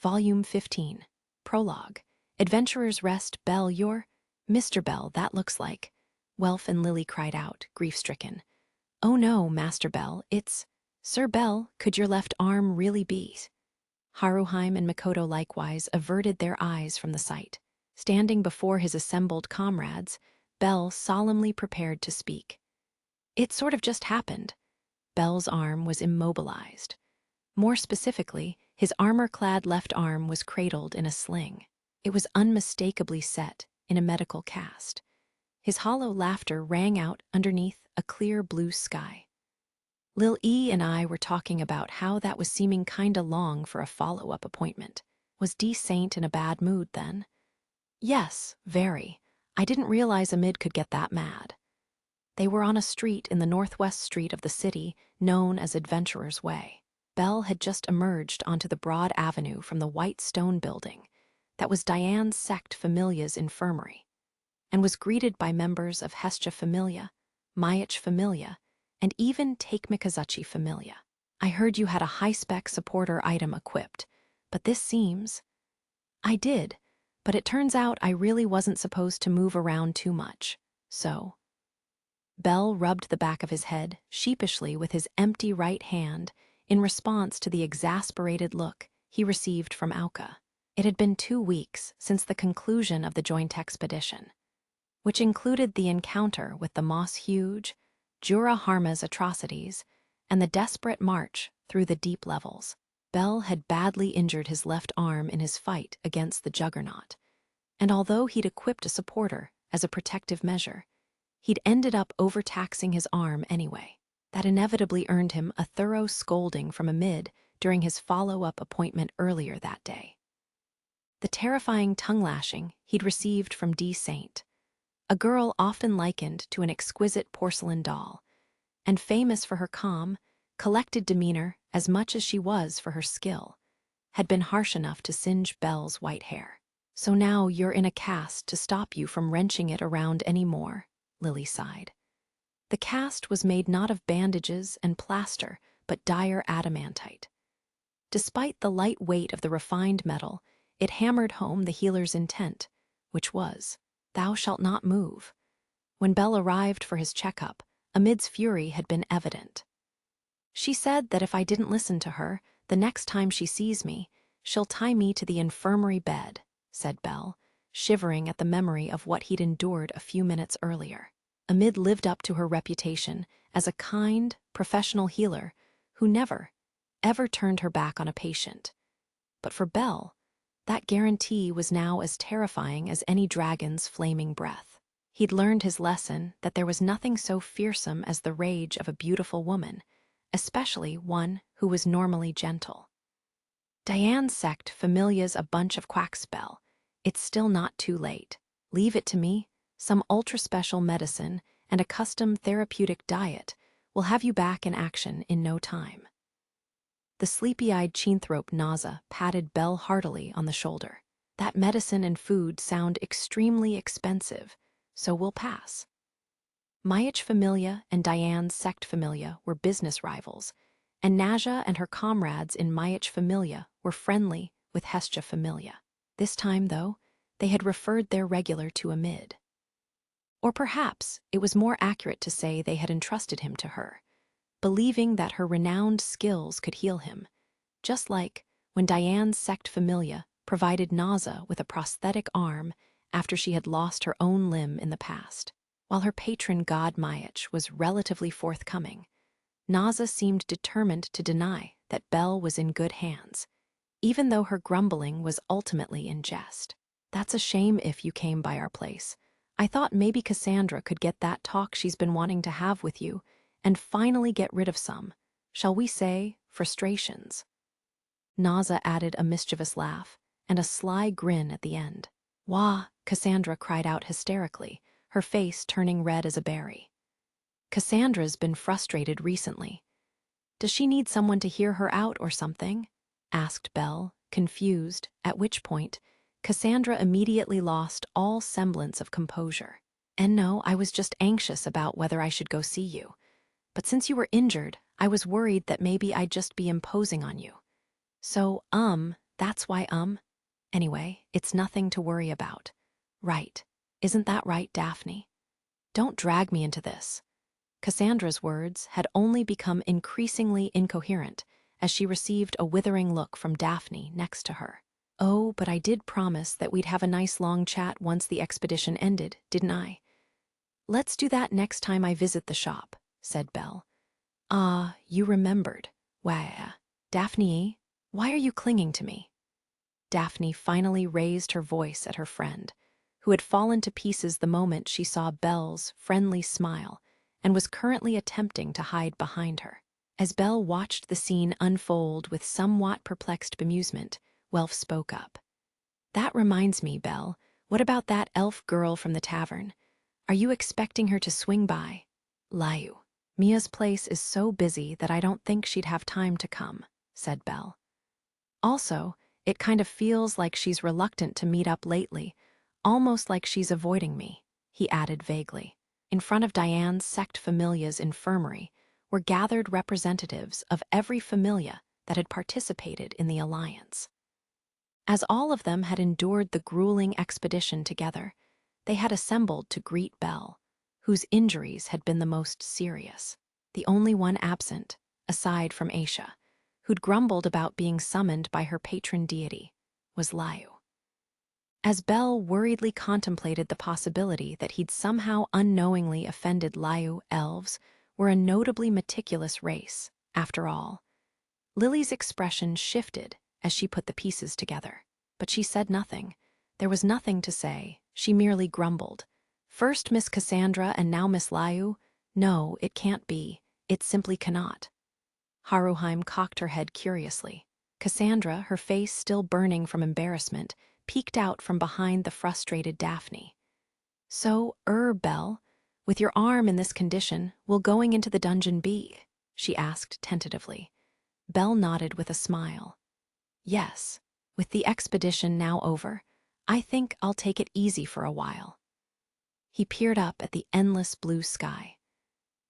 Volume 15. Prologue. Adventurer's Rest, Bell, you're... Mr. Bell, that looks like... Welf and Lily cried out, grief-stricken. Oh no, Master Bell, it's... Sir Bell, could your left arm really be... Haruheim and Mikoto likewise averted their eyes from the sight. Standing before his assembled comrades, Bell solemnly prepared to speak. It sort of just happened. Bell's arm was immobilized. More specifically, his armor-clad left arm was cradled in a sling. It was unmistakably set in a medical cast. His hollow laughter rang out underneath a clear blue sky. Lil E and I were talking about how that was seeming kinda long for a follow-up appointment. Was D. Saint in a bad mood then? Yes, very. I didn't realize Amid could get that mad. They were on a street in the northwest street of the city known as Adventurer's Way. Bell had just emerged onto the broad avenue from the white stone building that was Diane's sect Familia's infirmary, and was greeted by members of Hestia Familia, Mayach Familia, and even Take Mikazuchi Familia. I heard you had a high-spec supporter item equipped, but this seems... I did, but it turns out I really wasn't supposed to move around too much, so... Bell rubbed the back of his head sheepishly with his empty right hand in response to the exasperated look he received from Auka. It had been 2 weeks since the conclusion of the joint expedition, which included the encounter with the moss-huge, Jura Harma's atrocities, and the desperate march through the deep levels. Bell had badly injured his left arm in his fight against the Juggernaut, and although he'd equipped a supporter as a protective measure, he'd ended up overtaxing his arm anyway. That inevitably earned him a thorough scolding from Amid during his follow-up appointment earlier that day. The terrifying tongue-lashing he'd received from D. Saint, a girl often likened to an exquisite porcelain doll, and famous for her calm, collected demeanor as much as she was for her skill, had been harsh enough to singe Bell's white hair. So now you're in a cast to stop you from wrenching it around any more, Lily sighed. The cast was made not of bandages and plaster, but dire adamantite. Despite the light weight of the refined metal, it hammered home the healer's intent, which was, "Thou shalt not move." When Bell arrived for his checkup, Amid's fury had been evident. She said that if I didn't listen to her, the next time she sees me, she'll tie me to the infirmary bed, said Bell, shivering at the memory of what he'd endured a few minutes earlier. Amid lived up to her reputation as a kind, professional healer who never, ever turned her back on a patient. But for Bell, that guarantee was now as terrifying as any dragon's flaming breath. He'd learned his lesson that there was nothing so fearsome as the rage of a beautiful woman, especially one who was normally gentle. Diane's sect Familia's a bunch of quacks, Bell. It's still not too late. Leave it to me. Some ultra-special medicine and a custom therapeutic diet will have you back in action in no time. The sleepy-eyed Cheenthrope Naza patted Bell heartily on the shoulder. That medicine and food sound extremely expensive, so we'll pass. Mayach Familia and Diane's sect Familia were business rivals, and Naja and her comrades in Mayach Familia were friendly with Hestia Familia. This time, though, they had referred their regular to Amid. Or perhaps it was more accurate to say they had entrusted him to her, believing that her renowned skills could heal him, just like when Diane's sect Familia provided Naza with a prosthetic arm after she had lost her own limb in the past. While her patron god Mayach was relatively forthcoming, Naza seemed determined to deny that Bell was in good hands, even though her grumbling was ultimately in jest. That's a shame if you came by our place. I thought maybe Cassandra could get that talk she's been wanting to have with you and finally get rid of some, shall we say, frustrations. Naza added a mischievous laugh and a sly grin at the end. Wah, Cassandra cried out hysterically, her face turning red as a berry. Cassandra's been frustrated recently. Does she need someone to hear her out or something? Asked Bell, confused, at which point Cassandra immediately lost all semblance of composure. And no, I was just anxious about whether I should go see you. But since you were injured, I was worried that maybe I'd just be imposing on you. So, That's why, Anyway, it's nothing to worry about. Right. Isn't that right, Daphne? Don't drag me into this. Cassandra's words had only become increasingly incoherent as she received a withering look from Daphne next to her. Oh, but I did promise that we'd have a nice long chat once the expedition ended, didn't I? Let's do that next time I visit the shop, said Belle. Ah, you remembered. Why, Daphne, why are you clinging to me? Daphne finally raised her voice at her friend, who had fallen to pieces the moment she saw Belle's friendly smile and was currently attempting to hide behind her. As Belle watched the scene unfold with somewhat perplexed bemusement, Welf spoke up. That reminds me, Belle, what about that elf girl from the tavern? Are you expecting her to swing by? Layu. Mia's place is so busy that I don't think she'd have time to come, said Belle. Also, it kind of feels like she's reluctant to meet up lately, almost like she's avoiding me, he added vaguely. In front of Diane's sect familia's infirmary were gathered representatives of every familia that had participated in the alliance. As all of them had endured the grueling expedition together, they had assembled to greet Belle, whose injuries had been the most serious. The only one absent, aside from Aisha, who'd grumbled about being summoned by her patron deity, was Layu. As Belle worriedly contemplated the possibility that he'd somehow unknowingly offended Layu, elves were a notably meticulous race, after all. Lily's expression shifted as she put the pieces together, but she said nothing. There was nothing to say. She merely grumbled. First Miss Cassandra and now Miss Layu? No, it can't be. It simply cannot. Haruheim cocked her head curiously. Cassandra, her face still burning from embarrassment, peeked out from behind the frustrated Daphne. So, Belle, with your arm in this condition, will going into the dungeon be? She asked tentatively. Belle nodded with a smile. Yes, with the expedition now over, I think I'll take it easy for a while. He peered up at the endless blue sky.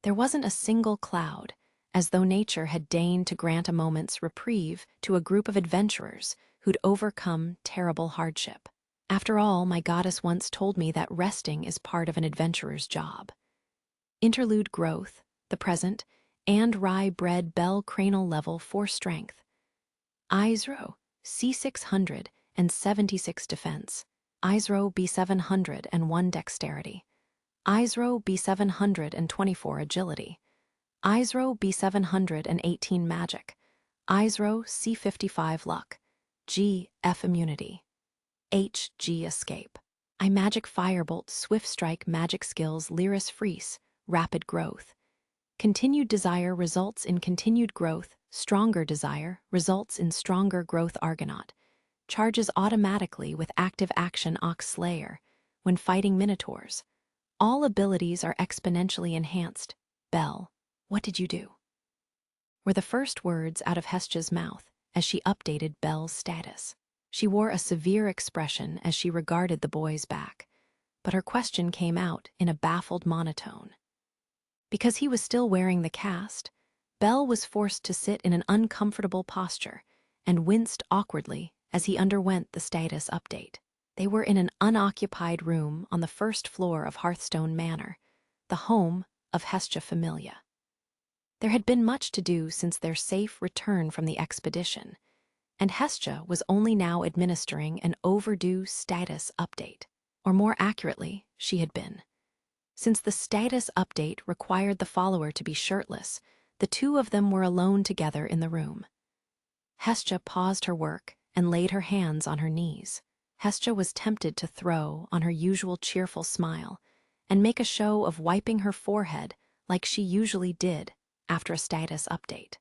There wasn't a single cloud, as though nature had deigned to grant a moment's reprieve to a group of adventurers who'd overcome terrible hardship. After all, my goddess once told me that resting is part of an adventurer's job. Interlude growth, the present, and rye bred Belle Cranal level 4 strength. Isro, C600 and 76 defense. Isro B700 and 1 dexterity. Isro B700 and 24 agility. Isro B718 magic. Isro C55 luck. G F immunity. H G escape. I magic firebolt swift strike magic skills Lyris freeze, rapid growth. Continued desire results in continued growth. Stronger desire results in stronger growth Argonaut. Charges automatically with active action Ox Slayer when fighting minotaurs. All abilities are exponentially enhanced. Belle, what did you do? Were the first words out of Hestia's mouth as she updated Belle's status. She wore a severe expression as she regarded the boy's back, but her question came out in a baffled monotone. Because he was still wearing the cast, Belle was forced to sit in an uncomfortable posture and winced awkwardly as he underwent the status update. They were in an unoccupied room on the first floor of Hearthstone Manor, the home of Hestia Familia. There had been much to do since their safe return from the expedition, and Hestia was only now administering an overdue status update. Or more accurately, she had been. Since the status update required the follower to be shirtless, the two of them were alone together in the room. Hestia paused her work and laid her hands on her knees. Hestia was tempted to throw on her usual cheerful smile and make a show of wiping her forehead like she usually did after a status update.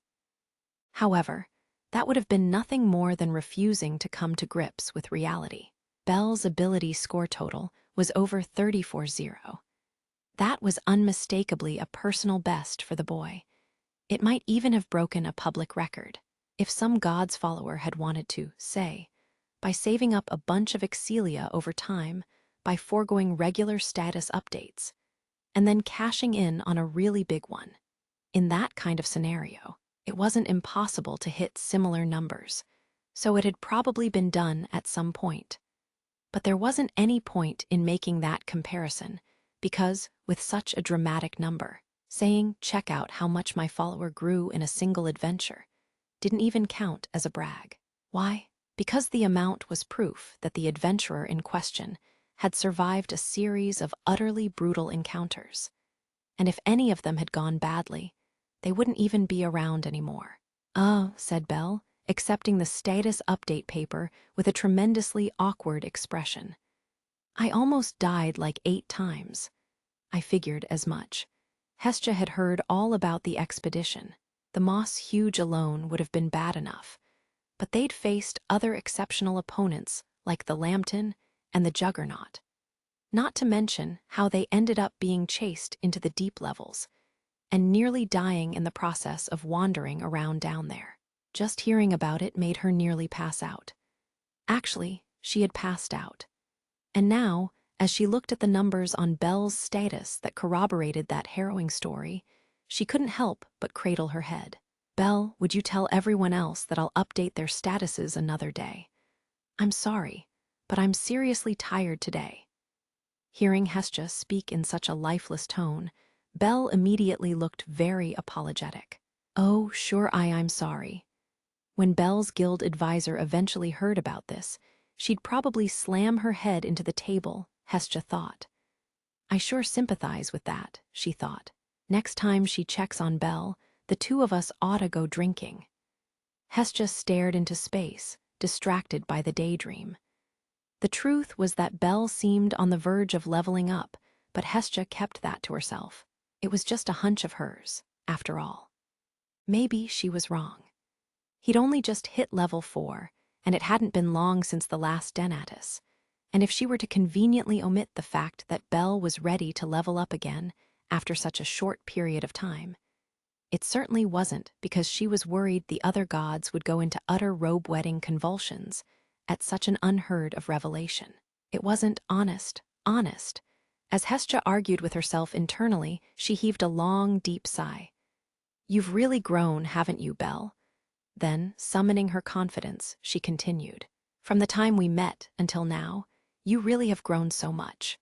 However, that would have been nothing more than refusing to come to grips with reality. Belle's ability score total was over 34-0. That was unmistakably a personal best for the boy. It might even have broken a public record, if some god's follower had wanted to, say, by saving up a bunch of excelia over time by foregoing regular status updates, and then cashing in on a really big one. In that kind of scenario, it wasn't impossible to hit similar numbers. so it had probably been done at some point. But there wasn't any point in making that comparison, because, with such a dramatic number, saying, "Check out how much my follower grew in a single adventure," didn't even count as a brag. Why? Because the amount was proof that the adventurer in question had survived a series of utterly brutal encounters. And if any of them had gone badly, they wouldn't even be around anymore. "Oh," said Belle, accepting the status update paper with a tremendously awkward expression. "I almost died like 8 times. I figured as much. Hestia had heard all about the expedition. The Moss Huge alone would have been bad enough, but they'd faced other exceptional opponents like the Lambton and the Juggernaut. Not to mention how they ended up being chased into the deep levels and nearly dying in the process of wandering around down there. Just hearing about it made her nearly pass out. Actually, she had passed out. And now, as she looked at the numbers on Belle's status that corroborated that harrowing story, she couldn't help but cradle her head. "Belle, would you tell everyone else that I'll update their statuses another day? I'm sorry, but I'm seriously tired today." Hearing Hestia speak in such a lifeless tone, Belle immediately looked very apologetic. "Oh, sure, I'm sorry." When Belle's guild advisor eventually heard about this, she'd probably slam her head into the table, Hestia thought. "I sure sympathize with that," she thought. "Next time she checks on Belle, the two of us oughta go drinking." Hestia stared into space, distracted by the daydream. The truth was that Belle seemed on the verge of leveling up, but Hestia kept that to herself. It was just a hunch of hers, after all. Maybe she was wrong. He'd only just hit level 4, and it hadn't been long since the last Denatus. And if she were to conveniently omit the fact that Belle was ready to level up again after such a short period of time, it certainly wasn't because she was worried the other gods would go into utter robe-wetting convulsions at such an unheard of revelation. It wasn't honest. As Hestia argued with herself internally, she heaved a long, deep sigh. "You've really grown, haven't you, Belle?" Then, summoning her confidence, she continued. "From the time we met until now, you really have grown so much."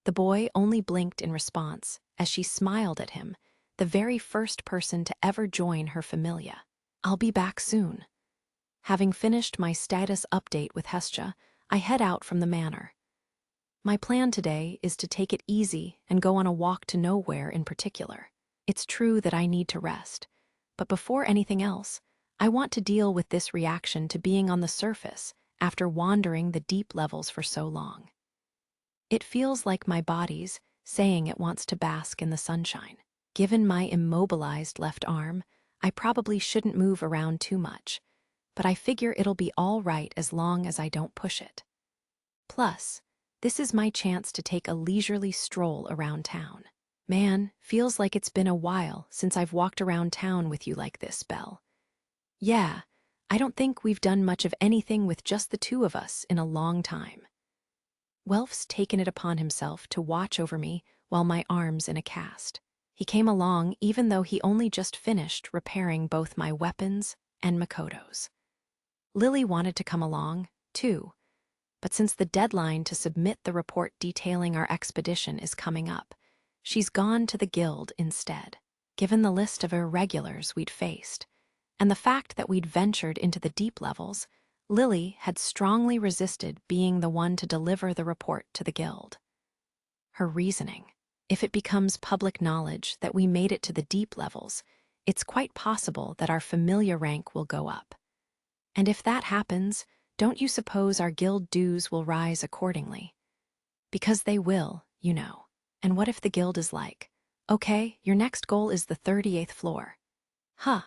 The boy only blinked in response as she smiled at him, the very first person to ever join her familia. "I'll be back soon." Having finished my status update with Hestia, I head out from the manor. My plan today is to take it easy and go on a walk to nowhere in particular. It's true that I need to rest, but before anything else, I want to deal with this reaction to being on the surface after wandering the deep levels for so long. It feels like my body's saying it wants to bask in the sunshine. Given my immobilized left arm, I probably shouldn't move around too much, but I figure it'll be all right as long as I don't push it. Plus, this is my chance to take a leisurely stroll around town. Man, feels like it's been a while since I've walked around town with you like this, Belle. Yeah, I don't think we've done much of anything with just the two of us in a long time. Welf's taken it upon himself to watch over me while my arm's in a cast. He came along even though he only just finished repairing both my weapons and Makoto's. Lily wanted to come along, too, but since the deadline to submit the report detailing our expedition is coming up, she's gone to the guild instead. Given the list of irregulars we'd faced, and the fact that we'd ventured into the deep levels, Lily had strongly resisted being the one to deliver the report to the guild. Her reasoning: if it becomes public knowledge that we made it to the deep levels, it's quite possible that our familiar rank will go up. And if that happens, don't you suppose our guild dues will rise accordingly? Because they will, you know. And what if the guild is like, "Okay, your next goal is the 38th floor." Huh.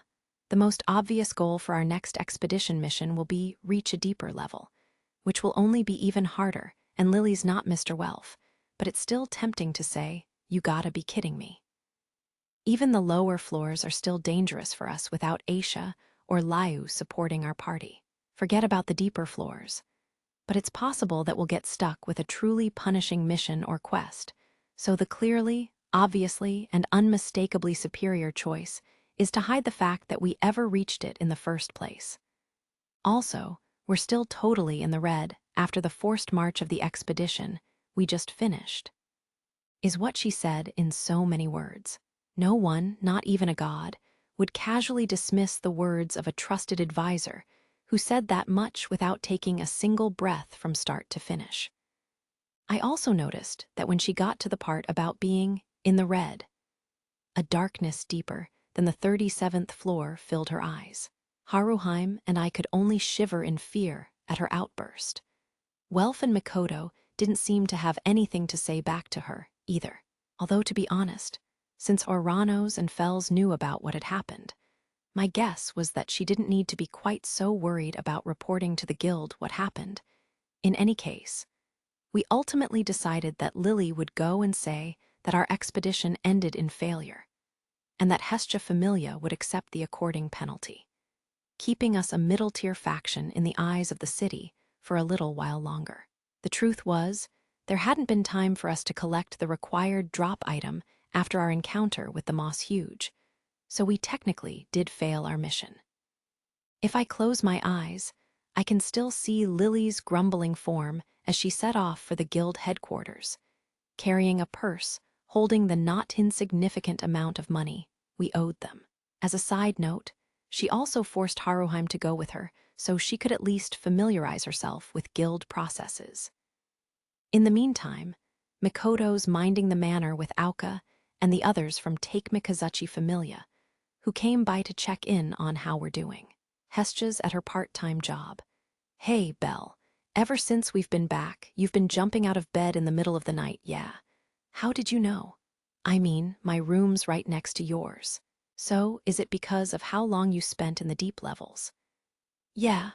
The most obvious goal for our next expedition mission will be reach a deeper level, which will only be even harder, and Lily's not Mr. Welf, but it's still tempting to say, "You gotta be kidding me." Even the lower floors are still dangerous for us without Aisha or Liu supporting our party. Forget about the deeper floors. But it's possible that we'll get stuck with a truly punishing mission or quest, so the clearly, obviously, and unmistakably superior choice is to hide the fact that we ever reached it in the first place. Also, we're still totally in the red after the forced march of the expedition we just finished, is what she said in so many words. No one, not even a god, would casually dismiss the words of a trusted advisor who said that much without taking a single breath from start to finish. I also noticed that when she got to the part about being in the red, a darkness deeper than the 37th floor filled her eyes. Haruheim and I could only shiver in fear at her outburst. Welf and Mikoto didn't seem to have anything to say back to her, either. Although, to be honest, since Oranos and Fells knew about what had happened, my guess was that she didn't need to be quite so worried about reporting to the guild what happened. In any case, we ultimately decided that Lily would go and say that our expedition ended in failure, and that Hestia Familia would accept the according penalty, keeping us a middle-tier faction in the eyes of the city for a little while longer. The truth was, there hadn't been time for us to collect the required drop item after our encounter with the Moss Huge, so we technically did fail our mission. If I close my eyes, I can still see Lily's grumbling form as she set off for the guild headquarters, carrying a purse holding the not insignificant amount of money we owed them. As a side note, she also forced Haruheim to go with her so she could at least familiarize herself with guild processes. In the meantime, Mikoto's minding the manor with Aoka and the others from Take Mikazuchi Familia, who came by to check in on how we're doing. Hestia's at her part-time job. Hey, Belle, ever since we've been back, you've been jumping out of bed in the middle of the night, yeah? How did you know? I mean, my room's right next to yours. So, is it because of how long you spent in the deep levels? Yeah,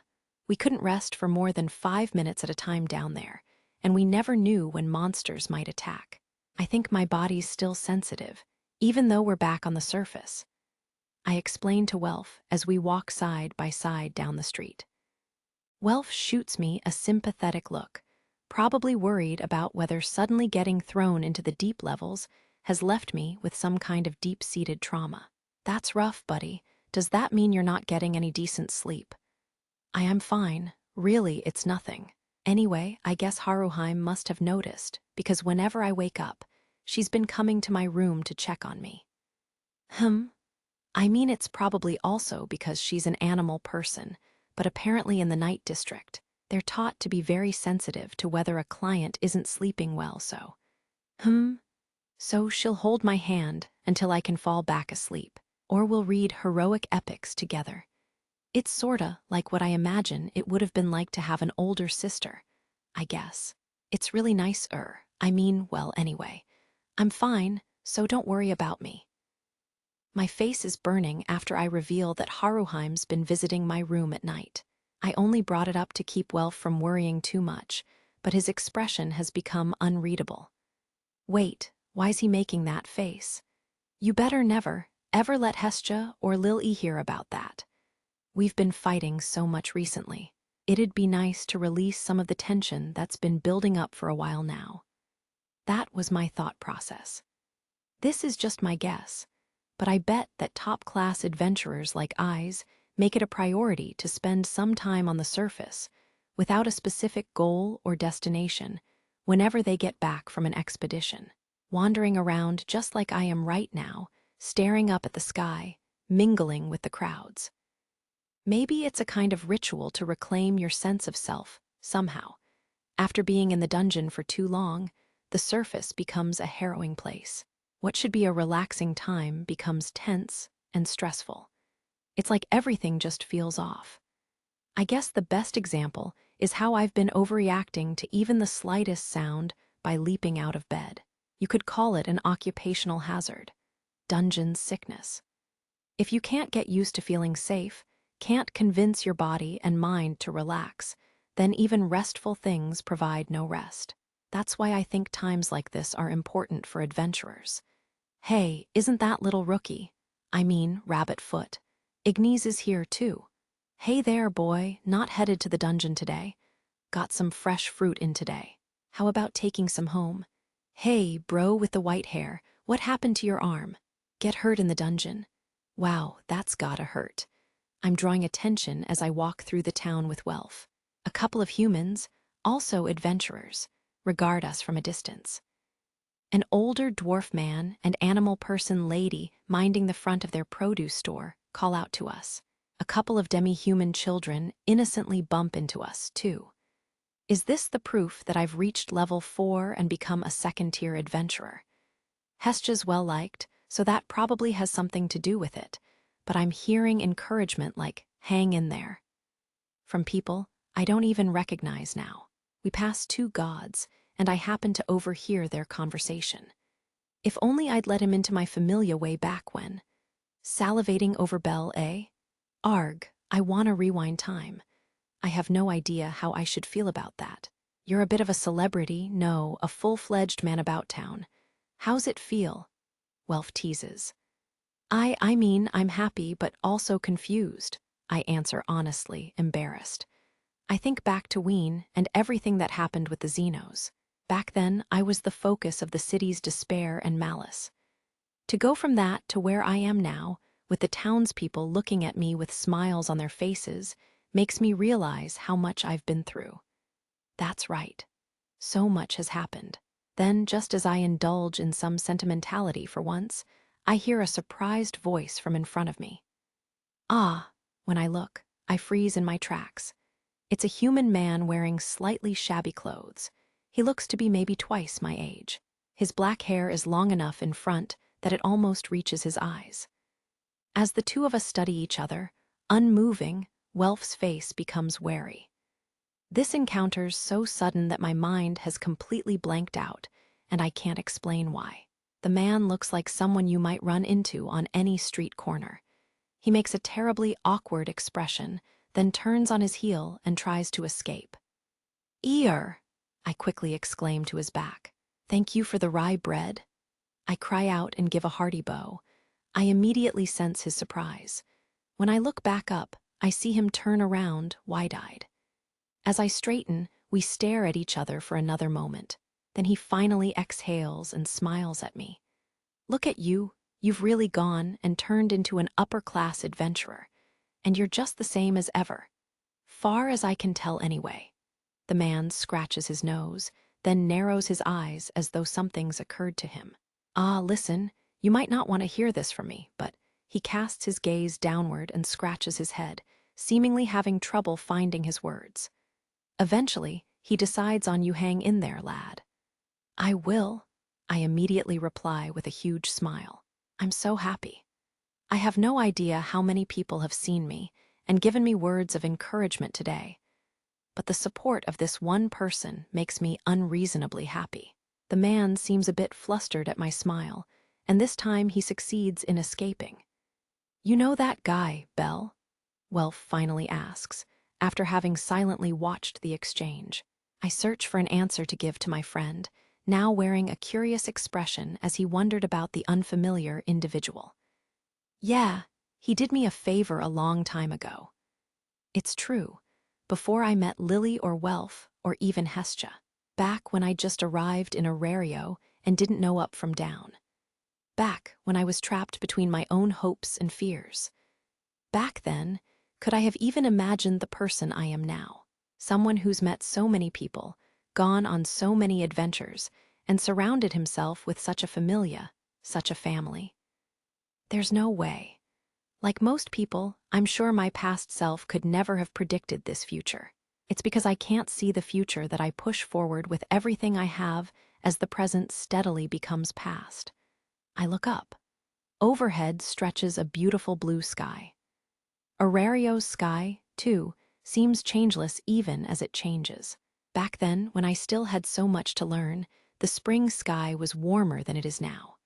we couldn't rest for more than 5 minutes at a time down there, and we never knew when monsters might attack. I think my body's still sensitive, even though we're back on the surface, I explained to Welf as we walk side by side down the street. Welf shoots me a sympathetic look, probably worried about whether suddenly getting thrown into the deep levels has left me with some kind of deep-seated trauma. That's rough, buddy. Does that mean you're not getting any decent sleep? I am fine. Really, it's nothing. Anyway, I guess Haruheim must have noticed, because whenever I wake up, she's been coming to my room to check on me. I mean, it's probably also because she's an animal person, but apparently in the night district, they're taught to be very sensitive to whether a client isn't sleeping well, so. So she'll hold my hand until I can fall back asleep, or we'll read heroic epics together. It's sorta like what I imagine it would have been like to have an older sister, I guess. It's really nice. I mean, well, anyway, I'm fine, so don't worry about me. My face is burning after I reveal that Haruheim's been visiting my room at night. I only brought it up to keep Welf from worrying too much, but his expression has become unreadable. Wait, why's he making that face? You better never, ever let Hestia or Lil-E hear about that. We've been fighting so much recently. It'd be nice to release some of the tension that's been building up for a while now. That was my thought process. This is just my guess, but I bet that top-class adventurers like Eyes make it a priority to spend some time on the surface without a specific goal or destination whenever they get back from an expedition, wandering around just like I am right now, staring up at the sky, mingling with the crowds. Maybe it's a kind of ritual to reclaim your sense of self, somehow. After being in the dungeon for too long, the surface becomes a harrowing place. What should be a relaxing time becomes tense and stressful. It's like everything just feels off. I guess the best example is how I've been overreacting to even the slightest sound by leaping out of bed. You could call it an occupational hazard. Dungeon sickness. If you can't get used to feeling safe, can't convince your body and mind to relax, then even restful things provide no rest. That's why I think times like this are important for adventurers. Hey, isn't that little rookie? I mean, Rabbit Foot. Ignis is here too. Hey there, boy, not headed to the dungeon today. Got some fresh fruit in today. How about taking some home? Hey, bro with the white hair, what happened to your arm? Get hurt in the dungeon? Wow, that's gotta hurt. I'm drawing attention as I walk through the town with Welf. A couple of humans, also adventurers, regard us from a distance. An older dwarf man and animal person lady minding the front of their produce store call out to us. A couple of demi-human children innocently bump into us, too. Is this the proof that I've reached level 4 and become a second-tier adventurer? Hestja's well-liked, so that probably has something to do with it, but I'm hearing encouragement like, hang in there. From people I don't even recognize now. We pass 2 gods, and I happen to overhear their conversation. If only I'd let him into my familia way back when. Salivating over Belle, eh? Arg, I wanna rewind time. I have no idea how I should feel about that. You're a bit of a celebrity, no, a full-fledged man about town. How's it feel? Welf teases. I mean, I'm happy but also confused, I answer honestly, embarrassed. I think back to Wien and everything that happened with the Xenos. Back then, I was the focus of the city's despair and malice. To go from that to where I am now, with the townspeople looking at me with smiles on their faces, makes me realize how much I've been through. That's right. So much has happened. Then, just as I indulge in some sentimentality for once, I hear a surprised voice from in front of me. Ah, when I look, I freeze in my tracks. It's a human man wearing slightly shabby clothes. He looks to be maybe twice my age. His black hair is long enough in front that it almost reaches his eyes. As the two of us study each other, unmoving, Welf's face becomes wary. This encounter's so sudden that my mind has completely blanked out, and I can't explain why. The man looks like someone you might run into on any street corner. He makes a terribly awkward expression, then turns on his heel and tries to escape. "Ear!" I quickly exclaim to his back. "Thank you for the rye bread." I cry out and give a hearty bow. I immediately sense his surprise. When I look back up, I see him turn around, wide-eyed. As I straighten, we stare at each other for another moment. Then he finally exhales and smiles at me. "Look at you. You've really gone and turned into an upper-class adventurer. And you're just the same as ever. Far as I can tell anyway." The man scratches his nose, then narrows his eyes as though something's occurred to him. "Ah, listen, you might not want to hear this from me, but..." He casts his gaze downward and scratches his head, seemingly having trouble finding his words. Eventually, he decides on, "You hang in there, lad." "I will," I immediately reply with a huge smile. I'm so happy. I have no idea how many people have seen me and given me words of encouragement today, but the support of this one person makes me unreasonably happy. The man seems a bit flustered at my smile, and this time he succeeds in escaping. "You know that guy, Belle?" Welf finally asks, after having silently watched the exchange. I search for an answer to give to my friend, now wearing a curious expression as he wondered about the unfamiliar individual. "Yeah, he did me a favor a long time ago." It's true, before I met Lily or Welf or even Hestja, back when I just arrived in Arario and didn't know up from down. Back when I was trapped between my own hopes and fears. Back then, could I have even imagined the person I am now? Someone who's met so many people, gone on so many adventures, and surrounded himself with such a familia, such a family. There's no way. Like most people, I'm sure my past self could never have predicted this future. It's because I can't see the future that I push forward with everything I have as the present steadily becomes past. I look up. Overhead stretches a beautiful blue sky. Arario's sky, too, seems changeless even as it changes. Back then, when I still had so much to learn, the spring sky was warmer than it is now.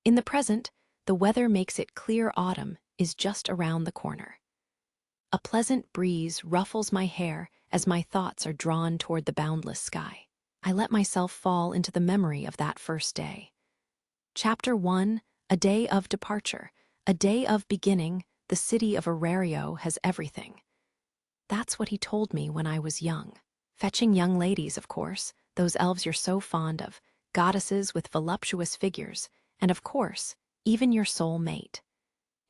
In the present, the weather makes it clear autumn is just around the corner. A pleasant breeze ruffles my hair as my thoughts are drawn toward the boundless sky. I let myself fall into the memory of that first day. Chapter 1, A Day of Departure, a day of beginning. The city of Arario has everything. That's what he told me when I was young. Fetching young ladies, of course, those elves you're so fond of, goddesses with voluptuous figures, and of course, even your soul mate.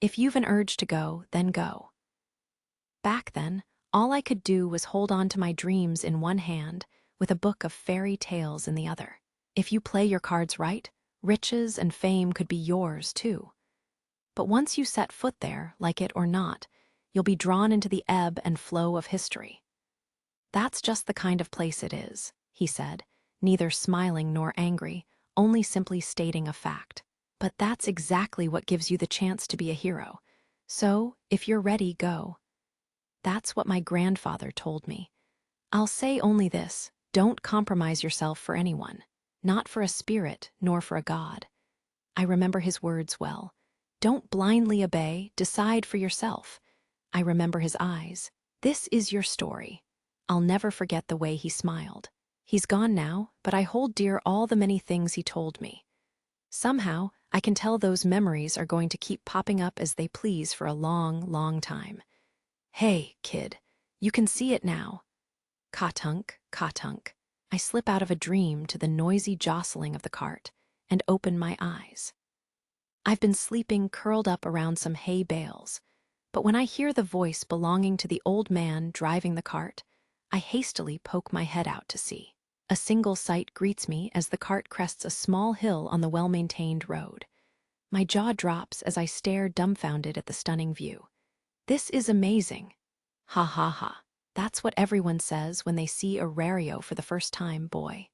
If you've an urge to go, then go. Back then, all I could do was hold on to my dreams in one hand, with a book of fairy tales in the other. If you play your cards right, riches and fame could be yours too. But once you set foot there, like it or not, you'll be drawn into the ebb and flow of history. That's just the kind of place it is, he said, neither smiling nor angry, only simply stating a fact. But that's exactly what gives you the chance to be a hero. So, if you're ready, go. That's what my grandfather told me. I'll say only this: don't compromise yourself for anyone, not for a spirit nor for a god. I remember his words well. Don't blindly obey, decide for yourself. I remember his eyes. This is your story. I'll never forget the way he smiled. He's gone now, but I hold dear all the many things he told me. Somehow, I can tell those memories are going to keep popping up as they please for a long, long time. Hey, kid, you can see it now. Ka-tunk, ka-tunk. I slip out of a dream to the noisy jostling of the cart and open my eyes. I've been sleeping curled up around some hay bales, but when I hear the voice belonging to the old man driving the cart, I hastily poke my head out to see. A single sight greets me as the cart crests a small hill on the well-maintained road. My jaw drops as I stare dumbfounded at the stunning view. This is amazing. Ha ha ha. That's what everyone says when they see Aurario for the first time, boy.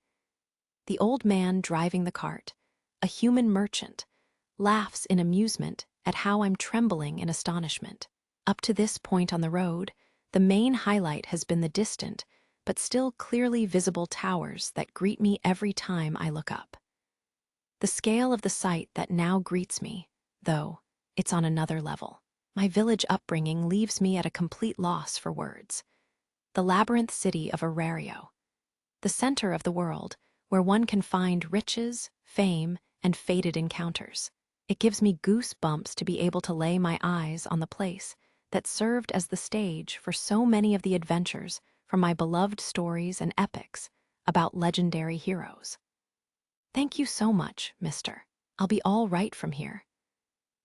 The old man driving the cart, a human merchant, laughs in amusement at how I'm trembling in astonishment. Up to this point on the road, the main highlight has been the distant, but still clearly visible towers that greet me every time I look up. The scale of the sight that now greets me, though, it's on another level. My village upbringing leaves me at a complete loss for words. The labyrinth city of Aurario, the center of the world, where one can find riches, fame, and fated encounters. It gives me goosebumps to be able to lay my eyes on the place that served as the stage for so many of the adventures from my beloved stories and epics about legendary heroes. Thank you so much, mister. I'll be all right from here.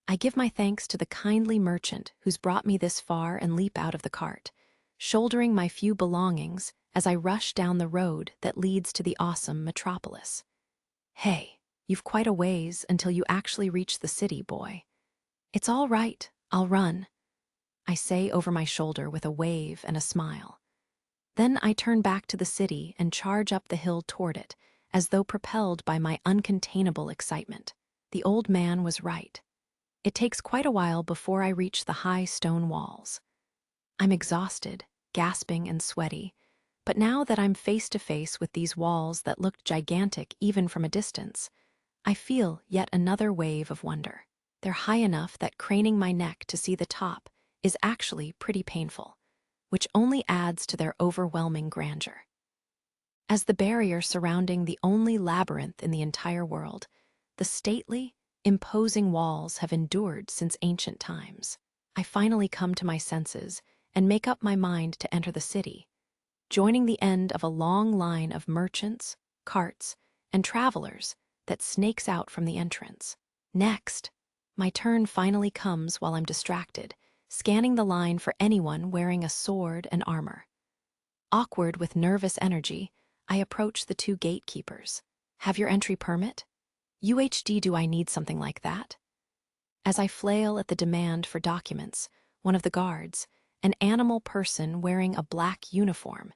I give my thanks to the kindly merchant who's brought me this far and leap out of the cart, shouldering my few belongings as I rush down the road that leads to the awesome metropolis. Hey, you've quite a ways until you actually reach the city, boy. It's all right, I'll run, I say over my shoulder with a wave and a smile. Then I turn back to the city and charge up the hill toward it, as though propelled by my uncontainable excitement. The old man was right. It takes quite a while before I reach the high stone walls. I'm exhausted, gasping and sweaty, but now that I'm face to face with these walls that looked gigantic even from a distance, I feel yet another wave of wonder. They're high enough that craning my neck to see the top is actually pretty painful, which only adds to their overwhelming grandeur. As the barrier surrounding the only labyrinth in the entire world, the stately, imposing walls have endured since ancient times. I finally come to my senses and make up my mind to enter the city, joining the end of a long line of merchants, carts, and travelers that snakes out from the entrance. Next, my turn finally comes while I'm distracted, scanning the line for anyone wearing a sword and armor. Awkward with nervous energy, I approach the two gatekeepers. Have your entry permit? UHD, do I need something like that? As I flail at the demand for documents, one of the guards, an animal person wearing a black uniform,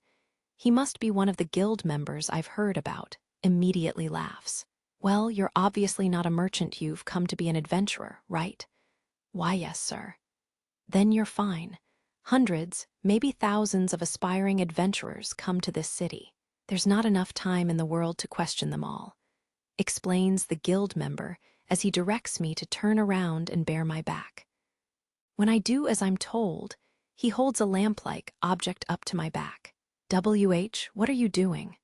he must be one of the guild members I've heard about, immediately laughs. Well, you're obviously not a merchant, you've come to be an adventurer, right? Why, yes, sir. Then you're fine. Hundreds, maybe thousands of aspiring adventurers come to this city. There's not enough time in the world to question them all, explains the guild member as he directs me to turn around and bare my back. When I do as I'm told, he holds a lamp-like object up to my back. WH, what are you doing?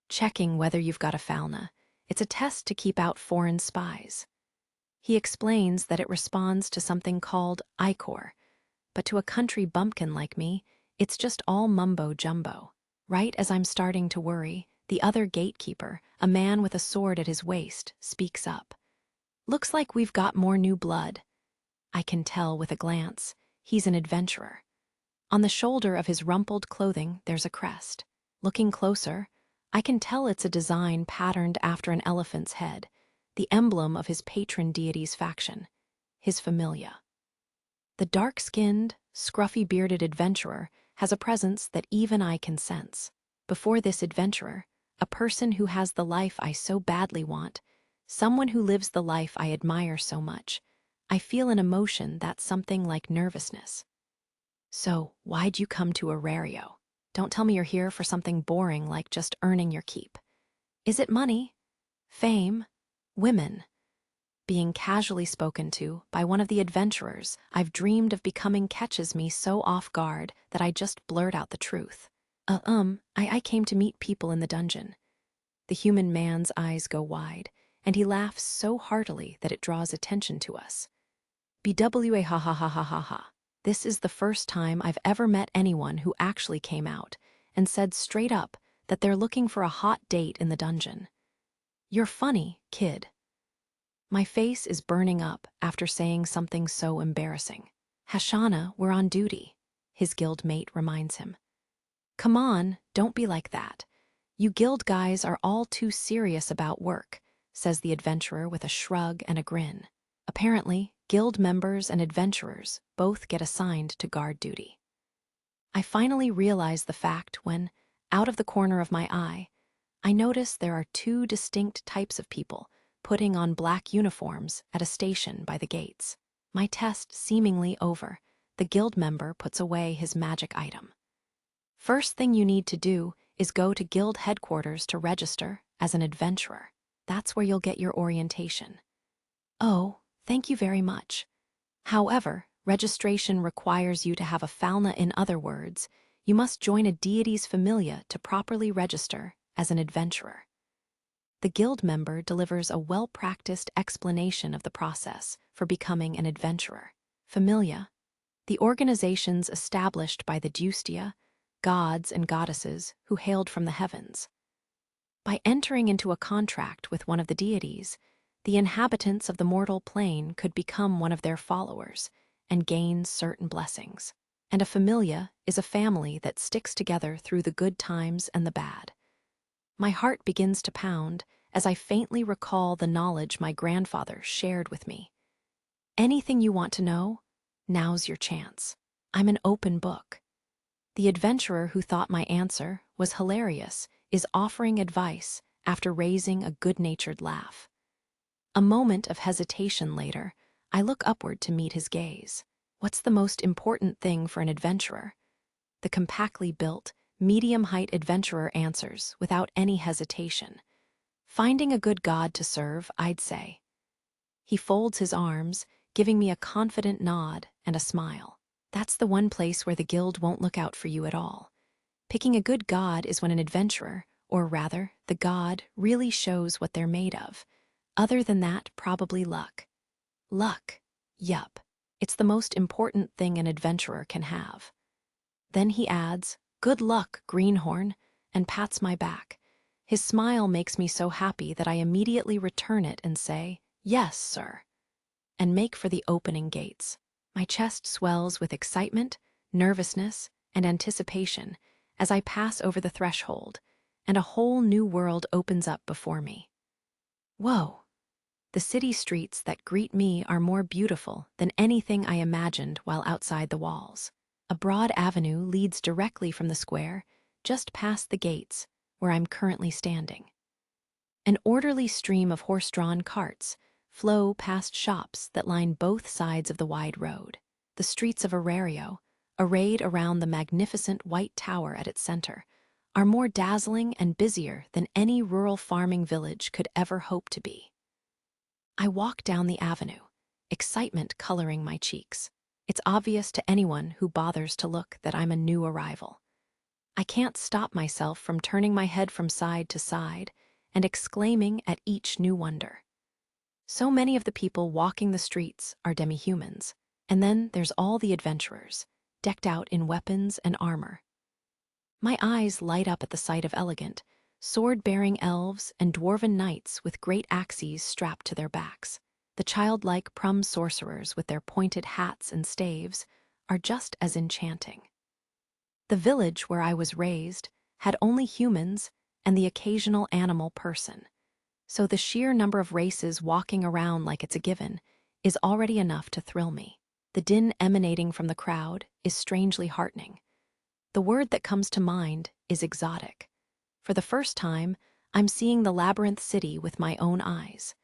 Checking whether you've got a falna. It's a test to keep out foreign spies. He explains that it responds to something called ichor, but to a country bumpkin like me, it's just all mumbo-jumbo. Right as I'm starting to worry, the other gatekeeper, a man with a sword at his waist, speaks up. Looks like we've got more new blood. I can tell with a glance. He's an adventurer. On the shoulder of his rumpled clothing, there's a crest. Looking closer, I can tell it's a design patterned after an elephant's head, the emblem of his patron deity's faction, his familia. The dark-skinned, scruffy-bearded adventurer has a presence that even I can sense. Before this adventurer, a person who has the life I so badly want, someone who lives the life I admire so much, I feel an emotion that's something like nervousness. So, why'd you come to Arario? Don't tell me you're here for something boring like just earning your keep. Is it money? Fame? Women? Being casually spoken to by one of the adventurers I've dreamed of becoming catches me so off guard that I just blurt out the truth. I came to meet people in the dungeon. The human man's eyes go wide, and he laughs so heartily that it draws attention to us. BWA ha ha ha ha ha ha. This is the first time I've ever met anyone who actually came out and said straight up that they're looking for a hot date in the dungeon. You're funny, kid. My face is burning up after saying something so embarrassing. Hashana, we're on duty, his guild mate reminds him. Come on, don't be like that. You guild guys are all too serious about work, says the adventurer with a shrug and a grin. Apparently, guild members and adventurers both get assigned to guard duty. I finally realize the fact when, out of the corner of my eye, I notice there are two distinct types of people putting on black uniforms at a station by the gates. My test seemingly over, the guild member puts away his magic item. First thing you need to do is go to guild headquarters to register as an adventurer. That's where you'll get your orientation. Oh, thank you very much. However, registration requires you to have a falna. In other words, you must join a deity's familia to properly register as an adventurer. The guild member delivers a well-practiced explanation of the process for becoming an adventurer. Familia, the organizations established by the Justia, gods and goddesses who hailed from the heavens. By entering into a contract with one of the deities, the inhabitants of the mortal plane could become one of their followers and gain certain blessings. And a familia is a family that sticks together through the good times and the bad. My heart begins to pound as I faintly recall the knowledge my grandfather shared with me. Anything you want to know? Now's your chance. I'm an open book. The adventurer who thought my answer was hilarious is offering advice after raising a good-natured laugh. A moment of hesitation later, I look upward to meet his gaze. What's the most important thing for an adventurer? The compactly built, medium-height adventurer answers without any hesitation. Finding a good god to serve, I'd say. He folds his arms, giving me a confident nod and a smile. That's the one place where the guild won't look out for you at all. Picking a good god is when an adventurer, or rather, the god, really shows what they're made of. Other than that, probably luck. Luck. Yup. It's the most important thing an adventurer can have. Then he adds, "Good luck, Greenhorn," and pats my back. His smile makes me so happy that I immediately return it and say, "Yes, sir," and make for the opening gates. My chest swells with excitement, nervousness, and anticipation as I pass over the threshold, and a whole new world opens up before me. Whoa! The city streets that greet me are more beautiful than anything I imagined while outside the walls. A broad avenue leads directly from the square, just past the gates, where I'm currently standing. An orderly stream of horse-drawn carts flow past shops that line both sides of the wide road. The streets of Arario, arrayed around the magnificent white tower at its center, are more dazzling and busier than any rural farming village could ever hope to be. I walk down the avenue, excitement coloring my cheeks. It's obvious to anyone who bothers to look that I'm a new arrival. I can't stop myself from turning my head from side to side and exclaiming at each new wonder. So many of the people walking the streets are demi-humans, and then there's all the adventurers, decked out in weapons and armor. My eyes light up at the sight of elegant, sword-bearing elves and dwarven knights with great axes strapped to their backs. The childlike prum sorcerers with their pointed hats and staves are just as enchanting. The village where I was raised had only humans and the occasional animal person, so the sheer number of races walking around like it's a given is already enough to thrill me. The din emanating from the crowd is strangely heartening. The word that comes to mind is exotic. For the first time, I'm seeing the labyrinth city with my own eyes.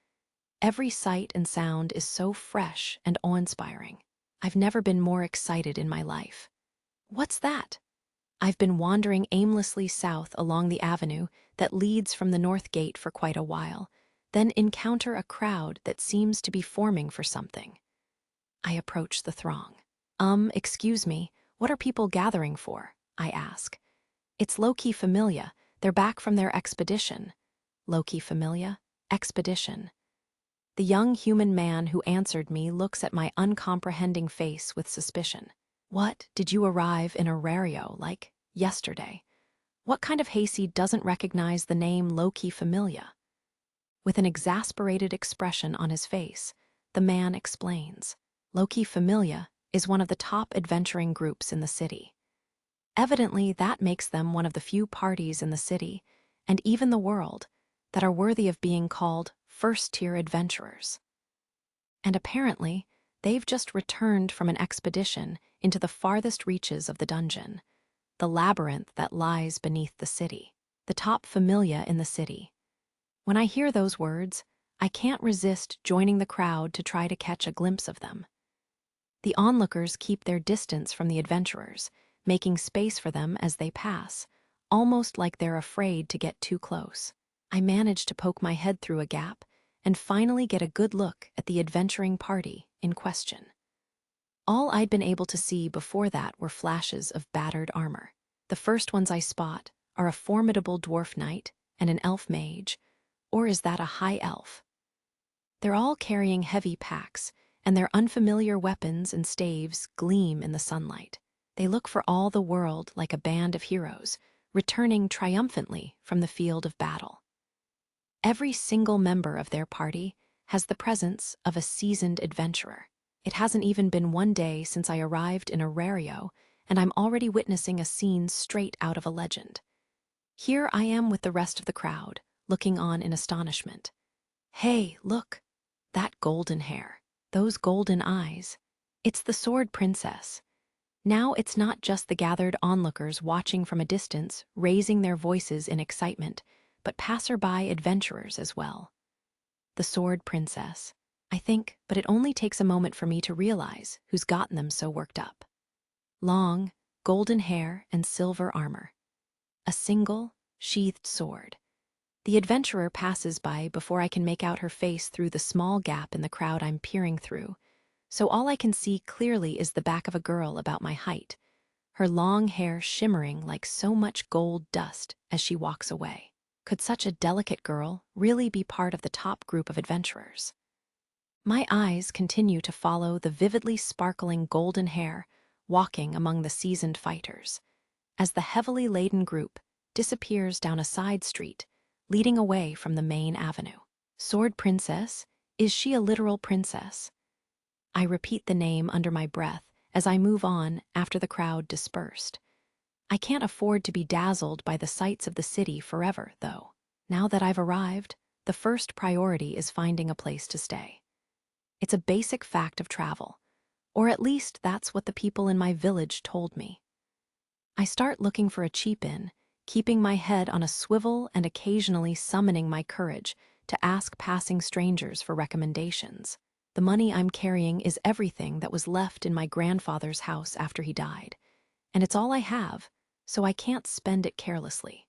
Every sight and sound is so fresh and awe-inspiring. I've never been more excited in my life. What's that? I've been wandering aimlessly south along the avenue that leads from the north gate for quite a while, then encounter a crowd that seems to be forming for something. I approach the throng. Excuse me, what are people gathering for? I ask. It's low-key familia. They're back from their expedition. Low-key familia? Expedition. The young human man who answered me looks at my uncomprehending face with suspicion. What, did you arrive in Arario like yesterday? What kind of hayseed doesn't recognize the name low-key familia? With an exasperated expression on his face, the man explains. Low-key familia is one of the top adventuring groups in the city. Evidently, that makes them one of the few parties in the city, and even the world, that are worthy of being called first-tier adventurers. And apparently, they've just returned from an expedition into the farthest reaches of the dungeon, the labyrinth that lies beneath the city, the top familia in the city. When I hear those words, I can't resist joining the crowd to try to catch a glimpse of them. The onlookers keep their distance from the adventurers, making space for them as they pass, almost like they're afraid to get too close. I manage to poke my head through a gap and finally get a good look at the adventuring party in question. All I'd been able to see before that were flashes of battered armor. The first ones I spot are a formidable dwarf knight and an elf mage, or is that a high elf? They're all carrying heavy packs, and their unfamiliar weapons and staves gleam in the sunlight. They look for all the world like a band of heroes, returning triumphantly from the field of battle. Every single member of their party has the presence of a seasoned adventurer. It hasn't even been one day since I arrived in Arario, and I'm already witnessing a scene straight out of a legend. Here I am with the rest of the crowd, looking on in astonishment. Hey, look! That golden hair, those golden eyes. It's the Sword Princess. Now it's not just the gathered onlookers watching from a distance, raising their voices in excitement, but passerby adventurers as well. The Sword Princess, I think, but it only takes a moment for me to realize who's gotten them so worked up. Long, golden hair and silver armor. A single, sheathed sword. The adventurer passes by before I can make out her face through the small gap in the crowd I'm peering through, so all I can see clearly is the back of a girl about my height, her long hair shimmering like so much gold dust as she walks away. Could such a delicate girl really be part of the top group of adventurers? My eyes continue to follow the vividly sparkling golden hair walking among the seasoned fighters, as the heavily laden group disappears down a side street, leading away from the main avenue. Sword Princess? Is she a literal princess? I repeat the name under my breath as I move on after the crowd dispersed. I can't afford to be dazzled by the sights of the city forever, though. Now that I've arrived, the first priority is finding a place to stay. It's a basic fact of travel, or at least that's what the people in my village told me. I start looking for a cheap inn, keeping my head on a swivel and occasionally summoning my courage to ask passing strangers for recommendations. The money I'm carrying is everything that was left in my grandfather's house after he died, and it's all I have, so I can't spend it carelessly.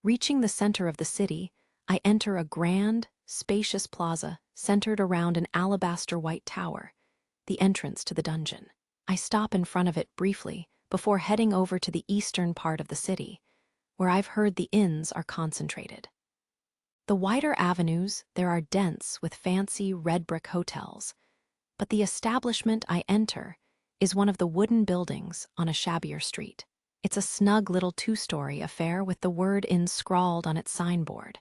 Reaching the center of the city, I enter a grand, spacious plaza centered around an alabaster white tower, the entrance to the dungeon. I stop in front of it briefly before heading over to the eastern part of the city, where I've heard the inns are concentrated. The wider avenues there are dense with fancy red brick hotels, but the establishment I enter is one of the wooden buildings on a shabbier street. It's a snug little two-story affair with the word inn scrawled on its signboard.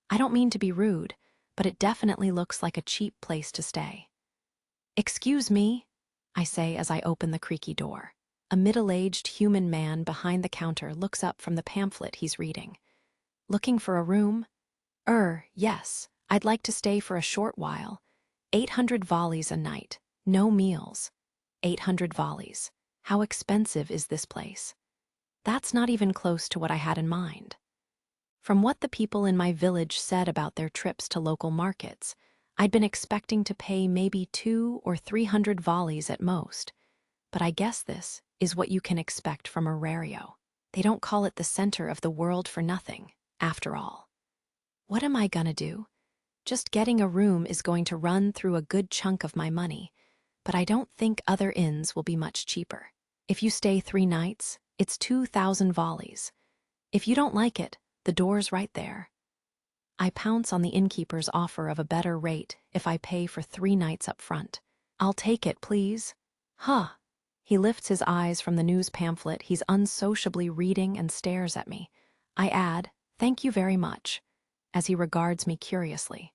I don't mean to be rude, but it definitely looks like a cheap place to stay. "Excuse me," I say as I open the creaky door. A middle-aged human man behind the counter looks up from the pamphlet he's reading. Looking for a room? Yes. I'd like to stay for a short while. 800 volleys a night. No meals. 800 volleys. How expensive is this place? That's not even close to what I had in mind. From what the people in my village said about their trips to local markets, I'd been expecting to pay maybe 200 or 300 volleys at most. But I guess this is what you can expect from Arario. They don't call it the center of the world for nothing, after all. What am I gonna do? Just getting a room is going to run through a good chunk of my money, but I don't think other inns will be much cheaper. If you stay 3 nights, it's 2,000 volleys. If you don't like it, the door's right there. I pounce on the innkeeper's offer of a better rate if I pay for 3 nights up front. I'll take it, please. Huh. He lifts his eyes from the news pamphlet he's unsociably reading and stares at me. I add, "Thank you very much," as he regards me curiously.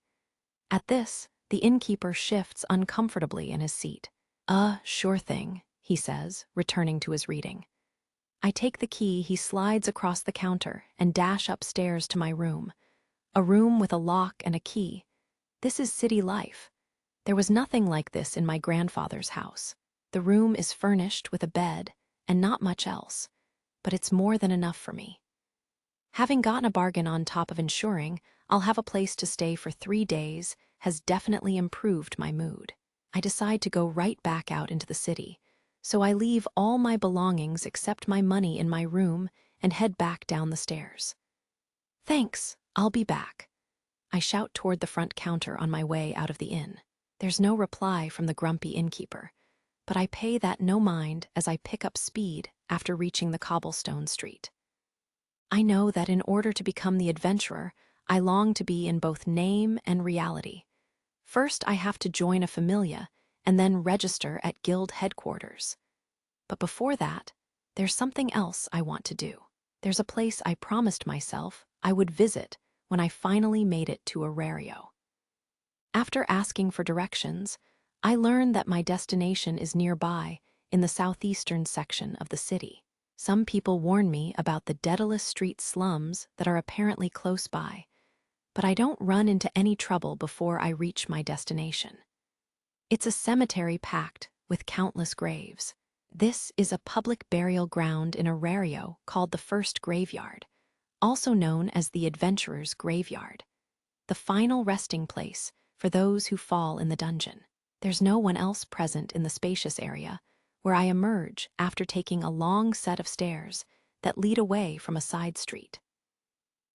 At this, the innkeeper shifts uncomfortably in his seat. Sure thing," he says, returning to his reading. I take the key he slides across the counter and dash upstairs to my room. A room with a lock and a key. This is city life. There was nothing like this in my grandfather's house. The room is furnished with a bed and not much else, but it's more than enough for me. Having gotten a bargain on top of ensuring I'll have a place to stay for 3 days has definitely improved my mood. I decide to go right back out into the city, so I leave all my belongings except my money in my room and head back down the stairs. "Thanks, I'll be back." I shout toward the front counter on my way out of the inn. There's no reply from the grumpy innkeeper, but I pay that no mind as I pick up speed after reaching the cobblestone street. I know that in order to become the adventurer I long to be in both name and reality. First, I have to join a familia and then register at guild headquarters. But before that, there's something else I want to do. There's a place I promised myself I would visit when I finally made it to Arario. After asking for directions, I learn that my destination is nearby in the southeastern section of the city. Some people warn me about the Daedalus Street slums that are apparently close by, but I don't run into any trouble before I reach my destination. It's a cemetery packed with countless graves. This is a public burial ground in Arario called the First Graveyard, also known as the Adventurer's Graveyard, the final resting place for those who fall in the dungeon. There's no one else present in the spacious area, where I emerge after taking a long set of stairs that lead away from a side street.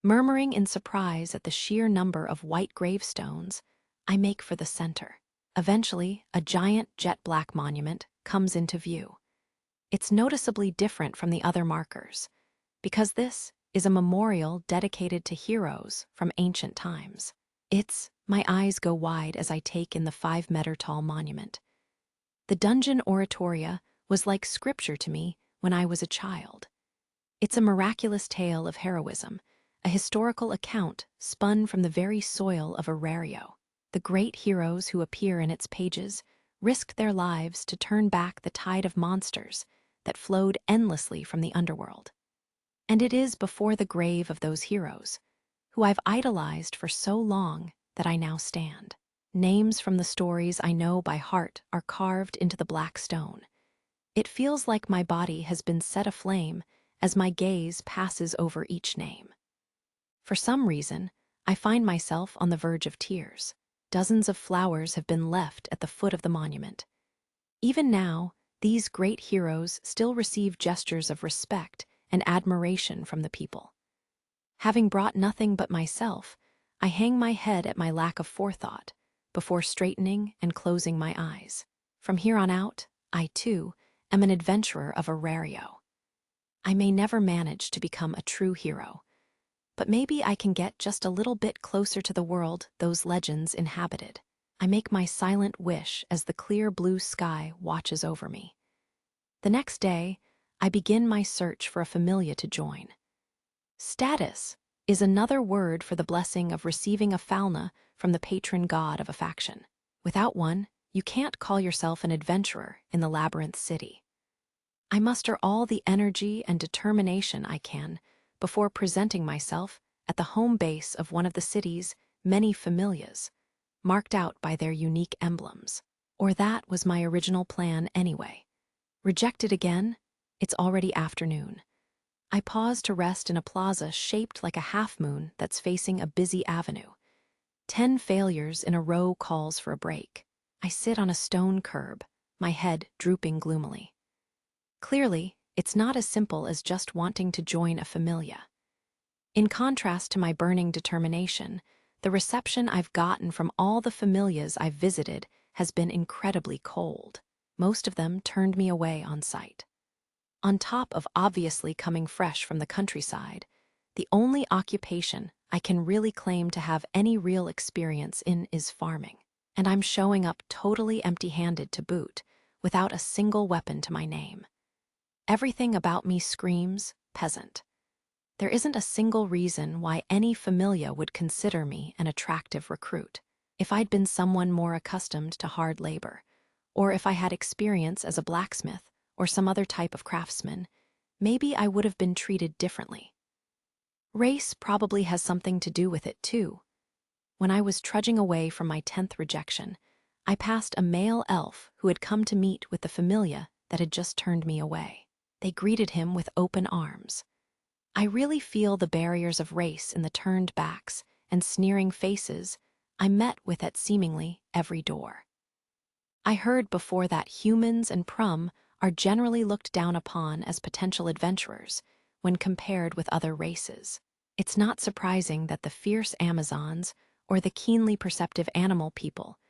Murmuring in surprise at the sheer number of white gravestones, I make for the center. Eventually, a giant jet-black monument comes into view. It's noticeably different from the other markers, because this is a memorial dedicated to heroes from ancient times. My eyes go wide as I take in the 5-meter-tall monument. The dungeon oratoria was like scripture to me when I was a child. It's a miraculous tale of heroism, a historical account spun from the very soil of Arario. The great heroes who appear in its pages risked their lives to turn back the tide of monsters that flowed endlessly from the underworld. And it is before the grave of those heroes, who I've idolized for so long, that I now stand. Names from the stories I know by heart are carved into the black stone. It feels like my body has been set aflame as my gaze passes over each name. For some reason, I find myself on the verge of tears. Dozens of flowers have been left at the foot of the monument. Even now, these great heroes still receive gestures of respect and admiration from the people. Having brought nothing but myself, I hang my head at my lack of forethought before straightening and closing my eyes. From here on out, I, too, am an adventurer of Arario. I may never manage to become a true hero, but maybe I can get just a little bit closer to the world those legends inhabited. I make my silent wish as the clear blue sky watches over me. The next day, I begin my search for a familia to join. Status is another word for the blessing of receiving a falna from the patron god of a faction. Without one, you can't call yourself an adventurer in the labyrinth city. I muster all the energy and determination I can before presenting myself at the home base of one of the city's many familias, marked out by their unique emblems. Or that was my original plan anyway. Rejected again? It's already afternoon. I pause to rest in a plaza shaped like a half-moon that's facing a busy avenue. 10 failures in a row calls for a break. I sit on a stone curb, my head drooping gloomily. Clearly, it's not as simple as just wanting to join a familia. In contrast to my burning determination, the reception I've gotten from all the familias I've visited has been incredibly cold. Most of them turned me away on sight. On top of obviously coming fresh from the countryside, the only occupation I can really claim to have any real experience in is farming, and I'm showing up totally empty-handed to boot, without a single weapon to my name. Everything about me screams peasant. There isn't a single reason why any familia would consider me an attractive recruit. If I'd been someone more accustomed to hard labor, or if I had experience as a blacksmith or some other type of craftsman, maybe I would have been treated differently. Race probably has something to do with it too. When I was trudging away from my 10th rejection, I passed a male elf who had come to meet with the familia that had just turned me away. They greeted him with open arms. I really feel the barriers of race in the turned backs and sneering faces I met with at seemingly every door. I heard before that humans and prum are generally looked down upon as potential adventurers when compared with other races. It's not surprising that the fierce Amazons or the keenly perceptive animal people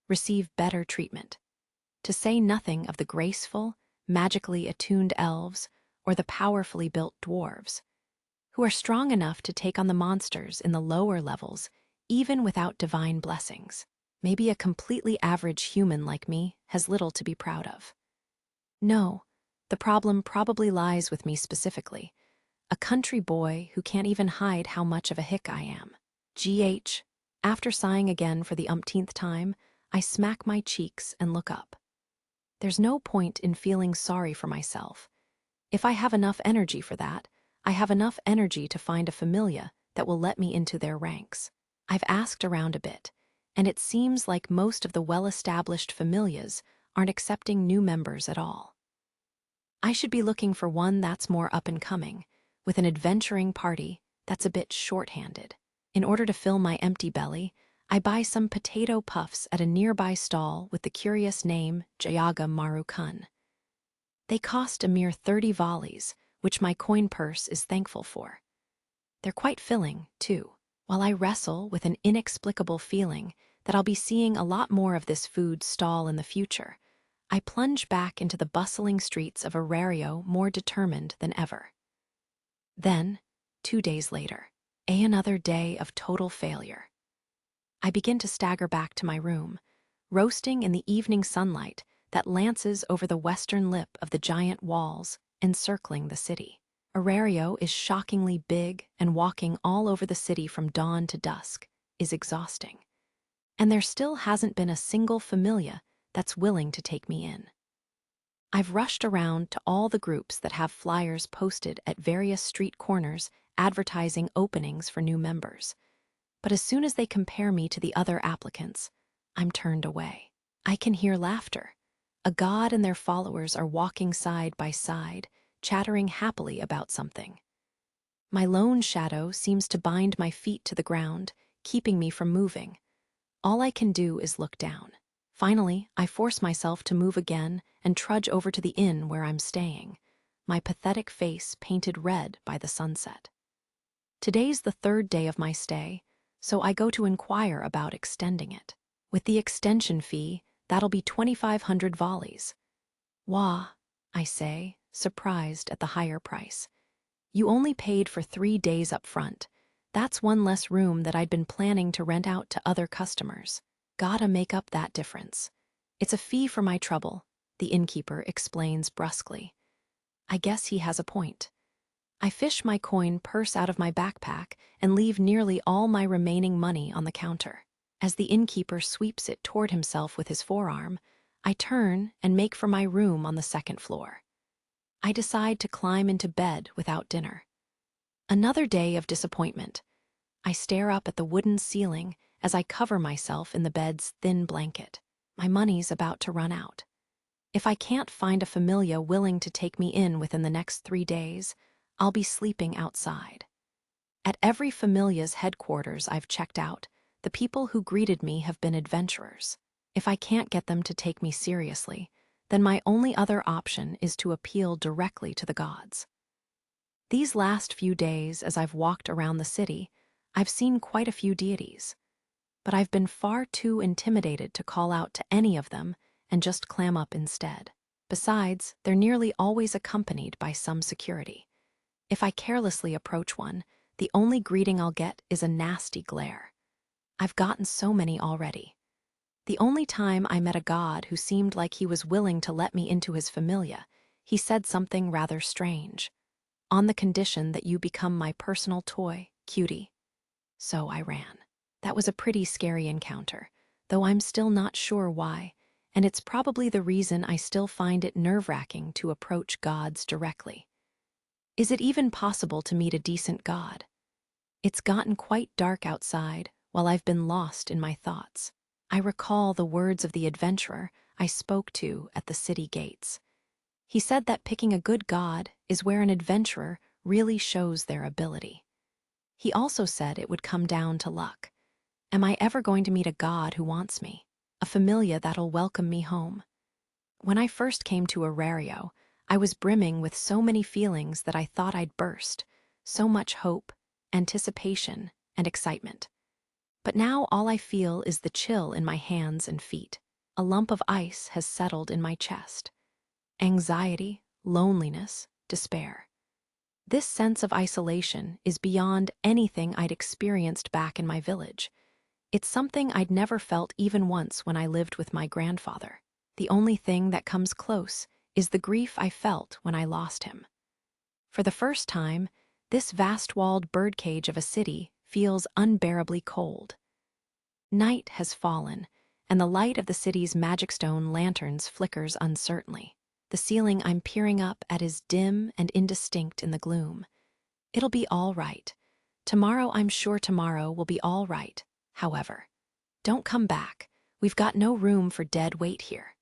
receive better treatment, to say nothing of the graceful, magically attuned elves or the powerfully built dwarves, who are strong enough to take on the monsters in the lower levels even without divine blessings. Maybe a completely average human like me has little to be proud of. No, the problem probably lies with me specifically, a country boy who can't even hide how much of a hick I am. GH, after sighing again for the umpteenth time, I smack my cheeks and look up. There's no point in feeling sorry for myself. If I have enough energy for that, I have enough energy to find a familia that will let me into their ranks. I've asked around a bit, and it seems like most of the well-established familias aren't accepting new members at all. I should be looking for one that's more up-and-coming, with an adventuring party that's a bit short-handed. In order to fill my empty belly, I buy some potato puffs at a nearby stall with the curious name Jayaga Marukun. They cost a mere 30 volleys, which my coin purse is thankful for. They're quite filling, too, while I wrestle with an inexplicable feeling that I'll be seeing a lot more of this food stall in the future. I plunge back into the bustling streets of Arario more determined than ever. Then, 2 days later, another day of total failure. I begin to stagger back to my room, roasting in the evening sunlight that lances over the western lip of the giant walls encircling the city. Arario is shockingly big, and walking all over the city from dawn to dusk is exhausting. And there still hasn't been a single familia that's willing to take me in. I've rushed around to all the groups that have flyers posted at various street corners advertising openings for new members. But as soon as they compare me to the other applicants, I'm turned away. I can hear laughter. A god and their followers are walking side by side, chattering happily about something. My lone shadow seems to bind my feet to the ground, keeping me from moving. All I can do is look down. Finally, I force myself to move again and trudge over to the inn where I'm staying, my pathetic face painted red by the sunset. Today's the 3rd day of my stay, so I go to inquire about extending it. With the extension fee, that'll be 2,500 volleys. Wah, I say, surprised at the higher price. You only paid for 3 days up front. That's one less room that I'd been planning to rent out to other customers. Gotta make up that difference. It's a fee for my trouble, the innkeeper explains brusquely. I guess he has a point. I fish my coin purse out of my backpack and leave nearly all my remaining money on the counter. As the innkeeper sweeps it toward himself with his forearm, I turn and make for my room on the 2nd floor. I decide to climb into bed without dinner. Another day of disappointment. I stare up at the wooden ceiling as I cover myself in the bed's thin blanket. My money's about to run out. If I can't find a familia willing to take me in within the next 3 days, I'll be sleeping outside. At every familia's headquarters I've checked out, the people who greeted me have been adventurers. If I can't get them to take me seriously, then my only other option is to appeal directly to the gods. These last few days, as I've walked around the city, I've seen quite a few deities, but I've been far too intimidated to call out to any of them and just clam up instead. Besides, they're nearly always accompanied by some security. If I carelessly approach one, the only greeting I'll get is a nasty glare. I've gotten so many already. The only time I met a god who seemed like he was willing to let me into his familia, he said something rather strange. On the condition that you become my personal toy, cutie. So I ran. That was a pretty scary encounter, though I'm still not sure why, and it's probably the reason I still find it nerve-wracking to approach gods directly. Is it even possible to meet a decent god? It's gotten quite dark outside while I've been lost in my thoughts. I recall the words of the adventurer I spoke to at the city gates. He said that picking a good god is where an adventurer really shows their ability. He also said it would come down to luck. Am I ever going to meet a god who wants me? A familia that'll welcome me home? When I first came to Arario, I was brimming with so many feelings that I thought I'd burst. So much hope, anticipation, and excitement. But now all I feel is the chill in my hands and feet. A lump of ice has settled in my chest. Anxiety, loneliness, despair. This sense of isolation is beyond anything I'd experienced back in my village. It's something I'd never felt even once when I lived with my grandfather. The only thing that comes close is the grief I felt when I lost him. For the first time, this vast-walled birdcage of a city feels unbearably cold. Night has fallen, and the light of the city's magic stone lanterns flickers uncertainly. The ceiling I'm peering up at is dim and indistinct in the gloom. It'll be all right. I'm sure tomorrow will be all right. However, don't come back. We've got no room for dead weight here.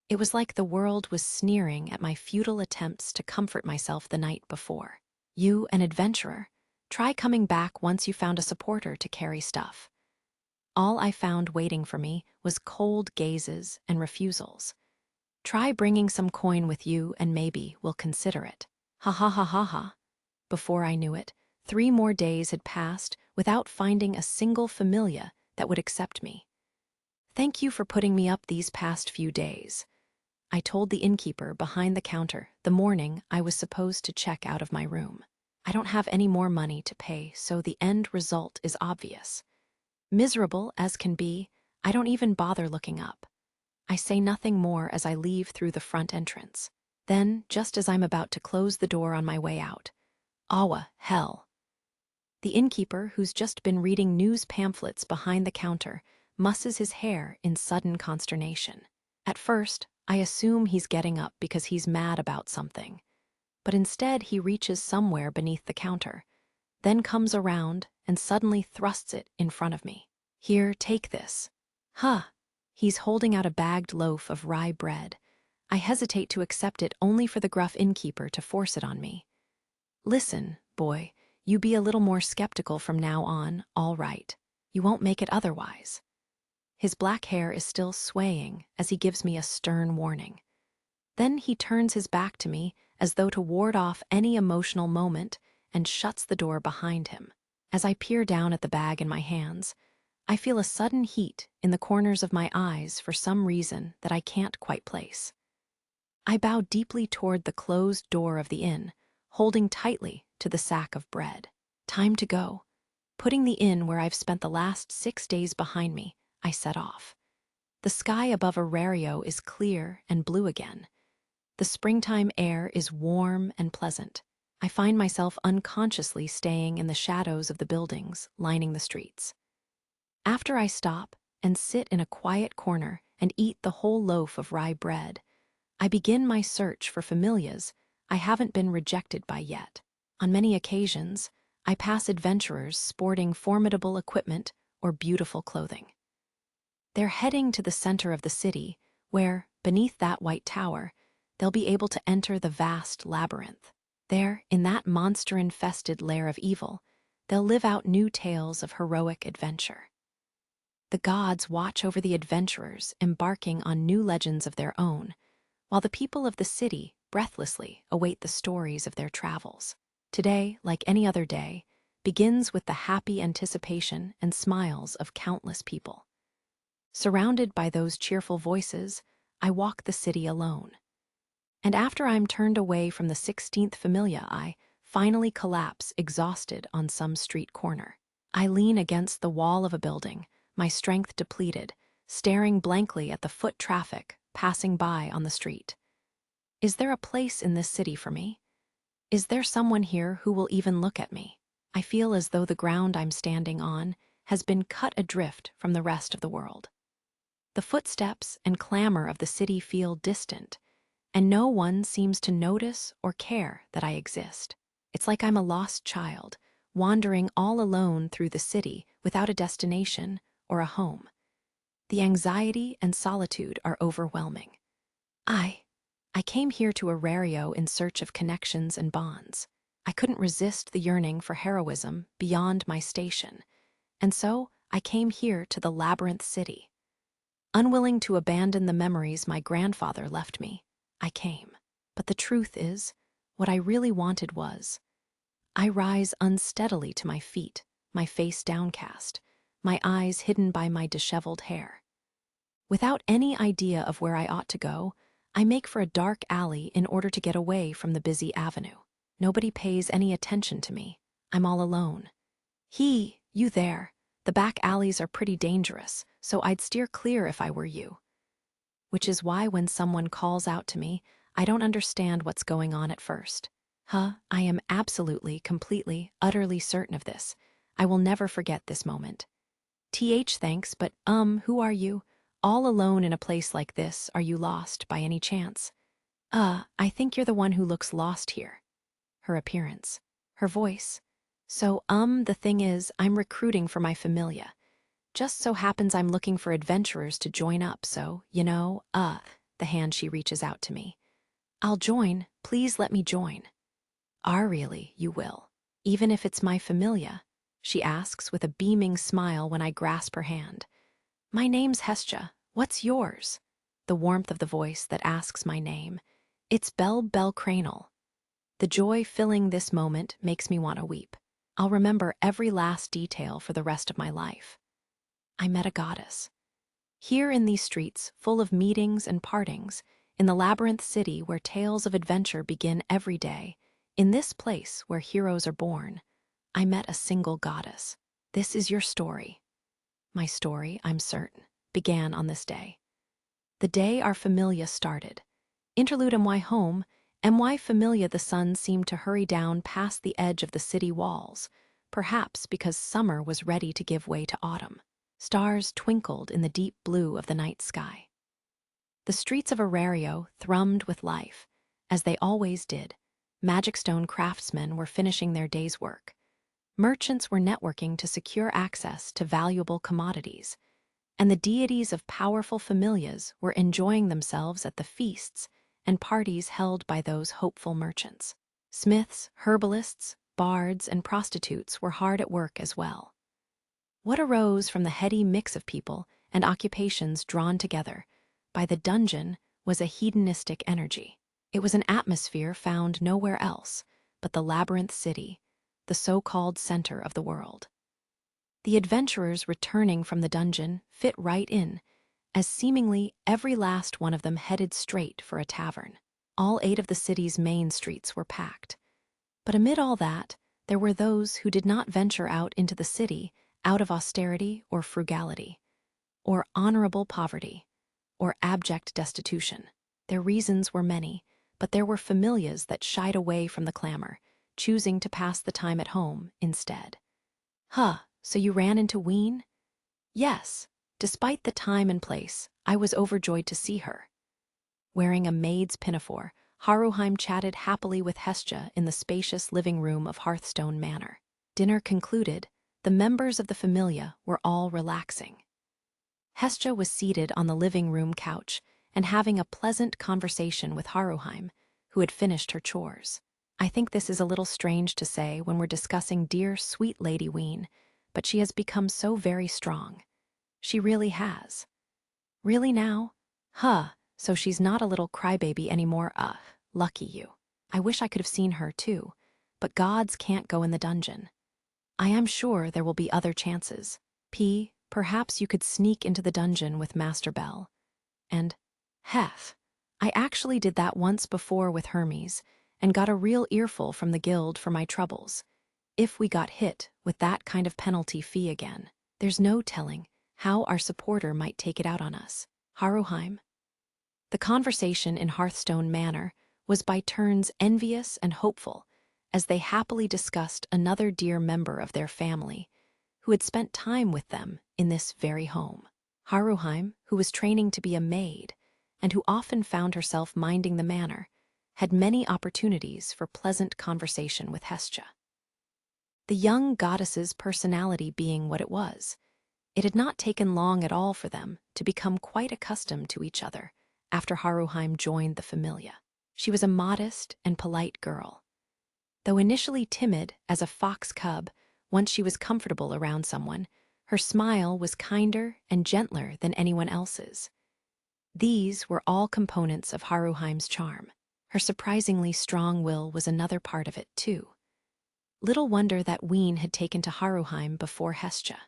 It was like the world was sneering at my futile attempts to comfort myself the night before. You, an adventurer, try coming back once you found a supporter to carry stuff. All I found waiting for me was cold gazes and refusals. Try bringing some coin with you and maybe we'll consider it. Ha ha ha ha ha. Before I knew it, 3 more days had passed without finding a single familia that would accept me. Thank you for putting me up these past few days. I told the innkeeper behind the counter the morning I was supposed to check out of my room. I don't have any more money to pay, so the end result is obvious. Miserable as can be, I don't even bother looking up. I say nothing more as I leave through the front entrance. Then, just as I'm about to close the door on my way out, awa, hell. The innkeeper, who's just been reading news pamphlets behind the counter, musses his hair in sudden consternation. At first, I assume he's getting up because he's mad about something. But instead he reaches somewhere beneath the counter, then comes around and suddenly thrusts it in front of me. Here, take this. Huh. He's holding out a bagged loaf of rye bread. I hesitate to accept it only for the gruff innkeeper to force it on me. Listen, boy, you be a little more skeptical from now on, all right. You won't make it otherwise. His black hair is still swaying as he gives me a stern warning. Then he turns his back to me as though to ward off any emotional moment and shuts the door behind him. As I peer down at the bag in my hands, I feel a sudden heat in the corners of my eyes for some reason that I can't quite place. I bow deeply toward the closed door of the inn, holding tightly to the sack of bread. Time to go. Putting the inn where I've spent the last 6 days behind me, I set off. The sky above Arario is clear and blue again. The springtime air is warm and pleasant. I find myself unconsciously staying in the shadows of the buildings lining the streets. After I stop and sit in a quiet corner and eat the whole loaf of rye bread, I begin my search for familias I haven't been rejected by yet. On many occasions, I pass adventurers sporting formidable equipment or beautiful clothing. They're heading to the center of the city, where, beneath that white tower, they'll be able to enter the vast labyrinth. There, in that monster-infested lair of evil, they'll live out new tales of heroic adventure. The gods watch over the adventurers embarking on new legends of their own, while the people of the city breathlessly await the stories of their travels. Today, like any other day, begins with the happy anticipation and smiles of countless people. Surrounded by those cheerful voices, I walk the city alone. And after I'm turned away from the 16th Familia, I finally collapse exhausted on some street corner. I lean against the wall of a building, my strength depleted, staring blankly at the foot traffic passing by on the street. Is there a place in this city for me? Is there someone here who will even look at me? I feel as though the ground I'm standing on has been cut adrift from the rest of the world. The footsteps and clamor of the city feel distant, and no one seems to notice or care that I exist. It's like I'm a lost child, wandering all alone through the city without a destination or a home. The anxiety and solitude are overwhelming. I came here to Arario in search of connections and bonds. I couldn't resist the yearning for heroism beyond my station, and so I came here to the Labyrinth City. Unwilling to abandon the memories my grandfather left me, I came. But the truth is, what I really wanted was, I rise unsteadily to my feet, my face downcast, my eyes hidden by my disheveled hair. Without any idea of where I ought to go, I make for a dark alley in order to get away from the busy avenue. Nobody pays any attention to me. I'm all alone. You there. The back alleys are pretty dangerous, so I'd steer clear if I were you. Which is why when someone calls out to me, I don't understand what's going on at first. I am absolutely, completely, utterly certain of this. I will never forget this moment. Thanks, but who are you? All alone in a place like this, are you lost by any chance? I think you're the one who looks lost here. Her appearance. Her voice. So, the thing is, I'm recruiting for my familia. Just so happens I'm looking for adventurers to join up, so, the hand she reaches out to me. I'll join, please let me join. Really, you will. Even if it's my familia, she asks with a beaming smile when I grasp her hand. My name's Hestia. What's yours? The warmth of the voice that asks my name. It's Bell Cranel. The joy filling this moment makes me want to weep. I'll remember every last detail for the rest of my life. I met a goddess. Here in these streets, full of meetings and partings, in the labyrinth city where tales of adventure begin every day, in this place where heroes are born, I met a single goddess. This is your story. My story, I'm certain, began on this day. The day our familia started. Interlude MY home, MY familia. The sun seemed to hurry down past the edge of the city walls, perhaps because summer was ready to give way to autumn. Stars twinkled in the deep blue of the night sky. The streets of Arario thrummed with life, as they always did. Magic stone craftsmen were finishing their day's work. Merchants were networking to secure access to valuable commodities, and the deities of powerful familias were enjoying themselves at the feasts and parties held by those hopeful merchants. Smiths, herbalists, bards, and prostitutes were hard at work as well. What arose from the heady mix of people and occupations drawn together by the dungeon was a hedonistic energy. It was an atmosphere found nowhere else but the Labyrinth City, the so-called center of the world. The adventurers returning from the dungeon fit right in, as seemingly every last one of them headed straight for a tavern. All 8 of the city's main streets were packed. But amid all that, there were those who did not venture out into the city out of austerity or frugality, or honorable poverty, or abject destitution. Their reasons were many, but there were familias that shied away from the clamor, choosing to pass the time at home instead. So you ran into Ween? Yes, despite the time and place, I was overjoyed to see her. Wearing a maid's pinafore, Haruheim chatted happily with Hestia in the spacious living room of Hearthstone Manor. Dinner concluded, the members of the familia were all relaxing. Hestia was seated on the living room couch and having a pleasant conversation with Haruheim, who had finished her chores. I think this is a little strange to say when we're discussing dear, sweet Lady Ween, but she has become so very strong. She really has. Really now? Huh, so she's not a little crybaby anymore. Lucky you. I wish I could have seen her too, but gods can't go in the dungeon. I am sure there will be other chances. Perhaps you could sneak into the dungeon with Master Bell. And, Hef, I actually did that once before with Hermes, and got a real earful from the guild for my troubles. If we got hit with that kind of penalty fee again, there's no telling how our supporter might take it out on us. Haruheim. The conversation in Hearthstone Manor was by turns envious and hopeful, as they happily discussed another dear member of their family, who had spent time with them in this very home. Haruheim, who was training to be a maid, and who often found herself minding the manor, had many opportunities for pleasant conversation with Hestia. The young goddess's personality being what it was, it had not taken long at all for them to become quite accustomed to each other after Haruheim joined the familia. She was a modest and polite girl. Though initially timid as a fox cub, once she was comfortable around someone, her smile was kinder and gentler than anyone else's. These were all components of Haruheim's charm. Her surprisingly strong will was another part of it, too. Little wonder that Ween had taken to Haruheim before Hestia.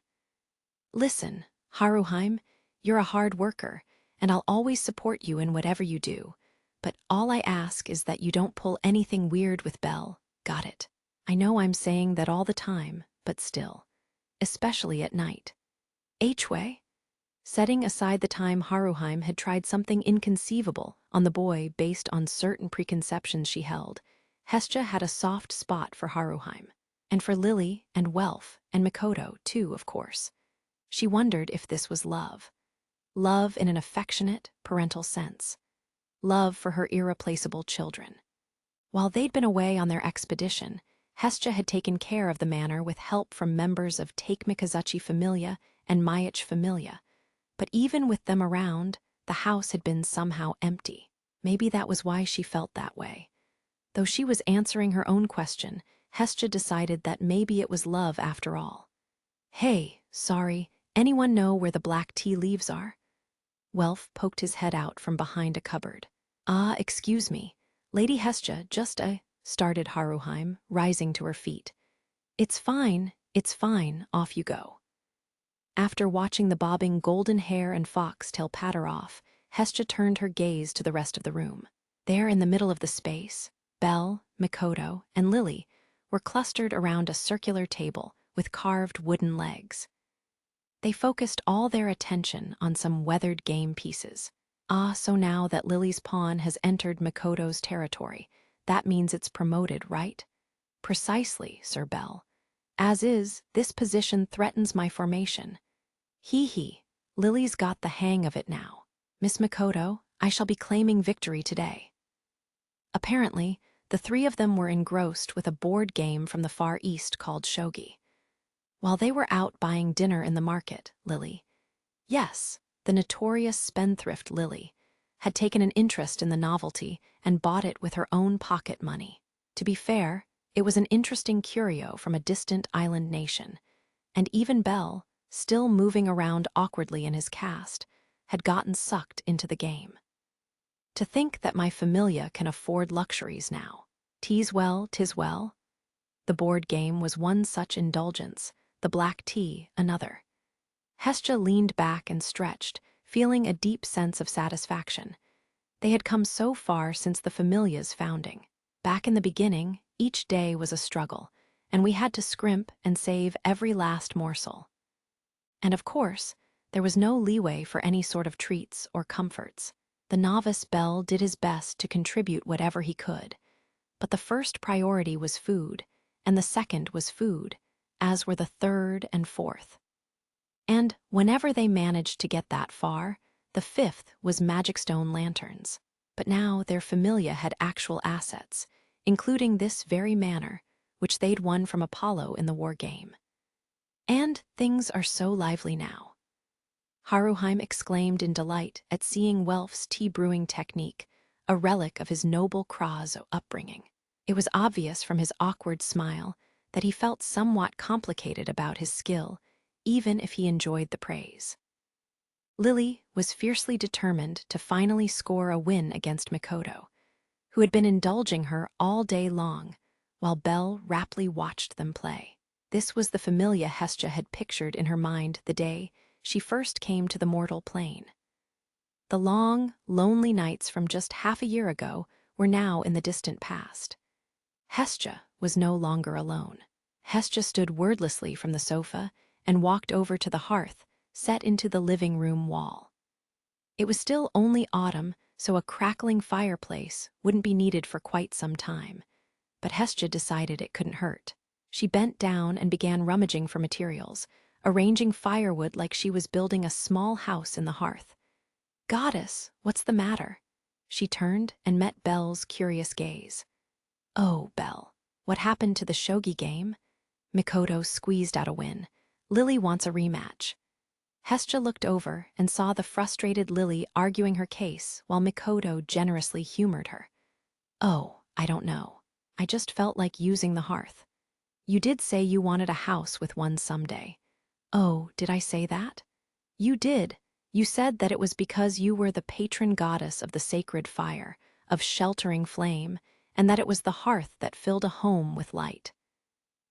Listen, Haruheim, you're a hard worker, and I'll always support you in whatever you do, but all I ask is that you don't pull anything weird with Belle. Got it? I know I'm saying that all the time, but still. Especially at night. H-way? Setting aside the time Haruheim had tried something inconceivable on the boy based on certain preconceptions she held, Hestia had a soft spot for Haruheim, and for Lily and Welf and Mikoto too, of course. She wondered if this was love. Love in an affectionate, parental sense. Love for her irreplaceable children. While they'd been away on their expedition, Hestia had taken care of the manor with help from members of Take Mikazuchi Familia and Maiich Familia, but even with them around, the house had been somehow empty. Maybe that was why she felt that way. Though she was answering her own question, Hestia decided that maybe it was love after all. Hey, sorry, anyone know where the black tea leaves are? Welf poked his head out from behind a cupboard. Excuse me. Lady Hestia, started Haruheim, rising to her feet. It's fine, off you go. After watching the bobbing golden hair and foxtail patter off, Hestia turned her gaze to the rest of the room. There in the middle of the space, Belle, Mikoto, and Lily were clustered around a circular table with carved wooden legs. They focused all their attention on some weathered game pieces. So now that Lily's pawn has entered Mikoto's territory, that means it's promoted, right? Precisely, Sir Bell. As is, this position threatens my formation. Hee, Lily's got the hang of it now. Miss Mikoto, I shall be claiming victory today. Apparently, the three of them were engrossed with a board game from the Far East called shogi. While they were out buying dinner in the market, Lily, yes, the notorious spendthrift Lily, had taken an interest in the novelty and bought it with her own pocket money. To be fair, it was an interesting curio from a distant island nation, and even Bell, still moving around awkwardly in his cast, had gotten sucked into the game. To think that my familia can afford luxuries now. 'Tis well, 'tis well. The board game was one such indulgence, the black tea another. Hestia leaned back and stretched, feeling a deep sense of satisfaction. They had come so far since the familia's founding. Back in the beginning, each day was a struggle, and we had to scrimp and save every last morsel. And of course, there was no leeway for any sort of treats or comforts. The novice Bell did his best to contribute whatever he could, but the first priority was food, and the second was food, as were the third and fourth. And whenever they managed to get that far, the fifth was magic stone lanterns. But now their familia had actual assets, including this very manor, which they'd won from Apollo in the war game. And things are so lively now. Haruheim exclaimed in delight at seeing Welf's tea-brewing technique, a relic of his noble Kraz upbringing. It was obvious from his awkward smile that he felt somewhat complicated about his skill, even if he enjoyed the praise. Lily was fiercely determined to finally score a win against Mikoto, who had been indulging her all day long, while Belle raptly watched them play. This was the familia Hestia had pictured in her mind the day she first came to the mortal plane. The long, lonely nights from just half a year ago were now in the distant past. Hestia was no longer alone. Hestia stood wordlessly from the sofa and walked over to the hearth, set into the living room wall. It was still only autumn, so a crackling fireplace wouldn't be needed for quite some time, but Hestia decided it couldn't hurt. She bent down and began rummaging for materials, arranging firewood like she was building a small house in the hearth. "Goddess, what's the matter?" She turned and met Belle's curious gaze. "Oh, Belle, what happened to the shogi game?" Mikoto squeezed out a win. "Lily wants a rematch." Hestia looked over and saw the frustrated Lily arguing her case while Mikoto generously humored her. "Oh, I don't know. I just felt like using the hearth." "You did say you wanted a house with one someday." "Oh, did I say that?" "You did. You said that it was because you were the patron goddess of the sacred fire, of sheltering flame, and that it was the hearth that filled a home with light."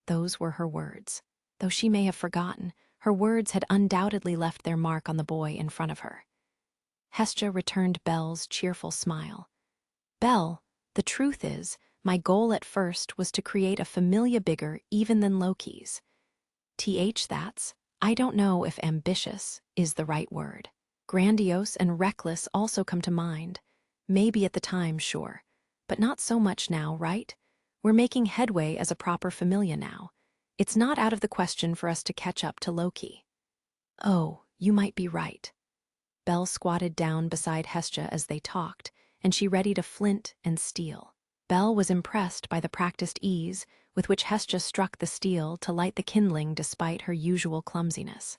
Those were her words. Though she may have forgotten, her words had undoubtedly left their mark on the boy in front of her. Hestia returned Belle's cheerful smile. "Belle, the truth is, my goal at first was to create a familia bigger even than Loki's. I don't know if ambitious is the right word. Grandiose and reckless also come to mind. Maybe at the time, sure. But not so much now, right? We're making headway as a proper familia now. It's not out of the question for us to catch up to Loki." "Oh, you might be right." Belle squatted down beside Hestia as they talked, and she readied a flint and steel. Belle was impressed by the practiced ease with which Hestia struck the steel to light the kindling despite her usual clumsiness.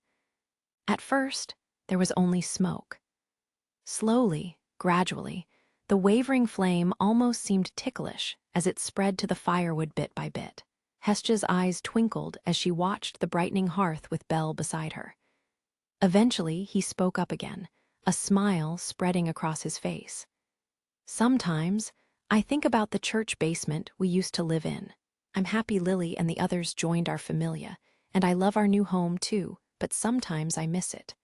At first, there was only smoke. Slowly, gradually, the wavering flame almost seemed ticklish as it spread to the firewood bit by bit. Hestia's eyes twinkled as she watched the brightening hearth with Belle beside her. Eventually, he spoke up again, a smile spreading across his face. "Sometimes, I think about the church basement we used to live in. I'm happy Lily and the others joined our familia, and I love our new home too, but sometimes I miss it."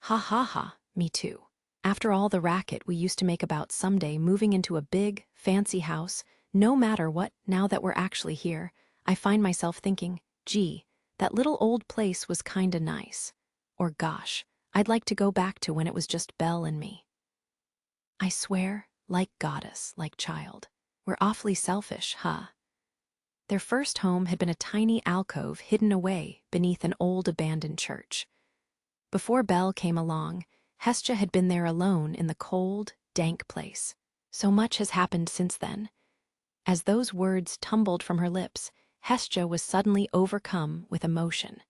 "Ha ha ha, me too. After all the racket we used to make about someday moving into a big, fancy house, no matter what, now that we're actually here, I find myself thinking, gee, that little old place was kinda nice. Or gosh, I'd like to go back to when it was just Belle and me." "I swear, like goddess, like child. We're awfully selfish, huh?" Their first home had been a tiny alcove hidden away beneath an old abandoned church. Before Belle came along, Hestia had been there alone in the cold, dank place. So much has happened since then. As those words tumbled from her lips, Hestia was suddenly overcome with emotion.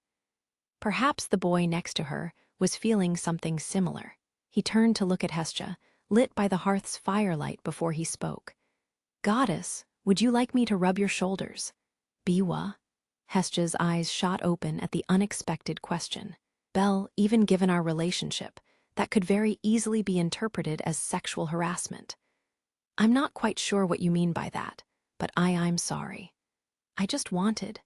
Perhaps the boy next to her was feeling something similar. He turned to look at Hestia, lit by the hearth's firelight before he spoke. "Goddess, would you like me to rub your shoulders?" "Biwa?" Hestia's eyes shot open at the unexpected question. "Belle, even given our relationship, that could very easily be interpreted as sexual harassment." "I'm not quite sure what you mean by that, but I'm sorry. I just wanted."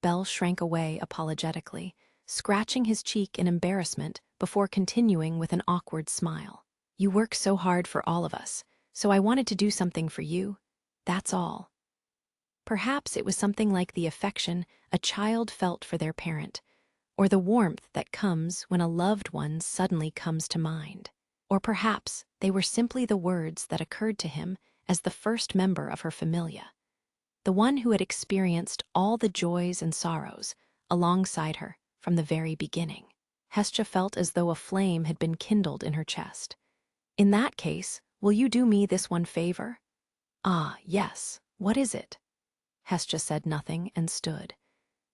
Belle shrank away apologetically, scratching his cheek in embarrassment before continuing with an awkward smile. "You work so hard for all of us, so I wanted to do something for you. That's all." Perhaps it was something like the affection a child felt for their parent, or the warmth that comes when a loved one suddenly comes to mind. Or perhaps they were simply the words that occurred to him as the first member of her familia, the one who had experienced all the joys and sorrows alongside her from the very beginning. Hestia felt as though a flame had been kindled in her chest. In that case, will you do me this one favor? Ah, yes, what is it? Hestia said nothing and stood.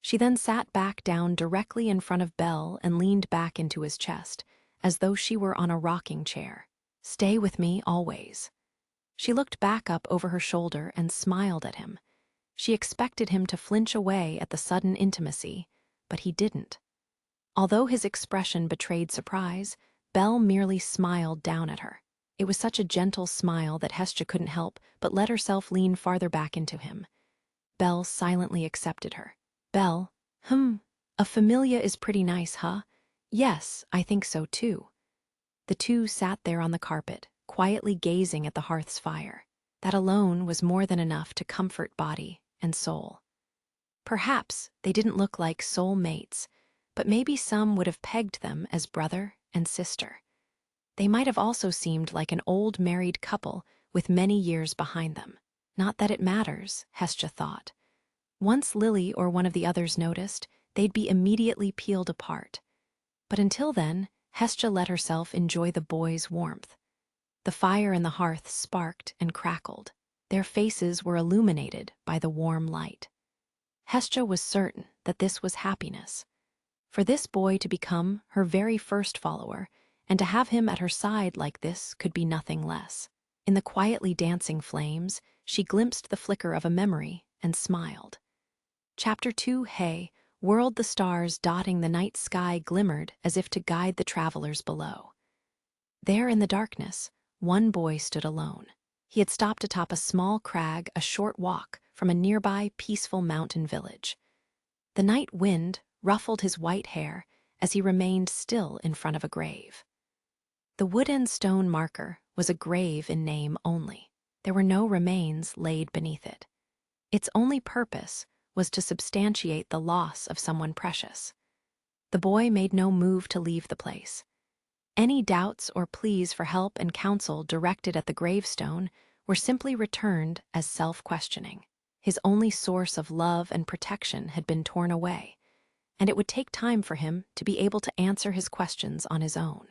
She then sat back down directly in front of Belle and leaned back into his chest, as though she were on a rocking chair. Stay with me always. She looked back up over her shoulder and smiled at him. She expected him to flinch away at the sudden intimacy, but he didn't. Although his expression betrayed surprise, Belle merely smiled down at her. It was such a gentle smile that Hestia couldn't help but let herself lean farther back into him. Belle silently accepted her. Belle, a familia is pretty nice, huh? Yes, I think so too. The two sat there on the carpet, quietly gazing at the hearth's fire. That alone was more than enough to comfort body and soul. Perhaps they didn't look like soul mates, but maybe some would have pegged them as brother and sister. They might have also seemed like an old married couple with many years behind them. Not that it matters, Hestia thought. Once Lily or one of the others noticed, they'd be immediately peeled apart. But until then, Hestia let herself enjoy the boys' warmth. The fire in the hearth sparked and crackled. Their faces were illuminated by the warm light. Hestia was certain that this was happiness. For this boy to become her very first follower, and to have him at her side like this could be nothing less. In the quietly dancing flames, she glimpsed the flicker of a memory and smiled. Chapter 2, Hey, whirled the stars dotting the night sky glimmered as if to guide the travelers below. There in the darkness, one boy stood alone. He had stopped atop a small crag a short walk from a nearby peaceful mountain village. The night wind ruffled his white hair as he remained still in front of a grave. The wood and stone marker was a grave in name only. There were no remains laid beneath it. Its only purpose was to substantiate the loss of someone precious. The boy made no move to leave the place. Any doubts or pleas for help and counsel directed at the gravestone were simply returned as self-questioning. His only source of love and protection had been torn away, and it would take time for him to be able to answer his questions on his own.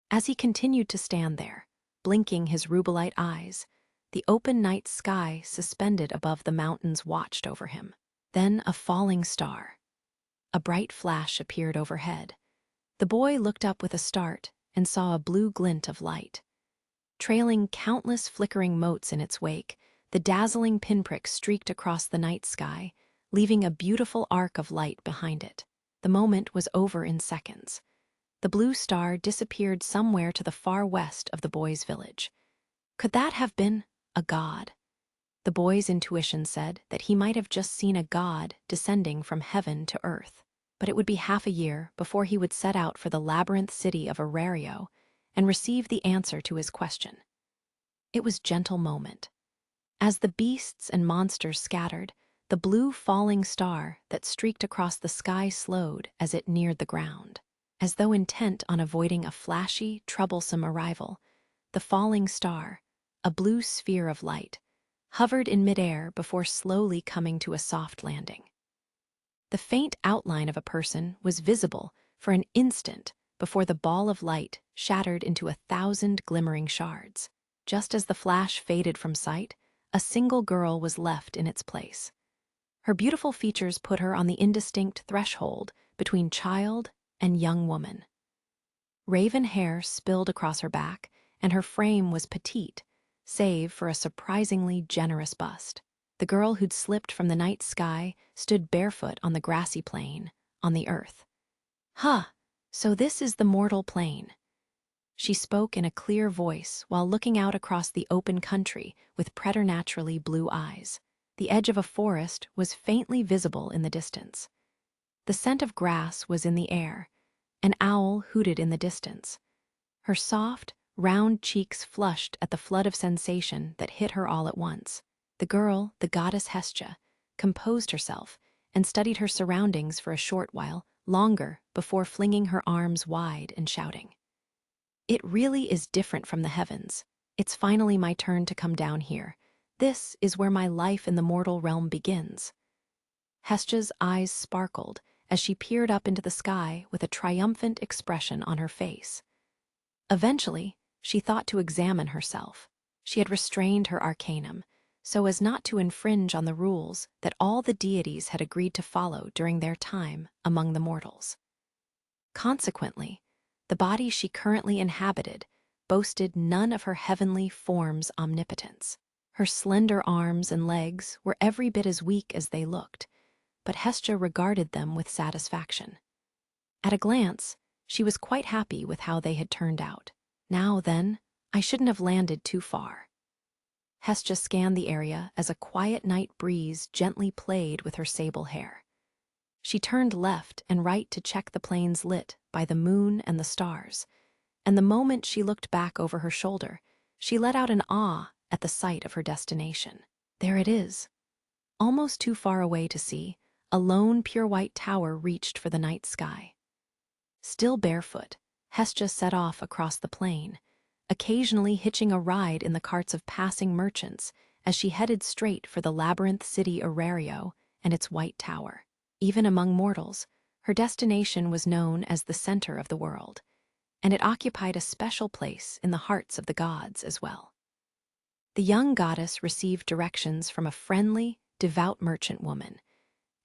As he continued to stand there, blinking his rubelite eyes, the open night sky suspended above the mountains watched over him. Then a falling star. A bright flash appeared overhead. The boy looked up with a start and saw a blue glint of light. Trailing countless flickering motes in its wake, the dazzling pinprick streaked across the night sky, leaving a beautiful arc of light behind it. The moment was over in seconds. The blue star disappeared somewhere to the far west of the boy's village. Could that have been a god? The boy's intuition said that he might have just seen a god descending from heaven to earth. But it would be half a year before he would set out for the labyrinth city of Arario and receive the answer to his question. It was gentle moment. As the beasts and monsters scattered, the blue falling star that streaked across the sky slowed as it neared the ground. As though intent on avoiding a flashy, troublesome arrival, the falling star, a blue sphere of light, hovered in midair before slowly coming to a soft landing. The faint outline of a person was visible for an instant before the ball of light shattered into 1,000 glimmering shards. Just as the flash faded from sight, a single girl was left in its place. Her beautiful features put her on the indistinct threshold between child and young woman. Raven hair spilled across her back, and her frame was petite, save for a surprisingly generous bust. The girl who'd slipped from the night sky stood barefoot on the grassy plain, on the earth. "Huh, so this is the mortal plane." She spoke in a clear voice while looking out across the open country with preternaturally blue eyes. The edge of a forest was faintly visible in the distance. The scent of grass was in the air. An owl hooted in the distance. Her soft, round cheeks flushed at the flood of sensation that hit her all at once. The girl, the goddess Hestia, composed herself and studied her surroundings for a short while longer before flinging her arms wide and shouting, "It really is different from the heavens. It's finally my turn to come down here. This is where my life in the mortal realm begins." Hestia's eyes sparkled as she peered up into the sky with a triumphant expression on her face. Eventually, she thought to examine herself. She had restrained her arcanum, so as not to infringe on the rules that all the deities had agreed to follow during their time among the mortals. Consequently, the body she currently inhabited boasted none of her heavenly form's omnipotence. Her slender arms and legs were every bit as weak as they looked, but Hestia regarded them with satisfaction. At a glance, she was quite happy with how they had turned out. Now then, I shouldn't have landed too far. Hestia scanned the area as a quiet night breeze gently played with her sable hair. She turned left and right to check the plains lit by the moon and the stars, and the moment she looked back over her shoulder, she let out an awe at the sight of her destination. There it is. Almost too far away to see, a lone pure white tower reached for the night sky. Still barefoot, Hestia set off across the plain, occasionally hitching a ride in the carts of passing merchants as she headed straight for the labyrinth city Arario and its white tower. Even among mortals, her destination was known as the center of the world, and it occupied a special place in the hearts of the gods as well. The young goddess received directions from a friendly, devout merchant woman,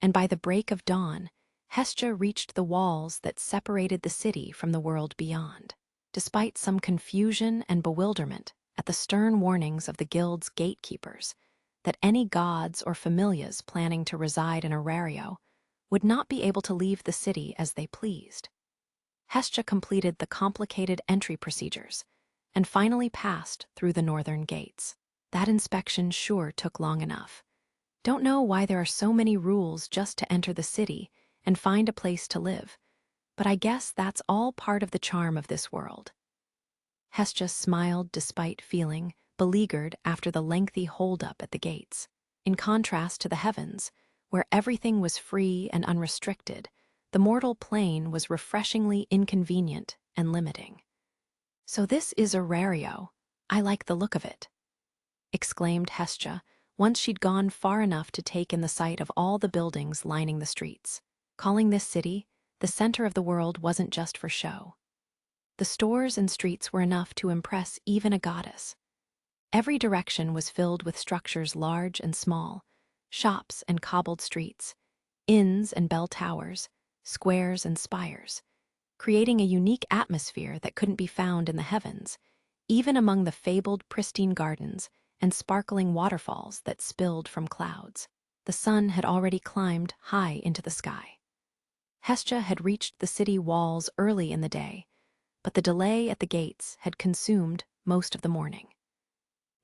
and by the break of dawn, Hestia reached the walls that separated the city from the world beyond. Despite some confusion and bewilderment at the stern warnings of the guild's gatekeepers that any gods or familias planning to reside in Arario would not be able to leave the city as they pleased, Hestia completed the complicated entry procedures and finally passed through the northern gates. That inspection sure took long enough. Don't know why there are so many rules just to enter the city and find a place to live, but I guess that's all part of the charm of this world. Hestia smiled despite feeling beleaguered after the lengthy holdup at the gates. In contrast to the heavens, where everything was free and unrestricted, the mortal plane was refreshingly inconvenient and limiting. "So this is Arario. I like the look of it," exclaimed Hestia once she'd gone far enough to take in the sight of all the buildings lining the streets. Calling this city the center of the world wasn't just for show. The stores and streets were enough to impress even a goddess. Every direction was filled with structures large and small, shops and cobbled streets, inns and bell towers, squares and spires, creating a unique atmosphere that couldn't be found in the heavens, even among the fabled pristine gardens and sparkling waterfalls that spilled from clouds. The sun had already climbed high into the sky. Hestia had reached the city walls early in the day, but the delay at the gates had consumed most of the morning.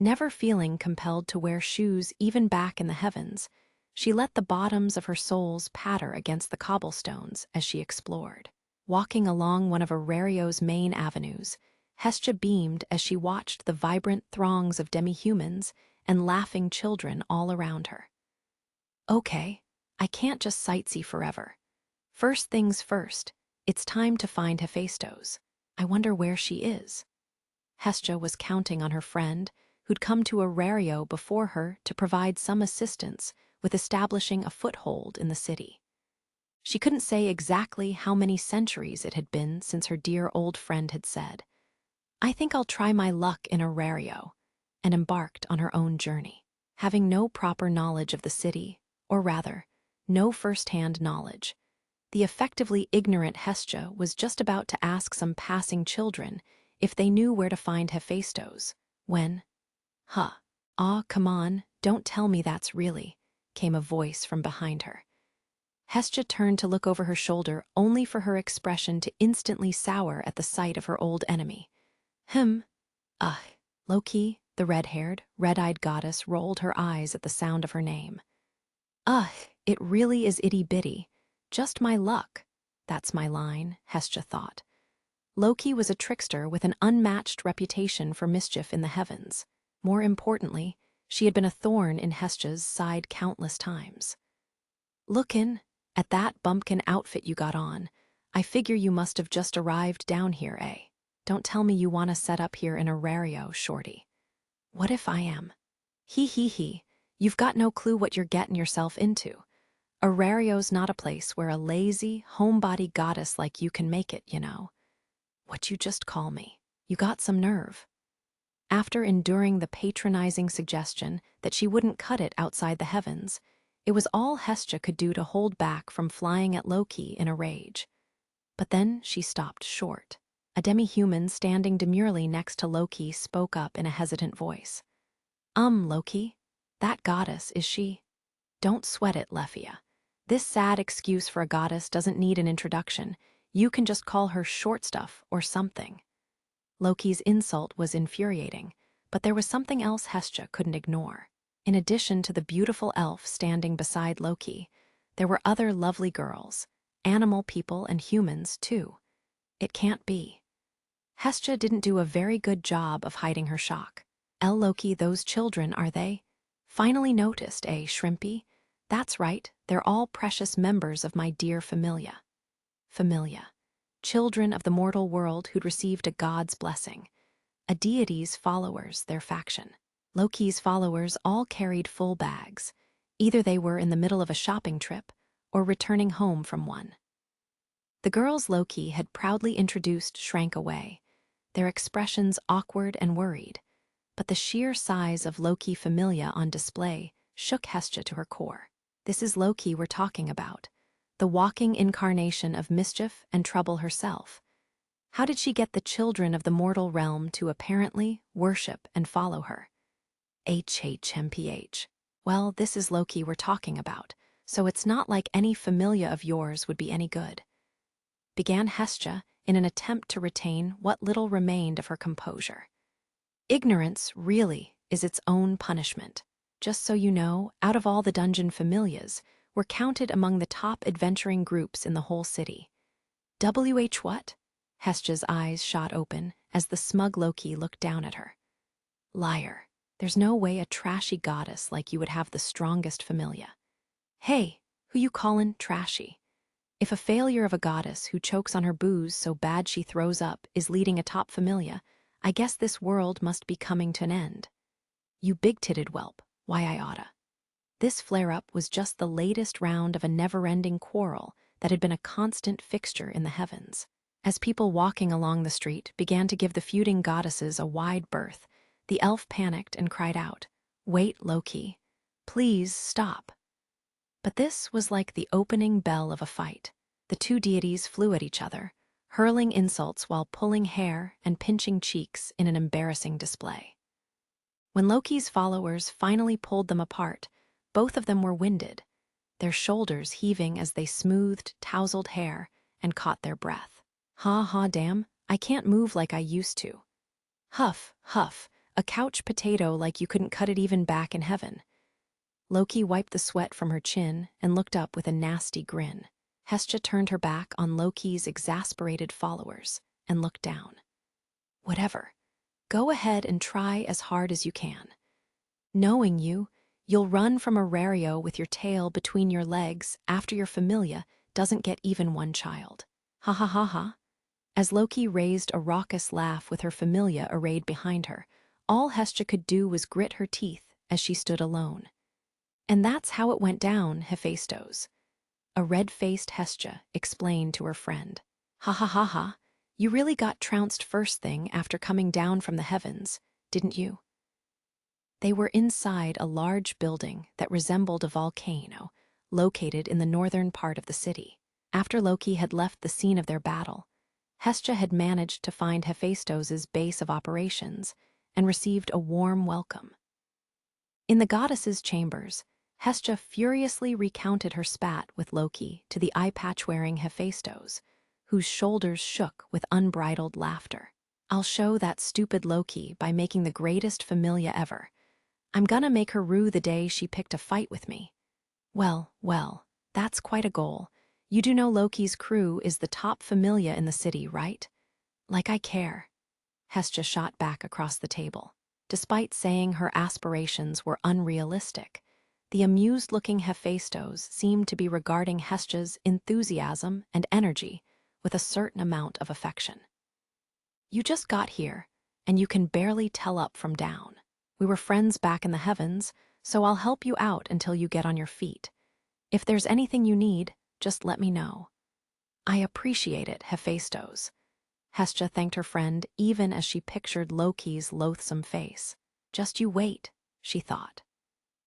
Never feeling compelled to wear shoes even back in the heavens, she let the bottoms of her soles patter against the cobblestones as she explored. Walking along one of Arario's main avenues, Hestia beamed as she watched the vibrant throngs of demi-humans and laughing children all around her. Okay, I can't just sightsee forever. First things first, it's time to find Hephaestos. I wonder where she is. Hestia was counting on her friend, who'd come to Arario before her to provide some assistance with establishing a foothold in the city. She couldn't say exactly how many centuries it had been since her dear old friend had said, "I think I'll try my luck in Arario," and embarked on her own journey. Having no proper knowledge of the city, or rather, no first-hand knowledge, the effectively ignorant Hestia was just about to ask some passing children if they knew where to find Hephaestos, when, come on, don't tell me that's really," came a voice from behind her. Hestia turned to look over her shoulder only for her expression to instantly sour at the sight of her old enemy. Loki, the red-haired, red-eyed goddess rolled her eyes at the sound of her name. It really is itty-bitty. Just my luck. That's my line, Hestia thought. Loki was a trickster with an unmatched reputation for mischief in the heavens. More importantly, she had been a thorn in Hestia's side countless times. "Lookin' at that bumpkin outfit you got on, I figure you must have just arrived down here, eh? Don't tell me you want to set up here in Arario, shorty." "What if I am?" He. You've got no clue what you're getting yourself into. Arario's not a place where a lazy, homebody goddess like you can make it, you know." "What you just call me?" You got some nerve. After enduring the patronizing suggestion that she wouldn't cut it outside the heavens, it was all Hestia could do to hold back from flying at Loki in a rage. But then she stopped short. A demi-human standing demurely next to Loki spoke up in a hesitant voice. Loki, that goddess, is she? Don't sweat it, Lefia. This sad excuse for a goddess doesn't need an introduction. You can just call her short stuff or something. Loki's insult was infuriating, but there was something else Hestia couldn't ignore. In addition to the beautiful elf standing beside Loki, there were other lovely girls, animal people and humans too. It can't be. Hestia didn't do a very good job of hiding her shock. Loki, those children, are they? Finally noticed, eh, Shrimpy? That's right, they're all precious members of my dear Familia. Familia. Children of the mortal world who'd received a god's blessing. A deity's followers, their faction. Loki's followers all carried full bags. Either they were in the middle of a shopping trip or returning home from one. The girls Loki had proudly introduced shrank away, their expressions awkward and worried, but the sheer size of Loki Familia on display shook Hestia to her core. This is Loki we're talking about, the walking incarnation of mischief and trouble herself. How did she get the children of the mortal realm to apparently worship and follow her? HHMPH. Well, this is Loki we're talking about, so it's not like any Familia of yours would be any good. Began Hestia in an attempt to retain what little remained of her composure. Ignorance, really, is its own punishment. Just so you know, out of all the dungeon familias, we're counted among the top adventuring groups in the whole city. WH what? Hestia's eyes shot open as the smug Loki looked down at her. Liar. There's no way a trashy goddess like you would have the strongest familia. Hey, who you callin' trashy? If a failure of a goddess who chokes on her booze so bad she throws up is leading a top familia, I guess this world must be coming to an end. You big-titted whelp, why I oughta. This flare-up was just the latest round of a never-ending quarrel that had been a constant fixture in the heavens. As people walking along the street began to give the feuding goddesses a wide berth, the elf panicked and cried out, "Wait, Loki. Please stop." But this was like the opening bell of a fight. The two deities flew at each other, hurling insults while pulling hair and pinching cheeks in an embarrassing display. When Loki's followers finally pulled them apart, both of them were winded, their shoulders heaving as they smoothed tousled hair and caught their breath. Ha ha damn, I can't move like I used to. Huff, huff, a couch potato like you couldn't cut it even back in heaven. Loki wiped the sweat from her chin and looked up with a nasty grin. Hestia turned her back on Loki's exasperated followers and looked down. Whatever. Go ahead and try as hard as you can. Knowing you, you'll run from Aurario with your tail between your legs after your familia doesn't get even one child. Ha ha ha ha. As Loki raised a raucous laugh with her familia arrayed behind her, all Hestia could do was grit her teeth as she stood alone. And that's how it went down, Hephaestos. A red-faced Hestia explained to her friend. Ha ha ha ha, you really got trounced first thing after coming down from the heavens, didn't you? They were inside a large building that resembled a volcano, located in the northern part of the city. After Loki had left the scene of their battle, Hestia had managed to find Hephaestos' base of operations and received a warm welcome. In the goddess's chambers, Hestia furiously recounted her spat with Loki to the eye-patch-wearing Hephaestos, whose shoulders shook with unbridled laughter. I'll show that stupid Loki by making the greatest familia ever. I'm gonna make her rue the day she picked a fight with me. Well, well, that's quite a goal. You do know Loki's crew is the top familia in the city, right? Like I care. Hestia shot back across the table. Despite saying her aspirations were unrealistic, the amused-looking Hephaestos seemed to be regarding Hestia's enthusiasm and energy with a certain amount of affection. You just got here, and you can barely tell up from down. We were friends back in the heavens, so I'll help you out until you get on your feet. If there's anything you need, just let me know. I appreciate it, Hephaestos. Hestia thanked her friend even as she pictured Loki's loathsome face. Just you wait, she thought.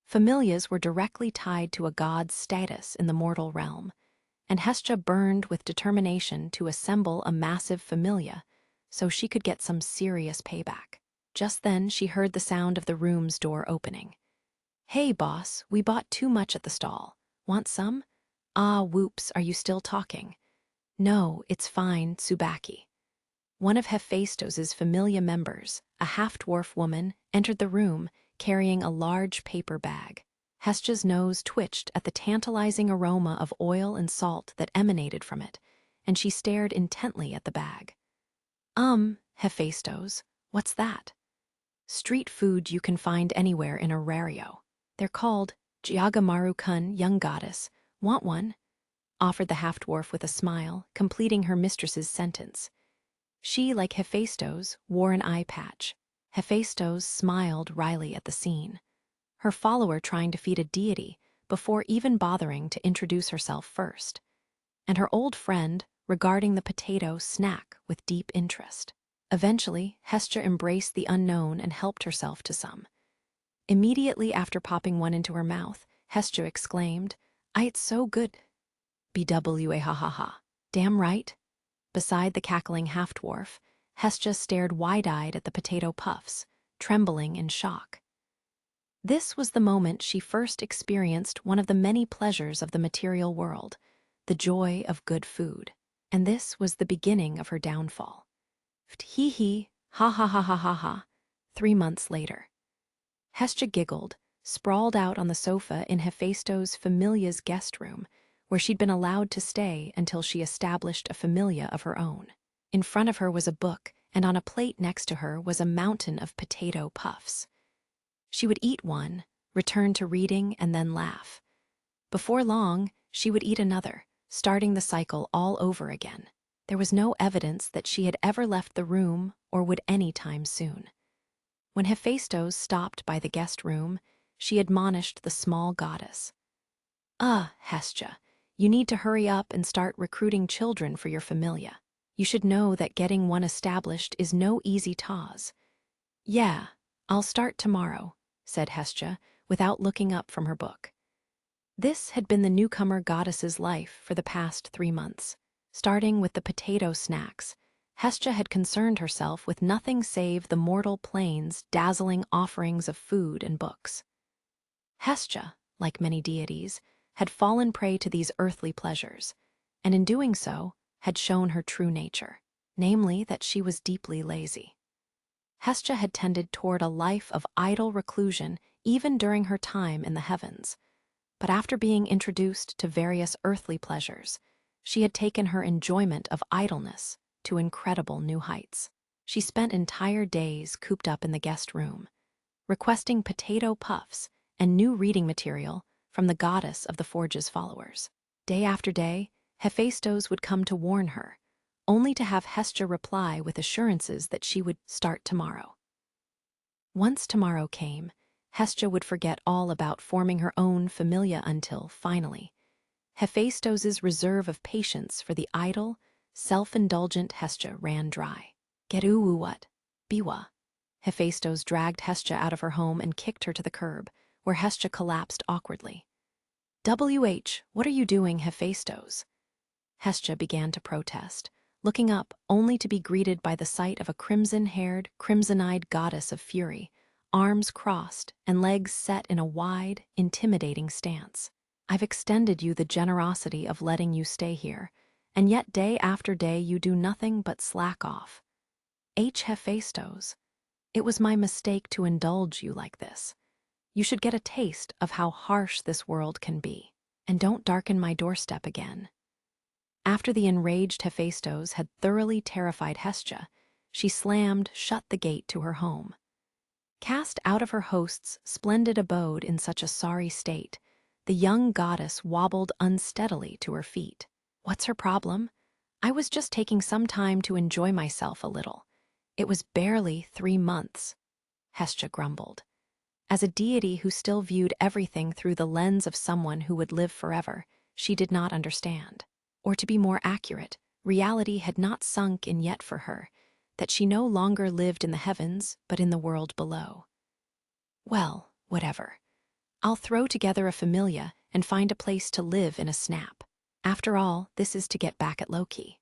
Familias were directly tied to a god's status in the mortal realm, and Hestia burned with determination to assemble a massive familia so she could get some serious payback. Just then she heard the sound of the room's door opening. "Hey, boss, we bought too much at the stall. Want some?" "Ah, whoops, are you still talking?" "No, it's fine, Tsubaki." One of Hephaestus's familia members, a half-dwarf woman, entered the room carrying a large paper bag. Hestia's nose twitched at the tantalizing aroma of oil and salt that emanated from it, and she stared intently at the bag. Hephaestus, what's that?" "Street food you can find anywhere in Arario. They're called Jiagamaru-kun, young goddess. Want one?" offered the half-dwarf with a smile, completing her mistress's sentence. She, like Hephaestus, wore an eye patch. Hephaestus smiled wryly at the scene. Her follower trying to feed a deity before even bothering to introduce herself first. And her old friend regarding the potato snack with deep interest. Eventually, Hestia embraced the unknown and helped herself to some. Immediately after popping one into her mouth, Hestia exclaimed, "It's so good." "BWA ha ha ha. Damn right." Beside the cackling half-dwarf, Hestia stared wide-eyed at the potato puffs, trembling in shock. This was the moment she first experienced one of the many pleasures of the material world, the joy of good food. And this was the beginning of her downfall. Hee hee, ha ha ha ha ha ha. 3 months later. Hestia giggled, sprawled out on the sofa in Hephaestus' familia's guest room, where she'd been allowed to stay until she established a familia of her own. In front of her was a book, and on a plate next to her was a mountain of potato puffs. She would eat one, return to reading, and then laugh. Before long, she would eat another, starting the cycle all over again. There was no evidence that she had ever left the room or would any time soon. When Hephaestus stopped by the guest room, she admonished the small goddess. Hestia, you need to hurry up and start recruiting children for your familia. You should know that getting one established is no easy task." "Yeah, I'll start tomorrow," said Hestia, without looking up from her book. This had been the newcomer goddess's life for the past 3 months. Starting with the potato snacks, Hestia had concerned herself with nothing save the mortal plane's dazzling offerings of food and books. Hestia, like many deities, had fallen prey to these earthly pleasures, and in doing so, had shown her true nature, namely that she was deeply lazy. Hestia had tended toward a life of idle reclusion even during her time in the heavens, but after being introduced to various earthly pleasures, she had taken her enjoyment of idleness to incredible new heights. She spent entire days cooped up in the guest room, requesting potato puffs and new reading material from the goddess of the forge's followers. Day after day, Hephaestus would come to warn her, only to have Hestia reply with assurances that she would start tomorrow. Once tomorrow came, Hestia would forget all about forming her own familia until, finally, Hephaestus's reserve of patience for the idle, self-indulgent Hestia ran dry. "Get what? Biwa." Hephaestus dragged Hestia out of her home and kicked her to the curb, where Hestia collapsed awkwardly. What are you doing, Hephaestus?" Hestia began to protest, looking up only to be greeted by the sight of a crimson-haired, crimson-eyed goddess of fury, arms crossed and legs set in a wide, intimidating stance. "I've extended you the generosity of letting you stay here, and yet day after day you do nothing but slack off. Hephaestus, it was my mistake to indulge you like this. You should get a taste of how harsh this world can be, and don't darken my doorstep again." After the enraged Hephaestus had thoroughly terrified Hestia, she slammed shut the gate to her home. Cast out of her host's splendid abode in such a sorry state, the young goddess wobbled unsteadily to her feet. "What's her problem? I was just taking some time to enjoy myself a little. It was barely 3 months," Hestia grumbled. As a deity who still viewed everything through the lens of someone who would live forever, she did not understand. Or to be more accurate, reality had not sunk in yet for her, that she no longer lived in the heavens but in the world below. Well, whatever. I'll throw together a familia and find a place to live in a snap. After all, this is to get back at Loki.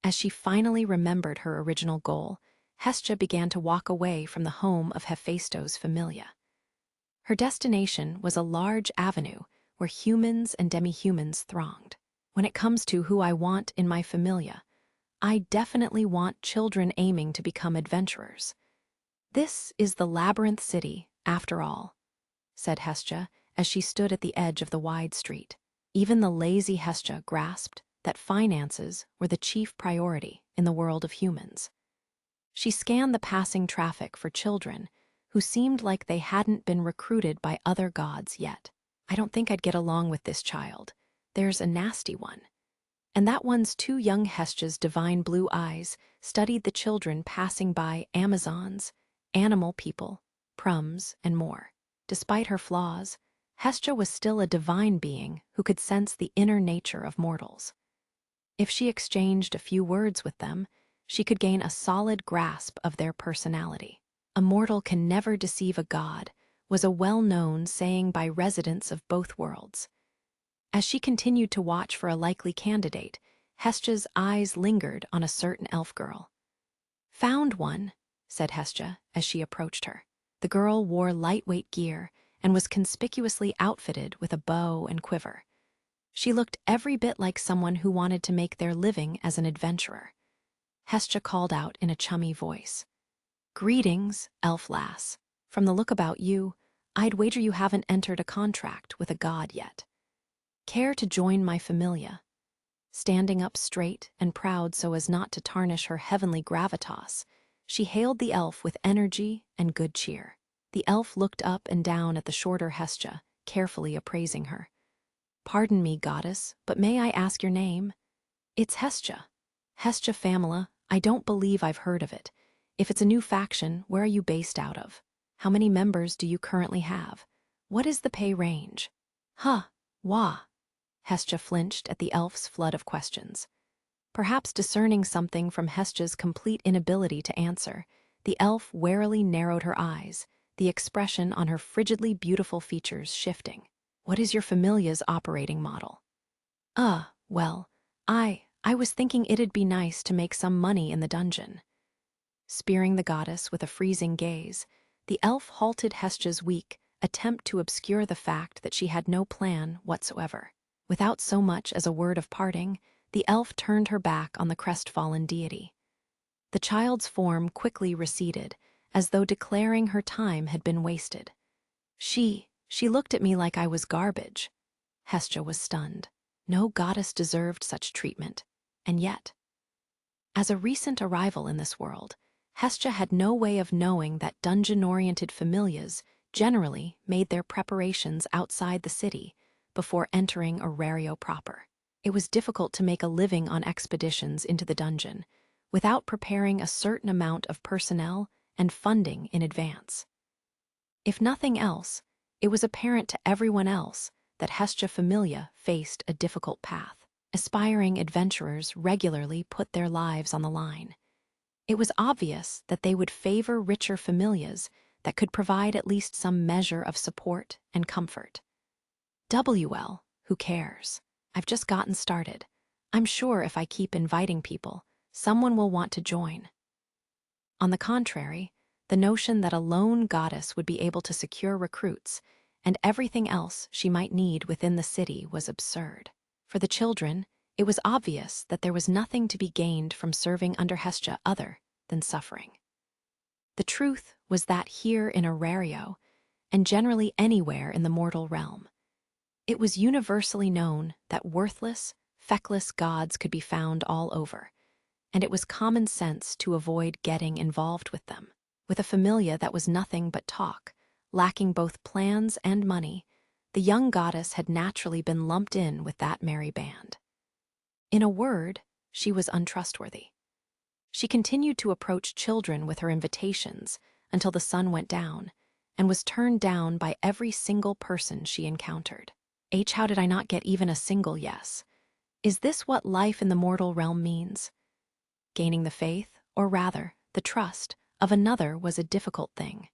As she finally remembered her original goal, Hestia began to walk away from the home of Hephaestos' familia. Her destination was a large avenue where humans and demi-humans thronged. When it comes to who I want in my familia, I definitely want children aiming to become adventurers. This is the labyrinth city, after all, said Hestia as she stood at the edge of the wide street. Even the lazy Hestia grasped that finances were the chief priority in the world of humans. She scanned the passing traffic for children who seemed like they hadn't been recruited by other gods yet. I don't think I'd get along with this child. There's a nasty one. And that one's two young Hestia's divine blue eyes studied the children passing by Amazons, animal people, prums, and more. Despite her flaws, Hestia was still a divine being who could sense the inner nature of mortals. If she exchanged a few words with them, she could gain a solid grasp of their personality. A mortal can never deceive a god was a well-known saying by residents of both worlds. As she continued to watch for a likely candidate, Hestia's eyes lingered on a certain elf girl. "Found one," said Hestia as she approached her. The girl wore lightweight gear and was conspicuously outfitted with a bow and quiver. She looked every bit like someone who wanted to make their living as an adventurer. Hestia called out in a chummy voice, "Greetings, elf lass. From the look about you, I'd wager you haven't entered a contract with a god yet. Care to join my familia?" Standing up straight and proud so as not to tarnish her heavenly gravitas, she hailed the elf with energy and good cheer. The elf looked up and down at the shorter Hestia, carefully appraising her. "Pardon me, goddess, but may I ask your name?" "It's Hestia. Hestia Famila. I don't believe I've heard of it. If it's a new faction, where are you based out of? How many members do you currently have? What is the pay range?" "Huh, wah." Hestia flinched at the elf's flood of questions. Perhaps discerning something from Hestia's complete inability to answer, the elf warily narrowed her eyes, the expression on her frigidly beautiful features shifting. "What is your familia's operating model?" Well, I was thinking it'd be nice to make some money in the dungeon." Spearing the goddess with a freezing gaze, the elf halted Hestia's weak attempt to obscure the fact that she had no plan whatsoever. Without so much as a word of parting, the elf turned her back on the crestfallen deity. The child's form quickly receded, as though declaring her time had been wasted. She looked at me like I was garbage." Hestia was stunned. No goddess deserved such treatment. And yet, as a recent arrival in this world, Hestia had no way of knowing that dungeon-oriented familias generally made their preparations outside the city before entering Aurario proper. It was difficult to make a living on expeditions into the dungeon without preparing a certain amount of personnel and funding in advance. If nothing else, it was apparent to everyone else that Hestia Familia faced a difficult path. Aspiring adventurers regularly put their lives on the line. It was obvious that they would favor richer familias that could provide at least some measure of support and comfort. "WL, who cares? I've just gotten started. I'm sure if I keep inviting people, someone will want to join." On the contrary, the notion that a lone goddess would be able to secure recruits and everything else she might need within the city was absurd. For the children, it was obvious that there was nothing to be gained from serving under Hestia other than suffering. The truth was that here in Aurario, and generally anywhere in the mortal realm, it was universally known that worthless, feckless gods could be found all over, and it was common sense to avoid getting involved with them. With a familia that was nothing but talk, lacking both plans and money, the young goddess had naturally been lumped in with that merry band. In a word, she was untrustworthy. She continued to approach children with her invitations until the sun went down, and was turned down by every single person she encountered. How did I not get even a single yes? Is this what life in the mortal realm means? Gaining the faith, or rather, the trust, of another was a difficult thing.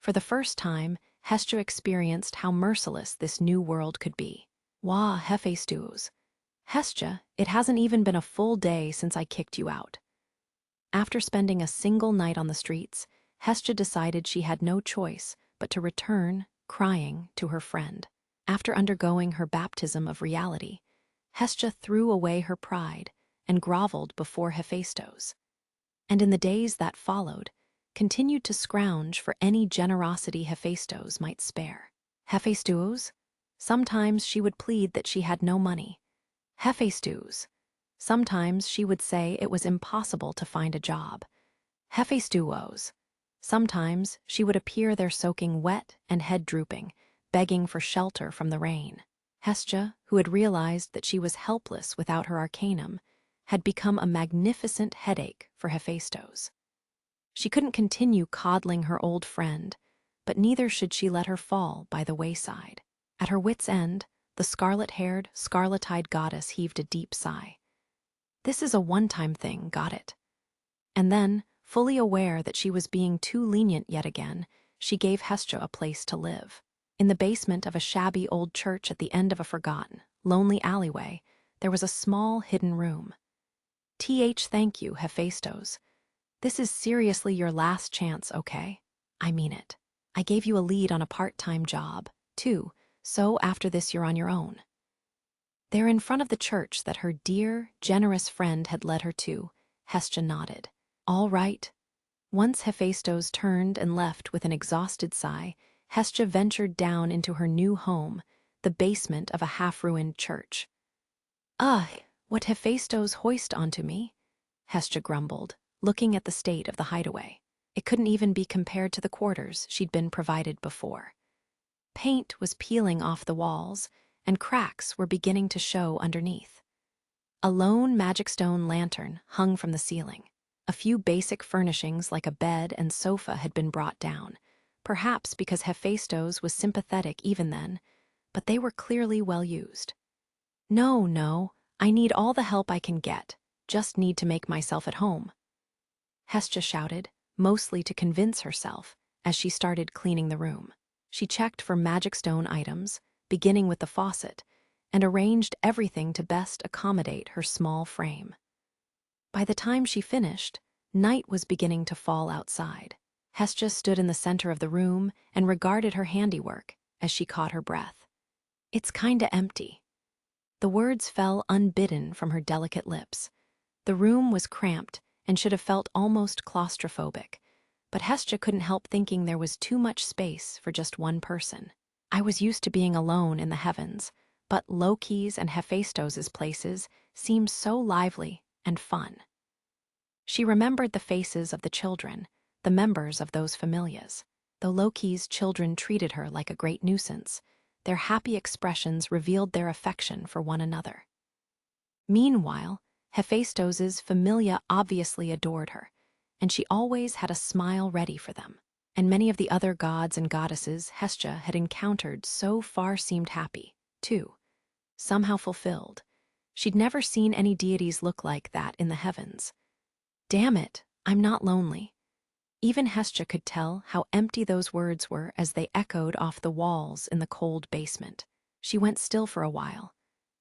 For the first time, Hestia experienced how merciless this new world could be. Wah, Hephaestus. Hestia, it hasn't even been a full day since I kicked you out. After spending a single night on the streets, Hestia decided she had no choice but to return, crying, to her friend. After undergoing her baptism of reality, Hestia threw away her pride and groveled before Hephaestus, and in the days that followed, continued to scrounge for any generosity Hephaestus might spare. Hephaestus? Sometimes she would plead that she had no money. Hephaestus. Sometimes she would say it was impossible to find a job. Hephaestus. Sometimes she would appear there soaking wet and head drooping, begging for shelter from the rain. Hestia, who had realized that she was helpless without her arcanum, had become a magnificent headache for Hephaestus. She couldn't continue coddling her old friend, but neither should she let her fall by the wayside. At her wit's end, the scarlet-haired, scarlet-eyed goddess heaved a deep sigh. This is a one-time thing, got it? And then, fully aware that she was being too lenient yet again, she gave Hestia a place to live. In the basement of a shabby old church at the end of a forgotten, lonely alleyway, there was a small hidden room. Thank you, Hephaestus. This is seriously your last chance, okay? I mean it. I gave you a lead on a part-time job, too, so after this you're on your own. There in front of the church that her dear, generous friend had led her to, Hestia nodded. All right. Once Hephaestus turned and left with an exhausted sigh, Hestia ventured down into her new home, the basement of a half-ruined church. Ugh, what Hephaestus hoist onto me? Hestia grumbled, looking at the state of the hideaway. It couldn't even be compared to the quarters she'd been provided before. Paint was peeling off the walls, and cracks were beginning to show underneath. A lone magic stone lantern hung from the ceiling. A few basic furnishings like a bed and sofa had been brought down, perhaps because Hephaestus was sympathetic even then, but they were clearly well used. No, I need all the help I can get, just need to make myself at home, Hestia shouted, mostly to convince herself, as she started cleaning the room. She checked for magic stone items, beginning with the faucet, and arranged everything to best accommodate her small frame. By the time she finished, night was beginning to fall outside. Hestia stood in the center of the room and regarded her handiwork as she caught her breath. It's kinda empty. The words fell unbidden from her delicate lips. The room was cramped and should have felt almost claustrophobic, but Hestia couldn't help thinking there was too much space for just one person. I was used to being alone in the heavens, but Loki's and Hephaestus's places seemed so lively and fun. She remembered the faces of the children, the members of those familias. Though Loki's children treated her like a great nuisance, their happy expressions revealed their affection for one another. Meanwhile, Hephaestus's familia obviously adored her, and she always had a smile ready for them. And many of the other gods and goddesses Hestia had encountered so far seemed happy, too, somehow fulfilled. She'd never seen any deities look like that in the heavens. Damn it, I'm not lonely. Even Hestia could tell how empty those words were as they echoed off the walls in the cold basement. She went still for a while.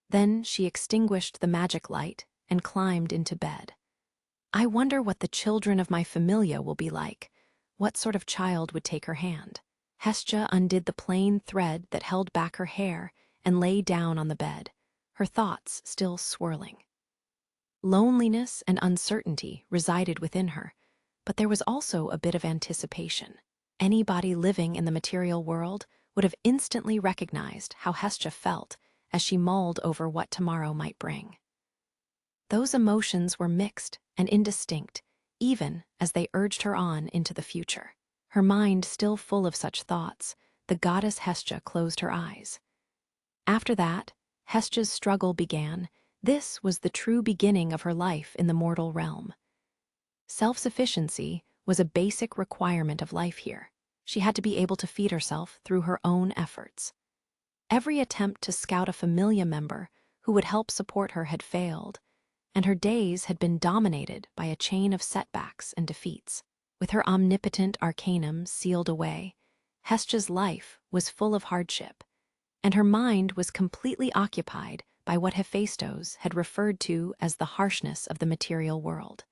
Then she extinguished the magic light and climbed into bed. I wonder what the children of my familia will be like. What sort of child would take her hand? Hestia undid the plain thread that held back her hair and lay down on the bed, her thoughts still swirling. Loneliness and uncertainty resided within her, but there was also a bit of anticipation. Anybody living in the material world would have instantly recognized how Hestia felt as she mulled over what tomorrow might bring. Those emotions were mixed and indistinct, even as they urged her on into the future. Her mind still full of such thoughts, the goddess Hestia closed her eyes. After that, Hestia's struggle began. This was the true beginning of her life in the mortal realm. Self-sufficiency was a basic requirement of life here. She had to be able to feed herself through her own efforts. Every attempt to scout a familia member who would help support her had failed, and her days had been dominated by a chain of setbacks and defeats. With her omnipotent arcanum sealed away, Hestia's life was full of hardship, and her mind was completely occupied by what Hephaestus had referred to as the harshness of the material world.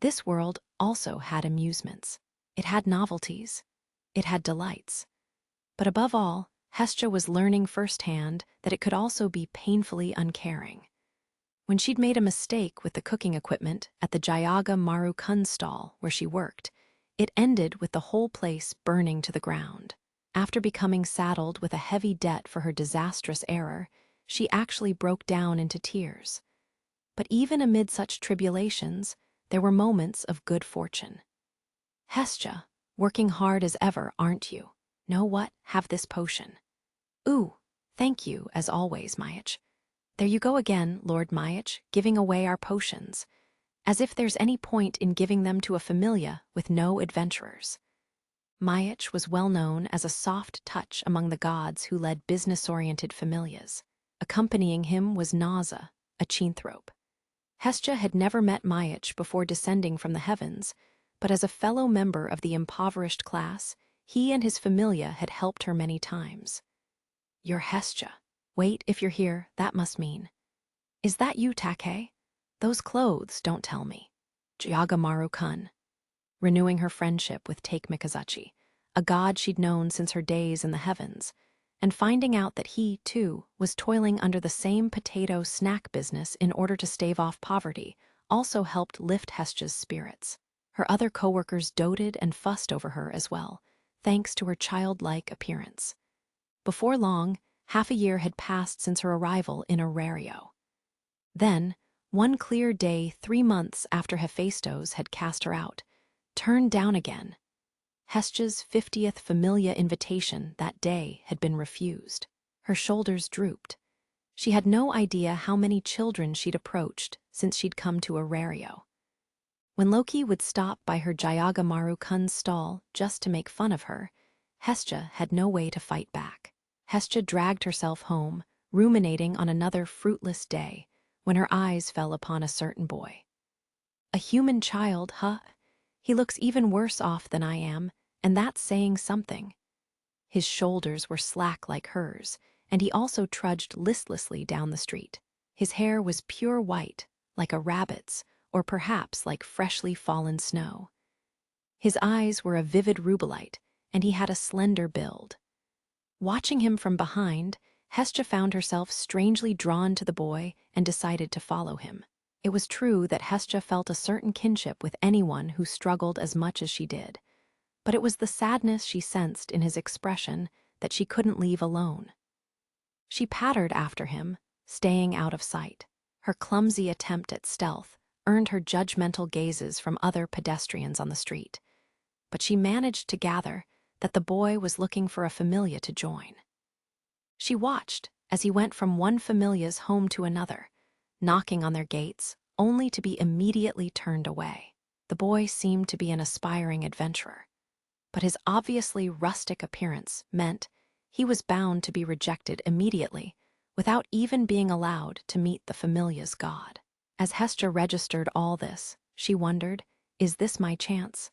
This world also had amusements. It had novelties. It had delights. But above all, Hestia was learning firsthand that it could also be painfully uncaring. When she'd made a mistake with the cooking equipment at the Jayaga Maru Kun stall where she worked, it ended with the whole place burning to the ground. After becoming saddled with a heavy debt for her disastrous error, she actually broke down into tears. But even amid such tribulations, there were moments of good fortune. Hestia, working hard as ever, aren't you? Know what? Have this potion. Ooh, thank you, as always, Mayach. There you go again, Lord Mayach, giving away our potions. As if there's any point in giving them to a familia with no adventurers. Mayach was well known as a soft touch among the gods who led business-oriented familias. Accompanying him was Naza, a chinthrope. Hestia had never met Mayach before descending from the heavens, but as a fellow member of the impoverished class, he and his familia had helped her many times. You're Hestia. Wait, if you're here, that must mean. Is that you, Take? Those clothes, don't tell me. Jyagamaru-kun. Renewing her friendship with Take Mikazuchi, a god she'd known since her days in the heavens, and finding out that he, too, was toiling under the same potato snack business in order to stave off poverty, also helped lift Hestia's spirits. Her other co-workers doted and fussed over her as well, thanks to her childlike appearance. Before long, half a year had passed since her arrival in Arario. Then, one clear day 3 months after Hephaestus had cast her out, turned down again. Hestia's 50th familia invitation that day had been refused. Her shoulders drooped. She had no idea how many children she'd approached since she'd come to Arario. When Loki would stop by her Jayagamaru Kun stall just to make fun of her, Hestia had no way to fight back. Hestia dragged herself home, ruminating on another fruitless day, when her eyes fell upon a certain boy. A human child, huh? He looks even worse off than I am, and that's saying something. His shoulders were slack like hers, and he also trudged listlessly down the street. His hair was pure white, like a rabbit's, or perhaps like freshly fallen snow. His eyes were a vivid rubellite, and he had a slender build. Watching him from behind, Hestia found herself strangely drawn to the boy and decided to follow him. It was true that Hestia felt a certain kinship with anyone who struggled as much as she did, but it was the sadness she sensed in his expression that she couldn't leave alone. She pattered after him, staying out of sight. Her clumsy attempt at stealth earned her judgmental gazes from other pedestrians on the street, but she managed to gather that the boy was looking for a familia to join. She watched as he went from one familia's home to another, knocking on their gates, only to be immediately turned away. The boy seemed to be an aspiring adventurer, but his obviously rustic appearance meant he was bound to be rejected immediately, without even being allowed to meet the familia's god. As Hestia registered all this, she wondered, is this my chance?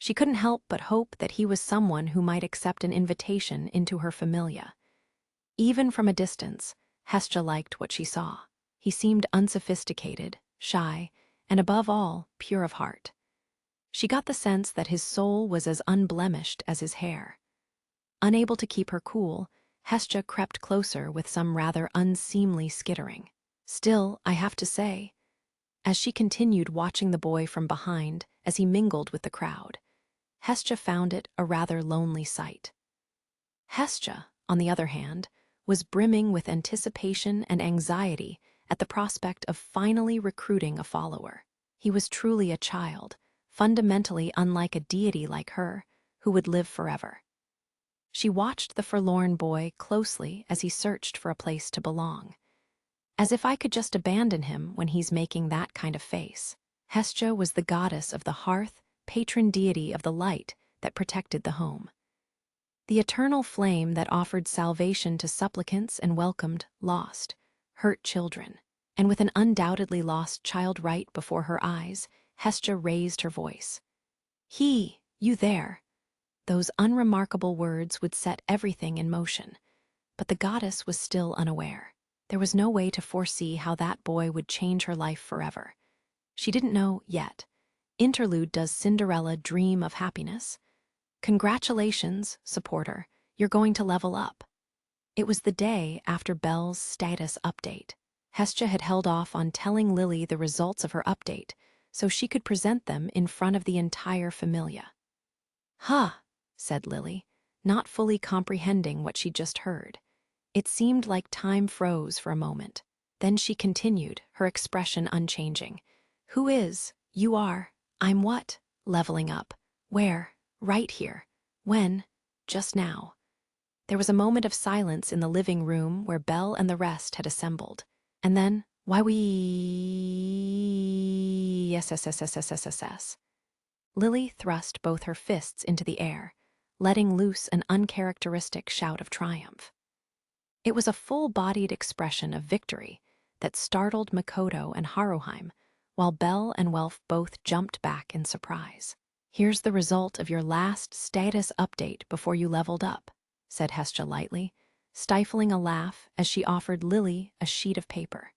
She couldn't help but hope that he was someone who might accept an invitation into her familia. Even from a distance, Hestia liked what she saw. He seemed unsophisticated, shy, and above all, pure of heart. She got the sense that his soul was as unblemished as his hair. Unable to keep her cool, Hestia crept closer with some rather unseemly skittering. Still, I have to say, as she continued watching the boy from behind as he mingled with the crowd, Hestia found it a rather lonely sight. Hestia, on the other hand, was brimming with anticipation and anxiety at the prospect of finally recruiting a follower. He was truly a child, fundamentally unlike a deity like her, who would live forever. She watched the forlorn boy closely as he searched for a place to belong. As if I could just abandon him when he's making that kind of face. Hestia was the goddess of the hearth, patron deity of the light that protected the home. The eternal flame that offered salvation to supplicants and welcomed lost. hurt children, and with an undoubtedly lost child right before her eyes, Hestia raised her voice. You there. Those unremarkable words would set everything in motion. But the goddess was still unaware. There was no way to foresee how that boy would change her life forever. She didn't know yet. Interlude: Does Cinderella dream of happiness? Congratulations, supporter. You're going to level up. It was the day after Belle's status update. Hestia had held off on telling Lily the results of her update so she could present them in front of the entire familia. Huh, said Lily, not fully comprehending what she'd just heard. It seemed like time froze for a moment. Then she continued, her expression unchanging. Who is? You are. I'm what? Leveling up. Where? Right here. When? Just now. There was a moment of silence in the living room where Belle and the rest had assembled. And then, why we... yes. Lily thrust both her fists into the air, letting loose an uncharacteristic shout of triumph. It was a full-bodied expression of victory that startled Makoto and Haruheim, while Belle and Welf both jumped back in surprise. Here's the result of your last status update before you leveled up, said Hestia lightly, stifling a laugh as she offered Lily a sheet of paper.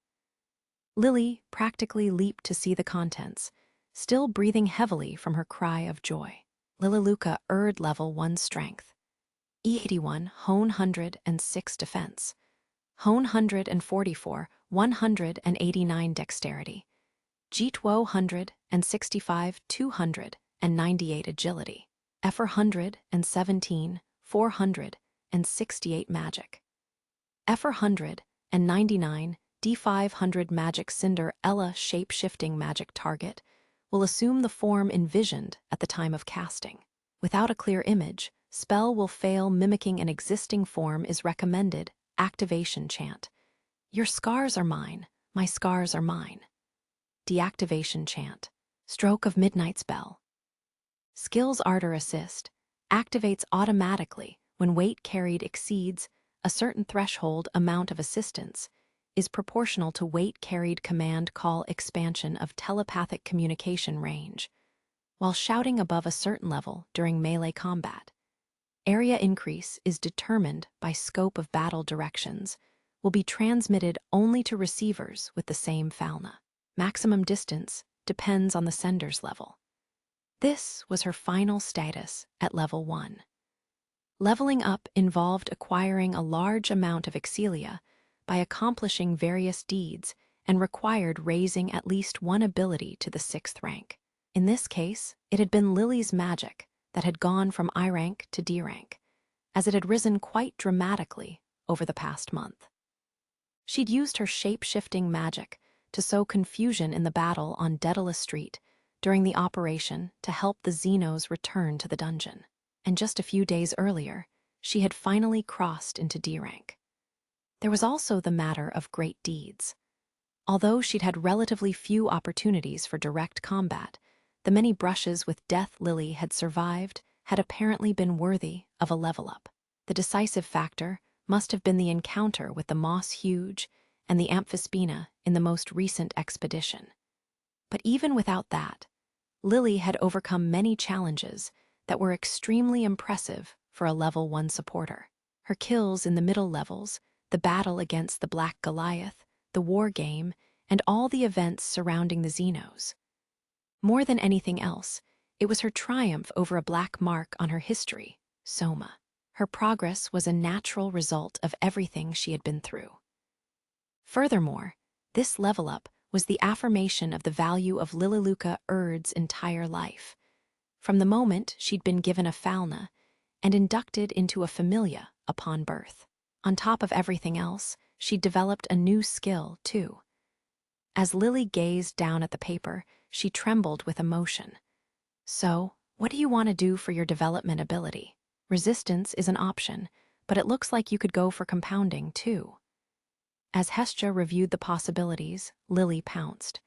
Lily practically leaped to see the contents, still breathing heavily from her cry of joy. Lilaluka Erd level 1 strength. E81 Hone 106 defense. Hone 144 189 dexterity. G12 165 298 agility. Effer 117 468 magic. Effer 199 D500 magic cinder. Ella shape-shifting magic target will assume the form envisioned at the time of casting. Without a clear image, spell will fail. Mimicking an existing form is recommended. Activation chant. Your scars are mine, my scars are mine. Deactivation chant. Stroke of Midnight's Bell. Skills Ardor Assist activates automatically when weight carried exceeds a certain threshold. Amount of assistance is proportional to weight carried. Command call expansion of telepathic communication range. While shouting above a certain level during melee combat. Area increase is determined by scope of battle. Directions will be transmitted only to receivers with the same fauna. Maximum distance depends on the sender's level. This was her final status at level 1. Leveling up involved acquiring a large amount of excelia by accomplishing various deeds and required raising at least one ability to the 6th rank. In this case, it had been Lily's magic that had gone from I rank to D rank, as it had risen quite dramatically over the past month. She'd used her shape-shifting magic to sow confusion in the battle on Daedalus Street during the operation to help the Xenos return to the dungeon. And just a few days earlier, she had finally crossed into D rank. There was also the matter of great deeds. Although she'd had relatively few opportunities for direct combat, the many brushes with Death Lily had survived had apparently been worthy of a level up. The decisive factor must have been the encounter with the Moss Huge and the Amphispina in the most recent expedition. But even without that, Lily had overcome many challenges that were extremely impressive for a level 1 supporter. Her kills in the middle levels, the battle against the Black Goliath, the war game, and all the events surrounding the Xenos. More than anything else, it was her triumph over a black mark on her history, Soma. Her progress was a natural result of everything she had been through. Furthermore, this level up was the affirmation of the value of Lilaluka Erd's entire life. From the moment she'd been given a Falna and inducted into a familia upon birth. On top of everything else, she'd developed a new skill, too. As Lily gazed down at the paper, she trembled with emotion. So, what do you want to do for your development ability? Resistance is an option, but it looks like you could go for compounding, too. As Hestia reviewed the possibilities, Lily pounced.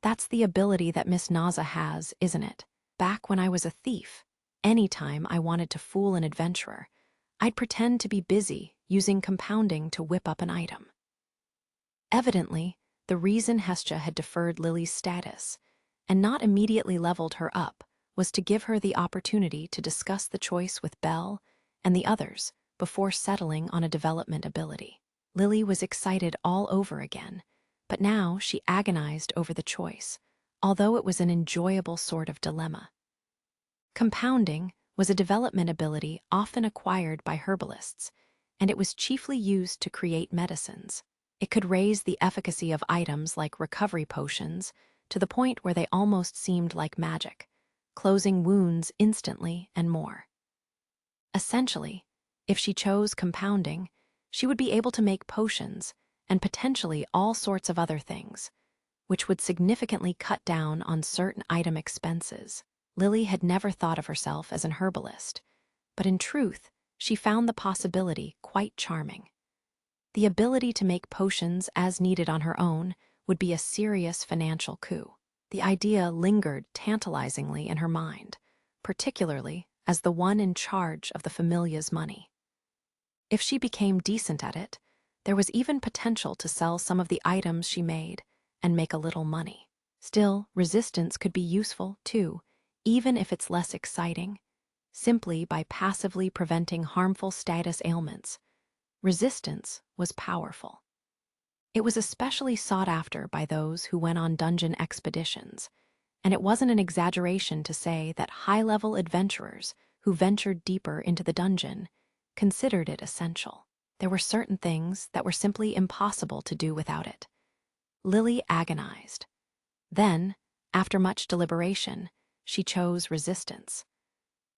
That's the ability that Miss Naza has, isn't it? Back when I was a thief, anytime I wanted to fool an adventurer, I'd pretend to be busy using compounding to whip up an item. Evidently, the reason Hestia had deferred Lily's status and not immediately leveled her up was to give her the opportunity to discuss the choice with Belle and the others before settling on a development ability. Lily was excited all over again, but now she agonized over the choice, although it was an enjoyable sort of dilemma. Compounding was a development ability often acquired by herbalists, and it was chiefly used to create medicines. It could raise the efficacy of items like recovery potions to the point where they almost seemed like magic, closing wounds instantly and more. Essentially, if she chose compounding, she would be able to make potions and potentially all sorts of other things, which would significantly cut down on certain item expenses. Lily had never thought of herself as an herbalist, but in truth, she found the possibility quite charming. The ability to make potions as needed on her own would be a serious financial coup. The idea lingered tantalizingly in her mind, particularly as the one in charge of the familia's money. If she became decent at it, there was even potential to sell some of the items she made and make a little money. Still, resistance could be useful, too, even if it's less exciting. Simply by passively preventing harmful status ailments, resistance was powerful. It was especially sought after by those who went on dungeon expeditions, and it wasn't an exaggeration to say that high-level adventurers who ventured deeper into the dungeon considered it essential. There were certain things that were simply impossible to do without it. Lily agonized. Then, after much deliberation, she chose resistance.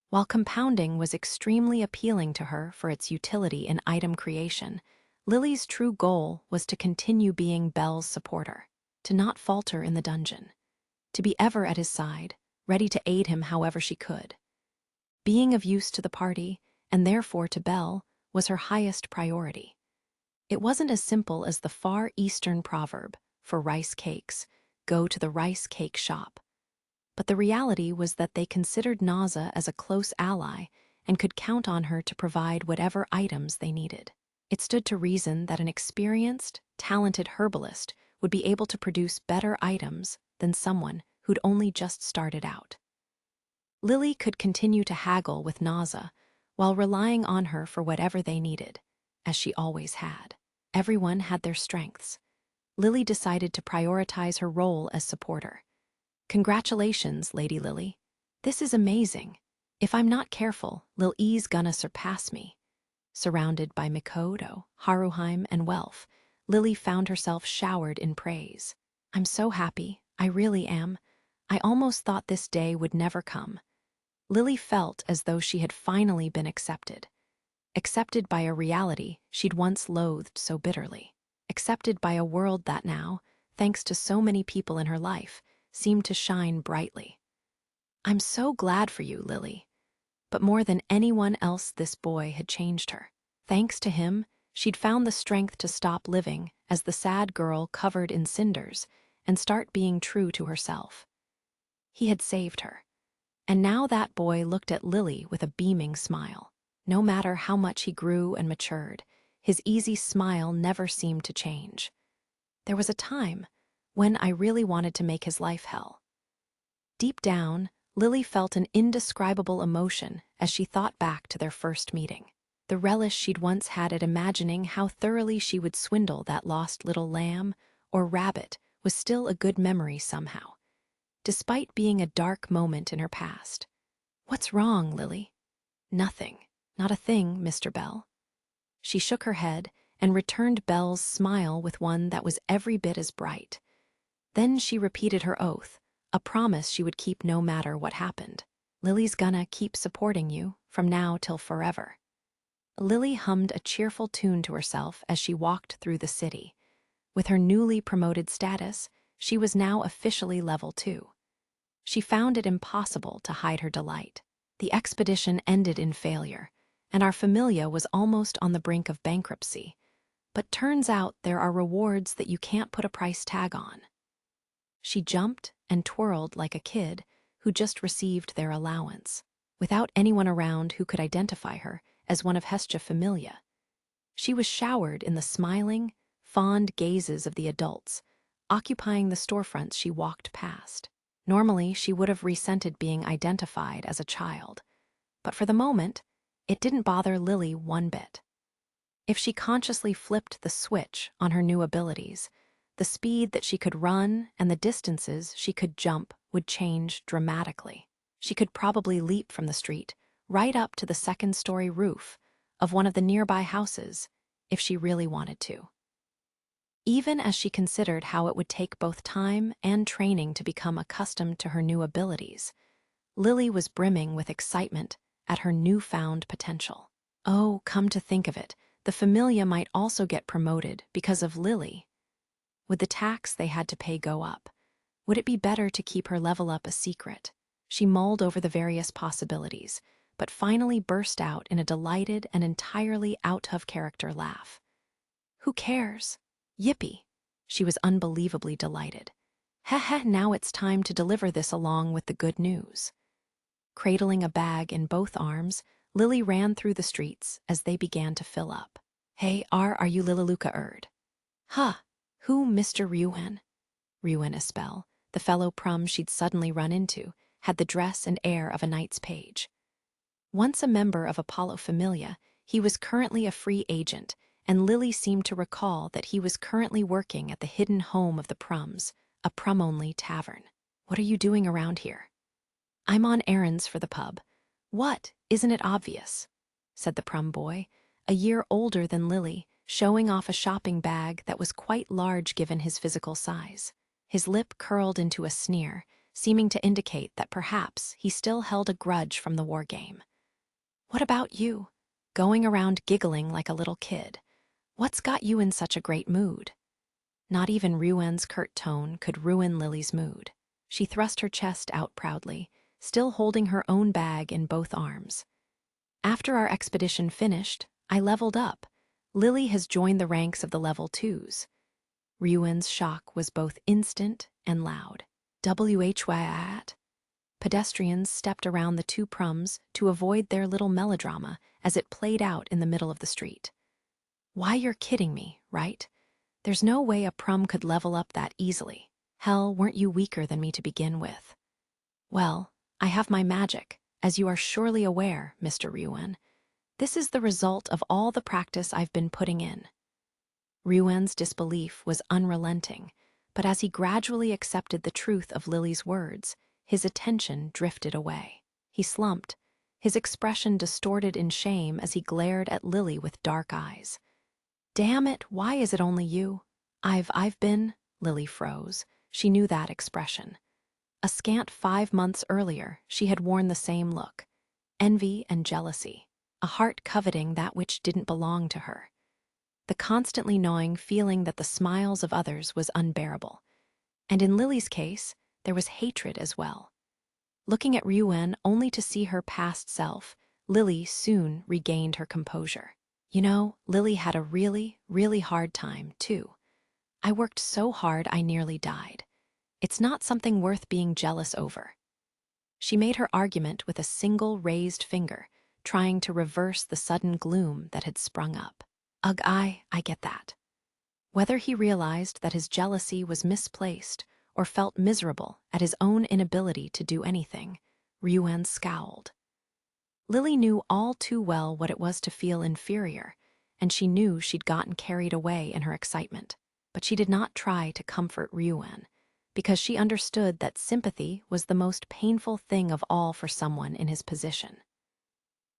While compounding was extremely appealing to her for its utility in item creation, Lily's true goal was to continue being Belle's supporter, to not falter in the dungeon, to be ever at his side, ready to aid him however she could. Being of use to the party, and therefore to Belle, was her highest priority. It wasn't as simple as the Far Eastern proverb for rice cakes, go to the rice cake shop. But the reality was that they considered Naza as a close ally and could count on her to provide whatever items they needed. It stood to reason that an experienced, talented herbalist would be able to produce better items than someone who'd only just started out. Lily could continue to haggle with Naza while relying on her for whatever they needed, as she always had. Everyone had their strengths. Lily decided to prioritize her role as supporter. Congratulations, Lady Lily. This is amazing. If I'm not careful, Lil E's gonna surpass me. Surrounded by Mikoto, Haruheim, and Welf, Lily found herself showered in praise. I'm so happy, I really am. I almost thought this day would never come. Lily felt as though she had finally been accepted. Accepted by a reality she'd once loathed so bitterly. Accepted by a world that now, thanks to so many people in her life, seemed to shine brightly. I'm so glad for you, Lily. But more than anyone else, this boy had changed her. Thanks to him, she'd found the strength to stop living as the sad girl covered in cinders and start being true to herself. He had saved her. And now that boy looked at Lily with a beaming smile. No matter how much he grew and matured, his easy smile never seemed to change. There was a time when I really wanted to make his life hell. Deep down, Lily felt an indescribable emotion as she thought back to their first meeting. The relish she'd once had at imagining how thoroughly she would swindle that lost little lamb or rabbit was still a good memory somehow, despite being a dark moment in her past. What's wrong, Lily? Nothing. Not a thing, Mr. Bell. She shook her head and returned Belle's smile with one that was every bit as bright. Then she repeated her oath, a promise she would keep no matter what happened. Lily's gonna keep supporting you from now till forever. Lily hummed a cheerful tune to herself as she walked through the city. With her newly promoted status, she was now officially level 2. She found it impossible to hide her delight. The expedition ended in failure, and our familia was almost on the brink of bankruptcy. But turns out there are rewards that you can't put a price tag on. She jumped and twirled like a kid who just received their allowance, without anyone around who could identify her as one of Hestia familia. She was showered in the smiling, fond gazes of the adults, occupying the storefronts she walked past. Normally, she would have resented being identified as a child, but for the moment, it didn't bother Lily one bit. If she consciously flipped the switch on her new abilities, the speed that she could run and the distances she could jump would change dramatically. She could probably leap from the street right up to the second-story roof of one of the nearby houses if she really wanted to. Even as she considered how it would take both time and training to become accustomed to her new abilities, Lily was brimming with excitement at her newfound potential. Oh, come to think of it, the Familia might also get promoted because of Lily. Would the tax they had to pay go up? Would it be better to keep her level up a secret? She mulled over the various possibilities, but finally burst out in a delighted and entirely out-of-character laugh. Who cares? Yippee! She was unbelievably delighted. Heh, now it's time to deliver this along with the good news. Cradling a bag in both arms, Lily ran through the streets as they began to fill up. Hey, are you Lilaluka Erd? Huh, who Mr. Ryuen? Ryuen Espel, the fellow prum she'd suddenly run into, had the dress and air of a knight's page. Once a member of Apollo Familia, he was currently a free agent, and Lily seemed to recall that he was currently working at the hidden home of the prums, a prum-only tavern. What are you doing around here? I'm on errands for the pub. What, isn't it obvious? Said the prum boy, a year older than Lily, showing off a shopping bag that was quite large given his physical size. His lip curled into a sneer, seeming to indicate that perhaps he still held a grudge from the war game. What about you? Going around giggling like a little kid. What's got you in such a great mood? Not even Ryuen's curt tone could ruin Lily's mood. She thrust her chest out proudly, still holding her own bag in both arms. After our expedition finished, I leveled up. Lily has joined the ranks of the level 2s. Ryuen's shock was both instant and loud. Whyat? Pedestrians stepped around the two prums to avoid their little melodrama as it played out in the middle of the street. Why, you're kidding me, right? There's no way a prum could level up that easily. Hell, weren't you weaker than me to begin with? Well, I have my magic, as you are surely aware, Mr. Ryuen. This is the result of all the practice I've been putting in. Ryuen's disbelief was unrelenting, but as he gradually accepted the truth of Lily's words, his attention drifted away. He slumped, his expression distorted in shame as he glared at Lily with dark eyes. Damn it, why is it only you? I've been... Lily froze. She knew that expression. A scant 5 months earlier, she had worn the same look. Envy and jealousy. A heart coveting that which didn't belong to her. The constantly gnawing feeling that the smiles of others was unbearable. And in Lily's case, there was hatred as well. Looking at Ryuen only to see her past self, Lily soon regained her composure. You know, Lily had a really, really hard time, too. I worked so hard I nearly died. It's not something worth being jealous over. She made her argument with a single raised finger, trying to reverse the sudden gloom that had sprung up. Ugh, I get that. Whether he realized that his jealousy was misplaced or felt miserable at his own inability to do anything, Ryuen scowled. Lily knew all too well what it was to feel inferior, and she knew she'd gotten carried away in her excitement. But she did not try to comfort Ryuen, because she understood that sympathy was the most painful thing of all for someone in his position.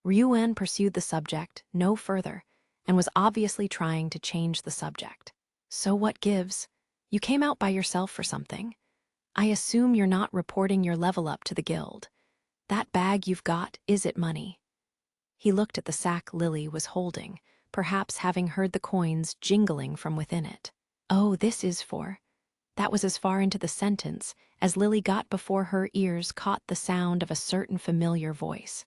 Ryuen pursued the subject no further, and was obviously trying to change the subject. So what gives? You came out by yourself for something. I assume you're not reporting your level up to the guild. That bag you've got, is it money? He looked at the sack Lily was holding, perhaps having heard the coins jingling from within it. Oh, this is for... That was as far into the sentence as Lily got before her ears caught the sound of a certain familiar voice.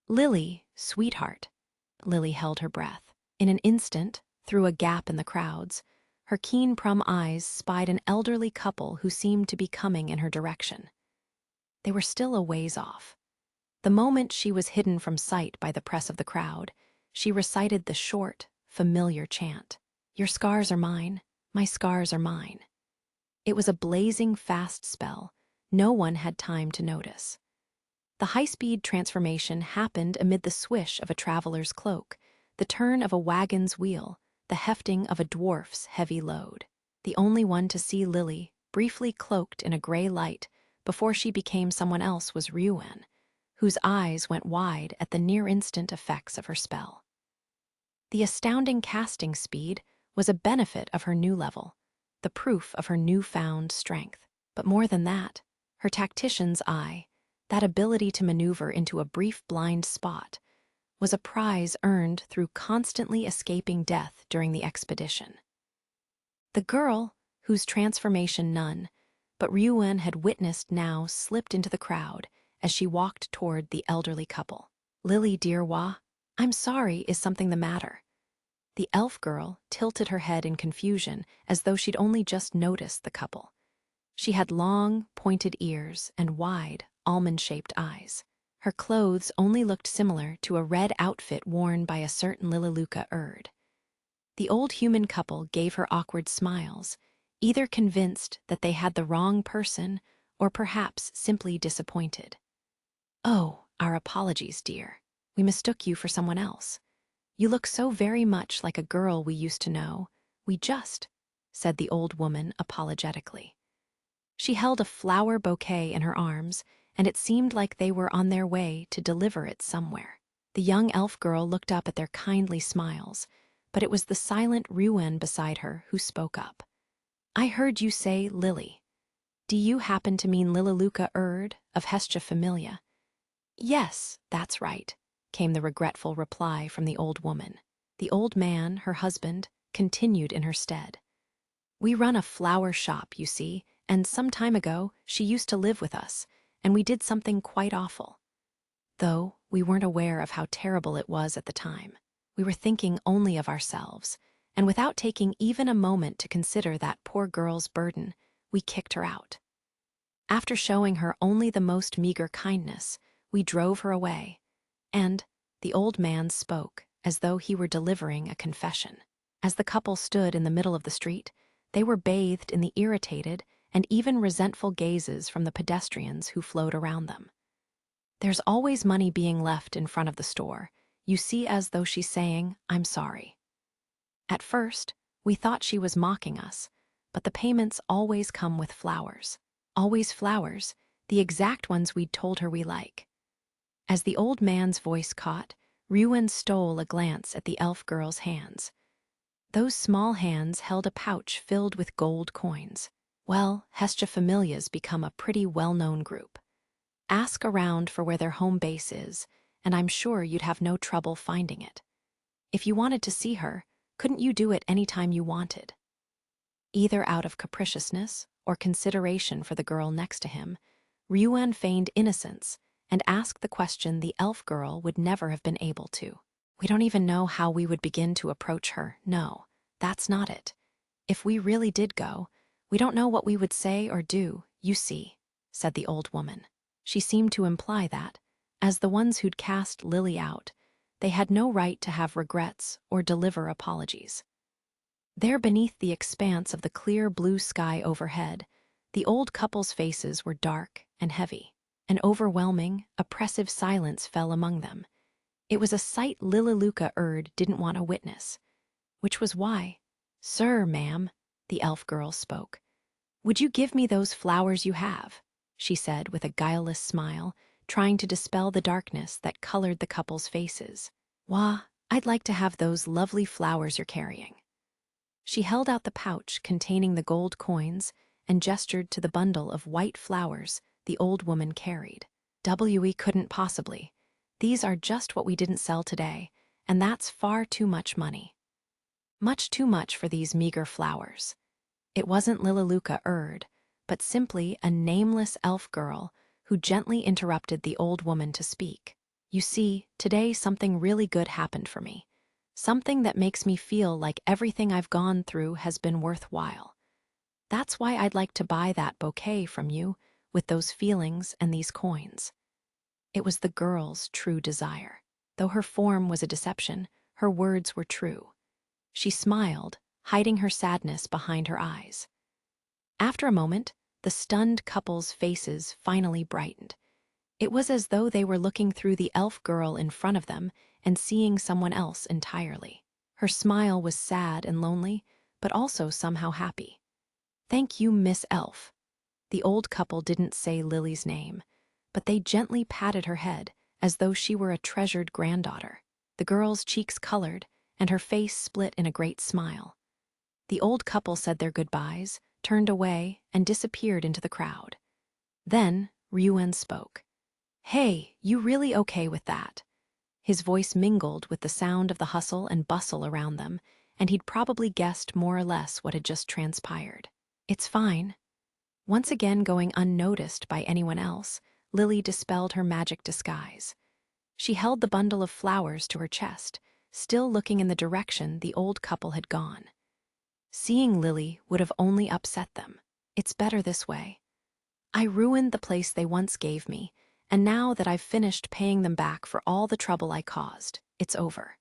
Lily, sweetheart. Lily held her breath. In an instant, through a gap in the crowds, her keen prum eyes spied an elderly couple who seemed to be coming in her direction. They were still a ways off. The moment she was hidden from sight by the press of the crowd, she recited the short, familiar chant. Your scars are mine. My scars are mine. It was a blazing fast spell. No one had time to notice. The high-speed transformation happened amid the swish of a traveler's cloak, the turn of a wagon's wheel, the hefting of a dwarf's heavy load. The only one to see Lily, briefly cloaked in a gray light, before she became someone else was Ryuan, whose eyes went wide at the near-instant effects of her spell. The astounding casting speed was a benefit of her new level, the proof of her newfound strength. But more than that, her tactician's eye, that ability to maneuver into a brief blind spot, was a prize earned through constantly escaping death during the expedition. The girl, whose transformation none but Ryuan had witnessed now, slipped into the crowd as she walked toward the elderly couple. Lily, dear Wa, I'm sorry, is something the matter? The elf girl tilted her head in confusion as though she'd only just noticed the couple. She had long, pointed ears and wide, almond-shaped eyes. Her clothes only looked similar to a red outfit worn by a certain Lilaluka Erd. The old human couple gave her awkward smiles, either convinced that they had the wrong person or perhaps simply disappointed. Oh, our apologies, dear. We mistook you for someone else. You look so very much like a girl we used to know. We just, said the old woman apologetically. She held a flower bouquet in her arms, and it seemed like they were on their way to deliver it somewhere. The young elf girl looked up at their kindly smiles, but it was the silent Ryuan beside her who spoke up. I heard you say Lily. Do you happen to mean Lilaluka Erd of Hestia Familia? Yes, that's right, came the regretful reply from the old woman. The old man, her husband, continued in her stead. We run a flower shop, you see, and some time ago she used to live with us, and we did something quite awful. Though we weren't aware of how terrible it was at the time. We were thinking only of ourselves, and without taking even a moment to consider that poor girl's burden, we kicked her out. After showing her only the most meager kindness, we drove her away, and the old man spoke as though he were delivering a confession. As the couple stood in the middle of the street, they were bathed in the irritated and even resentful gazes from the pedestrians who flowed around them. There's always money being left in front of the store. You see, as though she's saying, I'm sorry. At first, we thought she was mocking us, but the payments always come with flowers. Always flowers, the exact ones we'd told her we like. As the old man's voice caught, Ryuan stole a glance at the elf girl's hands. Those small hands held a pouch filled with gold coins. Well, Hestia Familia's become a pretty well-known group. Ask around for where their home base is, and I'm sure you'd have no trouble finding it. If you wanted to see her, couldn't you do it any time you wanted? Either out of capriciousness or consideration for the girl next to him, Ryuan feigned innocence and asked the question the elf girl would never have been able to. We don't even know how we would begin to approach her. No, that's not it. If we really did go, we don't know what we would say or do, you see, said the old woman. She seemed to imply that, as the ones who'd cast Lily out, they had no right to have regrets or deliver apologies. There beneath the expanse of the clear blue sky overhead, the old couple's faces were dark and heavy. An overwhelming, oppressive silence fell among them. It was a sight Lilaluka Erd didn't want to witness, which was why, Sir, ma'am, the elf girl spoke. Would you give me those flowers you have? She said with a guileless smile, trying to dispel the darkness that colored the couple's faces. Wah, I'd like to have those lovely flowers you're carrying. She held out the pouch containing the gold coins and gestured to the bundle of white flowers the old woman carried. We couldn't possibly. These are just what we didn't sell today, and that's far too much money. Much too much for these meager flowers. It wasn't Lilaluka Erd, but simply a nameless elf girl who gently interrupted the old woman to speak. You see, today something really good happened for me. Something that makes me feel like everything I've gone through has been worthwhile. That's why I'd like to buy that bouquet from you, with those feelings and these coins. It was the girl's true desire. Though her form was a deception, her words were true. She smiled, hiding her sadness behind her eyes. After a moment, the stunned couple's faces finally brightened. It was as though they were looking through the elf girl in front of them and seeing someone else entirely. Her smile was sad and lonely, but also somehow happy. "Thank you, Miss Elf." The old couple didn't say Lily's name, but they gently patted her head as though she were a treasured granddaughter. The girl's cheeks colored, and her face split in a great smile. The old couple said their goodbyes, turned away, and disappeared into the crowd. Then Ryuen spoke. "Hey, you really okay with that?" His voice mingled with the sound of the hustle and bustle around them, and he'd probably guessed more or less what had just transpired. "It's fine." Once again going unnoticed by anyone else, Lily dispelled her magic disguise. She held the bundle of flowers to her chest, still looking in the direction the old couple had gone. Seeing Lily would have only upset them. "It's better this way. I ruined the place they once gave me, and now that I've finished paying them back for all the trouble I caused, it's over."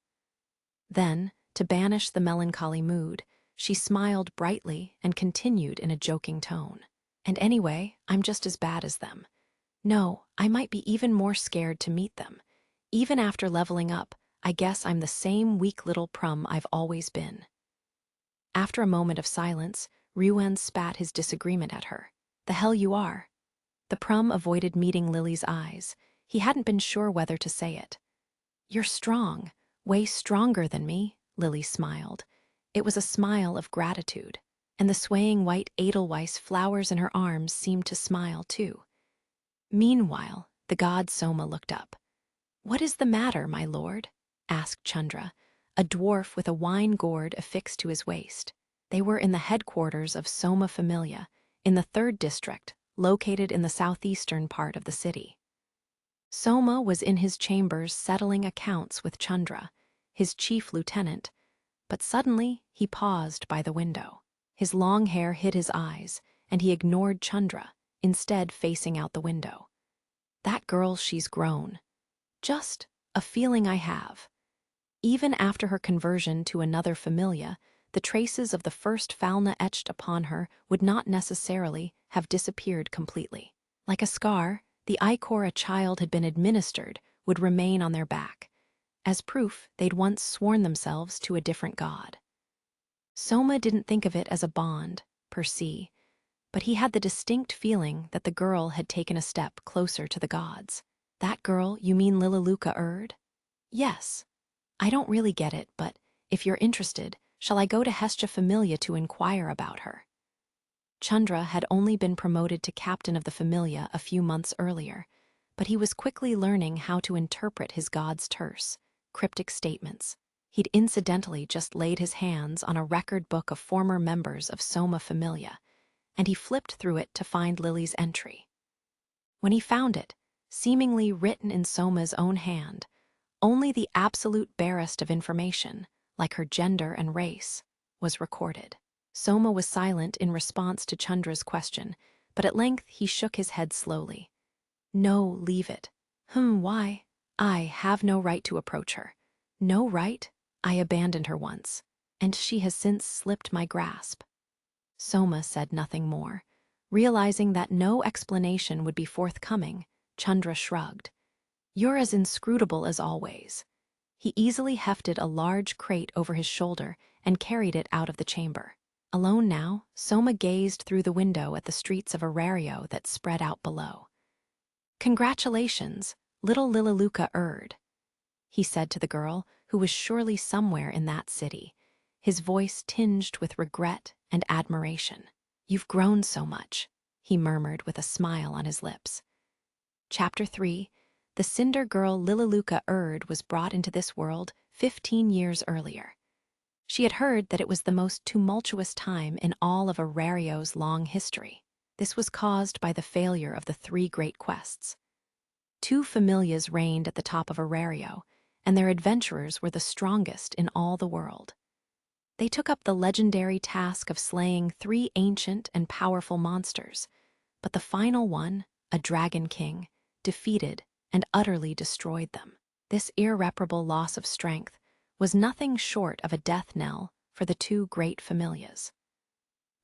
Then, to banish the melancholy mood, she smiled brightly and continued in a joking tone. "And anyway, I'm just as bad as them. No, I might be even more scared to meet them. Even after leveling up, I guess I'm the same weak little prum I've always been." After a moment of silence, Ryuen spat his disagreement at her. "The hell you are." The prum avoided meeting Lily's eyes. He hadn't been sure whether to say it. "You're strong, way stronger than me," Lily smiled. It was a smile of gratitude, and the swaying white edelweiss flowers in her arms seemed to smile too. Meanwhile, the god Soma looked up. "What is the matter, my lord?" asked Chandra, a dwarf with a wine gourd affixed to his waist. They were in the headquarters of Soma Familia, in the 3rd district, located in the southeastern part of the city. Soma was in his chambers settling accounts with Chandra, his chief lieutenant, but suddenly he paused by the window. His long hair hid his eyes, and he ignored Chandra, instead facing out the window. "That girl, she's grown. Just a feeling I have." Even after her conversion to another familia, the traces of the first Falna etched upon her would not necessarily have disappeared completely. Like a scar, the ichor a child had been administered would remain on their back, as proof they'd once sworn themselves to a different god. Soma didn't think of it as a bond, per se, but he had the distinct feeling that the girl had taken a step closer to the gods. "That girl, you mean Lilaluka Erd?" "Yes. I don't really get it, but if you're interested, shall I go to Hestia Familia to inquire about her?" Chandra had only been promoted to captain of the Familia a few months earlier, but he was quickly learning how to interpret his god's terse, cryptic statements. He'd incidentally just laid his hands on a record book of former members of Soma Familia, and he flipped through it to find Lily's entry. When he found it, seemingly written in Soma's own hand, only the absolute barest of information, like her gender and race, was recorded. Soma was silent in response to Chandra's question, but at length he shook his head slowly. "No, leave it." Why? I have no right to approach her." "No right? I abandoned her once, and she has since slipped my grasp." Soma said nothing more. Realizing that no explanation would be forthcoming, Chandra shrugged. "You're as inscrutable as always." He easily hefted a large crate over his shoulder and carried it out of the chamber. Alone now, Soma gazed through the window at the streets of Arario that spread out below. "Congratulations, little Lilaluka Erd," he said to the girl, who was surely somewhere in that city, his voice tinged with regret and admiration. "You've grown so much," he murmured with a smile on his lips. Chapter 3. The Cinder girl Lilaluka Erd was brought into this world 15 years earlier. She had heard that it was the most tumultuous time in all of Arario's long history. This was caused by the failure of the 3 great quests. 2 familias reigned at the top of Arario, and their adventurers were the strongest in all the world. They took up the legendary task of slaying 3 ancient and powerful monsters, but the final one, a dragon king, defeated and utterly destroyed them. This irreparable loss of strength was nothing short of a death knell for the two great familias.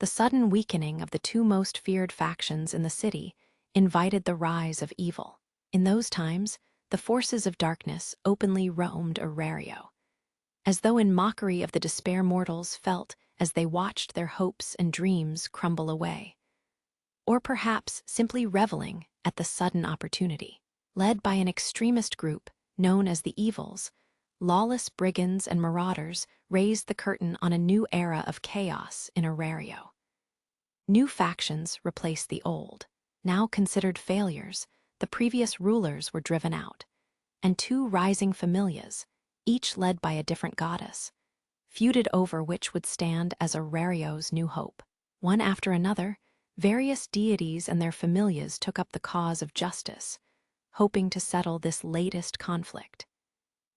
The sudden weakening of the two most feared factions in the city invited the rise of evil. In those times, the forces of darkness openly roamed Arario, as though in mockery of the despair mortals felt as they watched their hopes and dreams crumble away. Or perhaps simply reveling at the sudden opportunity. Led by an extremist group known as the Evils, lawless brigands and marauders raised the curtain on a new era of chaos in Arario. New factions replaced the old. Now considered failures, the previous rulers were driven out, and two rising familias, each led by a different goddess, feuded over which would stand as Arario's new hope. One after another, various deities and their familias took up the cause of justice, hoping to settle this latest conflict.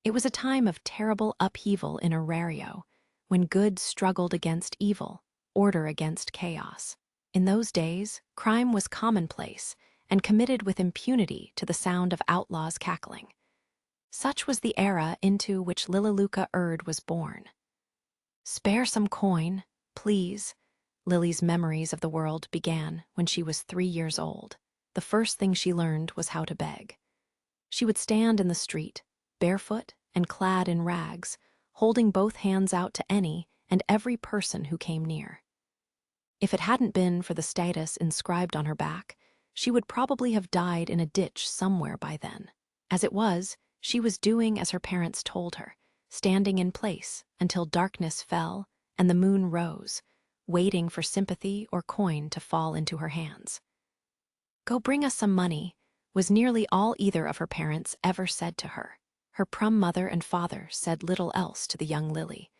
It was a time of terrible upheaval in Arario, when good struggled against evil, order against chaos. In those days, crime was commonplace and committed with impunity to the sound of outlaws cackling. Such was the era into which Lilaluka Erd was born. "Spare some coin, please." Lily's memories of the world began when she was 3 years old. The first thing she learned was how to beg. She would stand in the street, barefoot and clad in rags, holding both hands out to any and every person who came near. If it hadn't been for the status inscribed on her back, she would probably have died in a ditch somewhere by then. As it was, she was doing as her parents told her, standing in place until darkness fell and the moon rose, waiting for sympathy or coin to fall into her hands. "Go bring us some money," was nearly all either of her parents ever said to her. Her prum mother and father said little else to the young Lily,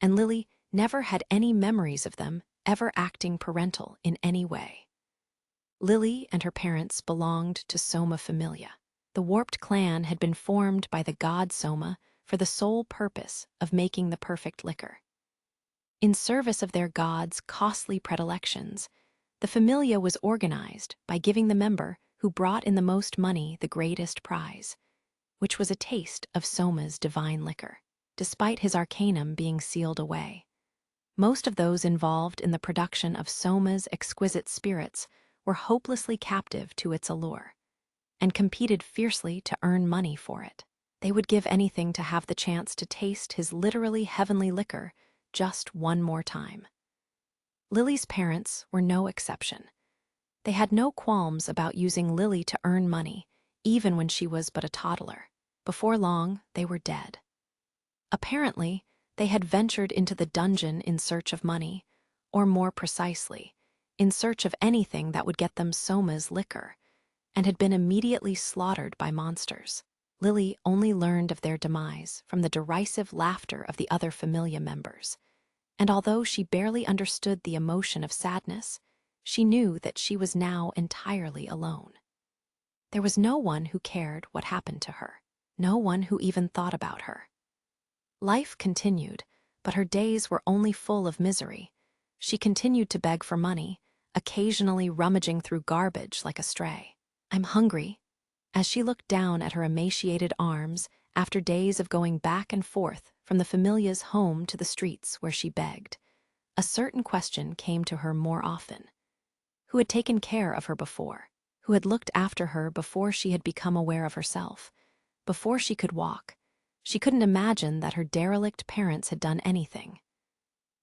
and Lily never had any memories of them ever acting parental in any way. Lily and her parents belonged to Soma Familia. The warped clan had been formed by the god Soma for the sole purpose of making the perfect liquor. In service of their god's costly predilections, the familia was organized by giving the member who brought in the most money the greatest prize, which was a taste of Soma's divine liquor. Despite his arcanum being sealed away, most of those involved in the production of Soma's exquisite spirits were hopelessly captive to its allure, and competed fiercely to earn money for it. They would give anything to have the chance to taste his literally heavenly liquor just one more time. Lily's parents were no exception. They had no qualms about using Lily to earn money, even when she was but a toddler. Before long, they were dead. Apparently, they had ventured into the dungeon in search of money, or more precisely, in search of anything that would get them Soma's liquor, and had been immediately slaughtered by monsters. Lily only learned of their demise from the derisive laughter of the other familia members, and although she barely understood the emotion of sadness, she knew that she was now entirely alone. There was no one who cared what happened to her, no one who even thought about her. Life continued, but her days were only full of misery. She continued to beg for money, occasionally rummaging through garbage like a stray. "I'm hungry." As she looked down at her emaciated arms after days of going back and forth from the familia's home to the streets where she begged, a certain question came to her more often. Who had taken care of her before? Who had looked after her before she had become aware of herself? Before she could walk, she couldn't imagine that her derelict parents had done anything.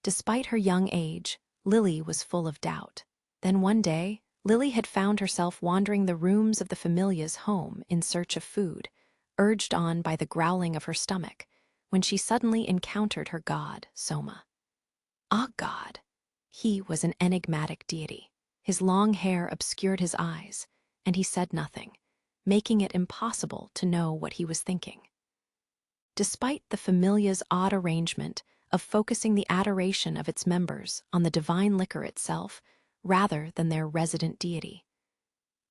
Despite her young age, Lily was full of doubt. Then one day, Lily had found herself wandering the rooms of the familia's home in search of food, urged on by the growling of her stomach, when she suddenly encountered her god, Soma. Ah, God! He was an enigmatic deity. His long hair obscured his eyes, and he said nothing, making it impossible to know what he was thinking. Despite the familia's odd arrangement of focusing the adoration of its members on the divine liquor itself rather than their resident deity,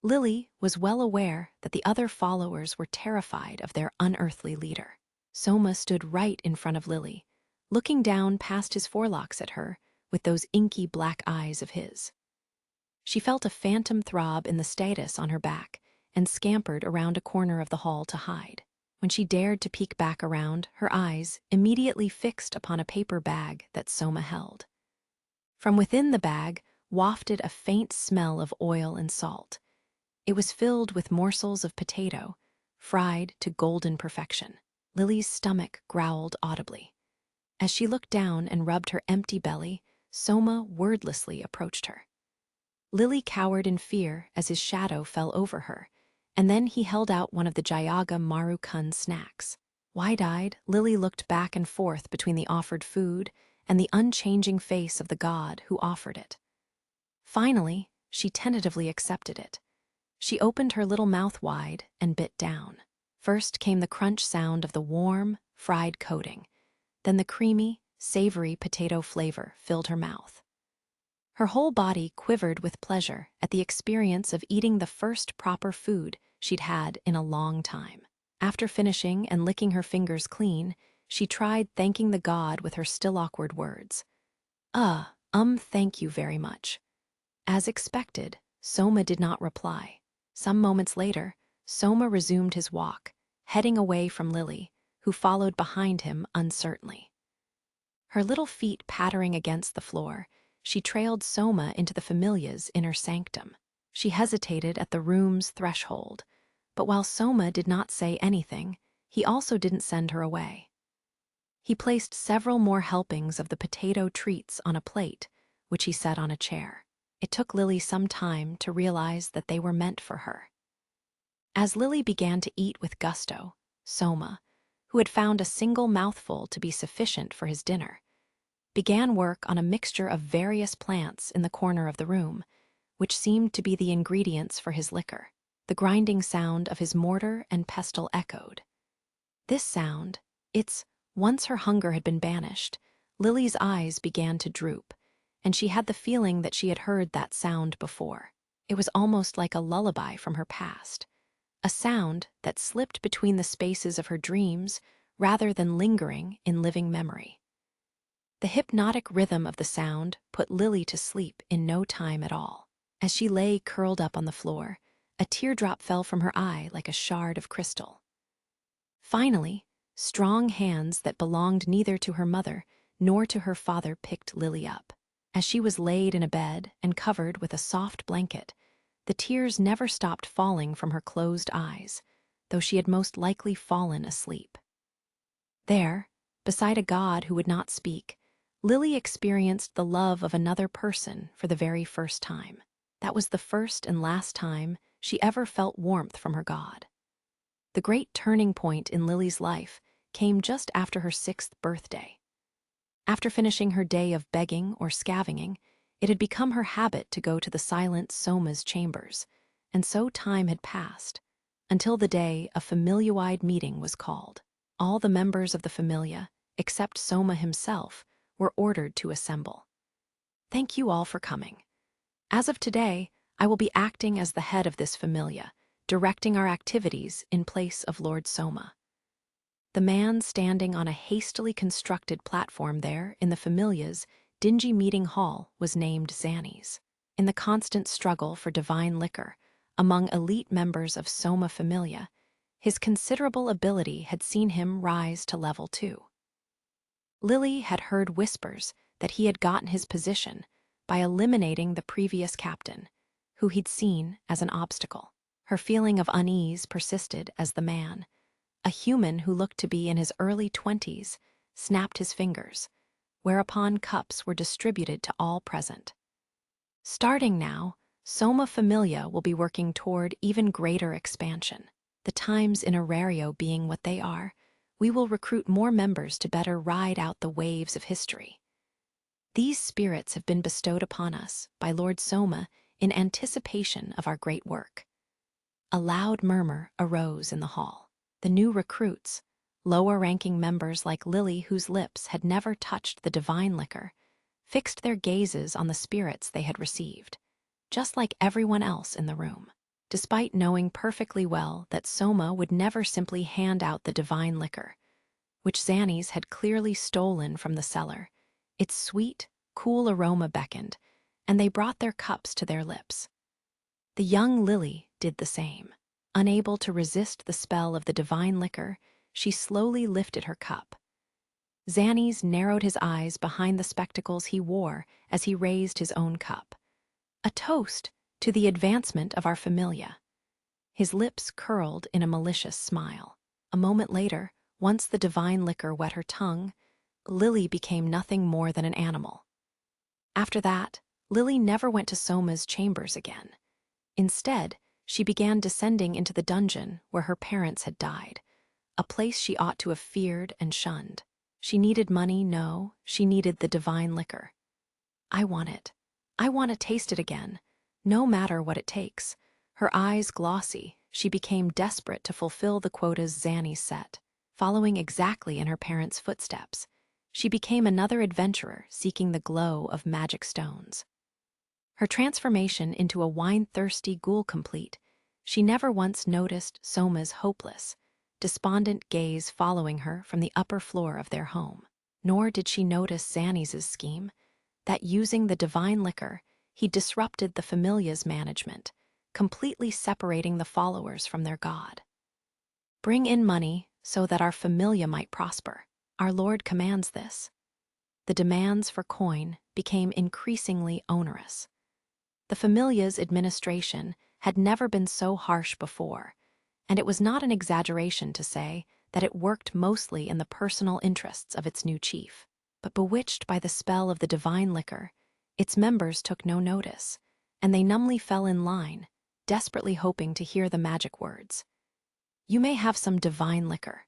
Lily was well aware that the other followers were terrified of their unearthly leader. Soma stood right in front of Lily, looking down past his forelocks at her with those inky black eyes of his. She felt a phantom throb in the status on her back and scampered around a corner of the hall to hide. When she dared to peek back around, her eyes immediately fixed upon a paper bag that Soma held. From within the bag wafted a faint smell of oil and salt. It was filled with morsels of potato, fried to golden perfection. Lily's stomach growled audibly. As she looked down and rubbed her empty belly, Soma wordlessly approached her. Lily cowered in fear as his shadow fell over her, and then he held out one of the Jayaga Marukun snacks. Wide-eyed, Lily looked back and forth between the offered food and the unchanging face of the god who offered it. Finally, she tentatively accepted it. She opened her little mouth wide and bit down. First came the crunch sound of the warm, fried coating. Then the creamy, savory potato flavor filled her mouth. Her whole body quivered with pleasure at the experience of eating the first proper food she'd had in a long time. After finishing and licking her fingers clean, she tried thanking the god with her still awkward words. Thank you very much." As expected, Soma did not reply. Some moments later, Soma resumed his walk, heading away from Lily, who followed behind him uncertainly. Her little feet pattering against the floor, she trailed Soma into the familia's inner sanctum. She hesitated at the room's threshold, but while Soma did not say anything, he also didn't send her away. He placed several more helpings of the potato treats on a plate, which he set on a chair. It took Lily some time to realize that they were meant for her. As Lily began to eat with gusto, Soma, who had found a single mouthful to be sufficient for his dinner, began work on a mixture of various plants in the corner of the room, which seemed to be the ingredients for his liquor. The grinding sound of his mortar and pestle echoed. This sound, once her hunger had been banished, Lily's eyes began to droop, and she had the feeling that she had heard that sound before. It was almost like a lullaby from her past, a sound that slipped between the spaces of her dreams rather than lingering in living memory. The hypnotic rhythm of the sound put Lily to sleep in no time at all. As she lay curled up on the floor, a teardrop fell from her eye like a shard of crystal. Finally, strong hands that belonged neither to her mother nor to her father picked Lily up. As she was laid in a bed and covered with a soft blanket, the tears never stopped falling from her closed eyes, though she had most likely fallen asleep. There, beside a god who would not speak, Lily experienced the love of another person for the very first time. That was the first and last time she ever felt warmth from her god. The great turning point in Lily's life came just after her 6th birthday. After finishing her day of begging or scavenging, it had become her habit to go to the silent Soma's chambers, and so time had passed, until the day a familia-wide meeting was called. All the members of the familia, except Soma himself, were ordered to assemble. "Thank you all for coming. As of today, I will be acting as the head of this familia, directing our activities in place of Lord Soma." The man standing on a hastily constructed platform there in the familia's dingy meeting hall was named Xannies. In the constant struggle for divine liquor among elite members of Soma familia, his considerable ability had seen him rise to level 2. Lily had heard whispers that he had gotten his position by eliminating the previous captain, who he'd seen as an obstacle. Her feeling of unease persisted as the man, a human who looked to be in his early 20s, snapped his fingers, whereupon cups were distributed to all present. Starting now, Soma Familia will be working toward even greater expansion. The times in Aurario being what they are, we will recruit more members to better ride out the waves of history. These spirits have been bestowed upon us by Lord Soma in anticipation of our great work. A loud murmur arose in the hall. The new recruits, lower-ranking members like Lily whose lips had never touched the divine liquor, fixed their gazes on the spirits they had received, just like everyone else in the room. Despite knowing perfectly well that Soma would never simply hand out the divine liquor, which Xannies had clearly stolen from the cellar, its sweet, cool aroma beckoned, and they brought their cups to their lips. The young Lily did the same. Unable to resist the spell of the divine liquor, she slowly lifted her cup. Xannies narrowed his eyes behind the spectacles he wore as he raised his own cup. A toast to the advancement of our familia. His lips curled in a malicious smile. A moment later, once the divine liquor wet her tongue, Lily became nothing more than an animal. After that, Lily never went to Soma's chambers again. Instead, she began descending into the dungeon where her parents had died, a place she ought to have feared and shunned. She needed money, no, she needed the divine liquor. I want it. I want to taste it again, no matter what it takes. Her eyes glossy, she became desperate to fulfill the quotas Xannies set, following exactly in her parents' footsteps. She became another adventurer seeking the glow of magic stones. Her transformation into a wine-thirsty ghoul complete, she never once noticed Soma's hopeless, despondent gaze following her from the upper floor of their home. Nor did she notice Xannies' scheme, that using the divine liquor, he disrupted the familia's management, completely separating the followers from their god. Bring in money so that our familia might prosper. Our Lord commands this. The demands for coin became increasingly onerous. The familia's administration had never been so harsh before, and it was not an exaggeration to say that it worked mostly in the personal interests of its new chief. But bewitched by the spell of the divine liquor, its members took no notice, and they numbly fell in line, desperately hoping to hear the magic words. You may have some divine liquor.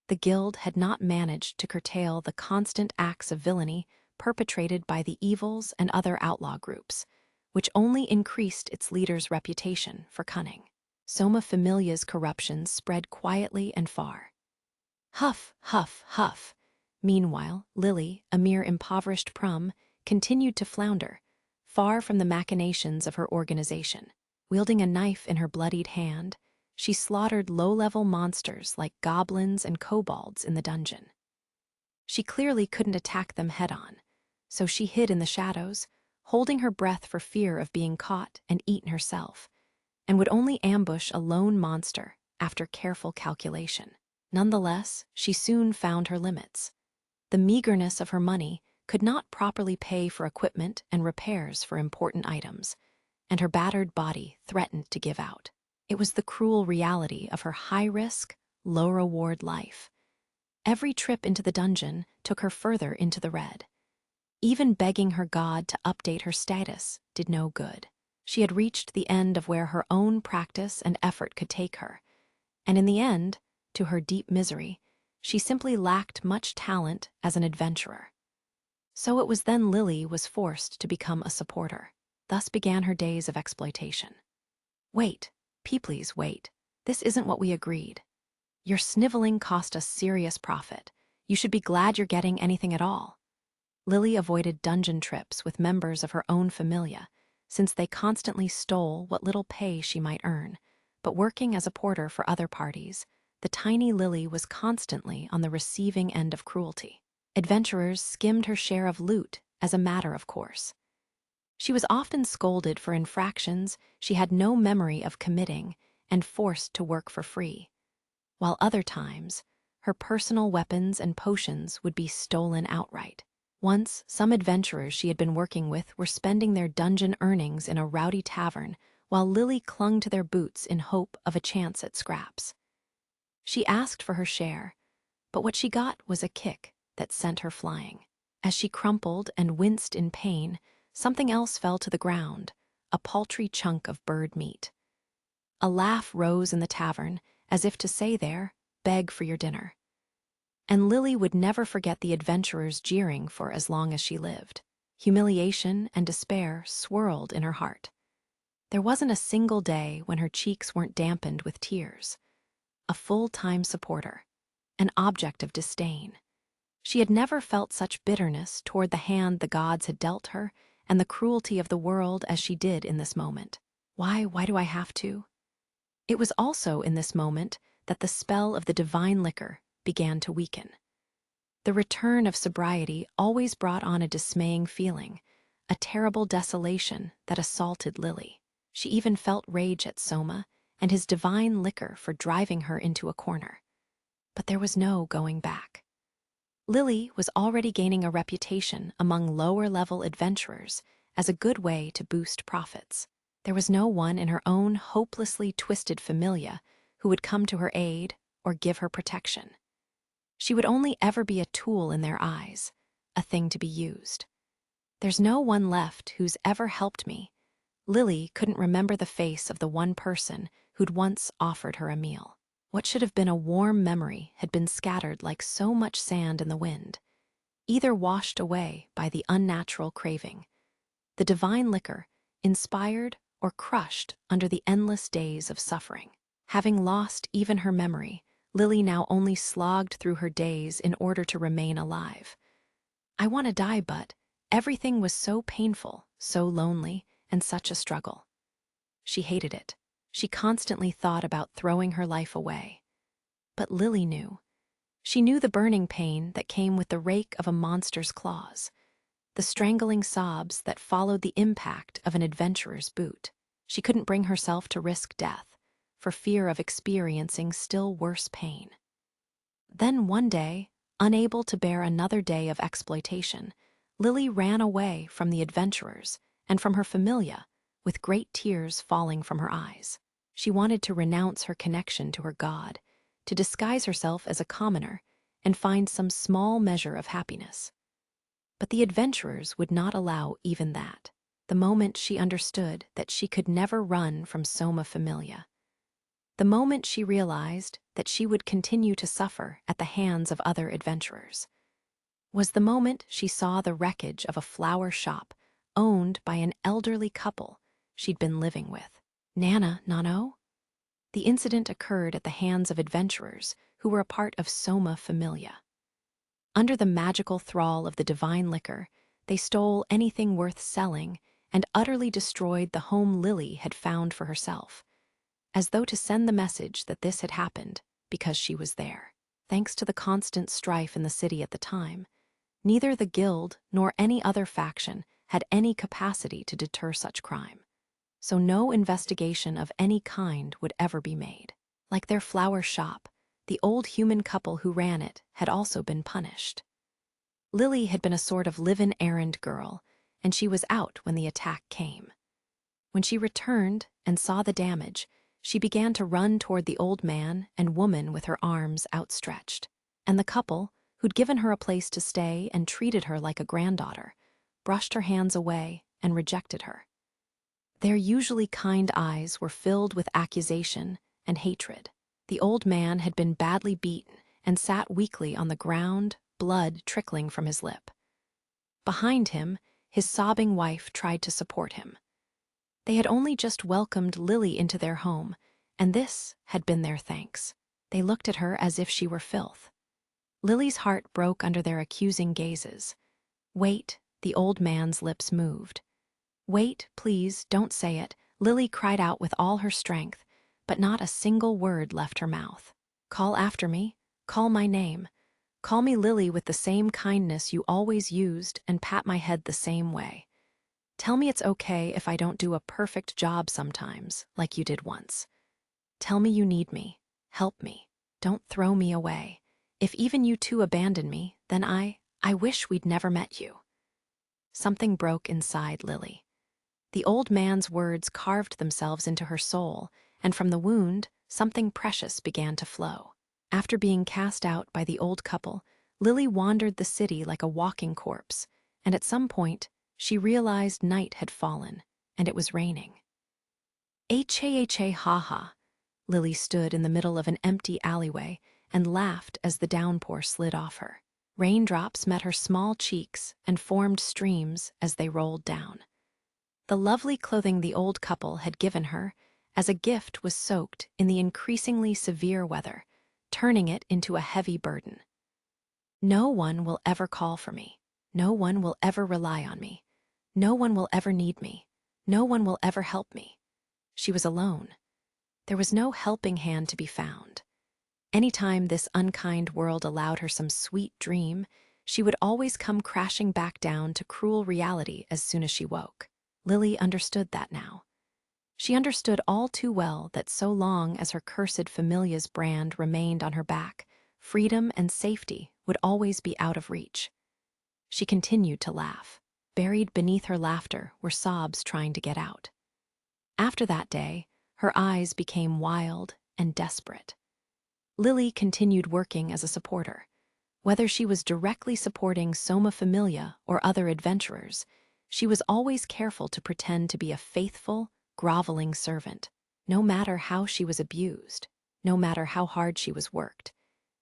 The guild had not managed to curtail the constant acts of villainy perpetrated by the evils and other outlaw groups, which only increased its leader's reputation for cunning. Soma Familia's corruption spread quietly and far. Huff, huff, huff. Meanwhile, Lily, a mere impoverished prum, continued to flounder, far from the machinations of her organization. Wielding a knife in her bloodied hand, she slaughtered low-level monsters like goblins and kobolds in the dungeon. She clearly couldn't attack them head-on, so she hid in the shadows, holding her breath for fear of being caught and eaten herself, and would only ambush a lone monster after careful calculation. Nonetheless, she soon found her limits. The meagerness of her money could not properly pay for equipment and repairs for important items, and her battered body threatened to give out. It was the cruel reality of her high-risk, low-reward life. Every trip into the dungeon took her further into the red. Even begging her god to update her status did no good. She had reached the end of where her own practice and effort could take her, and in the end, to her deep misery, she simply lacked much talent as an adventurer. So it was then Lily was forced to become a supporter. Thus began her days of exploitation. Wait, please wait. This isn't what we agreed. Your sniveling cost us serious profit. You should be glad you're getting anything at all. Lily avoided dungeon trips with members of her own familia, since they constantly stole what little pay she might earn. But working as a porter for other parties, the tiny Lily was constantly on the receiving end of cruelty. Adventurers skimmed her share of loot as a matter of course. She was often scolded for infractions she had no memory of committing and forced to work for free, while other times, her personal weapons and potions would be stolen outright. Once, some adventurers she had been working with were spending their dungeon earnings in a rowdy tavern, while Lily clung to their boots in hope of a chance at scraps. She asked for her share, but what she got was a kick that sent her flying. As she crumpled and winced in pain, something else fell to the ground, a paltry chunk of bird meat. A laugh rose in the tavern, as if to say there, beg for your dinner. And Lily would never forget the adventurers jeering for as long as she lived. Humiliation and despair swirled in her heart. There wasn't a single day when her cheeks weren't dampened with tears. A full-time supporter, an object of disdain. She had never felt such bitterness toward the hand the gods had dealt her and the cruelty of the world as she did in this moment. Why do I have to? It was also in this moment that the spell of the divine liquor began to weaken. The return of sobriety always brought on a dismaying feeling, a terrible desolation that assaulted Lily. She even felt rage at Soma and his divine liquor for driving her into a corner. But there was no going back. Lily was already gaining a reputation among lower-level adventurers as a good way to boost profits. There was no one in her own hopelessly twisted familia who would come to her aid or give her protection. She would only ever be a tool in their eyes, a thing to be used. "There's no one left who's ever helped me." Lily couldn't remember the face of the one person who'd once offered her a meal. What should have been a warm memory had been scattered like so much sand in the wind, either washed away by the unnatural craving, the divine liquor, inspired or crushed under the endless days of suffering. Having lost even her memory, Lily now only slogged through her days in order to remain alive. "I want to die, but everything was so painful, so lonely, and such a struggle." She hated it. She constantly thought about throwing her life away. But Lily knew. She knew the burning pain that came with the rake of a monster's claws, the strangling sobs that followed the impact of an adventurer's boot. She couldn't bring herself to risk death, for fear of experiencing still worse pain. Then one day, unable to bear another day of exploitation, Lily ran away from the adventurers and from her familia, with great tears falling from her eyes. She wanted to renounce her connection to her God, to disguise herself as a commoner, and find some small measure of happiness. But the adventurers would not allow even that, the moment she understood that she could never run from Soma Familia. The moment she realized that she would continue to suffer at the hands of other adventurers was the moment she saw the wreckage of a flower shop owned by an elderly couple she'd been living with. Nana, Nano? The incident occurred at the hands of adventurers who were a part of Soma Familia. Under the magical thrall of the divine liquor, they stole anything worth selling and utterly destroyed the home Lily had found for herself, as though to send the message that this had happened because she was there. Thanks to the constant strife in the city at the time, neither the guild nor any other faction had any capacity to deter such crime, so no investigation of any kind would ever be made. Like their flower shop, the old human couple who ran it had also been punished. Lily had been a sort of live-in errand girl, and she was out when the attack came. When she returned and saw the damage, she began to run toward the old man and woman with her arms outstretched. And the couple, who'd given her a place to stay and treated her like a granddaughter, brushed her hands away and rejected her. Their usually kind eyes were filled with accusation and hatred. The old man had been badly beaten and sat weakly on the ground, blood trickling from his lip. Behind him, his sobbing wife tried to support him. They had only just welcomed Lily into their home, and this had been their thanks. They looked at her as if she were filth. Lily's heart broke under their accusing gazes. "Wait," the old man's lips moved. "Wait, please, don't say it," Lily cried out with all her strength, but not a single word left her mouth. "Call after me. Call my name. Call me Lily with the same kindness you always used and pat my head the same way. Tell me it's okay if I don't do a perfect job sometimes, like you did once. Tell me you need me. Help me. Don't throw me away. If even you two abandon me, then I wish we'd never met you." Something broke inside Lily. The old man's words carved themselves into her soul, and from the wound, something precious began to flow. After being cast out by the old couple, Lily wandered the city like a walking corpse, and at some point, she realized night had fallen, and it was raining. Ha ha. Lily stood in the middle of an empty alleyway and laughed as the downpour slid off her. Raindrops met her small cheeks and formed streams as they rolled down. The lovely clothing the old couple had given her as a gift was soaked in the increasingly severe weather, turning it into a heavy burden. "No one will ever call for me. No one will ever rely on me. No one will ever need me. No one will ever help me." She was alone. There was no helping hand to be found. Anytime this unkind world allowed her some sweet dream, she would always come crashing back down to cruel reality as soon as she woke. Lily understood that now. She understood all too well that so long as her cursed familia's brand remained on her back, freedom and safety would always be out of reach. She continued to laugh. Buried beneath her laughter were sobs trying to get out. After that day, her eyes became wild and desperate. Lily continued working as a supporter. Whether she was directly supporting Soma Familia or other adventurers, she was always careful to pretend to be a faithful, groveling servant. No matter how she was abused, no matter how hard she was worked,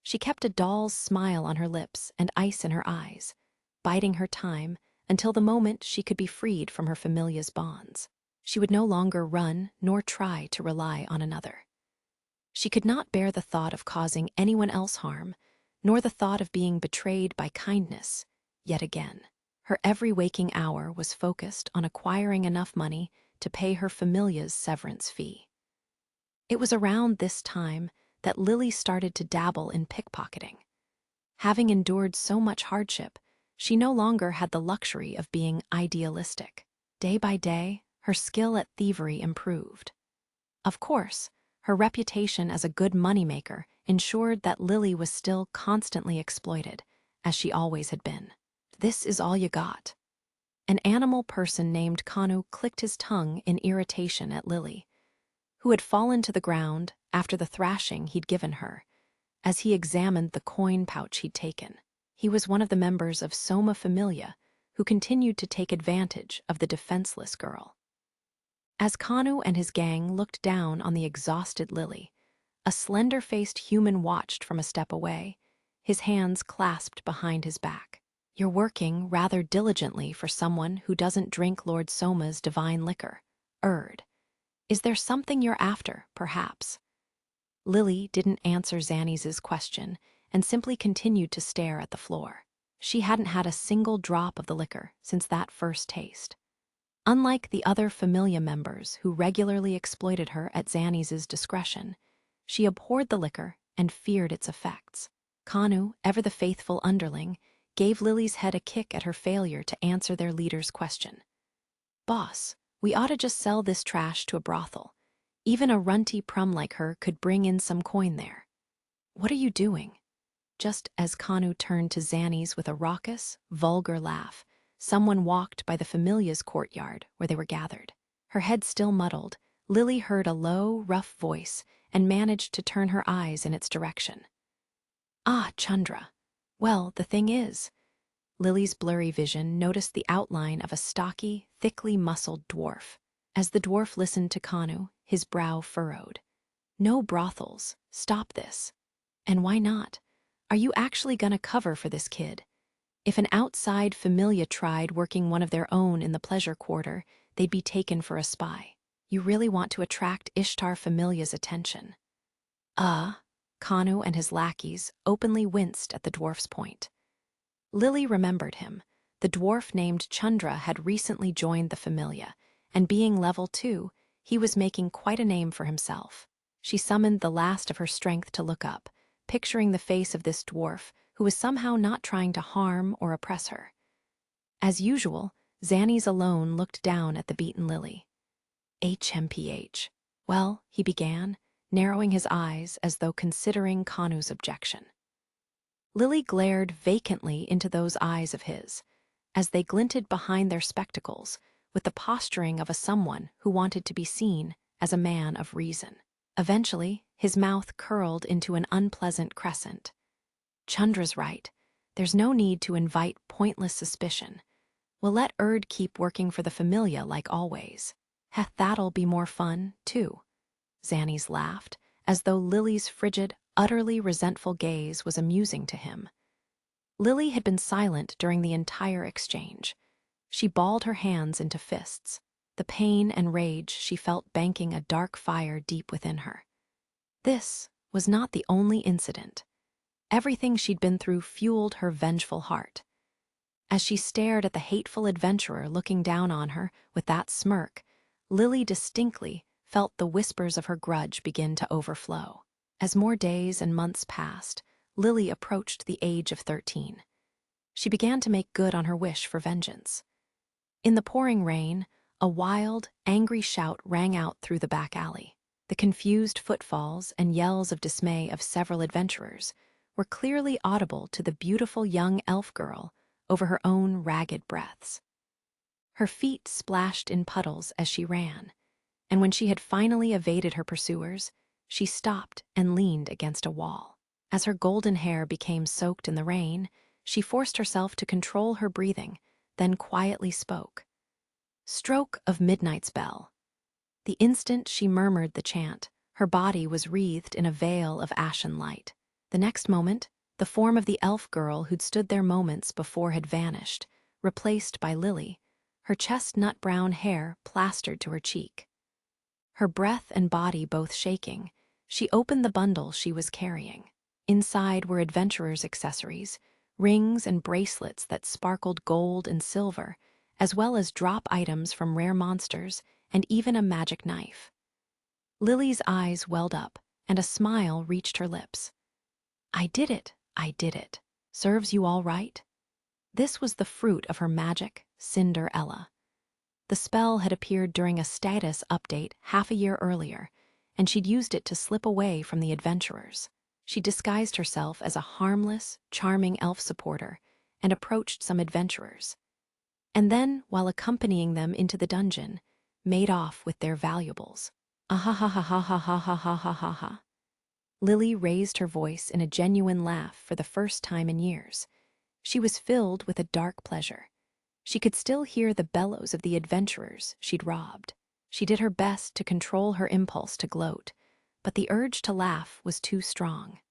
she kept a doll's smile on her lips and ice in her eyes, biding her time until the moment she could be freed from her familia's bonds. She would no longer run nor try to rely on another. She could not bear the thought of causing anyone else harm, nor the thought of being betrayed by kindness yet again. Her every waking hour was focused on acquiring enough money to pay her familia's severance fee. It was around this time that Lily started to dabble in pickpocketing. Having endured so much hardship, she no longer had the luxury of being idealistic. Day by day, her skill at thievery improved. Of course, her reputation as a good moneymaker ensured that Lily was still constantly exploited, as she always had been. "This is all you got." An animal person named Kanu clicked his tongue in irritation at Lily, who had fallen to the ground after the thrashing he'd given her, as he examined the coin pouch he'd taken. He was one of the members of Soma Familia who continued to take advantage of the defenseless girl. As Kanu and his gang looked down on the exhausted Lily, a slender-faced human watched from a step away, his hands clasped behind his back. "You're working rather diligently for someone who doesn't drink Lord Soma's divine liquor. Is there something you're after, perhaps?" Lily didn't answer Xannies' question and simply continued to stare at the floor. She hadn't had a single drop of the liquor since that first taste. Unlike the other Familia members who regularly exploited her at Xannies' discretion, she abhorred the liquor and feared its effects. Kanu, ever the faithful underling, gave Lily's head a kick at her failure to answer their leader's question. "Boss, we ought to just sell this trash to a brothel. Even a runty prum like her could bring in some coin there." "What are you doing?" Just as Kanu turned to Xannies with a raucous, vulgar laugh, someone walked by the Familia's courtyard where they were gathered. Her head still muddled, Lily heard a low, rough voice and managed to turn her eyes in its direction. "Ah, Chandra. Well, the thing is..." Lily's blurry vision noticed the outline of a stocky, thickly muscled dwarf. As the dwarf listened to Kanu, his brow furrowed. "No brothels. Stop this." "And why not? Are you actually gonna cover for this kid? If an outside Familia tried working one of their own in the pleasure quarter, they'd be taken for a spy. You really want to attract Ishtar Familia's attention." Kanu and his lackeys openly winced at the dwarf's point. Lily remembered him. The dwarf named Chandra had recently joined the Familia, and being level 2, he was making quite a name for himself. She summoned the last of her strength to look up, picturing the face of this dwarf who was somehow not trying to harm or oppress her. As usual, Xannies alone looked down at the beaten Lily. "HMPH. Well," he began, narrowing his eyes as though considering Kanu's objection. Lily glared vacantly into those eyes of his, as they glinted behind their spectacles with the posturing of a someone who wanted to be seen as a man of reason. Eventually, his mouth curled into an unpleasant crescent. "Chandra's right. There's no need to invite pointless suspicion. We'll let keep working for the Familia like always. That'll be more fun, too." Xannies laughed, as though Lily's frigid, utterly resentful gaze was amusing to him. Lily had been silent during the entire exchange. She balled her hands into fists, the pain and rage she felt banking a dark fire deep within her. This was not the only incident. Everything she'd been through fueled her vengeful heart. As she stared at the hateful adventurer looking down on her with that smirk, Lily distinctly felt the whispers of her grudge begin to overflow. As more days and months passed, Lily approached the age of 13. She began to make good on her wish for vengeance. In the pouring rain, A wild, angry shout rang out through the back alley. The confused footfalls and yells of dismay of several adventurers were clearly audible to the beautiful young elf girl over her own ragged breaths. Her feet splashed in puddles as she ran, and when she had finally evaded her pursuers, she stopped and leaned against a wall. As her golden hair became soaked in the rain, she forced herself to control her breathing, then quietly spoke. "Stroke of midnight's bell." The instant she murmured the chant, her body was wreathed in a veil of ashen light. The next moment, the form of the elf girl who'd stood there moments before had vanished, replaced by Lily, her chestnut-brown hair plastered to her cheek. Her breath and body both shaking, she opened the bundle she was carrying. Inside were adventurers' accessories, rings and bracelets that sparkled gold and silver, as well as drop items from rare monsters and even a magic knife. Lily's eyes welled up, and a smile reached her lips. "I did it, I did it. Serves you all right?" This was the fruit of her magic, Cinderella. The spell had appeared during a status update half a year earlier, and she'd used it to slip away from the adventurers. She disguised herself as a harmless, charming elf supporter and approached some adventurers. And then, while accompanying them into the dungeon, made off with their valuables. Ah-ha-ha-ha-ha-ha-ha-ha-ha-ha-ha. Lily raised her voice in a genuine laugh for the first time in years. She was filled with a dark pleasure. She could still hear the bellows of the adventurers she'd robbed. She did her best to control her impulse to gloat, but the urge to laugh was too strong.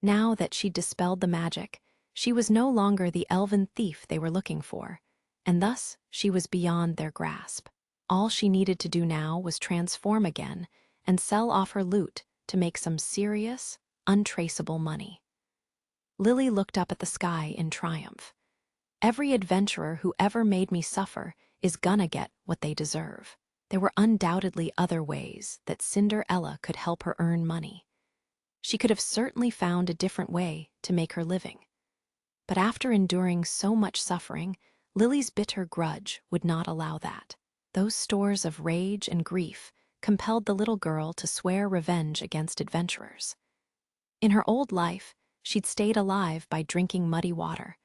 Now that she'd dispelled the magic, she was no longer the elven thief they were looking for, and thus she was beyond their grasp. All she needed to do now was transform again and sell off her loot to make some serious, untraceable money. Lily looked up at the sky in triumph. Every adventurer who ever made me suffer is gonna get what they deserve. There were undoubtedly other ways that Cinderella could help her earn money. She could have certainly found a different way to make her living. But after enduring so much suffering, Lily's bitter grudge would not allow that. Those stores of rage and grief compelled the little girl to swear revenge against adventurers. In her old life, she'd stayed alive by drinking muddy water,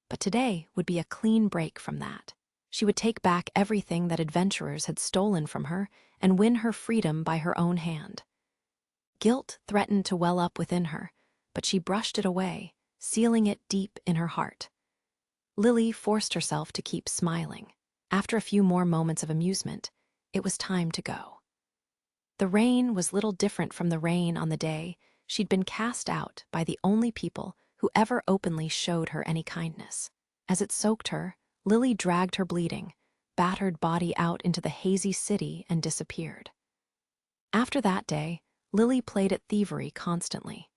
but today would be a clean break from that. She would take back everything that adventurers had stolen from her and win her freedom by her own hand. Guilt threatened to well up within her, but she brushed it away, sealing it deep in her heart. Lily forced herself to keep smiling. After a few more moments of amusement, it was time to go. The rain was little different from the rain on the day she'd been cast out by the only people who ever openly showed her any kindness. As it soaked her, Lily dragged her bleeding, battered body out into the hazy city and disappeared. After that day, Lily played at thievery constantly.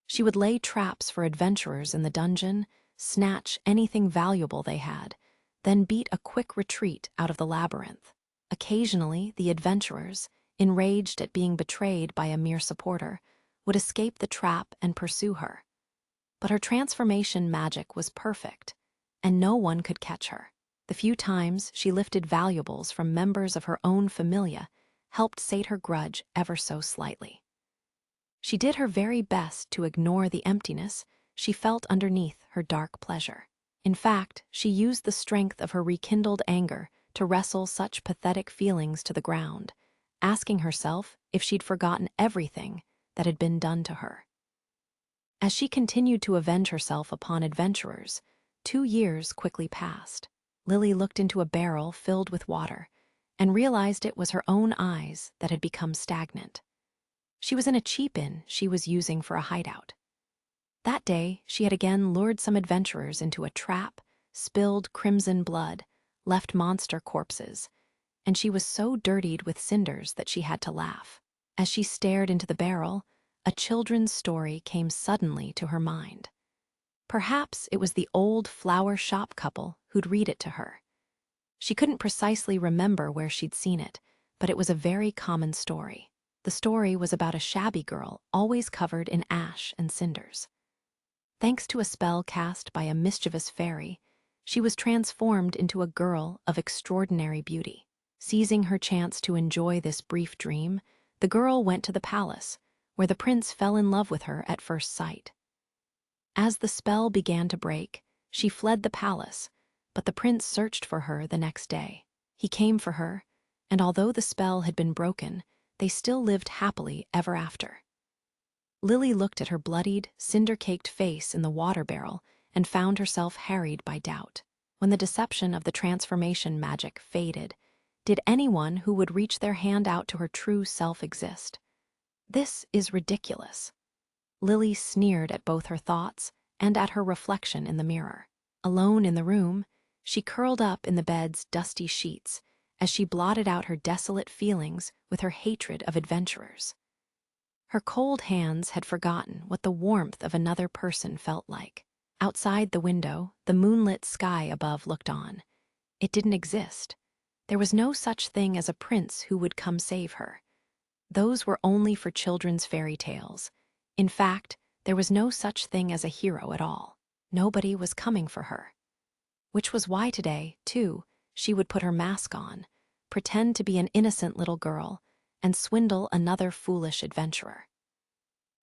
She would lay traps for adventurers in the dungeon, snatch anything valuable they had, then beat a quick retreat out of the labyrinth. Occasionally, the adventurers, enraged at being betrayed by a mere supporter, would escape the trap and pursue her. But her transformation magic was perfect, and no one could catch her. The few times she lifted valuables from members of her own familia helped sate her grudge ever so slightly. She did her very best to ignore the emptiness she felt underneath her dark pleasure. In fact, she used the strength of her rekindled anger to wrestle such pathetic feelings to the ground, asking herself if she'd forgotten everything that had been done to her. As she continued to avenge herself upon adventurers, 2 years quickly passed. Lily looked into a barrel filled with water and realized it was her own eyes that had become stagnant. She was in a cheap inn she was using for a hideout. That day, she had again lured some adventurers into a trap, spilled crimson blood, left monster corpses, and she was so dirtied with cinders that she had to laugh. As she stared into the barrel, a children's story came suddenly to her mind. Perhaps it was the old flower shop couple who'd read it to her. She couldn't precisely remember where she'd seen it, but it was a very common story. The story was about a shabby girl always covered in ash and cinders. Thanks to a spell cast by a mischievous fairy, she was transformed into a girl of extraordinary beauty. Seizing her chance to enjoy this brief dream, the girl went to the palace, where the prince fell in love with her at first sight. As the spell began to break, she fled the palace, but the prince searched for her the next day. He came for her, and although the spell had been broken, they still lived happily ever after. Lily looked at her bloodied, cinder-caked face in the water barrel and found herself harried by doubt. When the deception of the transformation magic faded, did anyone who would reach their hand out to her true self exist? This is ridiculous. Lily sneered at both her thoughts and at her reflection in the mirror. Alone in the room, she curled up in the bed's dusty sheets as she blotted out her desolate feelings with her hatred of adventurers. Her cold hands had forgotten what the warmth of another person felt like. Outside the window, the moonlit sky above looked on. It didn't exist. There was no such thing as a prince who would come save her. Those were only for children's fairy tales. In fact, there was no such thing as a hero at all. Nobody was coming for her. Which was why today, too, she would put her mask on, pretend to be an innocent little girl, and swindle another foolish adventurer.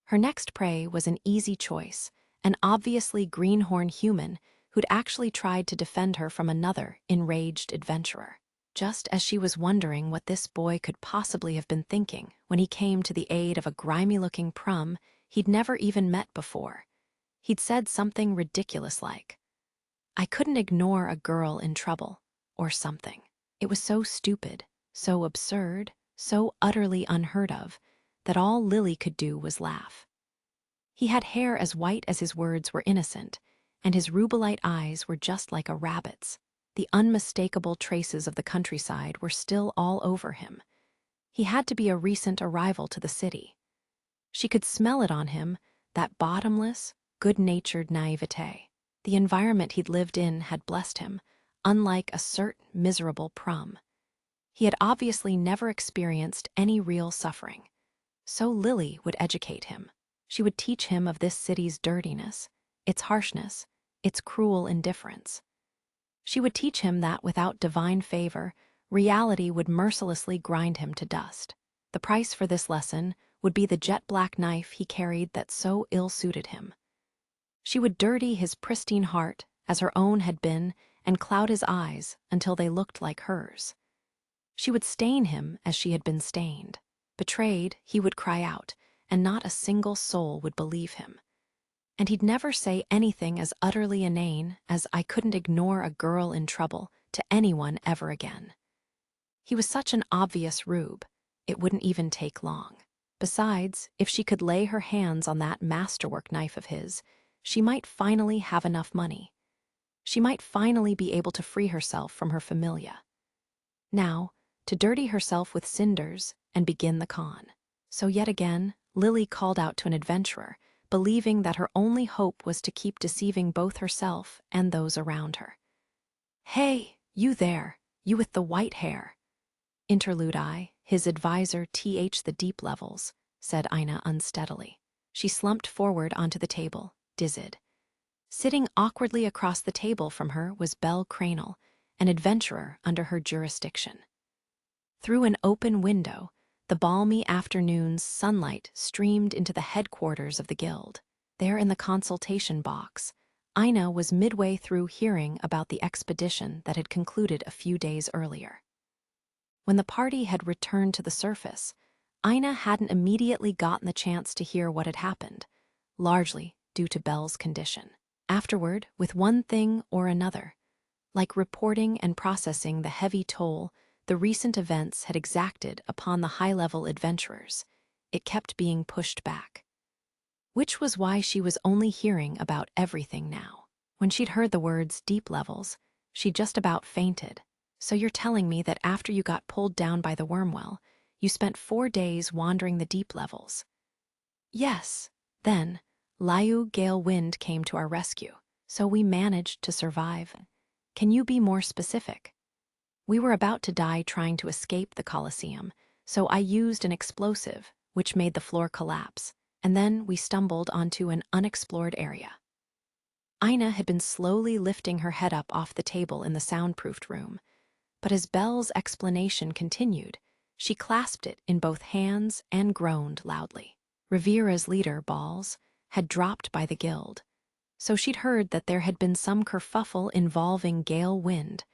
Her next prey was an easy choice, an obviously greenhorn human who'd actually tried to defend her from another enraged adventurer. Just as she was wondering what this boy could possibly have been thinking when he came to the aid of a grimy-looking prum he'd never even met before, he'd said something ridiculous like, "I couldn't ignore a girl in trouble," or something. It was so stupid, so absurd, so utterly unheard of, that all Lily could do was laugh. He had hair as white as his words were innocent, and his rubelite eyes were just like a rabbit's. The unmistakable traces of the countryside were still all over him. He had to be a recent arrival to the city. She could smell it on him, that bottomless, good-natured naivete. The environment he'd lived in had blessed him, unlike a certain miserable prum. He had obviously never experienced any real suffering. So Lily would educate him. She would teach him of this city's dirtiness, its harshness, its cruel indifference. She would teach him that without divine favor, reality would mercilessly grind him to dust. The price for this lesson would be the jet-black knife he carried that so ill-suited him. She would dirty his pristine heart, as her own had been, and cloud his eyes until they looked like hers. She would stain him as she had been stained. Betrayed, he would cry out, and not a single soul would believe him. And he'd never say anything as utterly inane as "I couldn't ignore a girl in trouble" to anyone ever again. He was such an obvious rube, it wouldn't even take long. Besides, if she could lay her hands on that masterwork knife of his, she might finally have enough money. She might finally be able to free herself from her familia. Now, to dirty herself with cinders and begin the con. So yet again, Lily called out to an adventurer, believing that her only hope was to keep deceiving both herself and those around her. "Hey, you there, you with the white hair." "Interlude I, his advisor the deep levels," said Ina unsteadily. She slumped forward onto the table, dizzied. Sitting awkwardly across the table from her was Belle Cranel, an adventurer under her jurisdiction. Through an open window, the balmy afternoon's sunlight streamed into the headquarters of the guild. There in the consultation box, Ina was midway through hearing about the expedition that had concluded a few days earlier. When the party had returned to the surface, Ina hadn't immediately gotten the chance to hear what had happened, largely due to Belle's condition. Afterward, with one thing or another, like reporting and processing the heavy toll the recent events had exacted upon the high-level adventurers, it kept being pushed back. Which was why she was only hearing about everything now. When she'd heard the words deep levels, she just about fainted. "So you're telling me that after you got pulled down by the wormwell, you spent 4 days wandering the deep levels?" "Yes. Then, Liu Gale Wind came to our rescue, so we managed to survive." "Can you be more specific?" "We were about to die trying to escape the Colosseum, so I used an explosive, which made the floor collapse, and then we stumbled onto an unexplored area." Ina had been slowly lifting her head up off the table in the soundproofed room, But as Belle's explanation continued, she clasped it in both hands and groaned loudly. Rivera's leader, Balls, had dropped by the guild, so she'd heard that there had been some kerfuffle involving Gale Wind,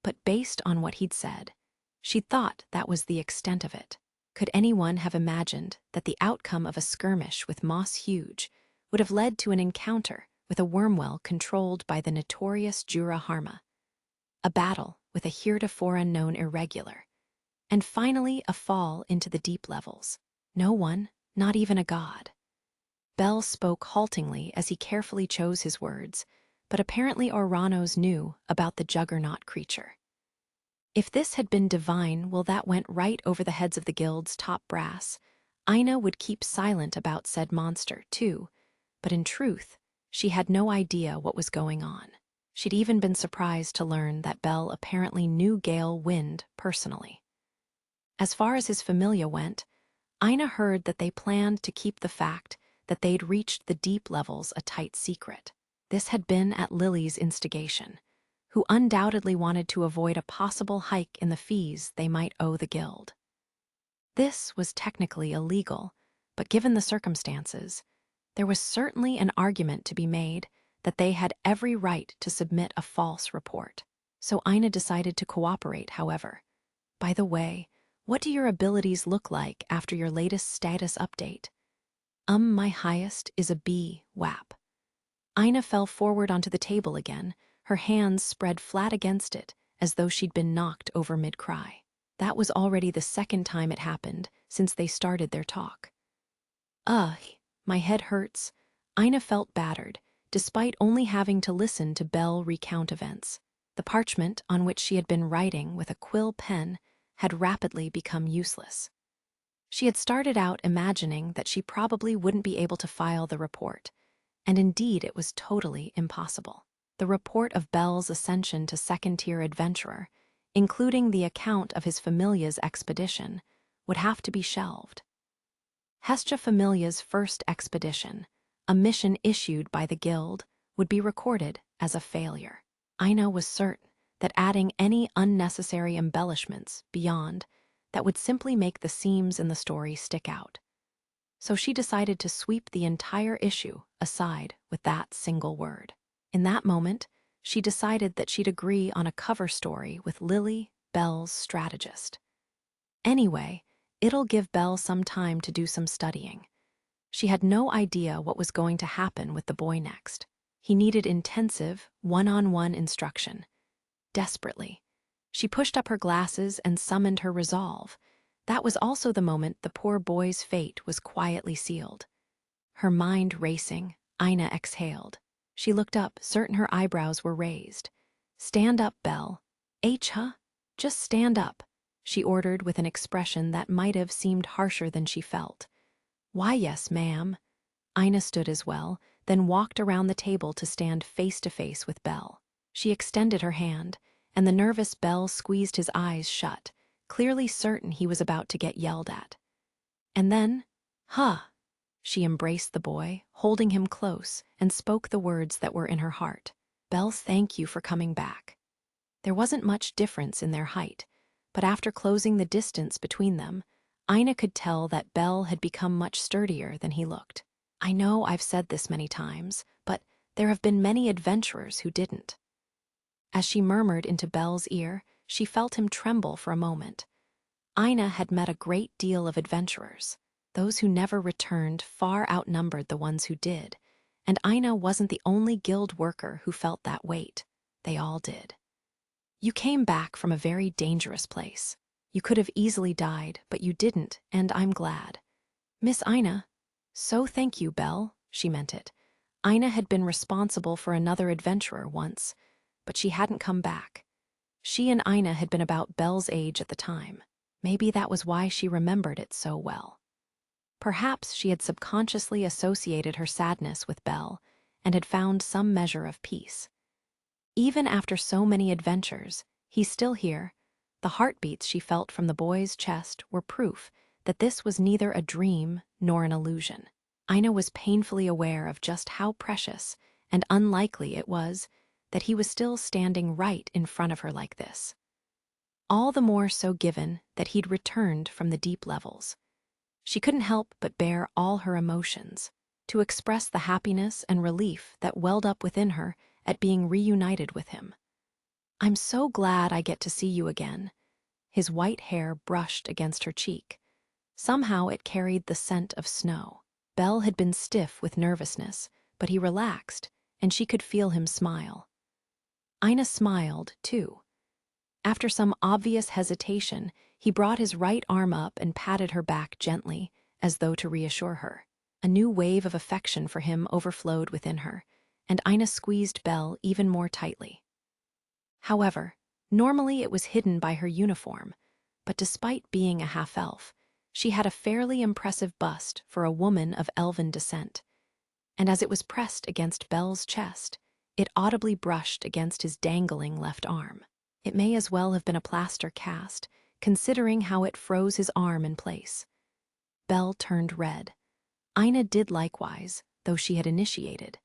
but based on what he'd said, she'd thought that was the extent of it. Could anyone have imagined that the outcome of a skirmish with Moss Huge would have led to an encounter with a wormwell controlled by the notorious Jura Harma, a battle with a heretofore unknown irregular, and finally a fall into the deep levels? No one, not even a god. Bell spoke haltingly as he carefully chose his words, but apparently Oranos knew about the juggernaut creature. If this had been divine, well, that went right over the heads of the guild's top brass. Ina would keep silent about said monster, too, but in truth, she had no idea what was going on. She'd even been surprised to learn that Bell apparently knew Gale Wind personally. As far as his familia went, Ina heard that they planned to keep the fact that they'd reached the deep levels a tight secret. This had been at Lily's instigation, who undoubtedly wanted to avoid a possible hike in the fees they might owe the guild. This was technically illegal, but given the circumstances, there was certainly an argument to be made that they had every right to submit a false report. So Ina decided to cooperate, however. By the way, what do your abilities look like after your latest status update? My highest is a B, WAP. Ina fell forward onto the table again, her hands spread flat against it, as though she'd been knocked over mid-cry. That was already the second time it happened since they started their talk. My head hurts. Ina felt battered, despite only having to listen to Bell recount events. The parchment on which she had been writing with a quill pen had rapidly become useless. She had started out imagining that she probably wouldn't be able to file the report, and indeed it was totally impossible. The report of Bell's ascension to second-tier adventurer, including the account of his familia's expedition, would have to be shelved. Hestia Familia's first expedition, a mission issued by the guild, would be recorded as a failure. Ina was certain that adding any unnecessary embellishments beyond that would simply make the seams in the story stick out. So she decided to sweep the entire issue aside with that single word. In that moment, she decided that she'd agree on a cover story with Lily, Bell's strategist. Anyway, it'll give Bell some time to do some studying. She had no idea what was going to happen with the boy next. He needed intensive, one-on-one instruction. Desperately, she pushed up her glasses and summoned her resolve. That was also the moment the poor boy's fate was quietly sealed. Her mind racing, Ina exhaled. She looked up, certain her eyebrows were raised. "Stand up, Belle." Huh? Just stand up," she ordered with an expression that might have seemed harsher than she felt. "Why, yes, ma'am." Ina stood as well, then walked around the table to stand face to face with Belle. She extended her hand, and the nervous Belle squeezed his eyes shut, clearly certain he was about to get yelled at. And then, she embraced the boy, holding him close, and spoke the words that were in her heart. "Belle, thank you for coming back." There wasn't much difference in their height, but after closing the distance between them, Ina could tell that Belle had become much sturdier than he looked. "I know I've said this many times, but there have been many adventurers who didn't." As she murmured into Belle's ear, she felt him tremble for a moment. Ina had met a great deal of adventurers. Those who never returned far outnumbered the ones who did, and Ina wasn't the only guild worker who felt that weight. They all did. "You came back from a very dangerous place. You could have easily died, but you didn't, and I'm glad." "Miss Ina." "So thank you, Belle." She meant it. Ina had been responsible for another adventurer once, but she hadn't come back. She and Ina had been about Belle's age at the time. Maybe that was why she remembered it so well. Perhaps she had subconsciously associated her sadness with Belle and had found some measure of peace. Even after so many adventures, he's still here. The heartbeats she felt from the boy's chest were proof that this was neither a dream nor an illusion. Ina was painfully aware of just how precious and unlikely it was that he was still standing right in front of her like this. all the more so given that he'd returned from the deep levels. She couldn't help but bear all her emotions, to express the happiness and relief that welled up within her at being reunited with him. "I'm so glad I get to see you again." His white hair brushed against her cheek. Somehow it carried the scent of snow. Belle had been stiff with nervousness, but he relaxed, and she could feel him smile. Ina smiled, too. After some obvious hesitation, he brought his right arm up and patted her back gently, as though to reassure her. A new wave of affection for him overflowed within her, and Ina squeezed Belle even more tightly. However, normally it was hidden by her uniform, but despite being a half-elf, she had a fairly impressive bust for a woman of elven descent, and as it was pressed against Belle's chest, it audibly brushed against his dangling left arm. It may as well have been a plaster cast, considering how it froze his arm in place. Belle turned red. Ina did likewise, though she had initiated.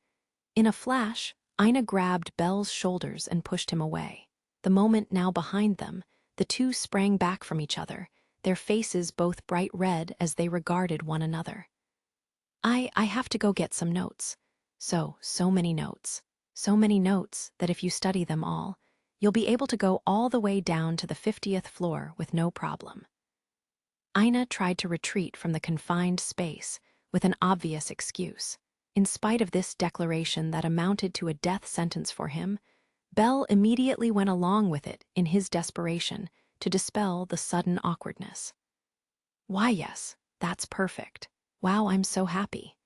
In a flash, Ina grabbed Belle's shoulders and pushed him away. The moment now behind them, the two sprang back from each other, their faces both bright red as they regarded one another. I have to go get some notes. So many notes. So many notes that if you study them all, you'll be able to go all the way down to the 50th floor with no problem." Ina tried to retreat from the confined space with an obvious excuse. In spite of this declaration that amounted to a death sentence for him, Belle immediately went along with it in his desperation to dispel the sudden awkwardness. "Why, yes, that's perfect. Wow, I'm so happy."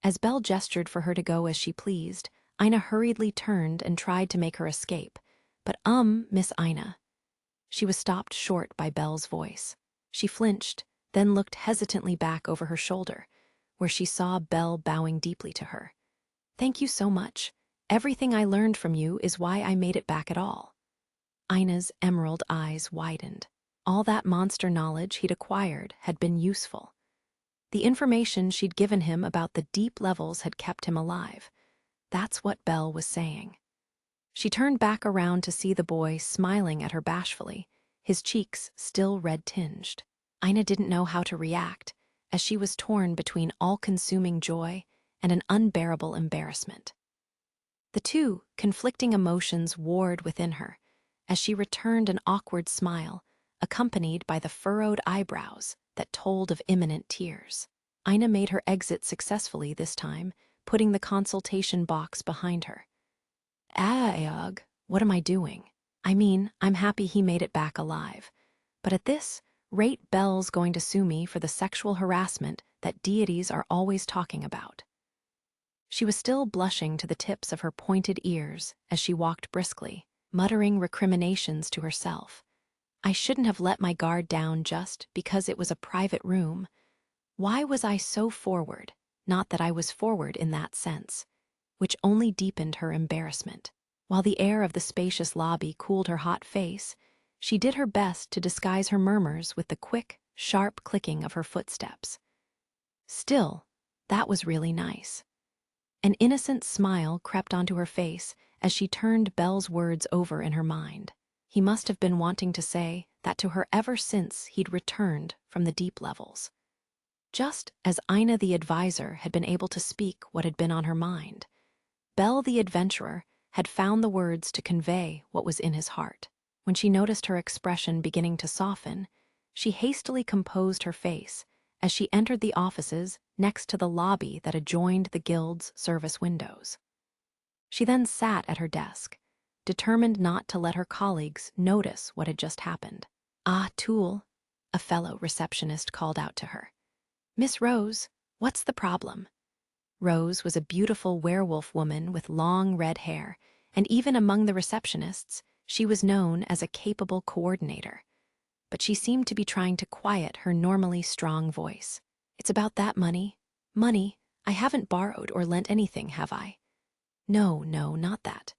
As Belle gestured for her to go as she pleased, Ina hurriedly turned and tried to make her escape. But Miss Ina." She was stopped short by Belle's voice. She flinched, then looked hesitantly back over her shoulder, where she saw Belle bowing deeply to her. "Thank you so much. Everything I learned from you is why I made it back at all." Ina's emerald eyes widened. All that monster knowledge he'd acquired had been useful. The information she'd given him about the deep levels had kept him alive. That's what Belle was saying. She turned back around to see the boy smiling at her bashfully, his cheeks still red-tinged. Ina didn't know how to react, as she was torn between all-consuming joy and an unbearable embarrassment. The two conflicting emotions warred within her, as she returned an awkward smile, accompanied by the furrowed eyebrows that told of imminent tears. Ina made her exit successfully this time, putting the consultation box behind her. "Ugh, what am I doing? I mean, I'm happy he made it back alive. But at this rate, Belle's going to sue me for the sexual harassment that deities are always talking about." She was still blushing to the tips of her pointed ears as she walked briskly, muttering recriminations to herself. "I shouldn't have let my guard down just because it was a private room. Why was I so forward? Not that I was forward in that sense," which only deepened her embarrassment. While the air of the spacious lobby cooled her hot face, she did her best to disguise her murmurs with the quick, sharp clicking of her footsteps. Still, that was really nice. An innocent smile crept onto her face as she turned Belle's words over in her mind. He must have been wanting to say that to her ever since he'd returned from the deep levels. Just as Ina the advisor had been able to speak what had been on her mind, Belle the adventurer had found the words to convey what was in his heart. When she noticed her expression beginning to soften, she hastily composed her face as she entered the offices next to the lobby that adjoined the guild's service windows. She then sat at her desk, determined not to let her colleagues notice what had just happened. "Ah, Toole," a fellow receptionist called out to her. "Miss Rose, what's the problem?" Rose was a beautiful werewolf woman with long red hair, and even among the receptionists, she was known as a capable coordinator. But she seemed to be trying to quiet her normally strong voice. "It's about that money. Money? I haven't borrowed or lent anything, have I?" No, not that."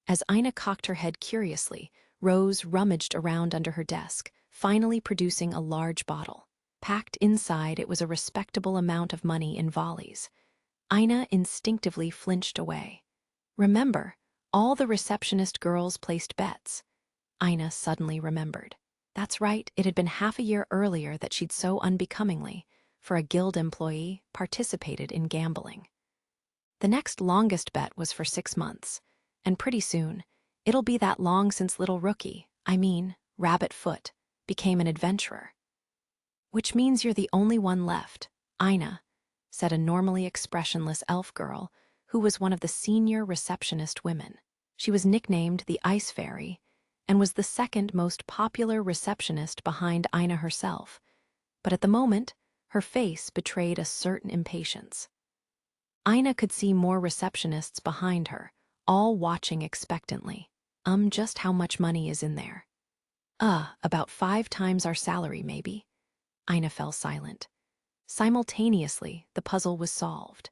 As Ina cocked her head curiously, Rose rummaged around under her desk, finally producing a large bottle. Packed inside, it was a respectable amount of money in volleys. Ina instinctively flinched away. Remember, all the receptionist girls placed bets. Ina suddenly remembered. That's right, it had been half a year earlier that she'd so unbecomingly, for a guild employee, participated in gambling. The next longest bet was for 6 months, and pretty soon, it'll be that long since little rookie, Rabbit Foot, became an adventurer. Which means you're the only one left, Ina, said a normally expressionless elf girl who was one of the senior receptionist women. She was nicknamed the Ice Fairy and was the second most popular receptionist behind Ina herself, but at the moment, her face betrayed a certain impatience. Ina could see more receptionists behind her, all watching expectantly. Just how much money is in there? About 5 times our salary, maybe. Ina fell silent. Simultaneously, the puzzle was solved.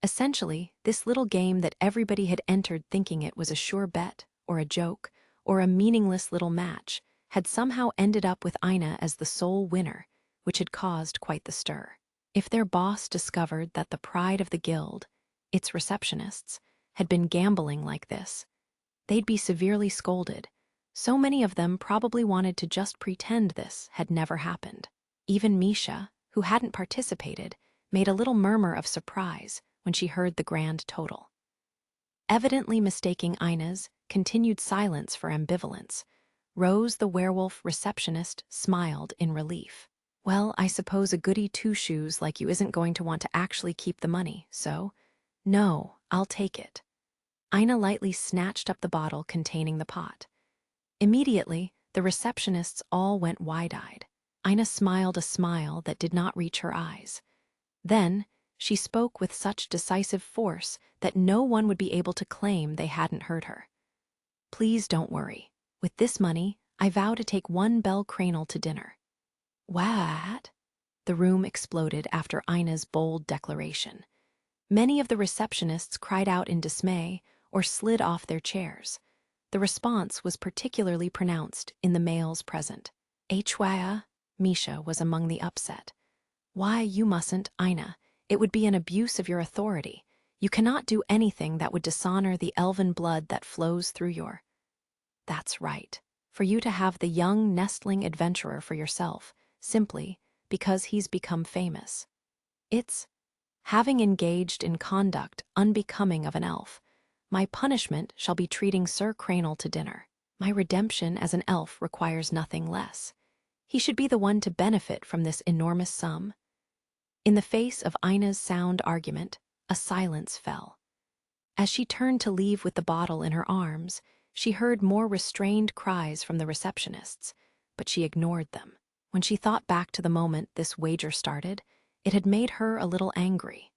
Essentially, this little game that everybody had entered thinking it was a sure bet, or a joke, or a meaningless little match, had somehow ended up with Ina as the sole winner, which had caused quite the stir. If their boss discovered that the pride of the guild, its receptionists, had been gambling like this, they'd be severely scolded. So many of them probably wanted to just pretend this had never happened. Even Misha, who hadn't participated, made a little murmur of surprise when she heard the grand total. Evidently mistaking Ina's continued silence for ambivalence, Rose the werewolf receptionist smiled in relief. Well, I suppose a goody two-shoes like you isn't going to want to actually keep the money, so? No, I'll take it. Ina lightly snatched up the bottle containing the pot. Immediately, the receptionists all went wide-eyed. Ina smiled a smile that did not reach her eyes. Then, she spoke with such decisive force that no one would be able to claim they hadn't heard her. Please don't worry. With this money, I vow to take 1 bell cranal to dinner. What? The room exploded after Ina's bold declaration. Many of the receptionists cried out in dismay or slid off their chairs. The response was particularly pronounced in the males present. Hwaya, Misha was among the upset. Why, you mustn't, Ina. It would be an abuse of your authority. You cannot do anything that would dishonor the elven blood that flows through your... That's right. For you to have the young nestling adventurer for yourself, simply because he's become famous. It's having engaged in conduct unbecoming of an elf. My punishment shall be treating Sir Cranal to dinner. My redemption as an elf requires nothing less. He should be the one to benefit from this enormous sum. In the face of Ina's sound argument, a silence fell. As she turned to leave with the bottle in her arms, she heard more restrained cries from the receptionists, but she ignored them. When she thought back to the moment this wager started, it had made her a little angry.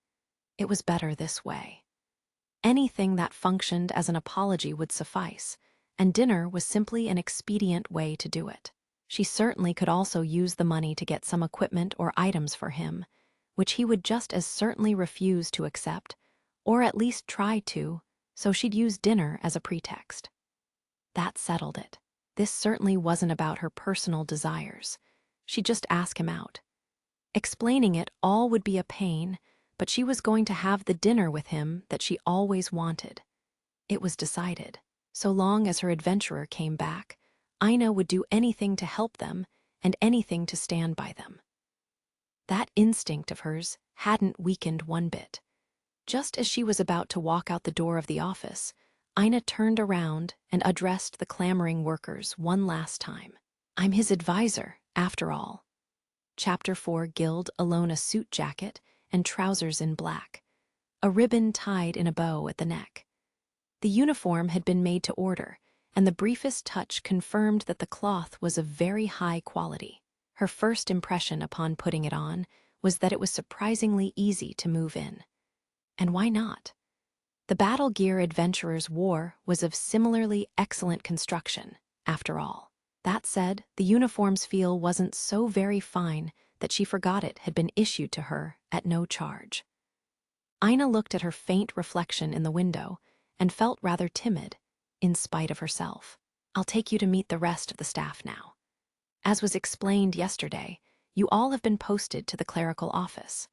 It was better this way. Anything that functioned as an apology would suffice, and dinner was simply an expedient way to do it. She certainly could also use the money to get some equipment or items for him, which he would just as certainly refuse to accept, or at least try to, so she'd use dinner as a pretext. That settled it. This certainly wasn't about her personal desires. She'd just ask him out. Explaining it all would be a pain, but she was going to have the dinner with him that she always wanted. It was decided. So long as her adventurer came back, Ina would do anything to help them and anything to stand by them. That instinct of hers hadn't weakened one bit. Just as she was about to walk out the door of the office, Ina turned around and addressed the clamoring workers one last time. I'm his advisor, after all. Chapter 4 Guild alone a suit jacket and trousers in black, a ribbon tied in a bow at the neck. The uniform had been made to order, and the briefest touch confirmed that the cloth was of very high quality. Her first impression upon putting it on was that it was surprisingly easy to move in. And why not? The battle gear adventurers wore was of similarly excellent construction, after all. That said, the uniform's feel wasn't so very fine that she forgot it had been issued to her at no charge. Ina looked at her faint reflection in the window and felt rather timid, in spite of herself. I'll take you to meet the rest of the staff now. As was explained yesterday, you all have been posted to the clerical office.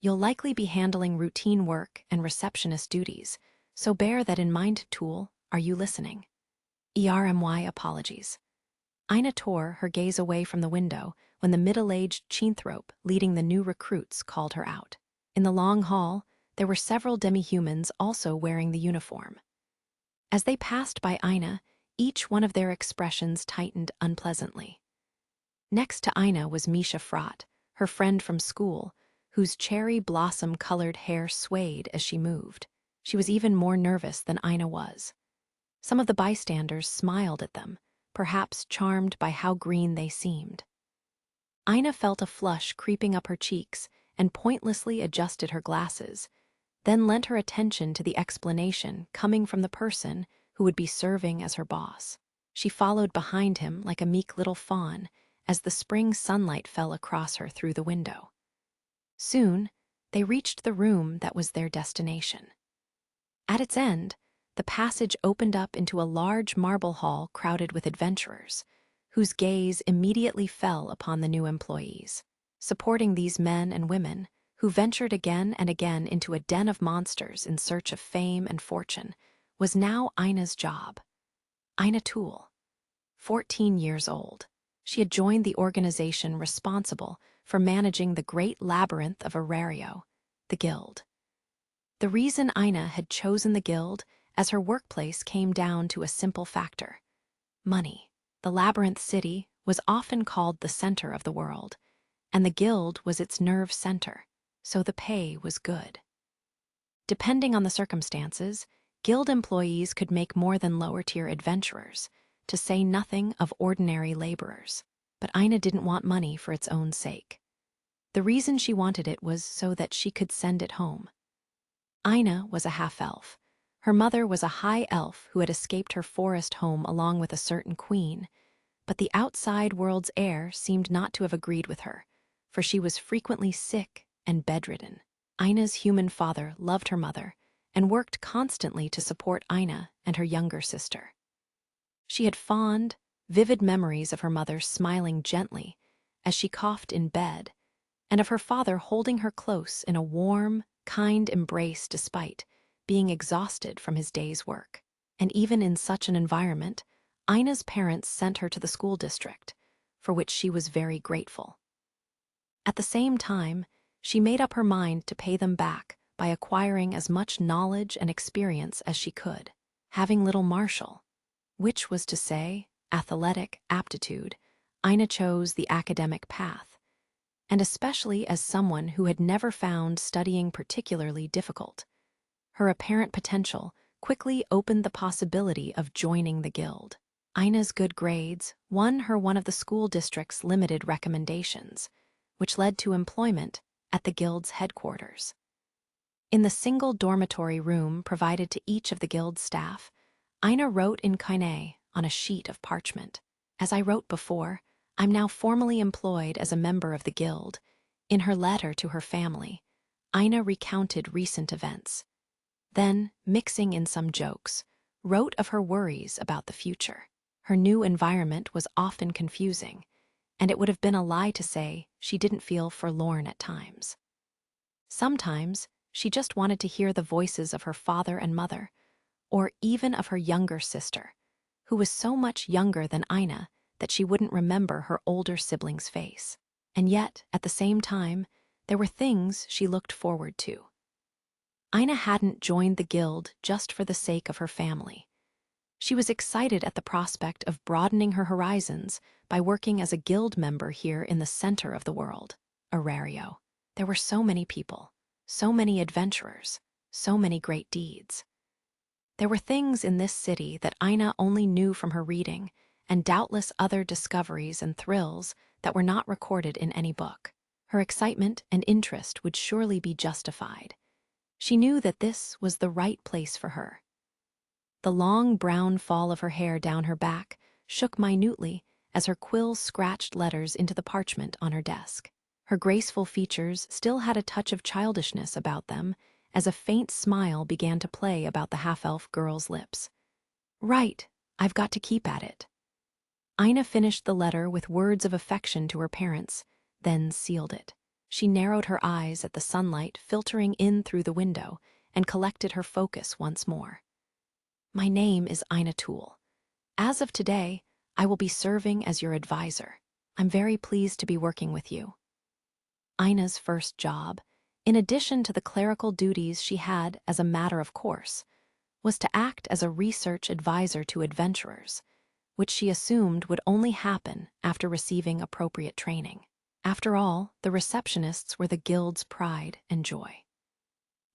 You'll likely be handling routine work and receptionist duties, so bear that in mind, Tool. Are you listening? ERMY apologies. Ina tore her gaze away from the window when the middle-aged cheenthrope leading the new recruits called her out. In the long hall, there were several demi-humans also wearing the uniform. As they passed by Ina, each one of their expressions tightened unpleasantly. Next to Ina was Misha Frott, her friend from school, whose cherry blossom-colored hair swayed as she moved. She was even more nervous than Ina was. Some of the bystanders smiled at them, perhaps charmed by how green they seemed. Ina felt a flush creeping up her cheeks and pointlessly adjusted her glasses, then lent her attention to the explanation coming from the person who would be serving as her boss. She followed behind him like a meek little fawn as the spring sunlight fell across her through the window. Soon, they reached the room that was their destination. At its end, the passage opened up into a large marble hall crowded with adventurers, whose gaze immediately fell upon the new employees. Supporting these men and women, who ventured again and again into a den of monsters in search of fame and fortune, was now Ina's job. Ina Toole, 14 years old, she had joined the organization responsible for managing the great labyrinth of Arario, the Guild. The reason Ina had chosen the Guild as her workplace came down to a simple factor: money. The labyrinth city was often called the center of the world, and the Guild was its nerve center, so the pay was good. Depending on the circumstances, Guild employees could make more than lower-tier adventurers, to say nothing of ordinary laborers. But Ina didn't want money for its own sake. The reason she wanted it was so that she could send it home. Ina was a half-elf. Her mother was a high elf who had escaped her forest home along with a certain queen, but the outside world's air seemed not to have agreed with her, for she was frequently sick and bedridden. Ina's human father loved her mother and worked constantly to support Ina and her younger sister. She had fond, vivid memories of her mother smiling gently as she coughed in bed, and of her father holding her close in a warm, kind embrace despite being exhausted from his day's work. And even in such an environment, Ina's parents sent her to the school district, for which she was very grateful. At the same time, she made up her mind to pay them back by acquiring as much knowledge and experience as she could. Having little Marshall, which was to say, athletic aptitude, Ina chose the academic path, and especially as someone who had never found studying particularly difficult. Her apparent potential quickly opened the possibility of joining the Guild. Ina's good grades won her one of the school district's limited recommendations, which led to employment at the Guild's headquarters. In the single dormitory room provided to each of the Guild's staff, Ina wrote in Kainei on a sheet of parchment. As I wrote before, I'm now formally employed as a member of the Guild. In her letter to her family, Ina recounted recent events. Then, mixing in some jokes, wrote of her worries about the future. Her new environment was often confusing, and it would have been a lie to say she didn't feel forlorn at times. Sometimes, she just wanted to hear the voices of her father and mother, or even of her younger sister, who was so much younger than Ina that she wouldn't remember her older sibling's face. And yet, at the same time, there were things she looked forward to. Ina hadn't joined the Guild just for the sake of her family. She was excited at the prospect of broadening her horizons by working as a Guild member here in the center of the world, Arario. There were so many people, so many adventurers, so many great deeds. There were things in this city that Ina only knew from her reading, and doubtless other discoveries and thrills that were not recorded in any book. Her excitement and interest would surely be justified. She knew that this was the right place for her. The long brown fall of her hair down her back shook minutely as her quill scratched letters into the parchment on her desk. Her graceful features still had a touch of childishness about them as a faint smile began to play about the half-elf girl's lips. Right, I've got to keep at it. Ina finished the letter with words of affection to her parents, then sealed it. She narrowed her eyes at the sunlight filtering in through the window and collected her focus once more. My name is Ina Toole, As of today, I will be serving as your advisor. I'm very pleased to be working with you. Ina's first job, in addition to the clerical duties she had as a matter of course, was to act as a research advisor to adventurers, which she assumed would only happen after receiving appropriate training. After all, the receptionists were the guild's pride and joy.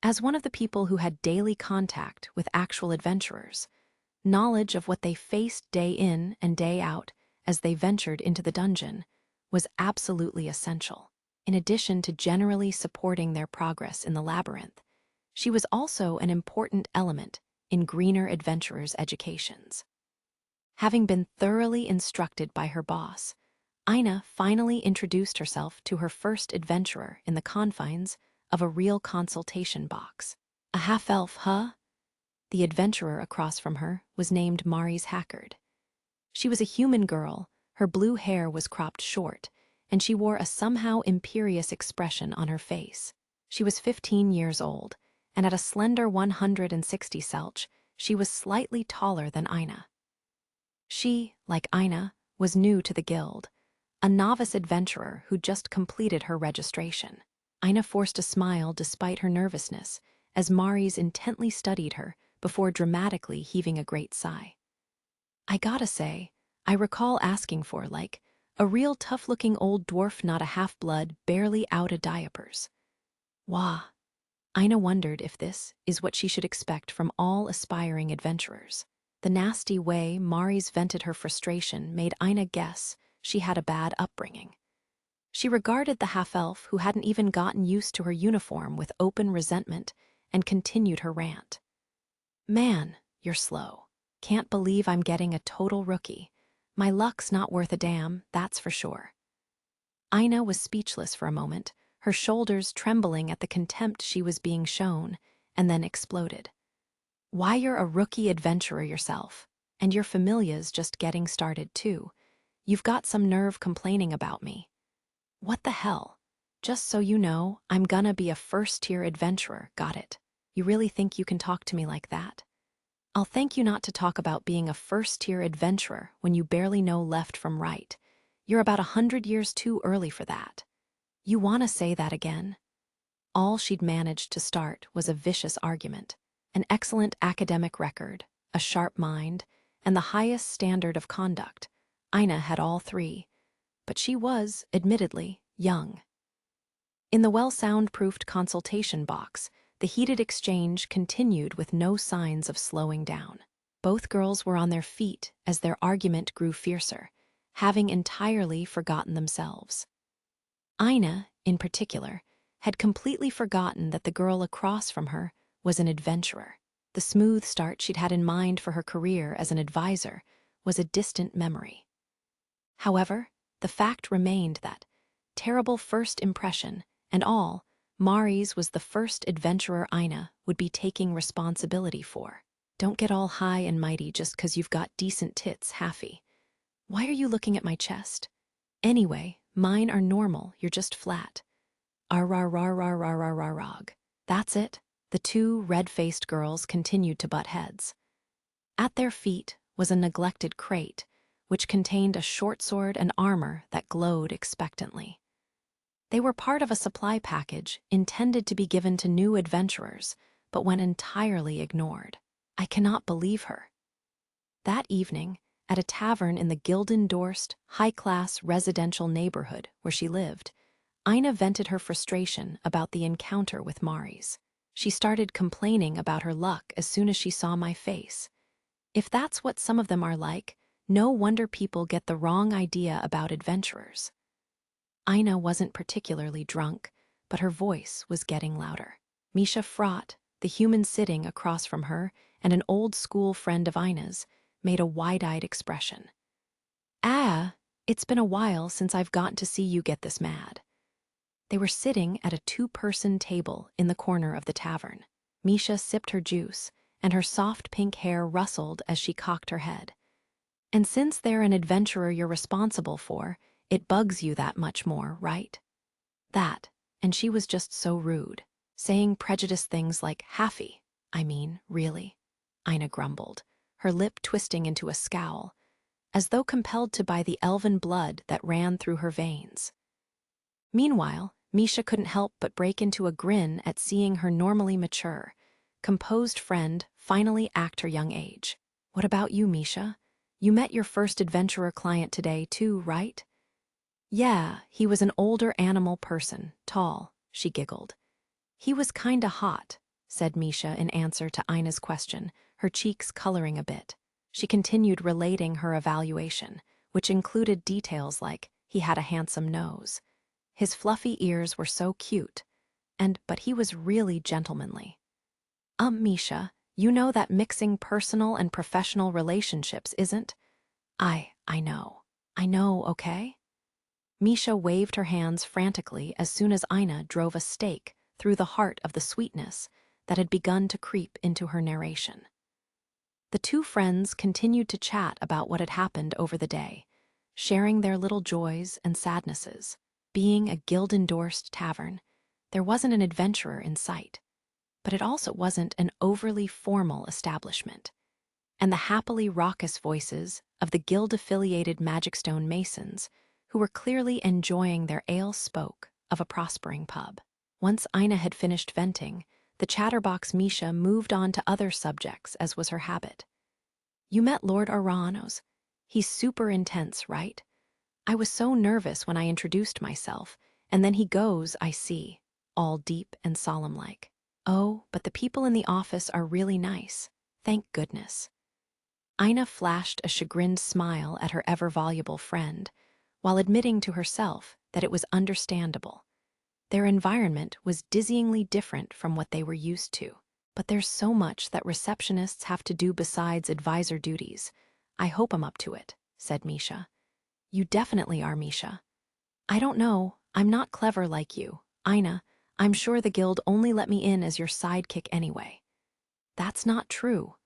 As one of the people who had daily contact with actual adventurers, knowledge of what they faced day in and day out as they ventured into the dungeon was absolutely essential. In addition to generally supporting their progress in the labyrinth, she was also an important element in greener adventurers' educations. Having been thoroughly instructed by her boss, Ina finally introduced herself to her first adventurer in the confines of a real consultation box. A half-elf, huh? The adventurer across from her was named Maris Hackard. She was a human girl, her blue hair was cropped short, and she wore a somehow imperious expression on her face. She was 15 years old, and at a slender 160 selch, she was slightly taller than Ina. She, like Ina, was new to the guild, a novice adventurer who just completed her registration. Ina forced a smile despite her nervousness as Maris intently studied her before dramatically heaving a great sigh. I gotta say, I recall asking for, like, a real tough-looking old dwarf, not a half-blood, barely out of diapers. Wah. Ina wondered if this is what she should expect from all aspiring adventurers. The nasty way Maris vented her frustration made Ina guess she had a bad upbringing. She regarded the half-elf who hadn't even gotten used to her uniform with open resentment and continued her rant. Man, you're slow. Can't believe I'm getting a total rookie. My luck's not worth a damn, that's for sure. Ina was speechless for a moment, her shoulders trembling at the contempt she was being shown, and then exploded. Why, you're a rookie adventurer yourself, and your familia's just getting started too. You've got some nerve complaining about me. What the hell? Just so you know, I'm gonna be a first-tier adventurer, got it? You really think you can talk to me like that? I'll thank you not to talk about being a first-tier adventurer when you barely know left from right. You're about 100 years too early for that. You want to say that again? All she'd managed to start was a vicious argument, an excellent academic record, a sharp mind, and the highest standard of conduct. Ina had all three, but she was, admittedly, young. In the well-soundproofed consultation box, the heated exchange continued with no signs of slowing down. Both girls were on their feet as their argument grew fiercer, having entirely forgotten themselves. Ina, in particular, had completely forgotten that the girl across from her was an adventurer. The smooth start she'd had in mind for her career as an advisor was a distant memory. However, the fact remained that, terrible first impression and all, Maris was the first adventurer Ina would be taking responsibility for. Don't get all high and mighty just 'cause you've got decent tits, Haffy. Why are you looking at my chest? Anyway, mine are normal, you're just flat. Arrararararararararog. That's it. The two red-faced girls continued to butt heads. At their feet was a neglected crate, which contained a short sword and armor that glowed expectantly. They were part of a supply package intended to be given to new adventurers, but went entirely ignored. I cannot believe her. That evening, at a tavern in the guild-endorsed, high-class residential neighborhood where she lived, Ina vented her frustration about the encounter with Maris. She started complaining about her luck as soon as she saw my face. If that's what some of them are like, no wonder people get the wrong idea about adventurers. Ina wasn't particularly drunk, but her voice was getting louder. Misha Frott, the human sitting across from her and an old-school friend of Ina's, made a wide-eyed expression. Ah, it's been a while since I've gotten to see you get this mad. They were sitting at a two-person table in the corner of the tavern. Misha sipped her juice, and her soft pink hair rustled as she cocked her head. And since they're an adventurer you're responsible for, it bugs you that much more, right? That, and she was just so rude, saying prejudiced things like, Haffy. I mean, really? Ina grumbled, her lip twisting into a scowl, as though compelled to by the elven blood that ran through her veins. Meanwhile, Misha couldn't help but break into a grin at seeing her normally mature, composed friend finally act her young age. "What about you, Misha? You met your first adventurer client today, too, right?" "Yeah, he was an older animal person, tall," she giggled. "He was kinda hot," said Misha in answer to Ina's question, her cheeks coloring a bit. She continued relating her evaluation, which included details like he had a handsome nose. His fluffy ears were so cute, but he was really gentlemanly. Misha, you know that mixing personal and professional relationships isn't—" I know, okay?" Misha waved her hands frantically as soon as Ina drove a stake through the heart of the sweetness that had begun to creep into her narration. The two friends continued to chat about what had happened over the day, sharing their little joys and sadnesses. Being a guild-endorsed tavern, there wasn't an adventurer in sight, but it also wasn't an overly formal establishment, and the happily raucous voices of the guild-affiliated Magicstone Masons, who were clearly enjoying their ale, spoke of a prospering pub. Once Ina had finished venting, the chatterbox Misha moved on to other subjects, as was her habit. "You met Lord Aranos. He's super intense, right? I was so nervous when I introduced myself, and then he goes, I see, all deep and solemn-like. Oh, but the people in the office are really nice. Thank goodness." Ina flashed a chagrined smile at her ever-voluble friend, while admitting to herself that it was understandable. Their environment was dizzyingly different from what they were used to. "But there's so much that receptionists have to do besides advisor duties. I hope I'm up to it," said Misha. "You definitely are, Misha." "I don't know. I'm not clever like you. Ina, I'm sure the guild only let me in as your sidekick anyway." "That's not true."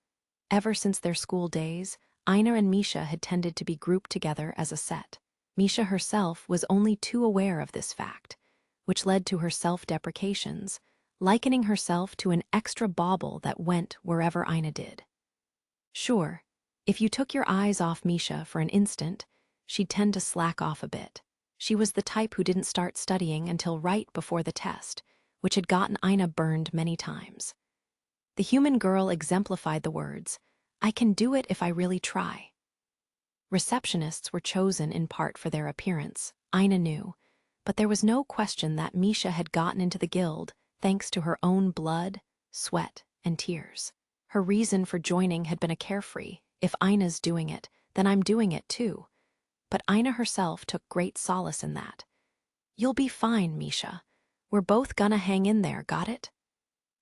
Ever since their school days, Ina and Misha had tended to be grouped together as a set. Misha herself was only too aware of this fact, which led to her self-deprecations, likening herself to an extra bauble that went wherever Ina did. Sure, if you took your eyes off Misha for an instant, she'd tend to slack off a bit. She was the type who didn't start studying until right before the test, which had gotten Ina burned many times. The human girl exemplified the words, "I can do it if I really try." Receptionists were chosen in part for their appearance, Ina knew, but there was no question that Misha had gotten into the guild thanks to her own blood, sweat, and tears. Her reason for joining had been a carefree, "If Ina's doing it, then I'm doing it too." But Ina herself took great solace in that. "You'll be fine, Misha. We're both gonna hang in there, got it?"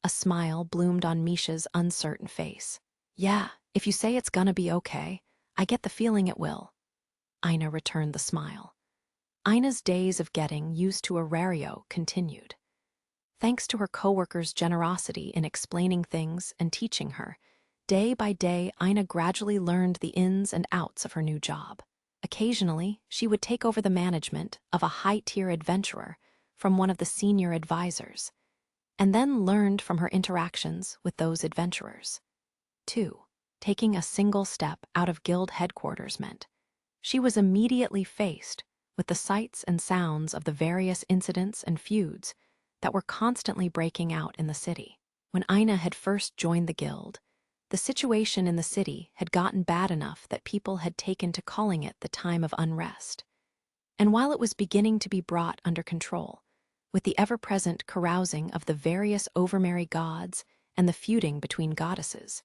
A smile bloomed on Misha's uncertain face. "Yeah, if you say it's gonna be okay, I get the feeling it will." Ina returned the smile. Ina's days of getting used to Arario continued. Thanks to her coworkers' generosity in explaining things and teaching her, day by day Ina gradually learned the ins and outs of her new job. Occasionally, she would take over the management of a high-tier adventurer from one of the senior advisors, and then learned from her interactions with those adventurers. 2. Taking a single step out of guild headquarters meant she was immediately faced with the sights and sounds of the various incidents and feuds that were constantly breaking out in the city. When Ina had first joined the guild, the situation in the city had gotten bad enough that people had taken to calling it the time of unrest. And while it was beginning to be brought under control, with the ever-present carousing of the various overmerry gods and the feuding between goddesses,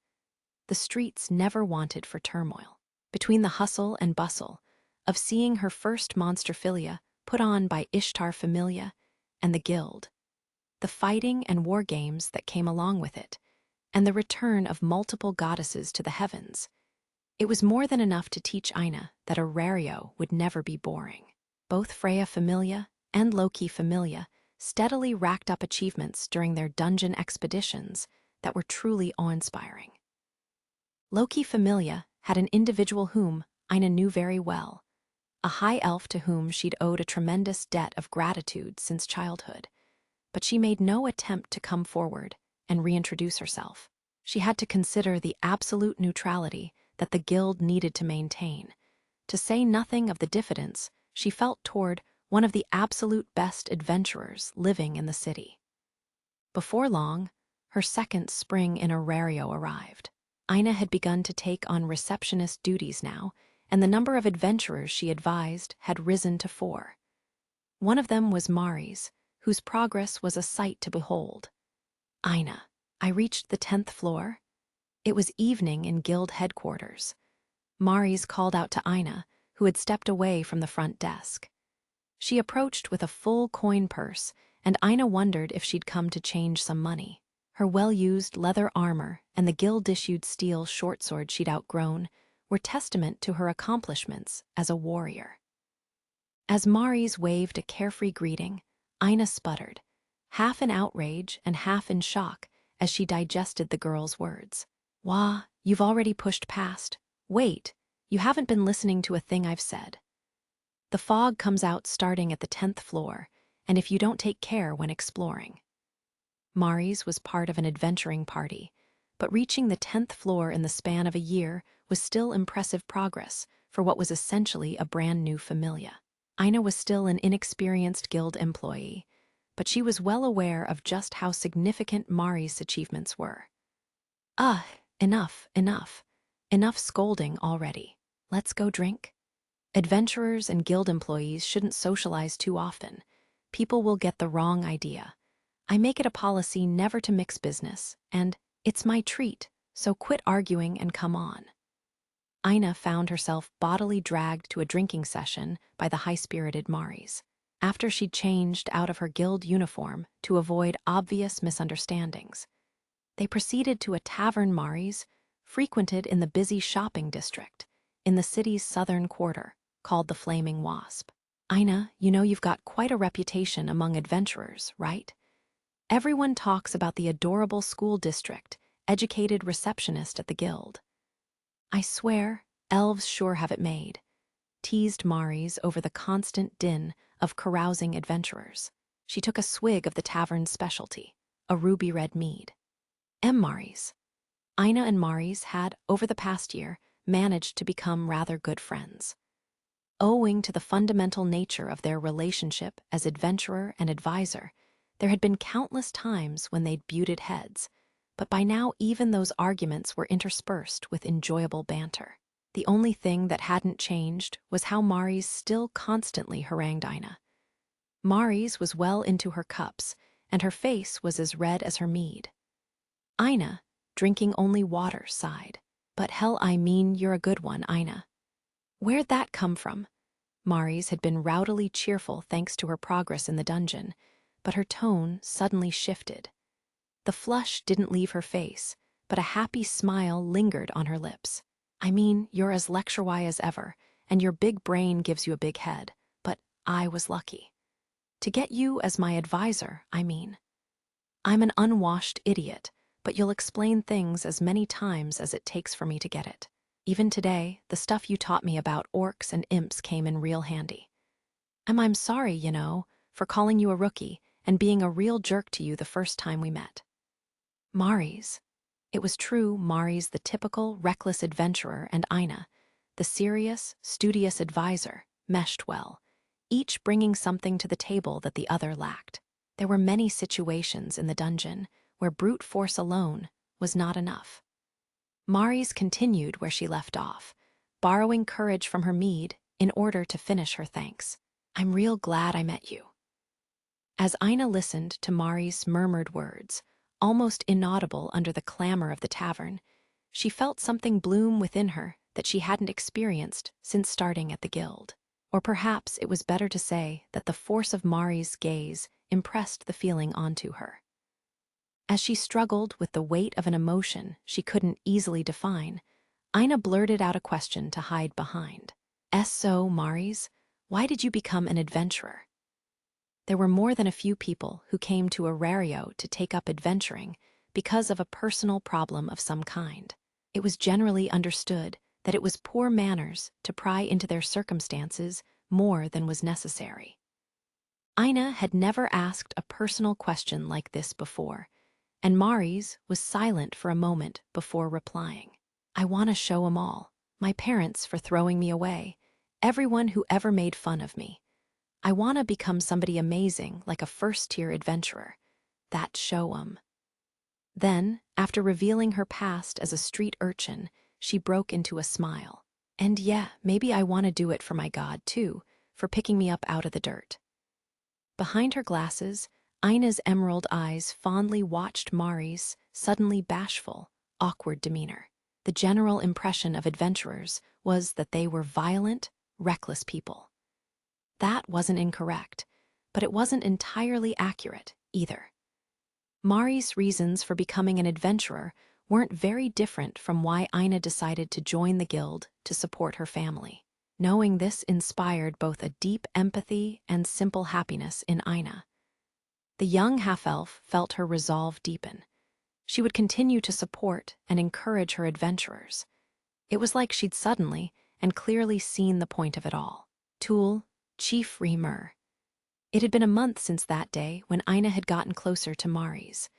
the streets never wanted for turmoil. Between the hustle and bustle of seeing her first monsterphilia put on by Ishtar Familia and the guild, the fighting and war games that came along with it, and the return of multiple goddesses to the heavens, it was more than enough to teach Ina that Arario would never be boring. Both Freya Familia and Loki Familia steadily racked up achievements during their dungeon expeditions that were truly awe-inspiring. Loki Familia had an individual whom Ina knew very well, a high elf to whom she'd owed a tremendous debt of gratitude since childhood, but she made no attempt to come forward and reintroduce herself. She had to consider the absolute neutrality that the guild needed to maintain, to say nothing of the diffidence she felt toward one of the absolute best adventurers living in the city. Before long, her second spring in Aurario arrived. Ina had begun to take on receptionist duties now, and the number of adventurers she advised had risen to 4. One of them was Mari's, whose progress was a sight to behold. "Ina, I reached the 10th floor." It was evening in guild headquarters. Mari's called out to Ina, who had stepped away from the front desk. She approached with a full coin purse, and Ina wondered if she'd come to change some money. Her well-used leather armor and the guild-issued steel shortsword she'd outgrown were testament to her accomplishments as a warrior. As Mari's waved a carefree greeting, Ina sputtered, half in outrage and half in shock as she digested the girl's words. "Wah, you've already pushed past. Wait, you haven't been listening to a thing I've said. The fog comes out starting at the 10th floor, and if you don't take care when exploring." Mari's was part of an adventuring party, but reaching the 10th floor in the span of a year was still impressive progress for what was essentially a brand new familia. Ina was still an inexperienced guild employee, but she was well aware of just how significant Mari's achievements were. Enough. Enough scolding already. Let's go drink." Adventurers and guild employees shouldn't socialize too often. People will get the wrong idea. I make it a policy never to mix business, and it's my treat, so quit arguing and come on. Ina found herself bodily dragged to a drinking session by the high-spirited Mari's, after she'd changed out of her guild uniform to avoid obvious misunderstandings. They proceeded to a tavern Mari's, frequented in the busy shopping district, in the city's southern quarter, called the Flaming Wasp. "Ina, you know you've got quite a reputation among adventurers, right? Everyone talks about the adorable school district, educated receptionist at the guild." "I swear, elves sure have it made," teased Mari's over the constant din of carousing adventurers. She took a swig of the tavern's specialty, a ruby-red mead. Mari's. Ina and Mari's had, over the past year, managed to become rather good friends. Owing to the fundamental nature of their relationship as adventurer and advisor, there had been countless times when they'd butted heads, but by now even those arguments were interspersed with enjoyable banter. The only thing that hadn't changed was how Mari's still constantly harangued Ina. Mari's was well into her cups, and her face was as red as her mead. Ina, drinking only water, sighed. "But hell, I mean, you're a good one, Ina." "Where'd that come from?" Mari's had been rowdily cheerful thanks to her progress in the dungeon, but her tone suddenly shifted. The flush didn't leave her face, but a happy smile lingered on her lips. "I mean, you're as lecture-wise as ever, and your big brain gives you a big head, but I was lucky. To get you as my advisor, I mean. I'm an unwashed idiot, but you'll explain things as many times as it takes for me to get it. Even today, the stuff you taught me about orcs and imps came in real handy. I'm sorry, you know, for calling you a rookie and being a real jerk to you the first time we met." Mari's. It was true, Mari's the typical, reckless adventurer, and Ina, the serious, studious advisor, meshed well, each bringing something to the table that the other lacked. There were many situations in the dungeon where brute force alone was not enough. Mari's continued where she left off, borrowing courage from her mead in order to finish her thanks. "I'm real glad I met you." As Ina listened to Mari's murmured words, almost inaudible under the clamor of the tavern, she felt something bloom within her that she hadn't experienced since starting at the guild. Or perhaps it was better to say that the force of Mari's gaze impressed the feeling onto her. As she struggled with the weight of an emotion she couldn't easily define, Ina blurted out a question to hide behind. "So, Mari's, why did you become an adventurer?" There were more than a few people who came to Aurario to take up adventuring because of a personal problem of some kind. It was generally understood that it was poor manners to pry into their circumstances more than was necessary. Ina had never asked a personal question like this before, and Mari's was silent for a moment before replying. "I want to show 'em all. My parents for throwing me away. Everyone who ever made fun of me. I want to become somebody amazing, like a first-tier adventurer. That show 'em. Then, after revealing her past as a street urchin, she broke into a smile. And yeah, maybe I want to do it for my God, too, for picking me up out of the dirt. Behind her glasses, Ina's emerald eyes fondly watched Mari's suddenly bashful, awkward demeanor. The general impression of adventurers was that they were violent, reckless people. That wasn't incorrect, but it wasn't entirely accurate either. Mari's reasons for becoming an adventurer weren't very different from why Ina decided to join the guild to support her family. Knowing this inspired both a deep empathy and simple happiness in Ina. The young half-elf felt her resolve deepen. She would continue to support and encourage her adventurers. It was like she'd suddenly and clearly seen the point of it all. Tool, Chief Remer. It had been a month since that day when Ina had gotten closer to Mari's.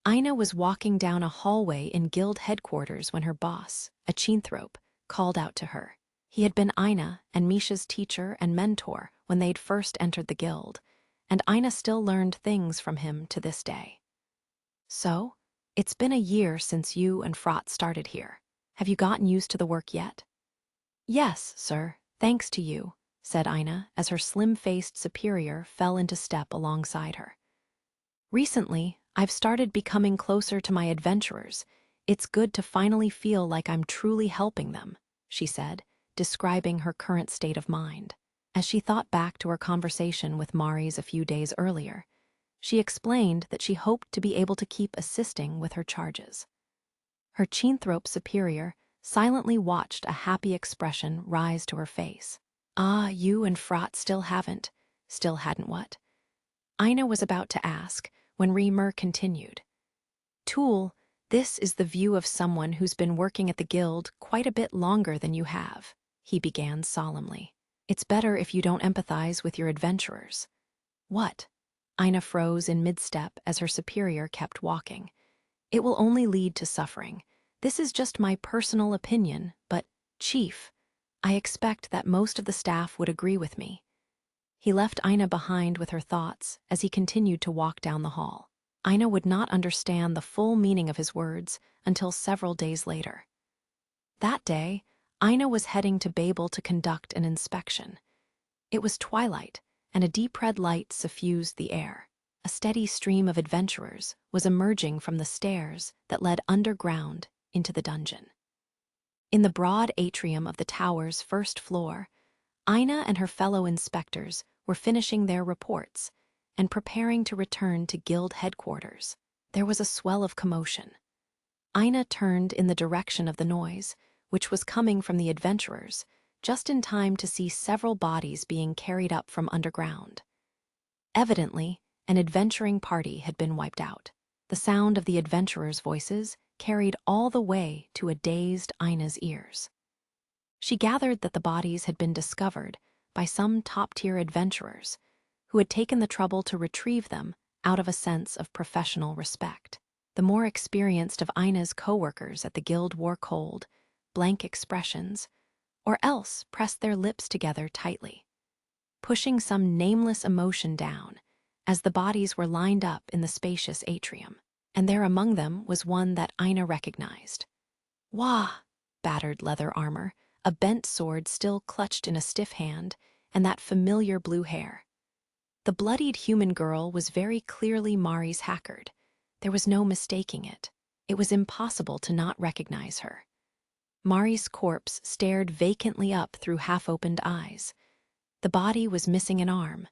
Ina was walking down a hallway in guild headquarters when her boss, a Chinthrope, called out to her. He had been Ina and Misha's teacher and mentor when they'd first entered the guild, and Ina still learned things from him to this day. So, it's been a year since you and Frot started here. Have you gotten used to the work yet? Yes, sir, thanks to you, said Ina as her slim-faced superior fell into step alongside her. Recently, I've started becoming closer to my adventurers. It's good to finally feel like I'm truly helping them, she said, describing her current state of mind. As she thought back to her conversation with Mari's a few days earlier, she explained that she hoped to be able to keep assisting with her charges. Her Chinthrope superior silently watched a happy expression rise to her face. Ah, you and Frot still hadn't what? Ina was about to ask when Remer continued. Tool, this is the view of someone who's been working at the guild quite a bit longer than you have, he began solemnly. It's better if you don't empathize with your adventurers. What? Ina froze in mid-step as her superior kept walking. It will only lead to suffering. This is just my personal opinion, but, Chief, I expect that most of the staff would agree with me. He left Ina behind with her thoughts as he continued to walk down the hall. Ina would not understand the full meaning of his words until several days later. That day, Ina was heading to Babel to conduct an inspection. It was twilight, and a deep red light suffused the air. A steady stream of adventurers was emerging from the stairs that led underground into the dungeon. In the broad atrium of the tower's first floor, Ina and her fellow inspectors were finishing their reports and preparing to return to guild headquarters. There was a swell of commotion. Ina turned in the direction of the noise, which was coming from the adventurers, just in time to see several bodies being carried up from underground. Evidently, an adventuring party had been wiped out. The sound of the adventurers' voices carried all the way to a dazed Ina's ears. She gathered that the bodies had been discovered by some top-tier adventurers who had taken the trouble to retrieve them out of a sense of professional respect. The more experienced of Ina's co-workers at the guild wore cold, blank expressions, or else pressed their lips together tightly, pushing some nameless emotion down as the bodies were lined up in the spacious atrium. And there among them was one that Ina recognized. Wah! Battered leather armor, a bent sword still clutched in a stiff hand, and that familiar blue hair. The bloodied human girl was very clearly Mari's Hackard. There was no mistaking it. It was impossible to not recognize her. Mari's corpse stared vacantly up through half-opened eyes. The body was missing an arm.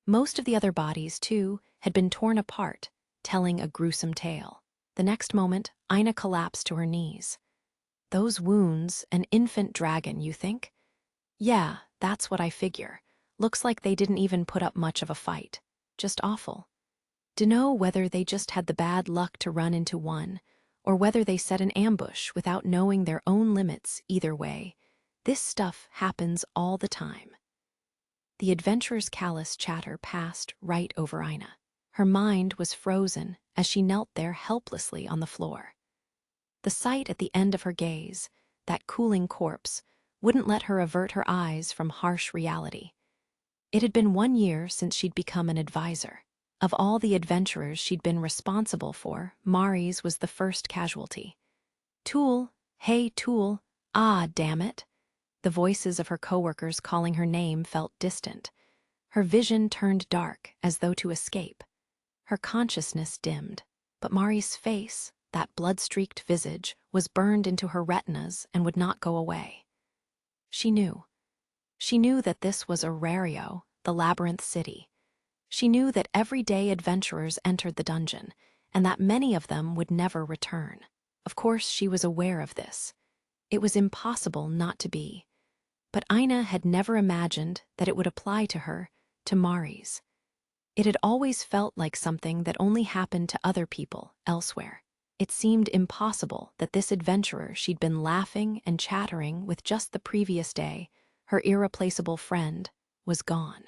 Most of the other bodies, too, had been torn apart, telling a gruesome tale. The next moment, Ina collapsed to her knees. Those wounds, an infant dragon, you think? Yeah, that's what I figure. Looks like they didn't even put up much of a fight. Just awful. Dunno whether they just had the bad luck to run into one, or whether they set an ambush without knowing their own limits. Either way, this stuff happens all the time. The adventurer's callous chatter passed right over Ina. Her mind was frozen as she knelt there helplessly on the floor. The sight at the end of her gaze, that cooling corpse, wouldn't let her avert her eyes from harsh reality. It had been 1 year since she'd become an advisor. Of all the adventurers she'd been responsible for, Mari's was the first casualty. Tool, hey, Tool, ah, damn it. The voices of her coworkers calling her name felt distant. Her vision turned dark, as though to escape. Her consciousness dimmed, but Mari's face, that blood-streaked visage, was burned into her retinas and would not go away. She knew. She knew that this was Aurario, the labyrinth city. She knew that everyday adventurers entered the dungeon, and that many of them would never return. Of course, she was aware of this. It was impossible not to be. But Aina had never imagined that it would apply to her, to Mari's. It had always felt like something that only happened to other people elsewhere. It seemed impossible that this adventurer she'd been laughing and chattering with just the previous day, her irreplaceable friend, was gone.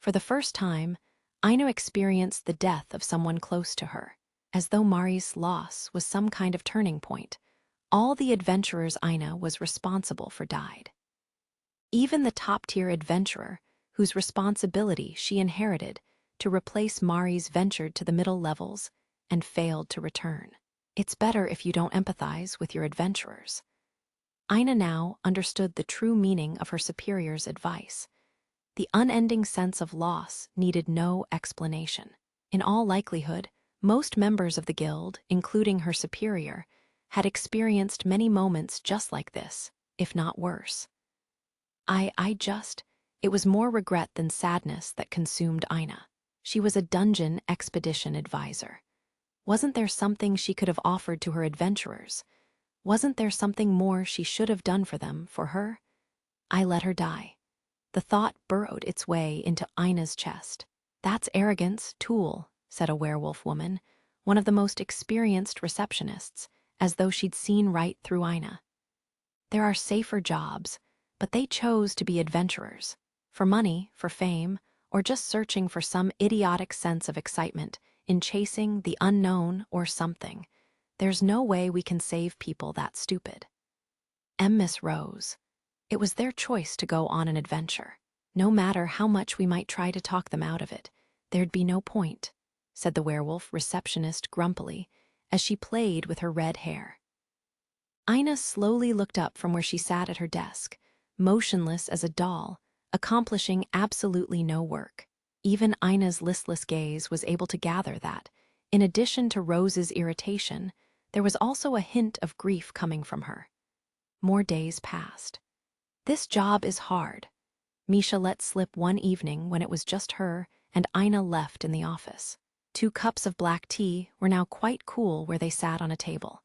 For the first time, Aina experienced the death of someone close to her, as though Mari's loss was some kind of turning point. All the adventurers Aina was responsible for died. Even the top-tier adventurer, whose responsibility she inherited to replace Mari's, ventured to the middle levels and failed to return. It's better if you don't empathize with your adventurers. Aina now understood the true meaning of her superior's advice. The unending sense of loss needed no explanation. In all likelihood, most members of the guild, including her superior, had experienced many moments just like this, if not worse. It was more regret than sadness that consumed Aina. She was a dungeon expedition advisor. Wasn't there something she could have offered to her adventurers? Wasn't there something more she should have done for them, for her? I let her die. The thought burrowed its way into Aina's chest. That's arrogance, Tool, said a werewolf woman, one of the most experienced receptionists, as though she'd seen right through Aina. There are safer jobs, but they chose to be adventurers. For money, for fame, or just searching for some idiotic sense of excitement in chasing the unknown or something. There's no way we can save people that stupid. Miss rose. It was their choice to go on an adventure. No matter how much we might try to talk them out of it, there'd be no point, said the werewolf receptionist grumpily, as she played with her red hair. Aina slowly looked up from where she sat at her desk, motionless as a doll, accomplishing absolutely no work. Even Aina's listless gaze was able to gather that, in addition to Rose's irritation, there was also a hint of grief coming from her. More days passed. This job is hard, Misha let slip one evening when it was just her and Aina left in the office. 2 cups of black tea were now quite cool where they sat on a table.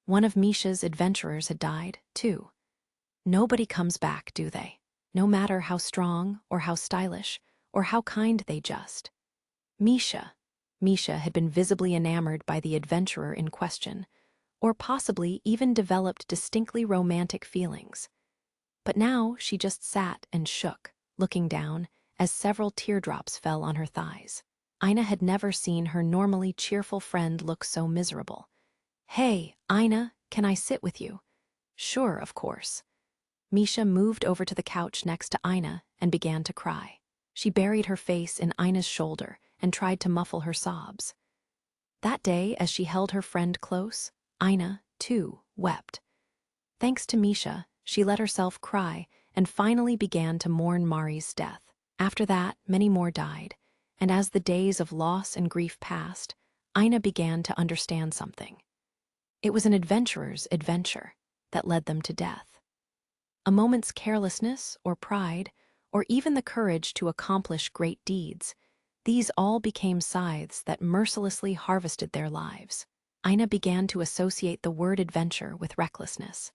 One of Misha's adventurers had died, too. Nobody comes back, do they? No matter how strong or how stylish or how kind they just. Misha had been visibly enamored by the adventurer in question, or possibly even developed distinctly romantic feelings. But now she just sat and shook, looking down, as several teardrops fell on her thighs. Aina had never seen her normally cheerful friend look so miserable. "Hey, Aina, can I sit with you?" "Sure, of course." Misha moved over to the couch next to Aina and began to cry. She buried her face in Aina's shoulder and tried to muffle her sobs. That day, as she held her friend close, Aina, too, wept. Thanks to Misha, she let herself cry and finally began to mourn Mari's death. After that, many more died, and as the days of loss and grief passed, Aina began to understand something. It was an adventurer's adventure that led them to death. A moment's carelessness or pride, or even the courage to accomplish great deeds, these all became scythes that mercilessly harvested their lives. Aina began to associate the word adventure with recklessness.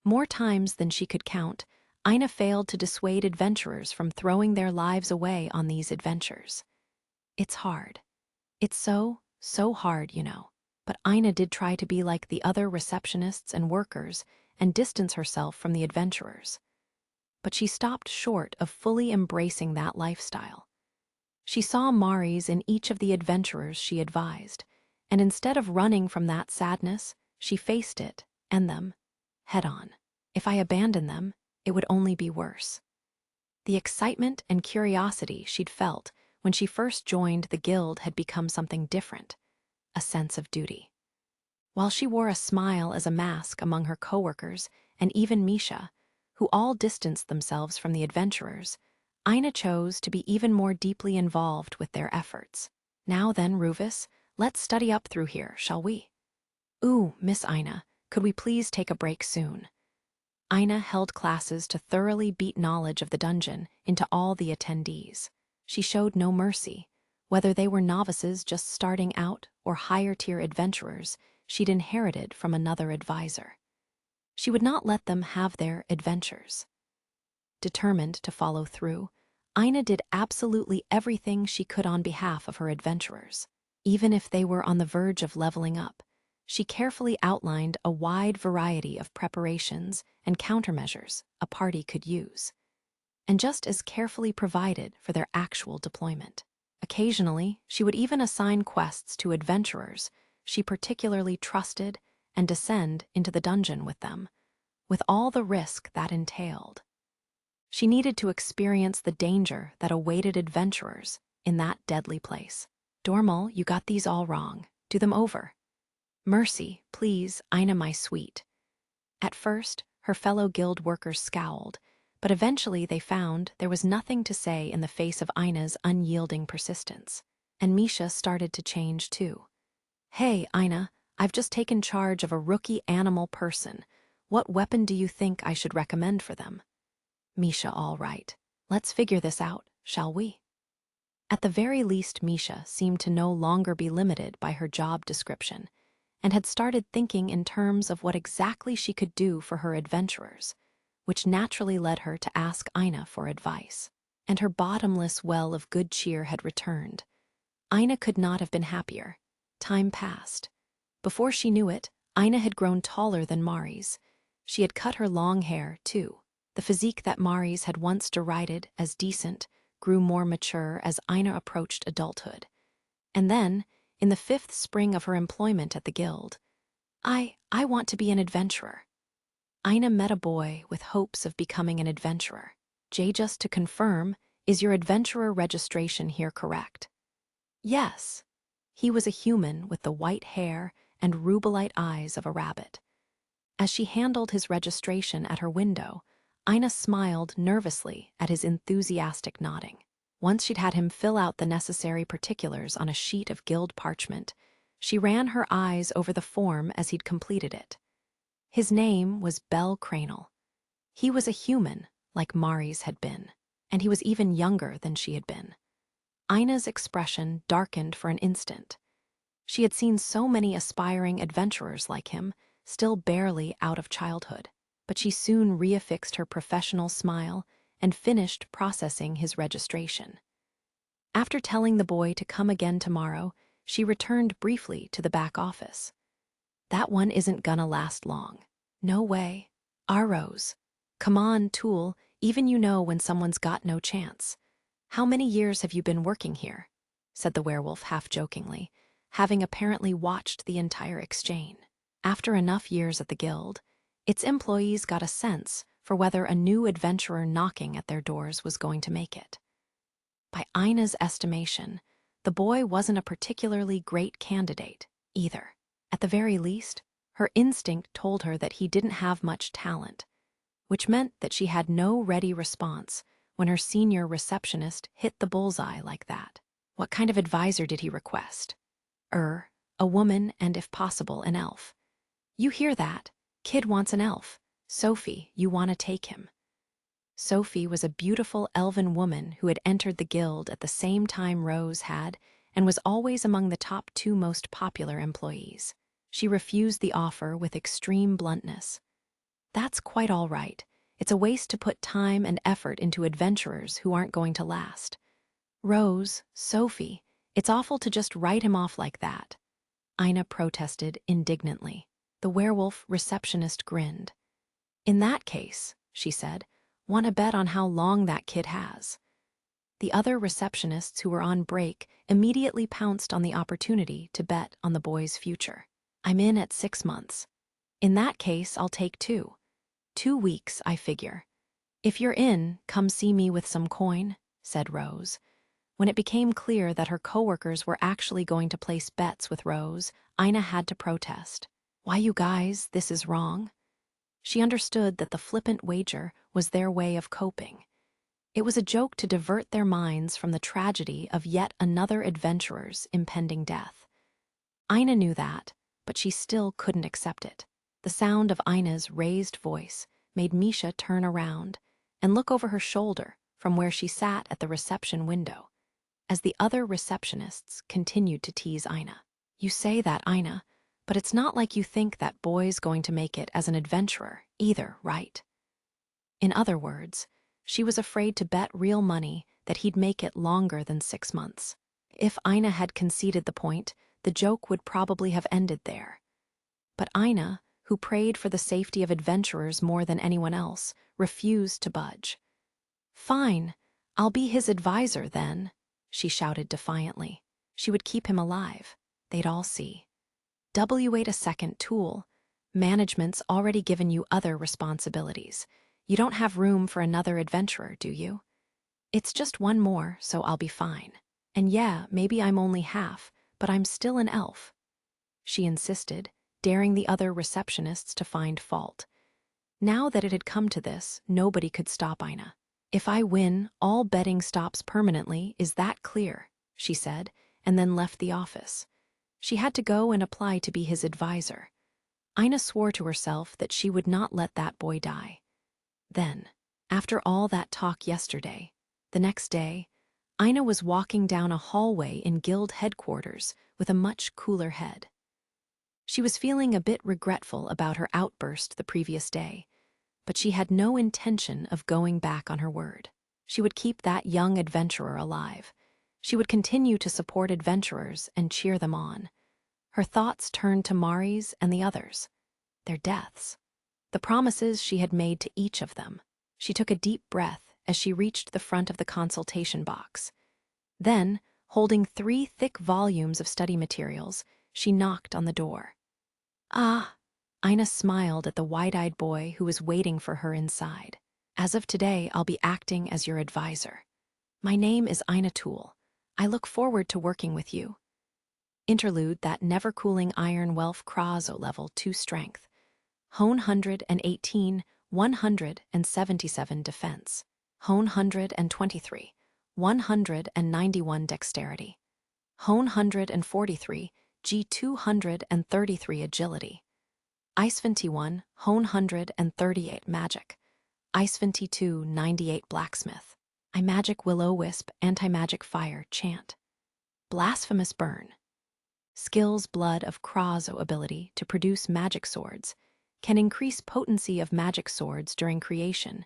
More times than she could count, Aina failed to dissuade adventurers from throwing their lives away on these adventures. It's hard. It's so hard, you know. But Aina did try to be like the other receptionists and workers and distance herself from the adventurers. But she stopped short of fully embracing that lifestyle. She saw Mari's in each of the adventurers she advised, and instead of running from that sadness, she faced it, and them, head on. If I abandon them, it would only be worse. The excitement and curiosity she'd felt when she first joined the guild had become something different, a sense of duty. While she wore a smile as a mask among her coworkers and even Misha, who all distanced themselves from the adventurers, Ina chose to be even more deeply involved with their efforts. Now then, Rufus, let's study up through here, shall we? Ooh, Miss Ina, could we please take a break soon? Ina held classes to thoroughly beat knowledge of the dungeon into all the attendees. She showed no mercy. Whether they were novices just starting out or higher-tier adventurers she'd inherited from another advisor. She would not let them have their adventures. Determined to follow through, Ina did absolutely everything she could on behalf of her adventurers. Even if they were on the verge of leveling up, she carefully outlined a wide variety of preparations and countermeasures a party could use, and just as carefully provided for their actual deployment. Occasionally, she would even assign quests to adventurers she particularly trusted and descend into the dungeon with them, with all the risk that entailed. She needed to experience the danger that awaited adventurers in that deadly place. Dormal, you got these all wrong. Do them over. Mercy, please, Ina my sweet. At first, her fellow guild workers scowled, but eventually they found there was nothing to say in the face of Ina's unyielding persistence. And Misha started to change too. Hey, Ina, I've just taken charge of a rookie animal person. What weapon do you think I should recommend for them? Misha, all right. Let's figure this out, shall we? At the very least, Misha seemed to no longer be limited by her job description, and had started thinking in terms of what exactly she could do for her adventurers, which naturally led her to ask Ina for advice. And her bottomless well of good cheer had returned. Ina could not have been happier. Time passed. Before she knew it, Ina had grown taller than Mari's. She had cut her long hair, too. The physique that Mari's had once derided as decent grew more mature as Ina approached adulthood. And then, in the 5th spring of her employment at the guild, I want to be an adventurer. Ina met a boy with hopes of becoming an adventurer. Jay, just to confirm, is your adventurer registration here correct? Yes. He was a human with the white hair and rubelite eyes of a rabbit. As she handled his registration at her window, Ina smiled nervously at his enthusiastic nodding. Once she'd had him fill out the necessary particulars on a sheet of guild parchment, she ran her eyes over the form as he'd completed it. His name was Bell Cranel. He was a human, like Mari's had been, and he was even younger than she had been. Ina's expression darkened for an instant. She had seen so many aspiring adventurers like him, still barely out of childhood, but she soon reaffixed her professional smile and finished processing his registration. After telling the boy to come again tomorrow, she returned briefly to the back office. That one isn't gonna last long. No way. Arrows. Come on, Tool, even you know when someone's got no chance. How many years have you been working here? Said the werewolf half-jokingly, having apparently watched the entire exchange. After enough years at the guild, its employees got a sense for whether a new adventurer knocking at their doors was going to make it. By Ina's estimation, the boy wasn't a particularly great candidate, either. At the very least, her instinct told her that he didn't have much talent, which meant that she had no ready response when her senior receptionist hit the bullseye like that. What kind of advisor did he request? A woman and, if possible, an elf. You hear that? Kid wants an elf. Sophie, you want to take him. Sophie was a beautiful elven woman who had entered the guild at the same time Rose had and was always among the top 2 most popular employees. She refused the offer with extreme bluntness. That's quite all right. It's a waste to put time and effort into adventurers who aren't going to last. Rose, Sophie, it's awful to just write him off like that. Ina protested indignantly. The werewolf receptionist grinned. In that case, she said, want to bet on how long that kid has. The other receptionists who were on break immediately pounced on the opportunity to bet on the boy's future. I'm in at 6 months. In that case, I'll take 2. 2 weeks, I figure. If you're in, come see me with some coin, said Rose. When it became clear that her coworkers were actually going to place bets with Rose, Ina had to protest. Why, you guys, this is wrong. She understood that the flippant wager was their way of coping. It was a joke to divert their minds from the tragedy of yet another adventurer's impending death. Ina knew that, but she still couldn't accept it. The sound of Ina's raised voice made Misha turn around and look over her shoulder from where she sat at the reception window, as the other receptionists continued to tease Ina. You say that, Ina, but it's not like you think that boy's going to make it as an adventurer either, right? In other words, she was afraid to bet real money that he'd make it longer than 6 months. If Ina had conceded the point, the joke would probably have ended there. But Ina, who prayed for the safety of adventurers more than anyone else, refused to budge. Fine, I'll be his advisor then, she shouted defiantly. She would keep him alive. They'd all see. Wait a second, Tool. Management's already given you other responsibilities. You don't have room for another adventurer, do you? It's just one more, so I'll be fine. And yeah, maybe I'm only half, but I'm still an elf, she insisted, daring the other receptionists to find fault. Now that it had come to this, nobody could stop Ina. If I win, all betting stops permanently, is that clear? She said, and then left the office. She had to go and apply to be his advisor. Ina swore to herself that she would not let that boy die. Then, after all that talk yesterday, the next day, Ina was walking down a hallway in guild headquarters with a much cooler head. She was feeling a bit regretful about her outburst the previous day, but she had no intention of going back on her word. She would keep that young adventurer alive. She would continue to support adventurers and cheer them on. Her thoughts turned to Mari's and the others, their deaths, the promises she had made to each of them. She took a deep breath as she reached the front of the consultation box. Then, holding 3 thick volumes of study materials, she knocked on the door. Ah! Ina smiled at the wide-eyed boy who was waiting for her inside. As of today, I'll be acting as your advisor. My name is Ina Tool. I look forward to working with you. Interlude that never-cooling iron Welf Krazo level 2 strength. Hone 118, 177 defense. Hone 123, 191 dexterity. Hone 143, G233 agility. Ice 21, Hone 138 magic. Ice 22, 98 blacksmith. I magic will-o-wisp, anti-magic fire, chant. Blasphemous burn. Skills blood of Krazo ability to produce magic swords. Can increase potency of magic swords during creation.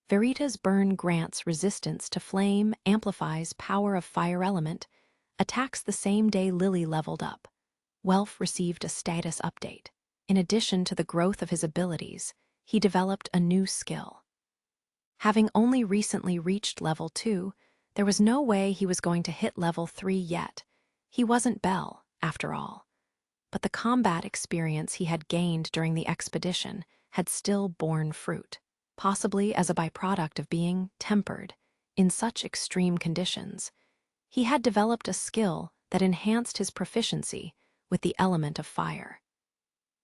Verita's burn grants resistance to flame, amplifies power of fire element, attacks the same day Lily leveled up. Welf received a status update. In addition to the growth of his abilities, he developed a new skill. Having only recently reached level 2, there was no way he was going to hit level 3 yet. He wasn't Bell, after all. But the combat experience he had gained during the expedition had still borne fruit, possibly as a byproduct of being tempered in such extreme conditions. He had developed a skill that enhanced his proficiency with the element of fire,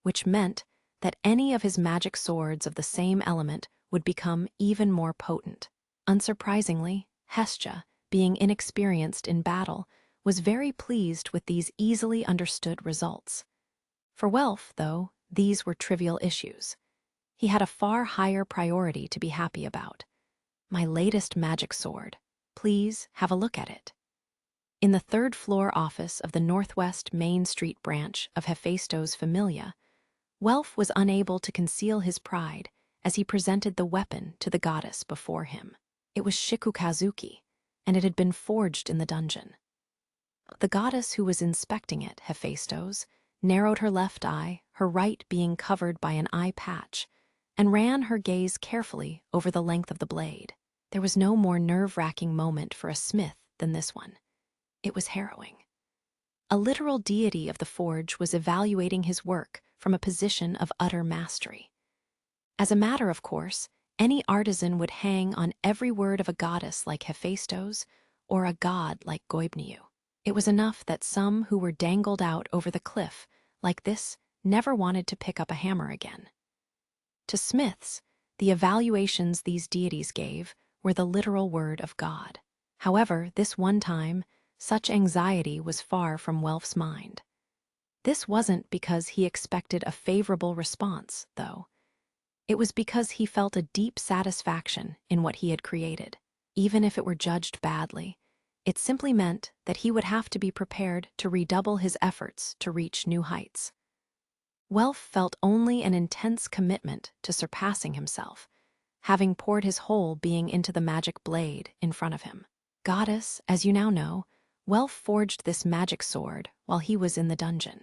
which meant that any of his magic swords of the same element would become even more potent. Unsurprisingly, Hestia, being inexperienced in battle, was very pleased with these easily understood results. For Welf, though, these were trivial issues. He had a far higher priority to be happy about. My latest magic sword. Please have a look at it. In the 3rd floor office of the Northwest Main Street branch of Hephaestos Familia, Welf was unable to conceal his pride as he presented the weapon to the goddess before him. It was Shikukazuki, and it had been forged in the dungeon. The goddess who was inspecting it, Hephaestos, narrowed her left eye, her right being covered by an eye patch, and ran her gaze carefully over the length of the blade. There was no more nerve-wracking moment for a smith than this one. It was harrowing. A literal deity of the forge was evaluating his work from a position of utter mastery. As a matter of course, any artisan would hang on every word of a goddess like Hephaestos or a god like Goibniu. It was enough that some who were dangled out over the cliff like this never wanted to pick up a hammer again. To smiths, the evaluations these deities gave were the literal word of God. However, this one time, such anxiety was far from Welf's mind. This wasn't because he expected a favorable response, though. It was because he felt a deep satisfaction in what he had created. Even if it were judged badly, it simply meant that he would have to be prepared to redouble his efforts to reach new heights. Welf felt only an intense commitment to surpassing himself, having poured his whole being into the magic blade in front of him. Goddess, as you now know, Welf forged this magic sword while he was in the dungeon.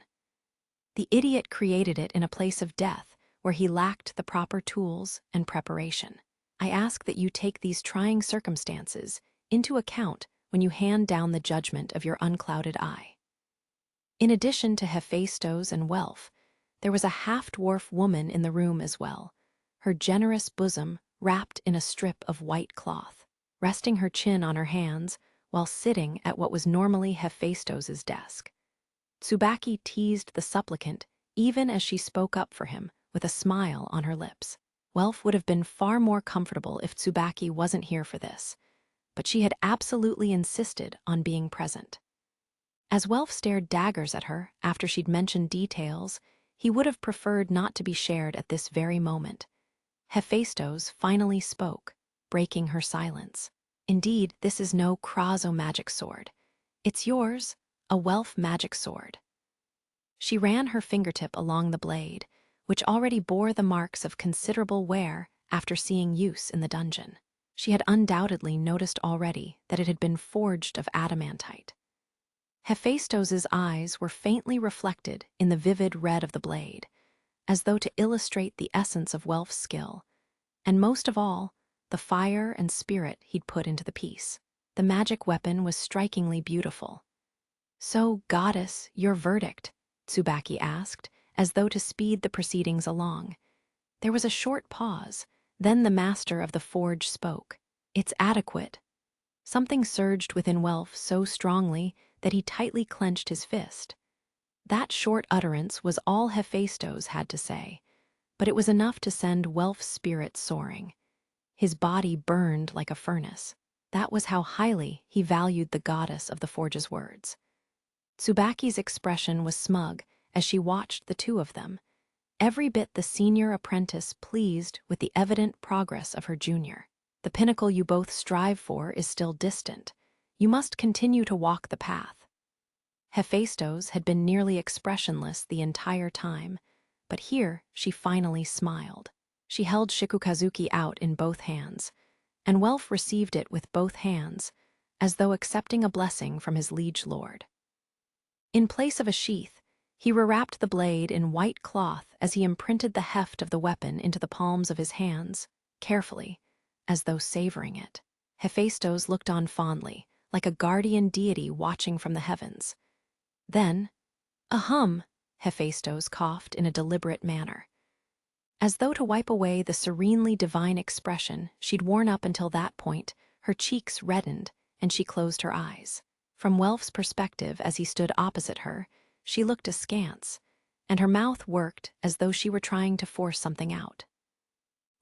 The idiot created it in a place of death where he lacked the proper tools and preparation. I ask that you take these trying circumstances into account when you hand down the judgment of your unclouded eye. In addition to Hephaestos and Welf, there was a half-dwarf woman in the room as well, her generous bosom wrapped in a strip of white cloth, resting her chin on her hands while sitting at what was normally Hephaestos's desk. Tsubaki teased the supplicant even as she spoke up for him with a smile on her lips. Welf would have been far more comfortable if Tsubaki wasn't here for this, but she had absolutely insisted on being present. As Welf stared daggers at her after she'd mentioned details he would have preferred not to be shared at this very moment, Hephaestos finally spoke, breaking her silence. Indeed, this is no Krazo magic sword. It's yours, a Welf magic sword. She ran her fingertip along the blade, which already bore the marks of considerable wear after seeing use in the dungeon. She had undoubtedly noticed already that it had been forged of adamantite. Hephaestos's eyes were faintly reflected in the vivid red of the blade, as though to illustrate the essence of Welf's skill, and most of all, the fire and spirit he'd put into the piece. The magic weapon was strikingly beautiful. "So, goddess, your verdict?" Tsubaki asked, as though to speed the proceedings along. There was a short pause, then the master of the forge spoke. "It's adequate." Something surged within Welf so strongly that he tightly clenched his fist. That short utterance was all Hephaestos had to say, but it was enough to send Welf's spirit soaring. His body burned like a furnace. That was how highly he valued the goddess of the forge's words. Tsubaki's expression was smug as she watched the two of them, every bit the senior apprentice pleased with the evident progress of her junior. "The pinnacle you both strive for is still distant. You must continue to walk the path." Hephaestos had been nearly expressionless the entire time, but here she finally smiled. She held Shikukazuki out in both hands, and Welf received it with both hands, as though accepting a blessing from his liege lord. In place of a sheath, he rewrapped the blade in white cloth as he imprinted the heft of the weapon into the palms of his hands, carefully, as though savoring it. Hephaestos looked on fondly, like a guardian deity watching from the heavens. Then, "Ahem," Hephaestos coughed in a deliberate manner. As though to wipe away the serenely divine expression she'd worn up until that point, her cheeks reddened and she closed her eyes. From Welf's perspective as he stood opposite her, she looked askance, and her mouth worked as though she were trying to force something out.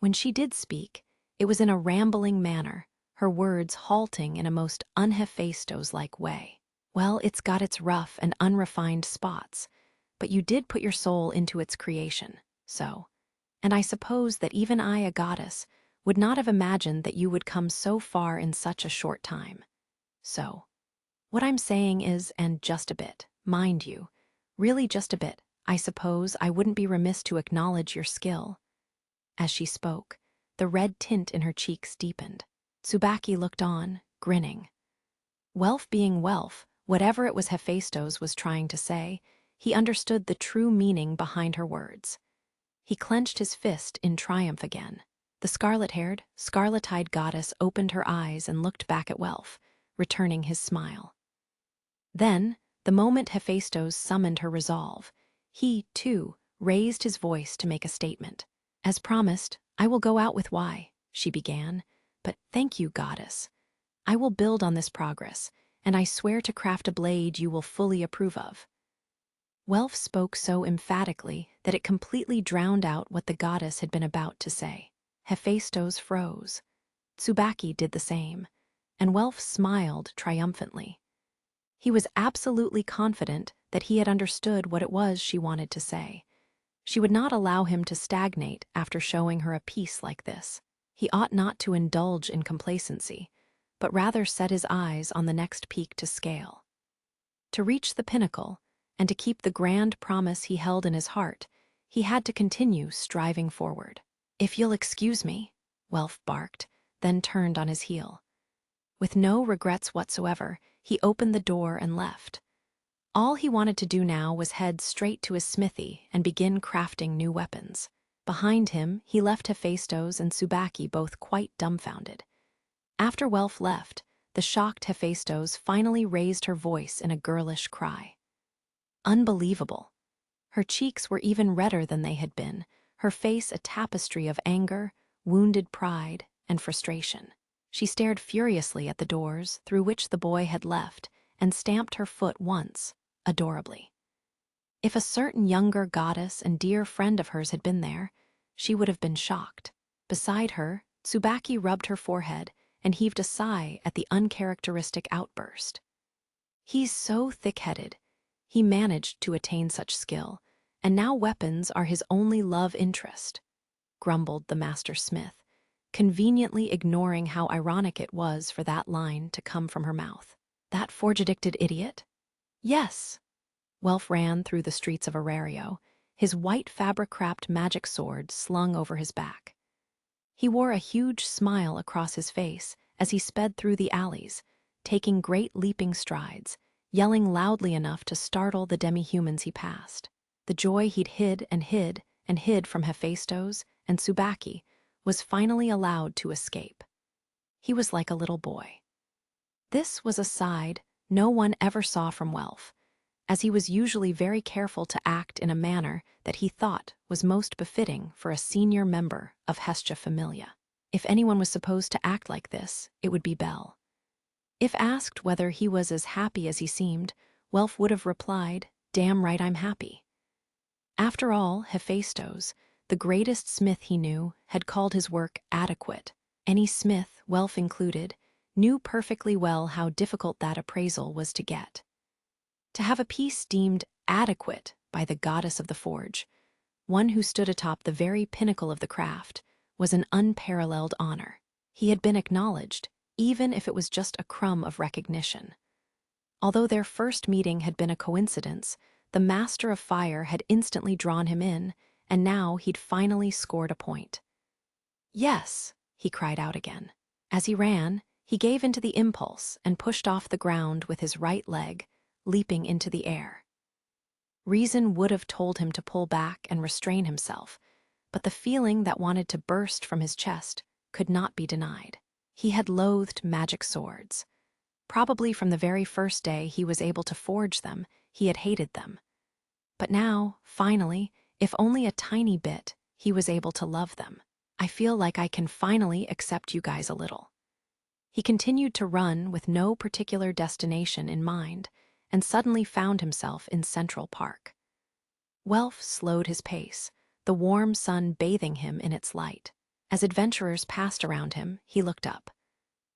When she did speak, it was in a rambling manner, her words halting in a most un-Hephaestos-like way. "Well, it's got its rough and unrefined spots, but you did put your soul into its creation, so. And I suppose that even I, a goddess, would not have imagined that you would come so far in such a short time. So, what I'm saying is, and just a bit, mind you, really just a bit, I suppose I wouldn't be remiss to acknowledge your skill." As she spoke, the red tint in her cheeks deepened. Tsubaki looked on, grinning. Welf being Welf, whatever it was Hephaestos was trying to say, he understood the true meaning behind her words. He clenched his fist in triumph again. The scarlet-haired, scarlet-eyed goddess opened her eyes and looked back at Welf, returning his smile. Then, the moment Hephaestos summoned her resolve, he, too, raised his voice to make a statement. As promised, I will go out with Y, she began, but thank you, goddess. I will build on this progress, and I swear to craft a blade you will fully approve of. Welf spoke so emphatically that it completely drowned out what the goddess had been about to say. Hephaestus froze. Tsubaki did the same, and Welf smiled triumphantly. He was absolutely confident that he had understood what it was she wanted to say. She would not allow him to stagnate after showing her a piece like this. He ought not to indulge in complacency, but rather set his eyes on the next peak to scale. To reach the pinnacle, and to keep the grand promise he held in his heart, he had to continue striving forward. "If you'll excuse me," Welf barked, then turned on his heel. With no regrets whatsoever, he opened the door and left. All he wanted to do now was head straight to his smithy and begin crafting new weapons. Behind him, he left Hephaestus and Tsubaki both quite dumbfounded. After Welf left, the shocked Hephaestus finally raised her voice in a girlish cry. Unbelievable. Her cheeks were even redder than they had been, her face a tapestry of anger, wounded pride, and frustration. She stared furiously at the doors through which the boy had left and stamped her foot once, adorably. If a certain younger goddess and dear friend of hers had been there, she would have been shocked. Beside her, Tsubaki rubbed her forehead and heaved a sigh at the uncharacteristic outburst. He's so thick-headed. He managed to attain such skill, and now weapons are his only love interest, grumbled the master smith, conveniently ignoring how ironic it was for that line to come from her mouth. That forge-addicted idiot? Yes. Welf ran through the streets of Arario, his white fabric-wrapped magic sword slung over his back. He wore a huge smile across his face as he sped through the alleys, taking great leaping strides, yelling loudly enough to startle the demi-humans he passed. The joy he'd hid and hid and hid from Hephaestus and Tsubaki was finally allowed to escape. He was like a little boy. This was a side no one ever saw from Welf, as he was usually very careful to act in a manner that he thought was most befitting for a senior member of Hestia Familia. If anyone was supposed to act like this, it would be Bel. If asked whether he was as happy as he seemed, Welf would have replied, "Damn right I'm happy." After all, Hephaestus, the greatest smith he knew, had called his work adequate. Any smith, Welf included, knew perfectly well how difficult that appraisal was to get. To have a piece deemed adequate by the goddess of the forge, one who stood atop the very pinnacle of the craft, was an unparalleled honor. He had been acknowledged, even if it was just a crumb of recognition. Although their first meeting had been a coincidence, the Master of Fire had instantly drawn him in, and now he'd finally scored a point. "Yes," he cried out again. As he ran, he gave into the impulse and pushed off the ground with his right leg, leaping into the air. Reason would have told him to pull back and restrain himself, but the feeling that wanted to burst from his chest could not be denied. He had loathed magic swords. Probably from the very first day he was able to forge them, he had hated them. But now, finally, if only a tiny bit, he was able to love them. "I feel like I can finally accept you guys a little." He continued to run with no particular destination in mind, and suddenly found himself in Central Park. Welf slowed his pace, the warm sun bathing him in its light. As adventurers passed around him, he looked up.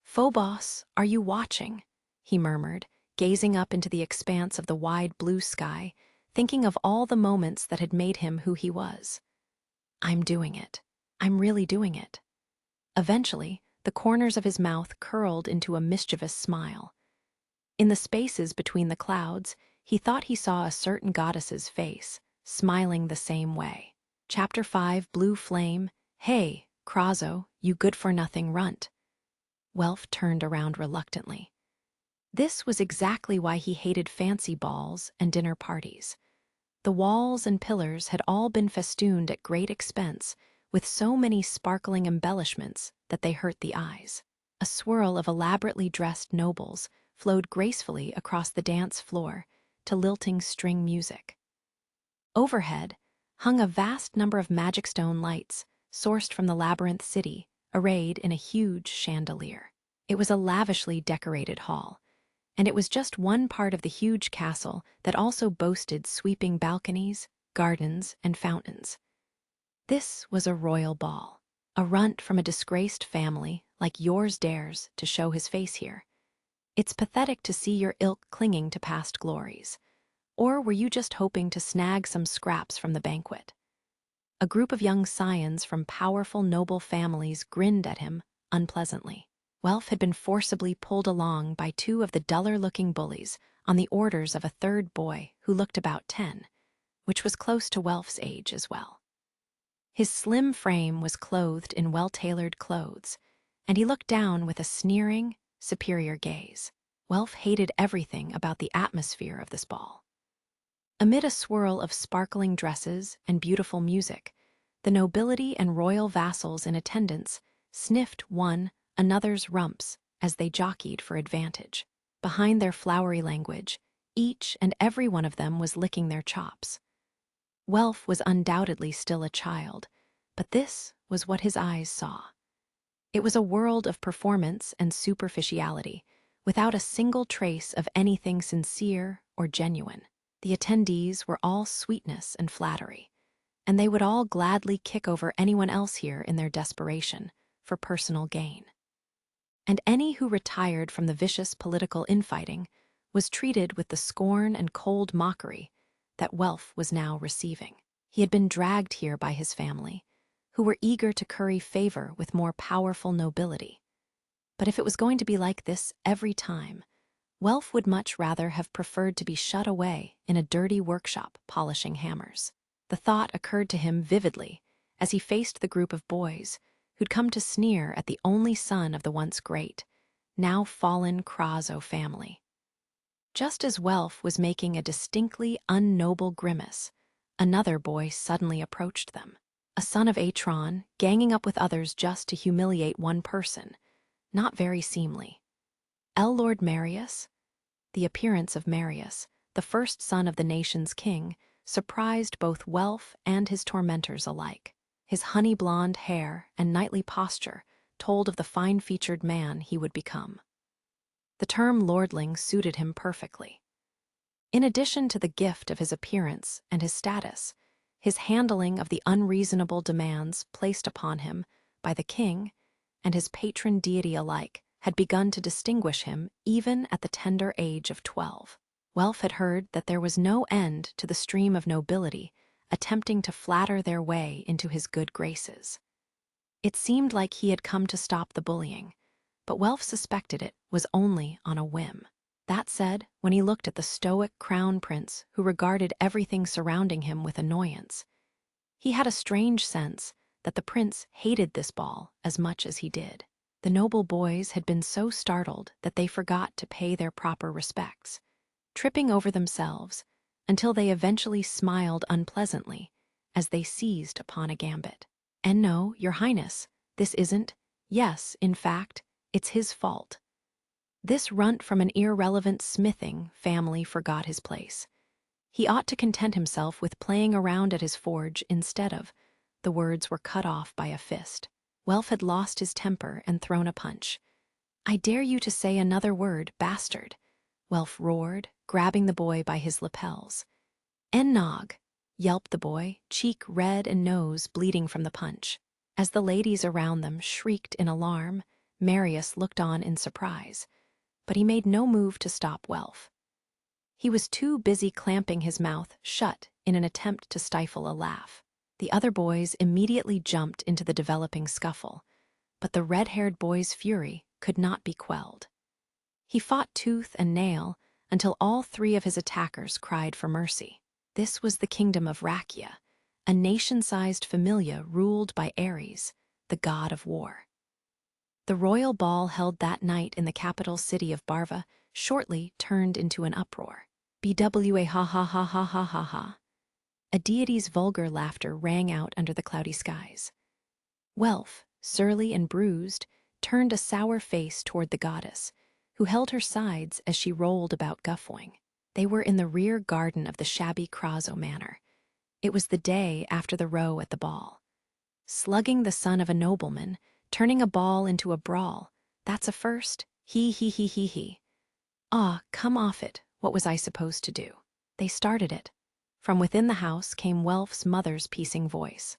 "Phobos, are you watching?" he murmured, gazing up into the expanse of the wide blue sky, thinking of all the moments that had made him who he was. "I'm doing it. I'm really doing it." Eventually, the corners of his mouth curled into a mischievous smile. In the spaces between the clouds, he thought he saw a certain goddess's face, smiling the same way. Chapter 5, Blue Flame. "Hey, Krazo, you good-for-nothing runt." Welf turned around reluctantly. This was exactly why he hated fancy balls and dinner parties. The walls and pillars had all been festooned at great expense, with so many sparkling embellishments that they hurt the eyes. A swirl of elaborately dressed nobles flowed gracefully across the dance floor to lilting string music. Overhead hung a vast number of magic stone lights, sourced from the labyrinth city, arrayed in a huge chandelier. It was a lavishly decorated hall, and it was just one part of the huge castle that also boasted sweeping balconies, gardens, and fountains. This was a royal ball. A runt from a disgraced family like yours dares to show his face here. It's pathetic to see your ilk clinging to past glories. Or were you just hoping to snag some scraps from the banquet? A group of young scions from powerful noble families grinned at him unpleasantly. Welf had been forcibly pulled along by two of the duller-looking bullies on the orders of a third boy who looked about 10, which was close to Welf's age as well. His slim frame was clothed in well-tailored clothes, and he looked down with a sneering, superior gaze. Welf hated everything about the atmosphere of this ball. Amid a swirl of sparkling dresses and beautiful music, the nobility and royal vassals in attendance sniffed one another's rumps as they jockeyed for advantage. Behind their flowery language, each and every one of them was licking their chops. Welf was undoubtedly still a child, but this was what his eyes saw. It was a world of performance and superficiality, without a single trace of anything sincere or genuine. The attendees were all sweetness and flattery, and they would all gladly kick over anyone else here in their desperation for personal gain. And any who retired from the vicious political infighting was treated with the scorn and cold mockery that Welf was now receiving. He had been dragged here by his family, who were eager to curry favor with more powerful nobility. But if it was going to be like this every time, Welf would much rather have preferred to be shut away in a dirty workshop polishing hammers. The thought occurred to him vividly as he faced the group of boys who'd come to sneer at the only son of the once great, now fallen Krazo family. Just as Welf was making a distinctly unnoble grimace, another boy suddenly approached them. A son of Atron, ganging up with others just to humiliate one person. Not very seemly. Lord Marius? The appearance of Marius, the first son of the nation's king, surprised both Welf and his tormentors alike. His honey-blonde hair and knightly posture told of the fine-featured man he would become. The term lordling suited him perfectly. In addition to the gift of his appearance and his status, his handling of the unreasonable demands placed upon him by the king and his patron deity alike had begun to distinguish him even at the tender age of 12. Welf had heard that there was no end to the stream of nobility attempting to flatter their way into his good graces. It seemed like he had come to stop the bullying, but Welf suspected it was only on a whim. That said, when he looked at the stoic crown prince who regarded everything surrounding him with annoyance, he had a strange sense that the prince hated this ball as much as he did. The noble boys had been so startled that they forgot to pay their proper respects, tripping over themselves until they eventually smiled unpleasantly as they seized upon a gambit. "And no, your highness, this isn't. Yes, in fact, it's his fault." This runt from an irrelevant smithing family forgot his place. He ought to content himself with playing around at his forge instead of. The words were cut off by a fist. Welf had lost his temper and thrown a punch. "I dare you to say another word, bastard," Welf roared, grabbing the boy by his lapels. "Ennog," yelped the boy, cheek red and nose bleeding from the punch. As the ladies around them shrieked in alarm, Marius looked on in surprise, but he made no move to stop Welf. He was too busy clamping his mouth shut in an attempt to stifle a laugh. The other boys immediately jumped into the developing scuffle, but the red-haired boy's fury could not be quelled. He fought tooth and nail until all three of his attackers cried for mercy. This was the kingdom of Rakia, a nation-sized familia ruled by Ares, the god of war. The royal ball held that night in the capital city of Barva shortly turned into an uproar. "Bwa ha ha ha ha ha ha ha." A deity's vulgar laughter rang out under the cloudy skies. Welf, surly and bruised, turned a sour face toward the goddess, who held her sides as she rolled about guffawing. They were in the rear garden of the shabby Krazo manor. It was the day after the row at the ball. Slugging the son of a nobleman, turning a ball into a brawl. That's a first. He he he he he. Ah, come off it. What was I supposed to do? They started it. From within the house came Welf's mother's piecing voice.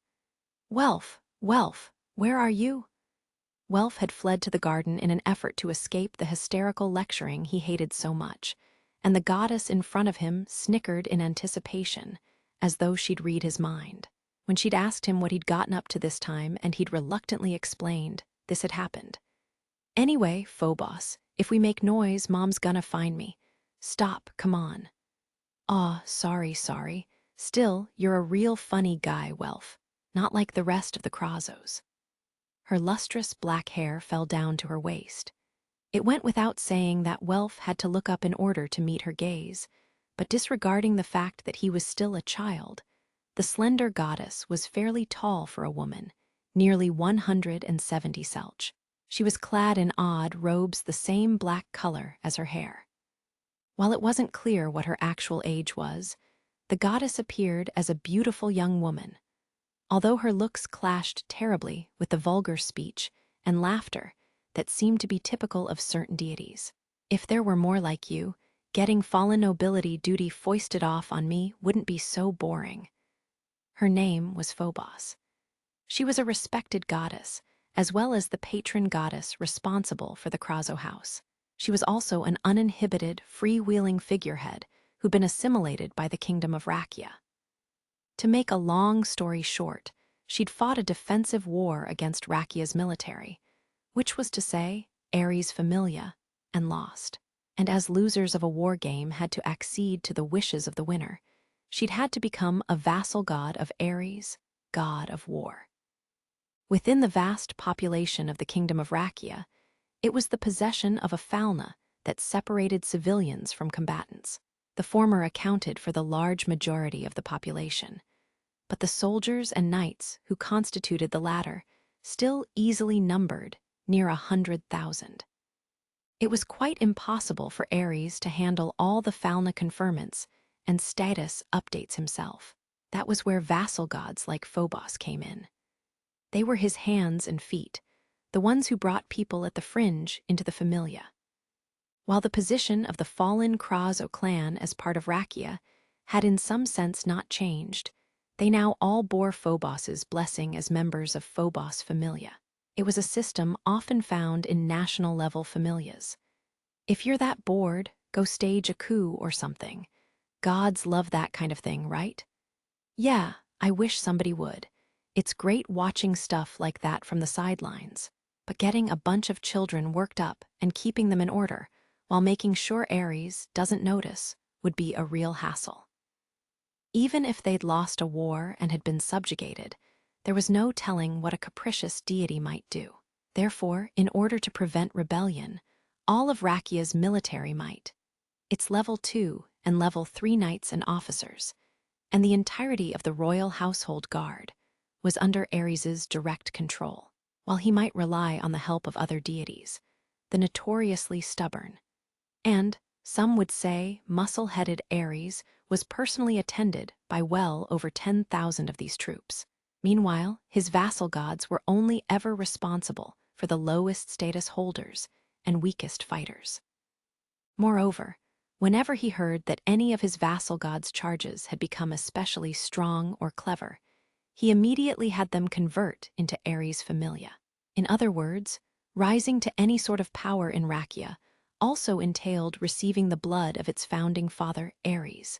Welf, Welf, where are you? Welf had fled to the garden in an effort to escape the hysterical lecturing he hated so much, and the goddess in front of him snickered in anticipation, as though she'd read his mind. When she'd asked him what he'd gotten up to this time and he'd reluctantly explained, this had happened. Anyway, Phobos, if we make noise, Mom's gonna find me. Stop, come on. Aw, sorry. Still, you're a real funny guy, Welf. Not like the rest of the Krazos. Her lustrous black hair fell down to her waist. It went without saying that Welf had to look up in order to meet her gaze, but disregarding the fact that he was still a child, the slender goddess was fairly tall for a woman, nearly 170 selch. She was clad in odd robes the same black color as her hair. While it wasn't clear what her actual age was, the goddess appeared as a beautiful young woman, although her looks clashed terribly with the vulgar speech and laughter that seemed to be typical of certain deities. If there were more like you, getting fallen nobility duty foisted off on me wouldn't be so boring. Her name was Phobos. She was a respected goddess, as well as the patron goddess responsible for the Krazo house. She was also an uninhibited, freewheeling figurehead who'd been assimilated by the kingdom of Rakia. To make a long story short, she'd fought a defensive war against Rakia's military, which was to say, Ares' familia, and lost. And as losers of a war game had to accede to the wishes of the winner, she'd had to become a vassal god of Ares, god of war. Within the vast population of the kingdom of Rakia, it was the possession of a falna that separated civilians from combatants. The former accounted for the large majority of the population, but the soldiers and knights who constituted the latter still easily numbered near 100,000. It was quite impossible for Ares to handle all the falna conferments and status updates himself. That was where vassal gods like Phobos came in. They were his hands and feet, the ones who brought people at the fringe into the familia. While the position of the fallen Krazo clan as part of Rakia had in some sense not changed, they now all bore Phobos's blessing as members of Phobos familia. It was a system often found in national-level familias. If you're that bored, go stage a coup or something. Gods love that kind of thing, right? Yeah, I wish somebody would. It's great watching stuff like that from the sidelines, but getting a bunch of children worked up and keeping them in order while making sure Ares doesn't notice would be a real hassle. Even if they'd lost a war and had been subjugated, there was no telling what a capricious deity might do. Therefore, in order to prevent rebellion, all of Rakia's military might, its level 2 and level 3 knights and officers, and the entirety of the royal household guard, was under Ares's direct control. While he might rely on the help of other deities, the notoriously stubborn, and, some would say, muscle-headed Ares was personally attended by well over 10,000 of these troops. Meanwhile, his vassal gods were only ever responsible for the lowest status holders and weakest fighters. Moreover, whenever he heard that any of his vassal gods' charges had become especially strong or clever, he immediately had them convert into Ares' familia. In other words, rising to any sort of power in Rakia also entailed receiving the blood of its founding father Ares,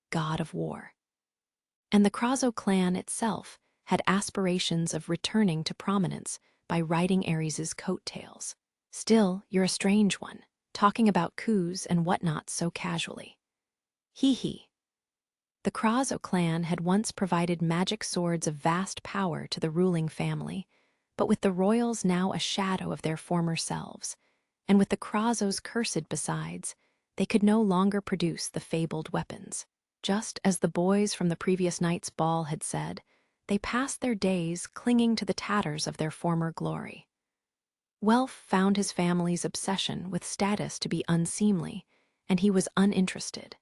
god of war. And the Krazo clan itself had aspirations of returning to prominence by riding Ares's coattails. Still, you're a strange one, talking about coups and whatnot so casually. Hee. The Krazo clan had once provided magic swords of vast power to the ruling family, but with the royals now a shadow of their former selves, and with the Krazos cursed besides, they could no longer produce the fabled weapons. Just as the boys from the previous night's ball had said, they passed their days clinging to the tatters of their former glory. Welf found his family's obsession with status to be unseemly, and he was uninterested.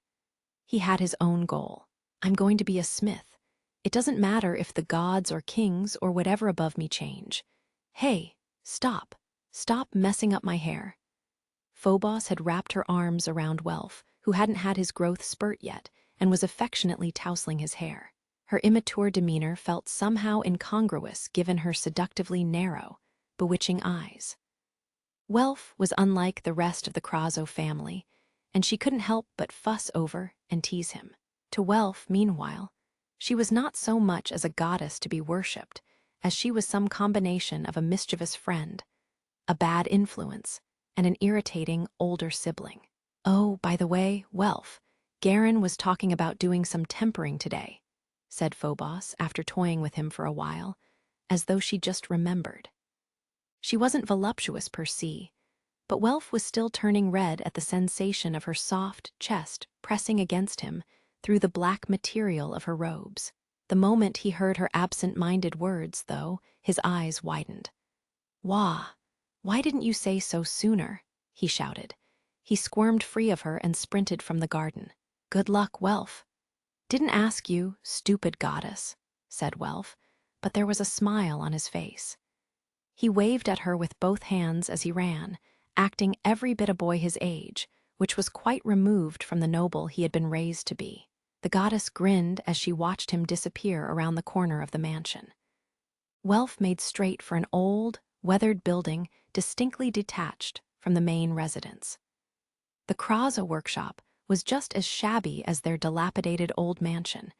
He had his own goal. I'm going to be a smith. It doesn't matter if the gods or kings or whatever above me change. Hey, stop. Stop messing up my hair. Phobos had wrapped her arms around Welf, who hadn't had his growth spurt yet, and was affectionately tousling his hair. Her immature demeanor felt somehow incongruous given her seductively narrow, bewitching eyes. Welf was unlike the rest of the Krazo family, and she couldn't help but fuss over and tease him. To Welf, meanwhile, she was not so much as a goddess to be worshipped, as she was some combination of a mischievous friend, a bad influence, and an irritating older sibling. Oh, by the way, Welf, Garen was talking about doing some tempering today, said Phobos after toying with him for a while, as though she just remembered. She wasn't voluptuous per se, but Welf was still turning red at the sensation of her soft chest pressing against him through the black material of her robes. The moment he heard her absent-minded words, though, his eyes widened. "Wah, why didn't you say so sooner?" he shouted. He squirmed free of her and sprinted from the garden. "Good luck, Welf." "Didn't ask you, stupid goddess," said Welf, but there was a smile on his face. He waved at her with both hands as he ran, acting every bit a boy his age, which was quite removed from the noble he had been raised to be. The goddess grinned as she watched him disappear around the corner of the mansion. Welf made straight for an old, weathered building distinctly detached from the main residence. The Kraza workshop was just as shabby as their dilapidated old mansion,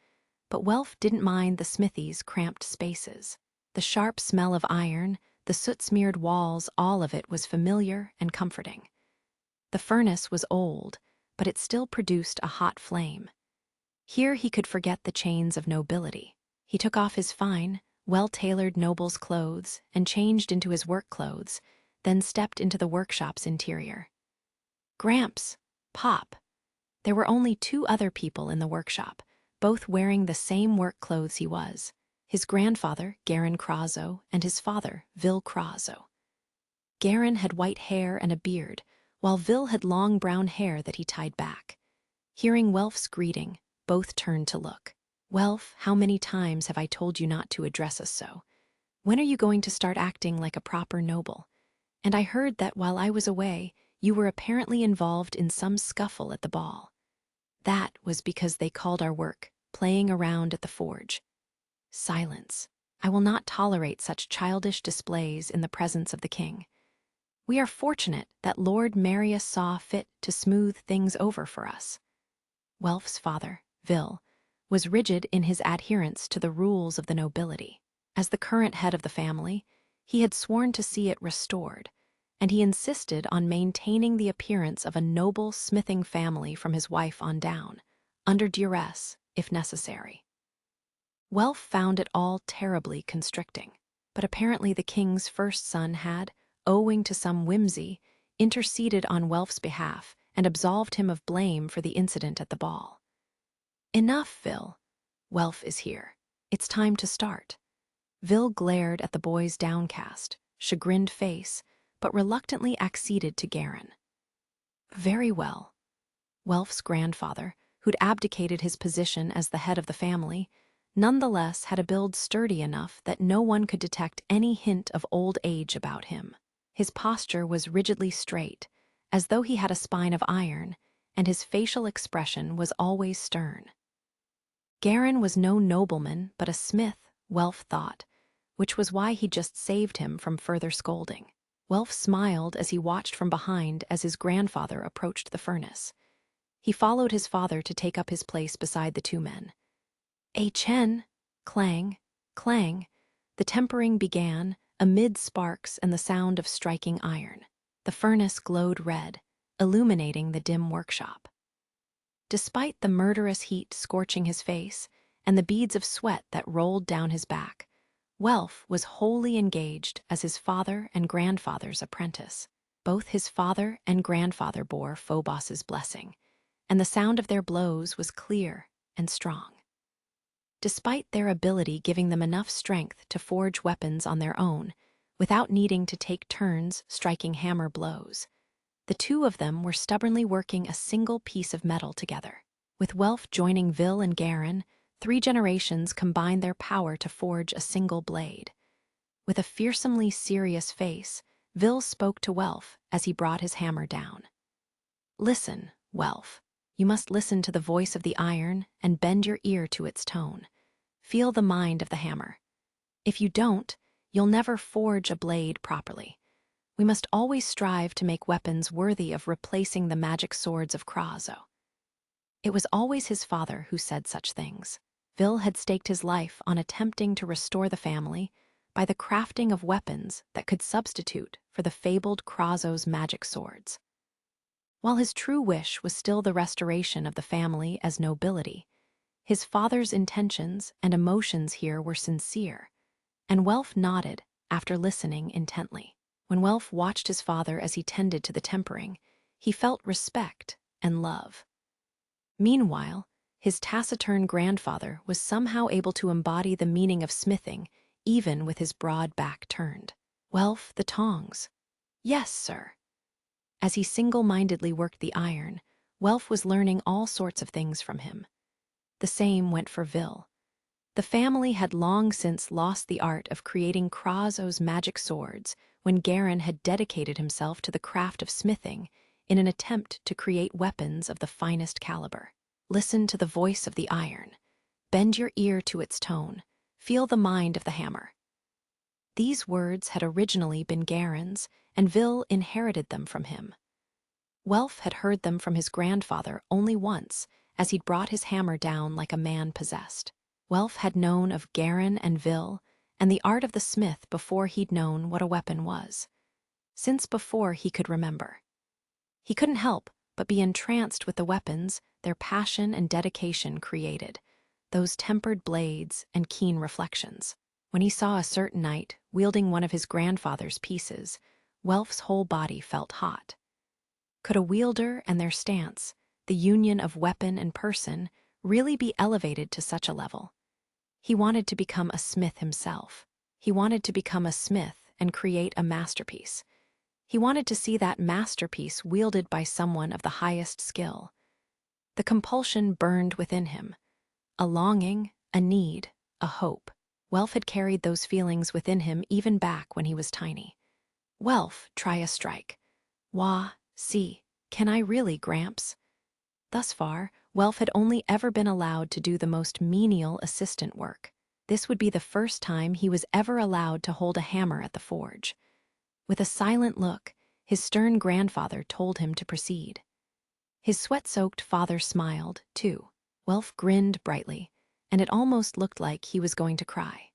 but Welf didn't mind the smithy's cramped spaces. The sharp smell of iron, the soot-smeared walls, all of it was familiar and comforting. The furnace was old, but it still produced a hot flame. Here he could forget the chains of nobility. He took off his fine, well-tailored noble's clothes and changed into his work clothes, then stepped into the workshop's interior. Gramps, Pop. There were only 2 other people in the workshop, both wearing the same work clothes he was. His grandfather, Garen Krazo, and his father, Vil Krazo. Garen had white hair and a beard, while Vil had long brown hair that he tied back. Hearing Welf's greeting, both turned to look. "Welf, how many times have I told you not to address us so? When are you going to start acting like a proper noble? And I heard that while I was away, you were apparently involved in some scuffle at the ball." "That was because they called our work playing around at the forge." "Silence. I will not tolerate such childish displays in the presence of the king. We are fortunate that Lord Marius saw fit to smooth things over for us." Welf's father, Vil, was rigid in his adherence to the rules of the nobility. As the current head of the family, he had sworn to see it restored, and he insisted on maintaining the appearance of a noble smithing family from his wife on down, under duress, if necessary. Welf found it all terribly constricting, but apparently the king's first son had, owing to some whimsy, interceded on Welf's behalf and absolved him of blame for the incident at the ball. "Enough, Vil. Welf is here. It's time to start." Vil glared at the boy's downcast, chagrined face, but reluctantly acceded to Garen. "Very well." Welf's grandfather, who'd abdicated his position as the head of the family, nonetheless had a build sturdy enough that no one could detect any hint of old age about him. His posture was rigidly straight, as though he had a spine of iron, and his facial expression was always stern. Garen was no nobleman but a smith, Welf thought, which was why he just saved him from further scolding. Welf smiled as he watched from behind as his grandfather approached the furnace. He followed his father to take up his place beside the 2 men. Chen! Clang, clang. The tempering began, amid sparks and the sound of striking iron. The furnace glowed red, illuminating the dim workshop. Despite the murderous heat scorching his face and the beads of sweat that rolled down his back, Welf was wholly engaged as his father and grandfather's apprentice. Both his father and grandfather bore Phobos's blessing, and the sound of their blows was clear and strong. Despite their ability giving them enough strength to forge weapons on their own, without needing to take turns striking hammer blows, the 2 of them were stubbornly working a single piece of metal together. With Welf joining Vil and Garen, 3 generations combined their power to forge a single blade. With a fearsomely serious face, Vil spoke to Welf as he brought his hammer down. "Listen, Welf. You must listen to the voice of the iron and bend your ear to its tone. Feel the mind of the hammer. If you don't, you'll never forge a blade properly. We must always strive to make weapons worthy of replacing the magic swords of Krazo." It was always his father who said such things. Vil had staked his life on attempting to restore the family by the crafting of weapons that could substitute for the fabled Krazo's magic swords. While his true wish was still the restoration of the family as nobility, his father's intentions and emotions here were sincere, and Welf nodded after listening intently. When Welf watched his father as he tended to the tempering, he felt respect and love. Meanwhile, his taciturn grandfather was somehow able to embody the meaning of smithing, even with his broad back turned. "Welf, the tongs." "Yes, sir." As he single-mindedly worked the iron, Welf was learning all sorts of things from him. The same went for Vil. The family had long since lost the art of creating Krazo's magic swords when Garin had dedicated himself to the craft of smithing in an attempt to create weapons of the finest caliber. Listen to the voice of the iron. Bend your ear to its tone. Feel the mind of the hammer. These words had originally been Garin's, and Vil inherited them from him. Welf had heard them from his grandfather only once, as he'd brought his hammer down like a man possessed. Welf had known of Garin and Vil and the art of the smith before he'd known what a weapon was. Since before he could remember. He couldn't help but be entranced with the weapons their passion and dedication created, those tempered blades and keen reflections. When he saw a certain knight wielding one of his grandfather's pieces, Welf's whole body felt hot. Could a wielder and their stance, the union of weapon and person, really be elevated to such a level? He wanted to become a smith himself. He wanted to become a smith and create a masterpiece. He wanted to see that masterpiece wielded by someone of the highest skill. The compulsion burned within him. A longing, a need, a hope. Welf had carried those feelings within him even back when he was tiny. "Welf, try a strike." "Wah, see, can I really, Gramps?" Thus far, Welf had only ever been allowed to do the most menial assistant work. This would be the first time he was ever allowed to hold a hammer at the forge. With a silent look, his stern grandfather told him to proceed. His sweat-soaked father smiled, too. Welf grinned brightly, and it almost looked like he was going to cry.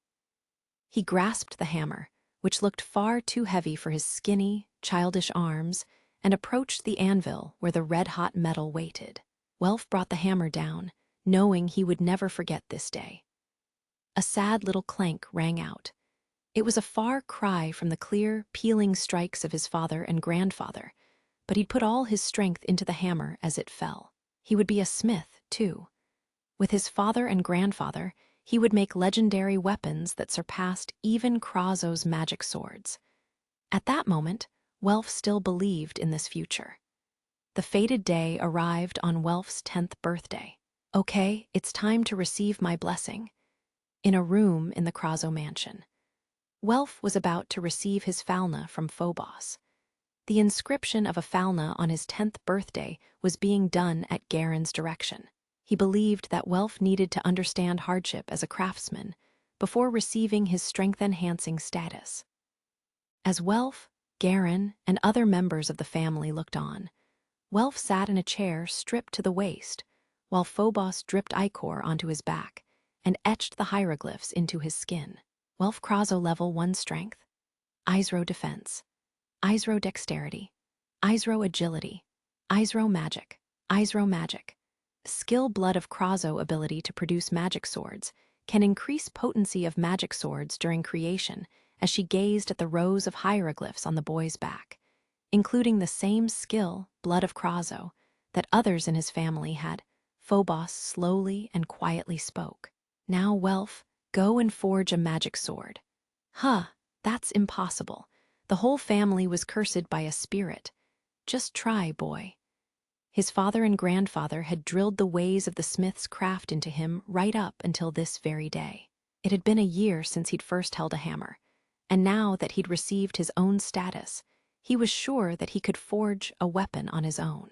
He grasped the hammer, which looked far too heavy for his skinny, childish arms, and approached the anvil where the red-hot metal waited. Welf brought the hammer down, knowing he would never forget this day. A sad little clank rang out. It was a far cry from the clear, peeling strikes of his father and grandfather, but he'd put all his strength into the hammer as it fell. He would be a smith, too. With his father and grandfather, he would make legendary weapons that surpassed even Krazo's magic swords. At that moment, Welf still believed in this future. The fated day arrived on Welf's 10th birthday. "Okay, it's time to receive my blessing." In a room in the Krazo mansion, Welf was about to receive his falna from Phobos. The inscription of a falna on his 10th birthday was being done at Garin's direction. He believed that Welf needed to understand hardship as a craftsman before receiving his strength-enhancing status. As Welf, Garin, and other members of the family looked on, Welf sat in a chair stripped to the waist, while Phobos dripped ichor onto his back and etched the hieroglyphs into his skin. Welf Krazo level 1 strength, Izro defense, Izro dexterity, Izro agility, Izro magic, Izro magic. Skill blood of Krazo ability to produce magic swords can increase potency of magic swords during creation as she gazed at the rows of hieroglyphs on the boy's back, including the same skill, blood of Krazo, that others in his family had. Phobos slowly and quietly spoke. "Now, Welf, go and forge a magic sword." "Huh, that's impossible. The whole family was cursed by a spirit. Just try, boy." His father and grandfather had drilled the ways of the smith's craft into him right up until this very day. It had been a year since he'd first held a hammer, and now that he'd received his own status, he was sure that he could forge a weapon on his own.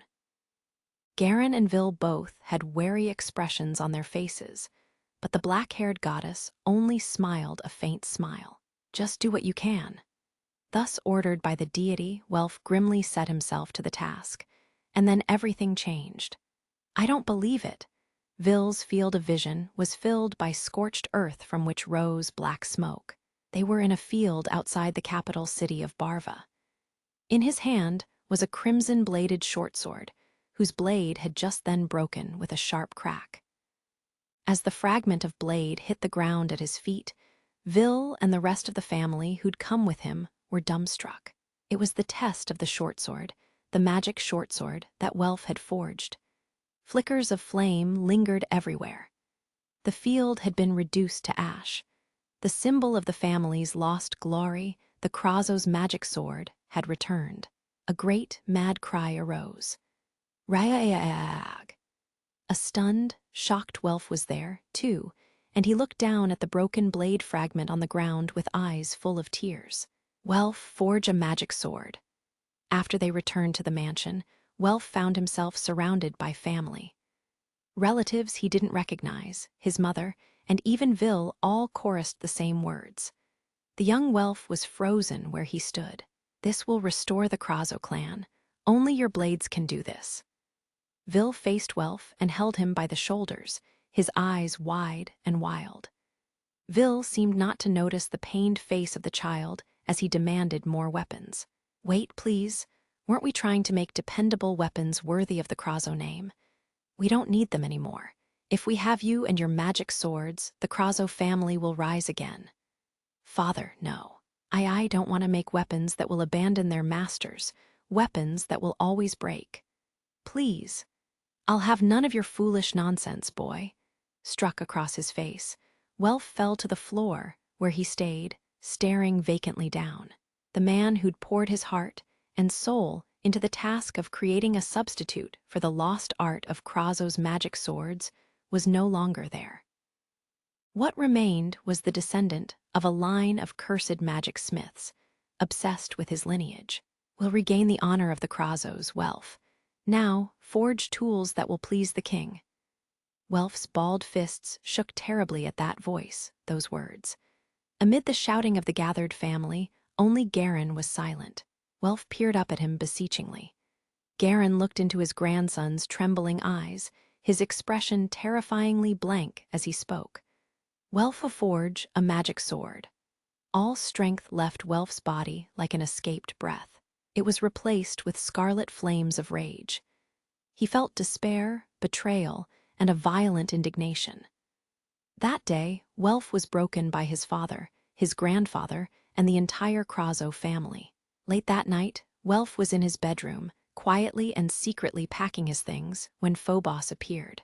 Garen and Vil both had wary expressions on their faces, but the black-haired goddess only smiled a faint smile. Just do what you can. Thus ordered by the deity, Welf grimly set himself to the task, and then everything changed. I don't believe it. Vil's field of vision was filled by scorched earth from which rose black smoke. They were in a field outside the capital city of Barva. In his hand was a crimson-bladed short sword, whose blade had just then broken with a sharp crack. As the fragment of blade hit the ground at his feet, Vil and the rest of the family who'd come with him were dumbstruck. It was the test of the short sword, the magic short sword that Welf had forged. Flickers of flame lingered everywhere. The field had been reduced to ash. The symbol of the family's lost glory, the Krazo's magic sword, had returned. A great, mad cry arose. Rayag! A stunned, shocked Welf was there, too, and he looked down at the broken blade fragment on the ground with eyes full of tears. Welf, forge a magic sword. After they returned to the mansion, Welf found himself surrounded by family. Relatives he didn't recognize, his mother, and even Vil all chorused the same words. The young Welf was frozen where he stood. This will restore the Krazo clan. Only your blades can do this. Vil faced Welf and held him by the shoulders, his eyes wide and wild. Vil seemed not to notice the pained face of the child as he demanded more weapons. Wait, please. Weren't we trying to make dependable weapons worthy of the Krazo name? We don't need them anymore. If we have you and your magic swords, the Krazo family will rise again. Father, no. I don't want to make weapons that will abandon their masters, weapons that will always break. Please. I'll have none of your foolish nonsense, boy. Struck across his face, Welf fell to the floor, where he stayed, staring vacantly down. The man who'd poured his heart and soul into the task of creating a substitute for the lost art of Krazo's magic swords was no longer there. What remained was the descendant of a line of cursed magic smiths, obsessed with his lineage. Will regain the honor of the Krazos, Welf. Now, forge tools that will please the king. Welf's balled fists shook terribly at that voice, those words. Amid the shouting of the gathered family, only Garen was silent. Welf peered up at him beseechingly. Garen looked into his grandson's trembling eyes, his expression terrifyingly blank as he spoke. Welf forge a magic sword. All strength left Welf's body like an escaped breath. It was replaced with scarlet flames of rage. He felt despair, betrayal, and a violent indignation. That day, Welf was broken by his father, his grandfather, and the entire Krazo family. Late that night, Welf was in his bedroom, quietly and secretly packing his things, when Phobos appeared.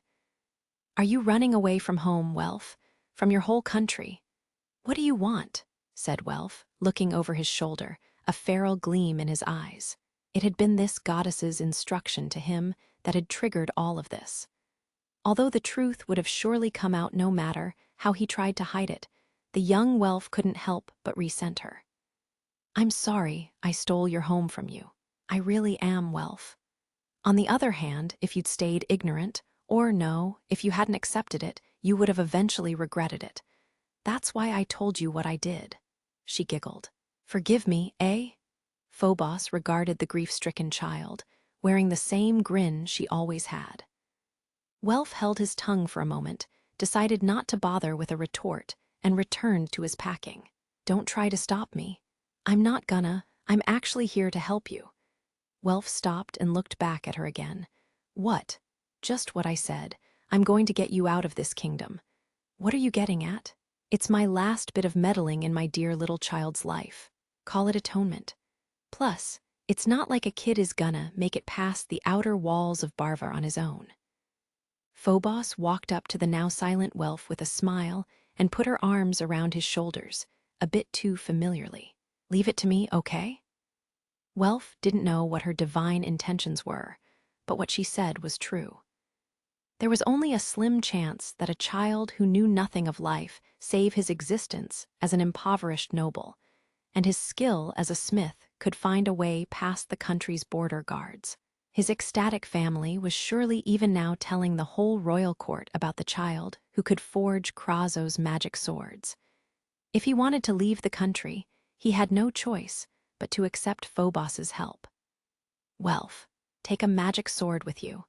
Are you running away from home, Welf? From your whole country? What do you want? Said Welf, looking over his shoulder, a feral gleam in his eyes. It had been this goddess's instruction to him that had triggered all of this. Although the truth would have surely come out no matter how he tried to hide it, the young Welf couldn't help but resent her. I'm sorry I stole your home from you. I really am, Welf. On the other hand, if you'd stayed ignorant, or no, if you hadn't accepted it, you would have eventually regretted it. That's why I told you what I did. She giggled. Forgive me, eh? Phobos regarded the grief-stricken child, wearing the same grin she always had. Welf held his tongue for a moment, decided not to bother with a retort, and returned to his packing. Don't try to stop me. I'm not gonna. I'm actually here to help you. Welf stopped and looked back at her again. What? Just what I said. I'm going to get you out of this kingdom. What are you getting at? It's my last bit of meddling in my dear little child's life. Call it atonement. Plus, it's not like a kid is gonna make it past the outer walls of Barva on his own. Phobos walked up to the now silent Welf with a smile and put her arms around his shoulders, a bit too familiarly. Leave it to me, okay? Welf didn't know what her divine intentions were, but what she said was true. There was only a slim chance that a child who knew nothing of life save his existence as an impoverished noble, and his skill as a smith could find a way past the country's border guards. His ecstatic family was surely even now telling the whole royal court about the child who could forge Kraso's magic swords. If he wanted to leave the country, he had no choice but to accept Phobos's help. "Welf, take a magic sword with you."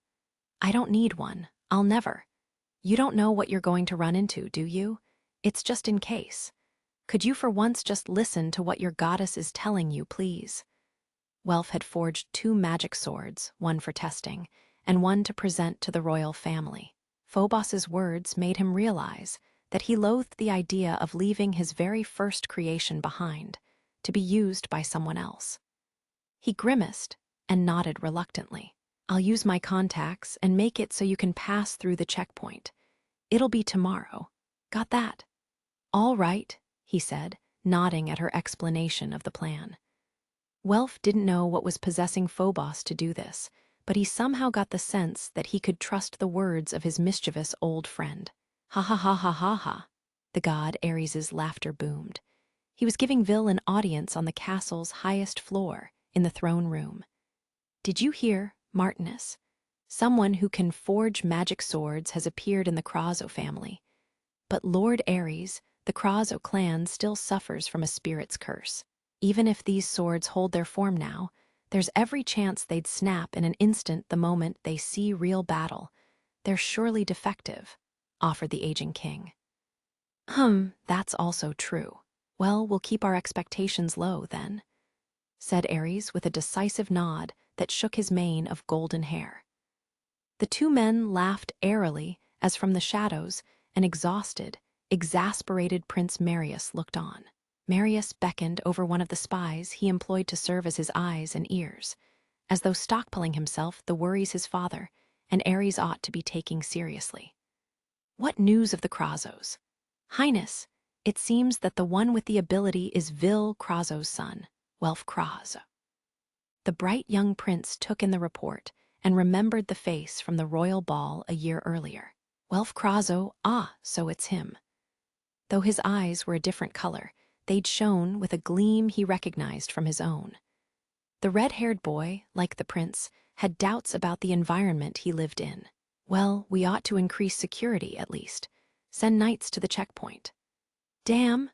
"I don't need one. I'll never." "You don't know what you're going to run into, do you? It's just in case. Could you for once just listen to what your goddess is telling you, please?" Welf had forged 2 magic swords, one for testing, and one to present to the royal family. Phobos's words made him realize that he loathed the idea of leaving his very first creation behind, to be used by someone else. He grimaced and nodded reluctantly. "I'll use my contacts and make it so you can pass through the checkpoint. It'll be tomorrow. Got that?" "All right," he said, nodding at her explanation of the plan. Welf didn't know what was possessing Phobos to do this, but he somehow got the sense that he could trust the words of his mischievous old friend. "Ha ha ha ha ha ha." The god Ares's laughter boomed. He was giving Vil an audience on the castle's highest floor, in the throne room. "Did you hear, Martinus? Someone who can forge magic swords has appeared in the Kraso family. But Lord Ares, the Kraso clan still suffers from a spirit's curse. Even if these swords hold their form now, there's every chance they'd snap in an instant the moment they see real battle. They're surely defective," offered the aging king. That's also true. Well, we'll keep our expectations low, then," said Ares with a decisive nod that shook his mane of golden hair. The 2 men laughed airily as from the shadows an exhausted, exasperated Prince Marius looked on. Marius beckoned over one of the spies he employed to serve as his eyes and ears, as though stockpiling himself the worries his father and Ares ought to be taking seriously. "What news of the Krasos?" "Highness, it seems that the one with the ability is Vil Kraso's son, Welf Kraso." The bright young prince took in the report and remembered the face from the royal ball a year earlier. Welf Kraso, so it's him. Though his eyes were a different color, they'd shone with a gleam he recognized from his own. The red-haired boy, like the prince, had doubts about the environment he lived in. "Well, we ought to increase security, at least. Send knights to the checkpoint." "Damn!"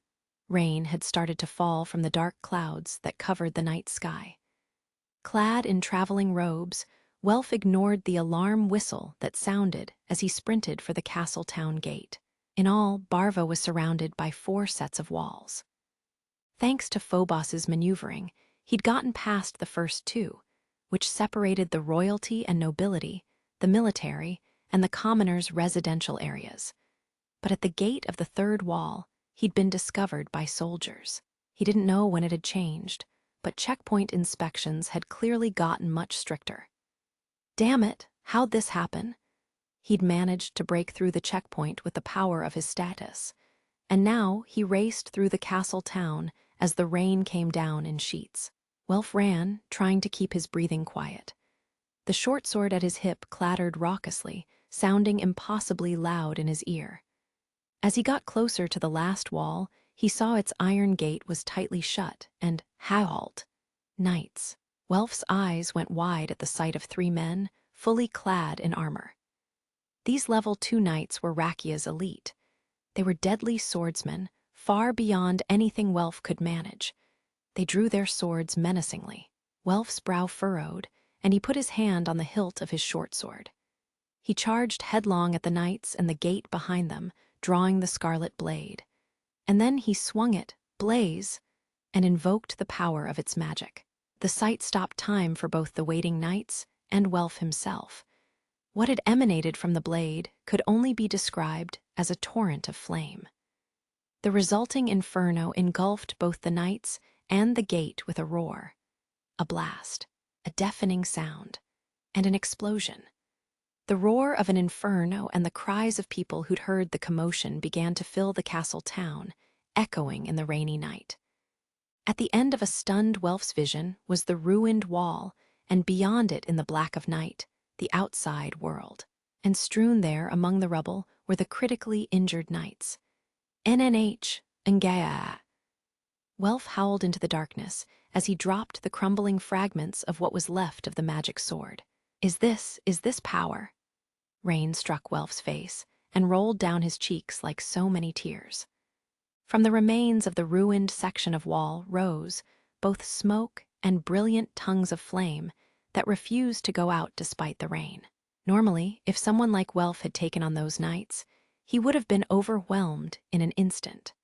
Rain had started to fall from the dark clouds that covered the night sky. Clad in traveling robes, Welf ignored the alarm whistle that sounded as he sprinted for the castle town gate. In all, Barva was surrounded by 4 sets of walls. Thanks to Phobos's maneuvering, he'd gotten past the first 2, which separated the royalty and nobility, the military, and the commoners' residential areas. But at the gate of the 3rd wall, he'd been discovered by soldiers. He didn't know when it had changed, but checkpoint inspections had clearly gotten much stricter. Damn it, how'd this happen? He'd managed to break through the checkpoint with the power of his status, and now he raced through the castle town as the rain came down in sheets. Welf ran, trying to keep his breathing quiet. The short sword at his hip clattered raucously, sounding impossibly loud in his ear. As he got closer to the last wall, he saw its iron gate was tightly shut, and halt. Knights. Welf's eyes went wide at the sight of 3 men, fully clad in armor. These level 2 knights were Rakia's elite. They were deadly swordsmen, far beyond anything Welf could manage. They drew their swords menacingly. Welf's brow furrowed, and he put his hand on the hilt of his short sword. He charged headlong at the knights and the gate behind them, drawing the scarlet blade. And then he swung it, blaze, and invoked the power of its magic. The sight stopped time for both the waiting knights and Welf himself. What had emanated from the blade could only be described as a torrent of flame. The resulting inferno engulfed both the knights and the gate with a roar, a blast, a deafening sound, and an explosion. The roar of an inferno and the cries of people who'd heard the commotion began to fill the castle town, echoing in the rainy night. At the end of a stunned Welf's vision was the ruined wall, and beyond it in the black of night, the outside world. And strewn there among the rubble were the critically injured knights. NNH, Ngaya. Welf howled into the darkness as he dropped the crumbling fragments of what was left of the magic sword. Is this power? Rain struck Welf's face and rolled down his cheeks like so many tears. From the remains of the ruined section of wall rose both smoke and brilliant tongues of flame that refused to go out despite the rain. Normally, if someone like Welf had taken on those knights, he would have been overwhelmed in an instant.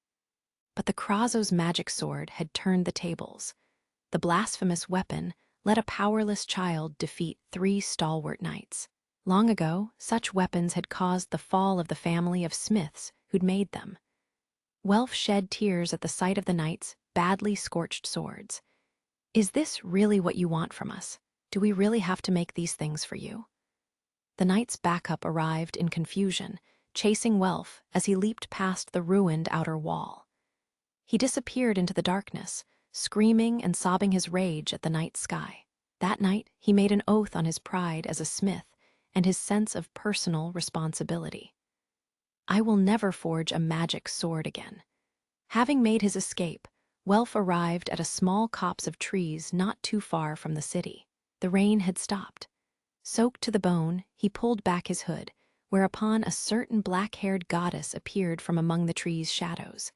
But the Krazo's magic sword had turned the tables. The blasphemous weapon let a powerless child defeat 3 stalwart knights. Long ago, such weapons had caused the fall of the family of smiths who'd made them. Welf shed tears at the sight of the knights' badly scorched swords. Is this really what you want from us? Do we really have to make these things for you? The knight's backup arrived in confusion, chasing Welf as he leaped past the ruined outer wall. He disappeared into the darkness, screaming and sobbing his rage at the night sky. That night, he made an oath on his pride as a smith and his sense of personal responsibility. I will never forge a magic sword again. Having made his escape, Welf arrived at a small copse of trees not too far from the city. The rain had stopped. Soaked to the bone, he pulled back his hood, whereupon a certain black-haired goddess appeared from among the tree's shadows.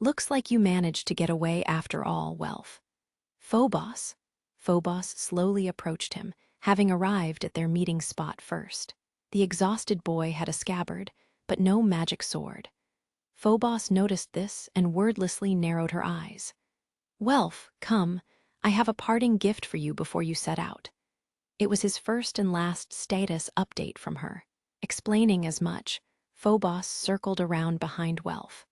Looks like you managed to get away after all, Welf. Phobos. Phobos slowly approached him, having arrived at their meeting spot first. The exhausted boy had a scabbard, but no magic sword. Phobos noticed this and wordlessly narrowed her eyes. Welf, come, I have a parting gift for you before you set out. It was his first and last status update from her. Explaining as much, Phobos circled around behind Welf.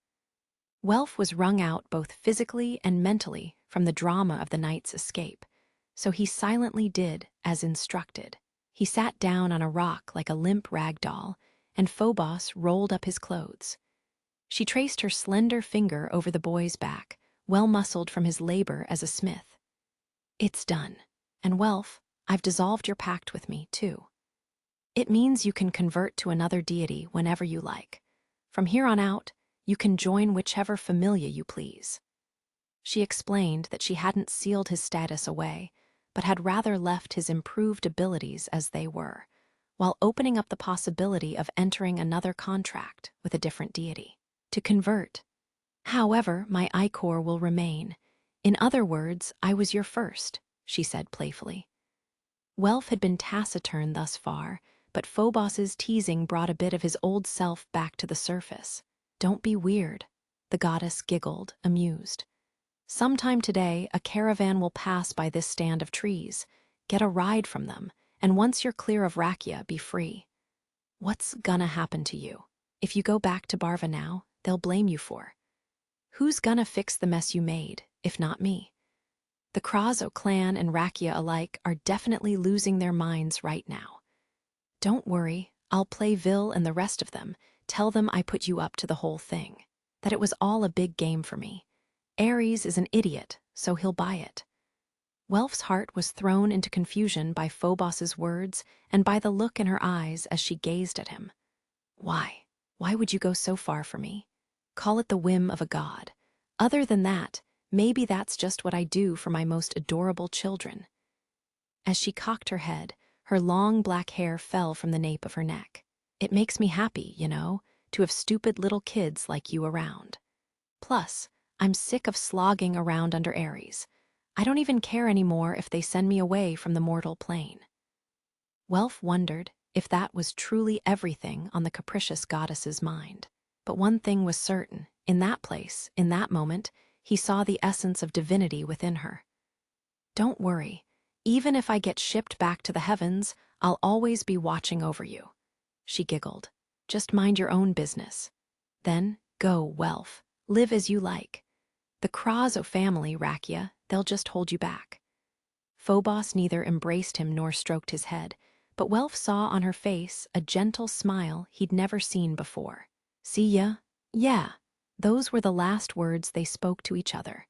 Welf was wrung out both physically and mentally from the drama of the night's escape, so he silently did as instructed. He sat down on a rock like a limp rag doll, and Phobos rolled up his clothes. She traced her slender finger over the boy's back, well-muscled from his labor as a smith. It's done. And Welf, I've dissolved your pact with me, too. It means you can convert to another deity whenever you like. From here on out, you can join whichever familia you please. She explained that she hadn't sealed his status away, but had rather left his improved abilities as they were, while opening up the possibility of entering another contract with a different deity. To convert. However, my ichor will remain. In other words, I was your first, she said playfully. Welf had been taciturn thus far, but Phobos's teasing brought a bit of his old self back to the surface. Don't be weird, the goddess giggled, amused. Sometime today, a caravan will pass by this stand of trees. Get a ride from them, and once you're clear of Rakia, be free. What's gonna happen to you? If you go back to Barva now, they'll blame you for. Who's gonna fix the mess you made, if not me? The Krazo clan and Rakia alike are definitely losing their minds right now. Don't worry, I'll play Vil and the rest of them, tell them I put you up to the whole thing, that it was all a big game for me. Ares is an idiot, so he'll buy it. Welf's heart was thrown into confusion by Phobos's words and by the look in her eyes as she gazed at him. Why? Why would you go so far for me? Call it the whim of a god. Other than that, maybe that's just what I do for my most adorable children. As she cocked her head, her long black hair fell from the nape of her neck. It makes me happy, you know, to have stupid little kids like you around. Plus, I'm sick of slogging around under Ares. I don't even care anymore if they send me away from the mortal plane. Welf wondered if that was truly everything on the capricious goddess's mind. But one thing was certain, in that place, in that moment, he saw the essence of divinity within her. Don't worry, even if I get shipped back to the heavens, I'll always be watching over you. She giggled. Just mind your own business. Then, go, Welf. Live as you like. The Krazo family, Rakia, they'll just hold you back. Phobos neither embraced him nor stroked his head, but Welf saw on her face a gentle smile he'd never seen before. See ya? Yeah. Those were the last words they spoke to each other.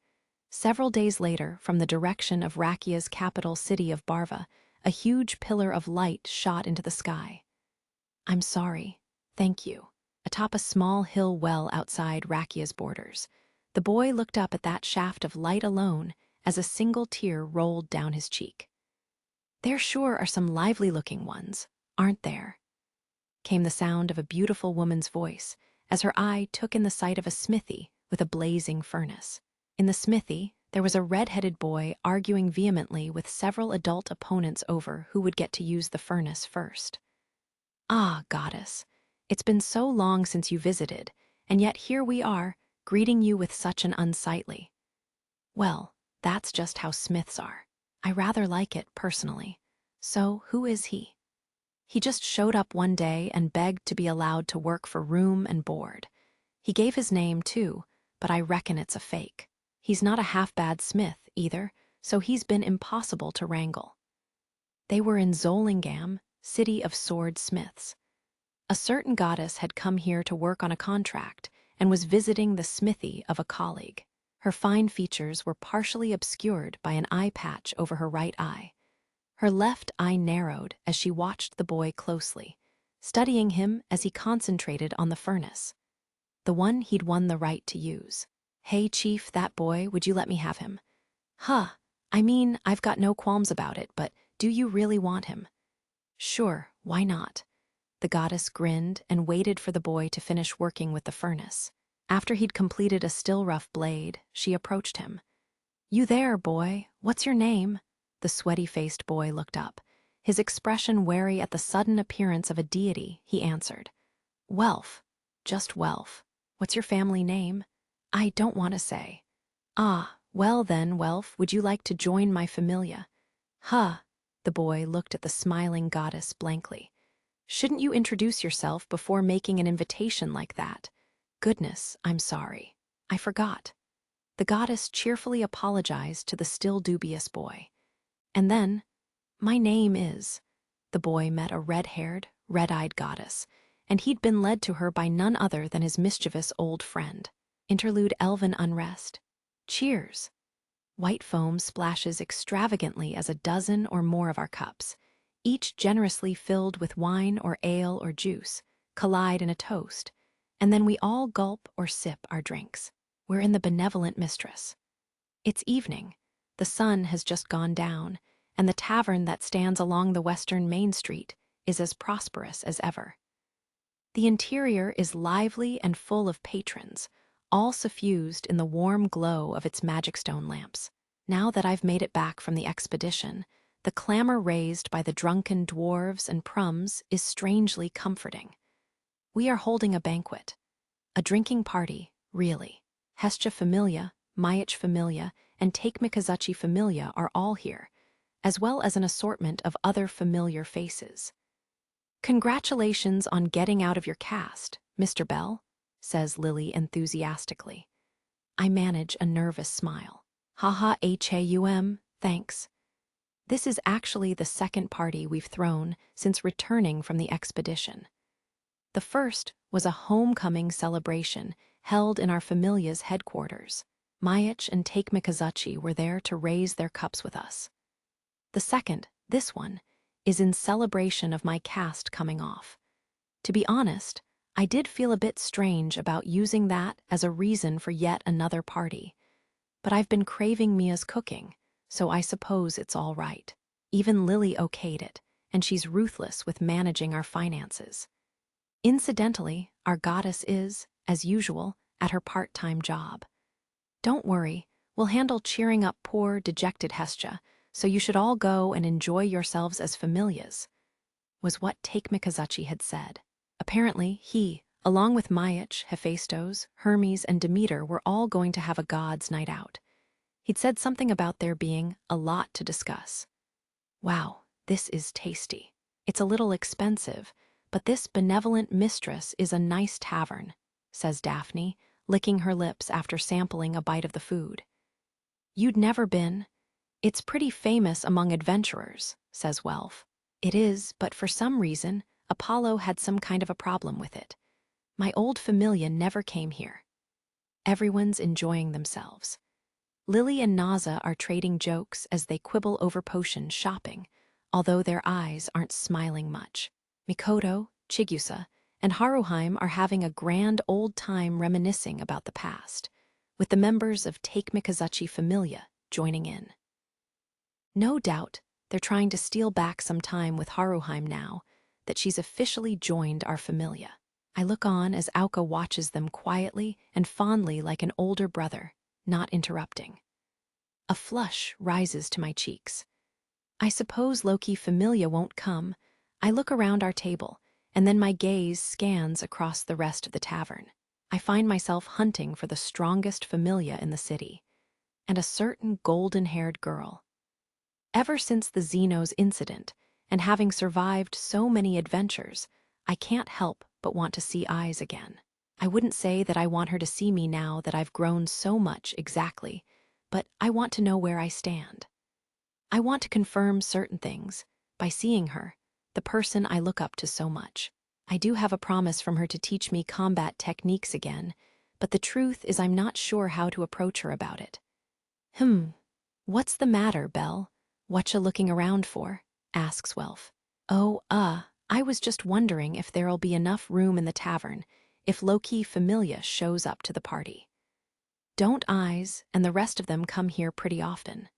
Several days later, from the direction of Rakia's capital city of Barva, A huge pillar of light shot into the sky. I'm sorry. Thank you. Atop a small hill well outside Rakia's borders, the boy looked up at that shaft of light alone as a single tear rolled down his cheek. There sure are some lively-looking ones, aren't there? Came the sound of a beautiful woman's voice as her eye took in the sight of a smithy with a blazing furnace. In the smithy, there was a red-headed boy arguing vehemently with several adult opponents over who would get to use the furnace first. Ah, goddess, it's been so long since you visited, and yet here we are, greeting you with such an unsightly. Well, that's just how smiths are. I rather like it, personally. So, who is he? He just showed up one day and begged to be allowed to work for room and board. He gave his name, too, but I reckon it's a fake. He's not a half-bad smith, either, so he's been impossible to wrangle. They were in Zollingam, city of sword smiths. A certain goddess had come here to work on a contract and was visiting the smithy of a colleague. Her fine features were partially obscured by an eye patch over her right eye. Her left eye narrowed as she watched the boy closely, studying him as he concentrated on the furnace, the one he'd won the right to use. Hey, Chief, that boy, would you let me have him? Huh, I mean, I've got no qualms about it, but do you really want him? Sure, why not? The goddess grinned and waited for the boy to finish working with the furnace. After he'd completed a still rough blade, she approached him. You there, boy, what's your name? The sweaty-faced boy looked up. His expression wary at the sudden appearance of a deity, he answered. Welf, just Welf. What's your family name? I don't want to say. Ah, well then, Welf, would you like to join my familia? Huh, the boy looked at the smiling goddess blankly. Shouldn't you introduce yourself before making an invitation like that? Goodness, I'm sorry. I forgot. The goddess cheerfully apologized to the still dubious boy. And then, my name is... The boy met a red-haired, red-eyed goddess, and he'd been led to her by none other than his mischievous old friend. Interlude elven unrest. Cheers. White foam splashes extravagantly as a dozen or more of our cups, each generously filled with wine or ale or juice, collide in a toast, and then we all gulp or sip our drinks. We're in the benevolent mistress. It's evening. The sun has just gone down, and the tavern that stands along the western Main Street is as prosperous as ever. The interior is lively and full of patrons, all suffused in the warm glow of its magic stone lamps. Now that I've made it back from the expedition, the clamor raised by the drunken dwarves and prums is strangely comforting. We are holding a banquet, a drinking party, really. Hestia Familia, Mayach Familia, and Take Mikazuchi Familia are all here, as well as an assortment of other familiar faces. Congratulations on getting out of your cast, Mr. Bell, says Lily enthusiastically. I manage a nervous smile. Haha, HAUM, thanks. This is actually the second party we've thrown since returning from the expedition. The first was a homecoming celebration held in our familia's headquarters. Mayach and Take Mikazuchi were there to raise their cups with us. The second, this one, is in celebration of my cast coming off. To be honest, I did feel a bit strange about using that as a reason for yet another party. But I've been craving Mia's cooking, so I suppose it's all right. Even Lily okayed it, and she's ruthless with managing our finances. Incidentally, our goddess is, as usual, at her part-time job. Don't worry, we'll handle cheering up poor, dejected Hestia, so you should all go and enjoy yourselves as familias, was what Take Mikazuchi had said. Apparently, he, along with Mayach, Hephaestos, Hermes, and Demeter, were all going to have a god's night out. He'd said something about there being a lot to discuss. Wow, this is tasty. It's a little expensive, but this benevolent mistress is a nice tavern, says Daphne, licking her lips after sampling a bite of the food. You'd never been? It's pretty famous among adventurers, says Welf. It is, but for some reason, Apollo had some kind of a problem with it. My old familia never came here. Everyone's enjoying themselves. Lily and Naza are trading jokes as they quibble over potion shopping, although their eyes aren't smiling much. Mikoto, Chigusa, and Haruheim are having a grand old time reminiscing about the past, with the members of Take Mikazuchi Familia joining in. No doubt, they're trying to steal back some time with Haruheim now that she's officially joined our Familia. I look on as Aoka watches them quietly and fondly like an older brother, not interrupting. A flush rises to my cheeks. I suppose Loki Familia won't come. I look around our table, and then my gaze scans across the rest of the tavern. I find myself hunting for the strongest Familia in the city, and a certain golden-haired girl. Ever since the Xenos incident, and having survived so many adventures, I can't help but want to see Eyes again. I wouldn't say that I want her to see me now that I've grown so much exactly, but I want to know where I stand. I want to confirm certain things by seeing her, the person I look up to so much. I do have a promise from her to teach me combat techniques again, but the truth is I'm not sure how to approach her about it. What's the matter, Belle? Whatcha looking around for? Asks Welf. Oh, I was just wondering if there'll be enough room in the tavern if Loki Familia shows up to the party. Don't Eyes and the rest of them come here pretty often?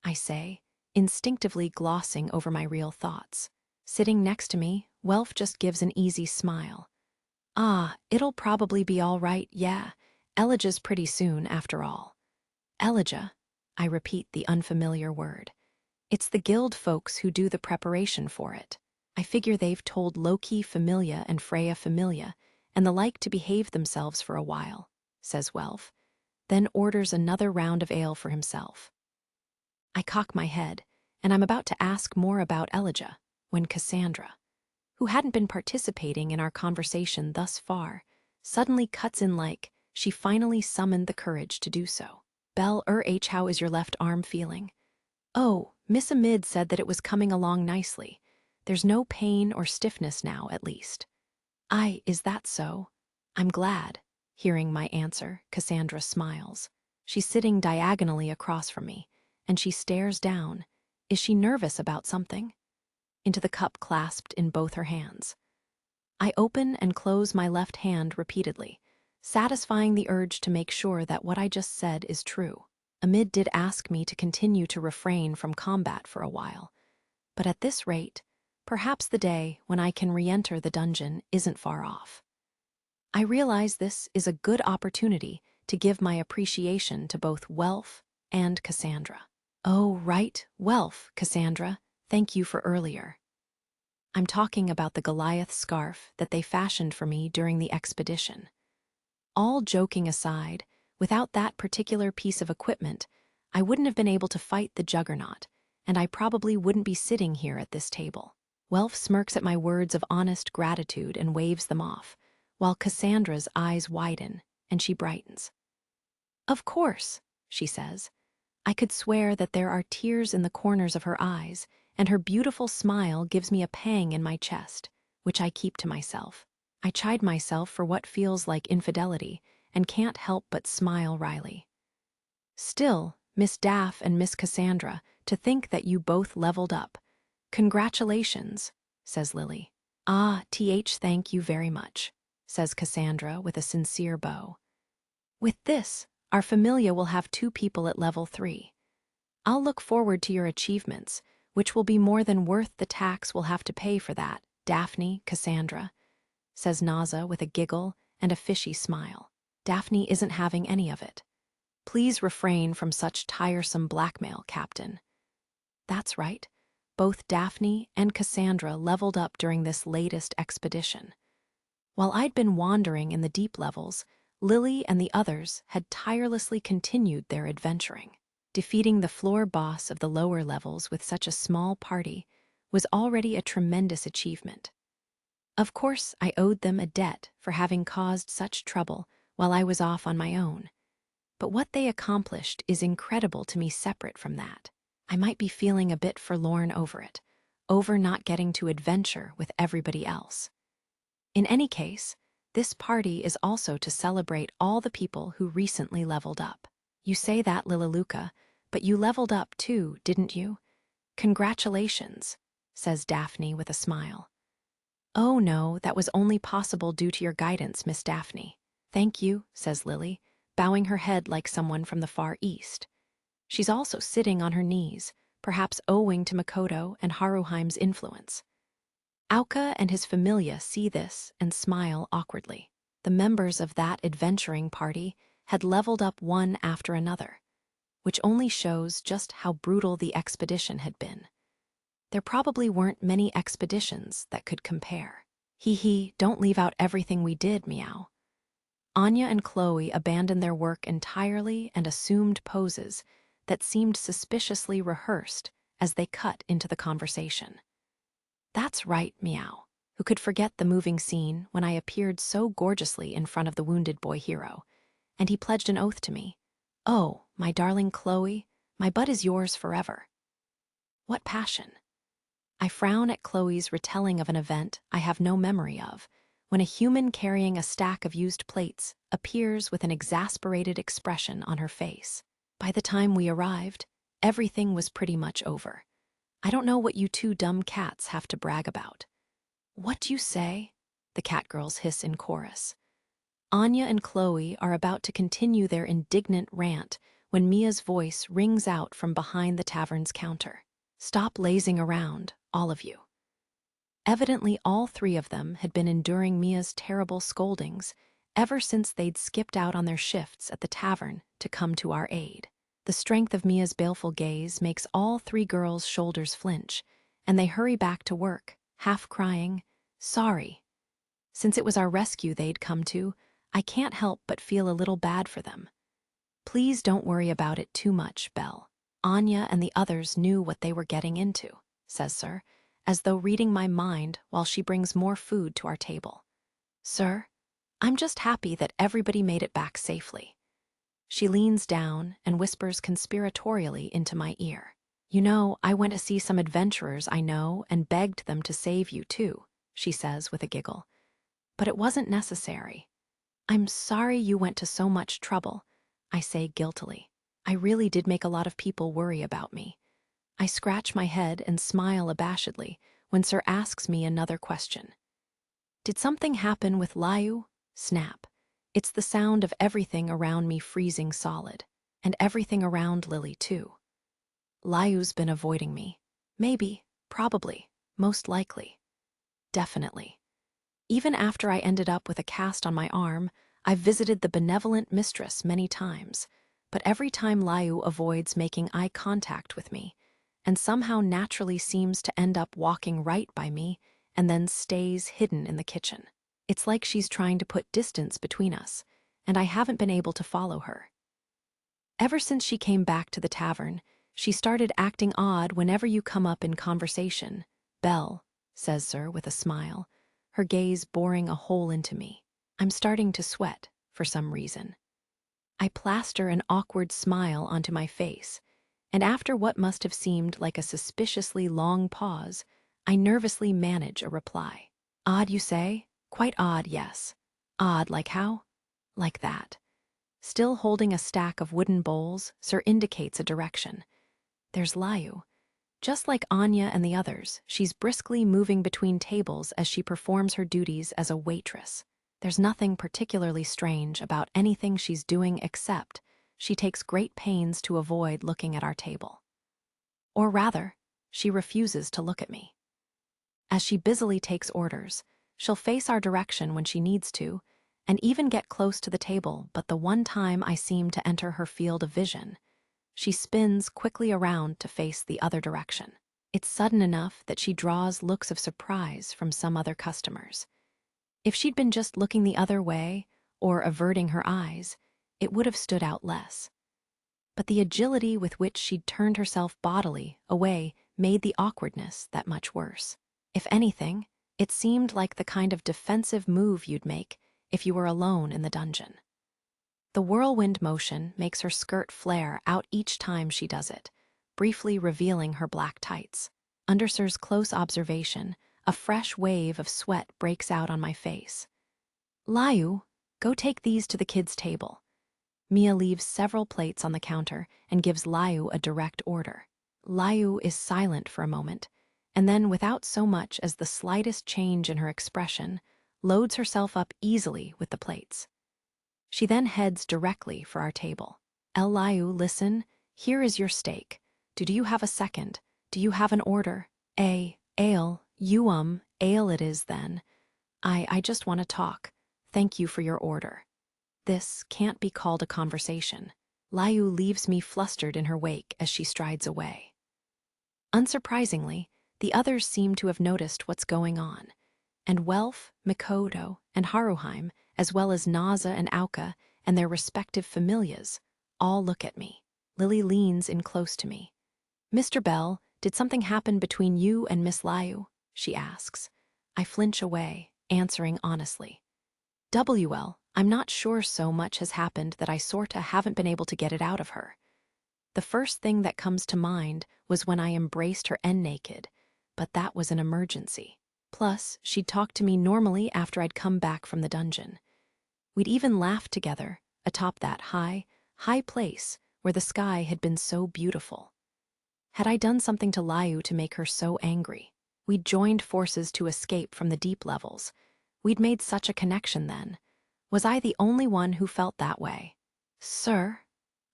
I say, instinctively glossing over my real thoughts. Sitting next to me, Welf just gives an easy smile. It'll probably be all right, yeah. Elijah's pretty soon, after all. Elijah, I repeat the unfamiliar word. It's the guild folks who do the preparation for it. I figure they've told Loki Familia and Freya Familia and the like to behave themselves for a while, says Welf, then orders another round of ale for himself. I cock my head, and I'm about to ask more about Elijah when Cassandra, who hadn't been participating in our conversation thus far, suddenly cuts in like she finally summoned the courage to do so. Belle, how is your left arm feeling? Oh, Miss Amid said that it was coming along nicely. There's no pain or stiffness now, at least. Is that so? I'm glad. Hearing my answer, Cassandra smiles. She's sitting diagonally across from me, and she stares down. Is she nervous about something? Into the cup clasped in both her hands. I open and close my left hand repeatedly, satisfying the urge to make sure that what I just said is true. Amid did ask me to continue to refrain from combat for a while, but at this rate, perhaps the day when I can re-enter the dungeon isn't far off. I realize this is a good opportunity to give my appreciation to both Welf and Cassandra. Oh, right, Welf, Cassandra, thank you for earlier. I'm talking about the Goliath scarf that they fashioned for me during the expedition. All joking aside, without that particular piece of equipment, I wouldn't have been able to fight the Juggernaut, and I probably wouldn't be sitting here at this table. Welf smirks at my words of honest gratitude and waves them off, while Cassandra's eyes widen and she brightens. Of course, she says. I could swear that there are tears in the corners of her eyes, and her beautiful smile gives me a pang in my chest, which I keep to myself. I chide myself for what feels like infidelity, and can't help but smile wryly. Still, Miss Daff and Miss Cassandra, to think that you both leveled up. Congratulations, says Lily. Thank you very much, says Cassandra with a sincere bow. With this, our Familia will have 2 people at level 3. I'll look forward to your achievements, which will be more than worth the tax we'll have to pay for that, Daphne, Cassandra, says Naza with a giggle and a fishy smile. Daphne isn't having any of it. Please refrain from such tiresome blackmail, Captain. That's right. Both Daphne and Cassandra leveled up during this latest expedition. While I'd been wandering in the deep levels, Lily and the others had tirelessly continued their adventuring. Defeating the floor boss of the lower levels with such a small party was already a tremendous achievement. Of course, I owed them a debt for having caused such trouble while I was off on my own. But what they accomplished is incredible to me separate from that. I might be feeling a bit forlorn over it, over not getting to adventure with everybody else. In any case, this party is also to celebrate all the people who recently leveled up. You say that, Lilaluka, but you leveled up too, didn't you? Congratulations, says Daphne with a smile. Oh no, that was only possible due to your guidance, Miss Daphne. Thank you, says Lily, bowing her head like someone from the Far East. She's also sitting on her knees, perhaps owing to Makoto and Haruheim's influence. Auka and his familia see this and smile awkwardly. The members of that adventuring party had leveled up one after another, which only shows just how brutal the expedition had been. There probably weren't many expeditions that could compare. Hee, don't leave out everything we did, meow. Anya and Chloe abandoned their work entirely and assumed poses that seemed suspiciously rehearsed as they cut into the conversation. That's right, meow. Who could forget the moving scene when I appeared so gorgeously in front of the wounded boy hero, and he pledged an oath to me. Oh, my darling Chloe, my bud is yours forever. What passion! I frown at Chloe's retelling of an event I have no memory of, when a human carrying a stack of used plates appears with an exasperated expression on her face. By the time we arrived, everything was pretty much over. I don't know what you two dumb cats have to brag about. What do you say? The catgirls hiss in chorus. Anya and Chloe are about to continue their indignant rant when Mia's voice rings out from behind the tavern's counter. Stop lazing around, all of you. Evidently, all three of them had been enduring Mia's terrible scoldings ever since they'd skipped out on their shifts at the tavern to come to our aid. The strength of Mia's baleful gaze makes all three girls' shoulders flinch, and they hurry back to work, half crying, sorry. Since it was our rescue they'd come to, I can't help but feel a little bad for them. Please don't worry about it too much, Belle. Anya and the others knew what they were getting into, says Sir, as though reading my mind while she brings more food to our table. Sir, I'm just happy that everybody made it back safely. She leans down and whispers conspiratorially into my ear. You know, I went to see some adventurers I know and begged them to save you too, she says with a giggle. But it wasn't necessary. I'm sorry you went to so much trouble, I say guiltily. I really did make a lot of people worry about me. I scratch my head and smile abashedly when Sir asks me another question. Did something happen with Layu? Snap. It's the sound of everything around me freezing solid, and everything around Lily too. Layu's been avoiding me. Maybe, probably, most likely. Definitely. Even after I ended up with a cast on my arm, I've visited the benevolent mistress many times, but every time Layu avoids making eye contact with me, and somehow naturally seems to end up walking right by me and then stays hidden in the kitchen. It's like she's trying to put distance between us, and I haven't been able to follow her. Ever since she came back to the tavern, she started acting odd whenever you come up in conversation. Belle, says Sir with a smile, her gaze boring a hole into me. I'm starting to sweat, for some reason. I plaster an awkward smile onto my face, and after what must have seemed like a suspiciously long pause, I nervously manage a reply. Odd, you say? Quite odd, yes. Odd, like how? Like that. Still holding a stack of wooden bowls, Sir indicates a direction. There's Layu. Just like Anya and the others, she's briskly moving between tables as she performs her duties as a waitress. There's nothing particularly strange about anything she's doing except she takes great pains to avoid looking at our table. Or rather, she refuses to look at me. As she busily takes orders, she'll face our direction when she needs to, and even get close to the table, but the one time I seem to enter her field of vision, she spins quickly around to face the other direction. It's sudden enough that she draws looks of surprise from some other customers. If she'd been just looking the other way or averting her eyes, it would have stood out less. But the agility with which she'd turned herself bodily away made the awkwardness that much worse. If anything, it seemed like the kind of defensive move you'd make if you were alone in the dungeon. The whirlwind motion makes her skirt flare out each time she does it, briefly revealing her black tights. Under Sir's close observation, a fresh wave of sweat breaks out on my face. Layu, go take these to the kids' table. Mia leaves several plates on the counter and gives Layu a direct order. Liu is silent for a moment, and then, without so much as the slightest change in her expression, loads herself up easily with the plates. She then heads directly for our table. Liu, listen, here is your steak. Do you have a second? Do you have an order? Ale, ale it is then. I just want to talk. Thank you for your order. This can't be called a conversation. Liu leaves me flustered in her wake as she strides away. Unsurprisingly, the others seem to have noticed what's going on, and Welf, Mikoto, and Haruheim, as well as Naza and Auka and their respective familias, all look at me. Lily leans in close to me. Mr. Bell, did something happen between you and Miss Liu? She asks. I flinch away, answering honestly. I'm not sure so much has happened that I sorta haven't been able to get it out of her. The first thing that comes to mind was when I embraced her naked, but that was an emergency. Plus, she'd talk to me normally after I'd come back from the dungeon. We'd even laughed together atop that high place where the sky had been so beautiful. Had I done something to Liu to make her so angry? We'd joined forces to escape from the deep levels. We'd made such a connection then. Was I the only one who felt that way? Sir?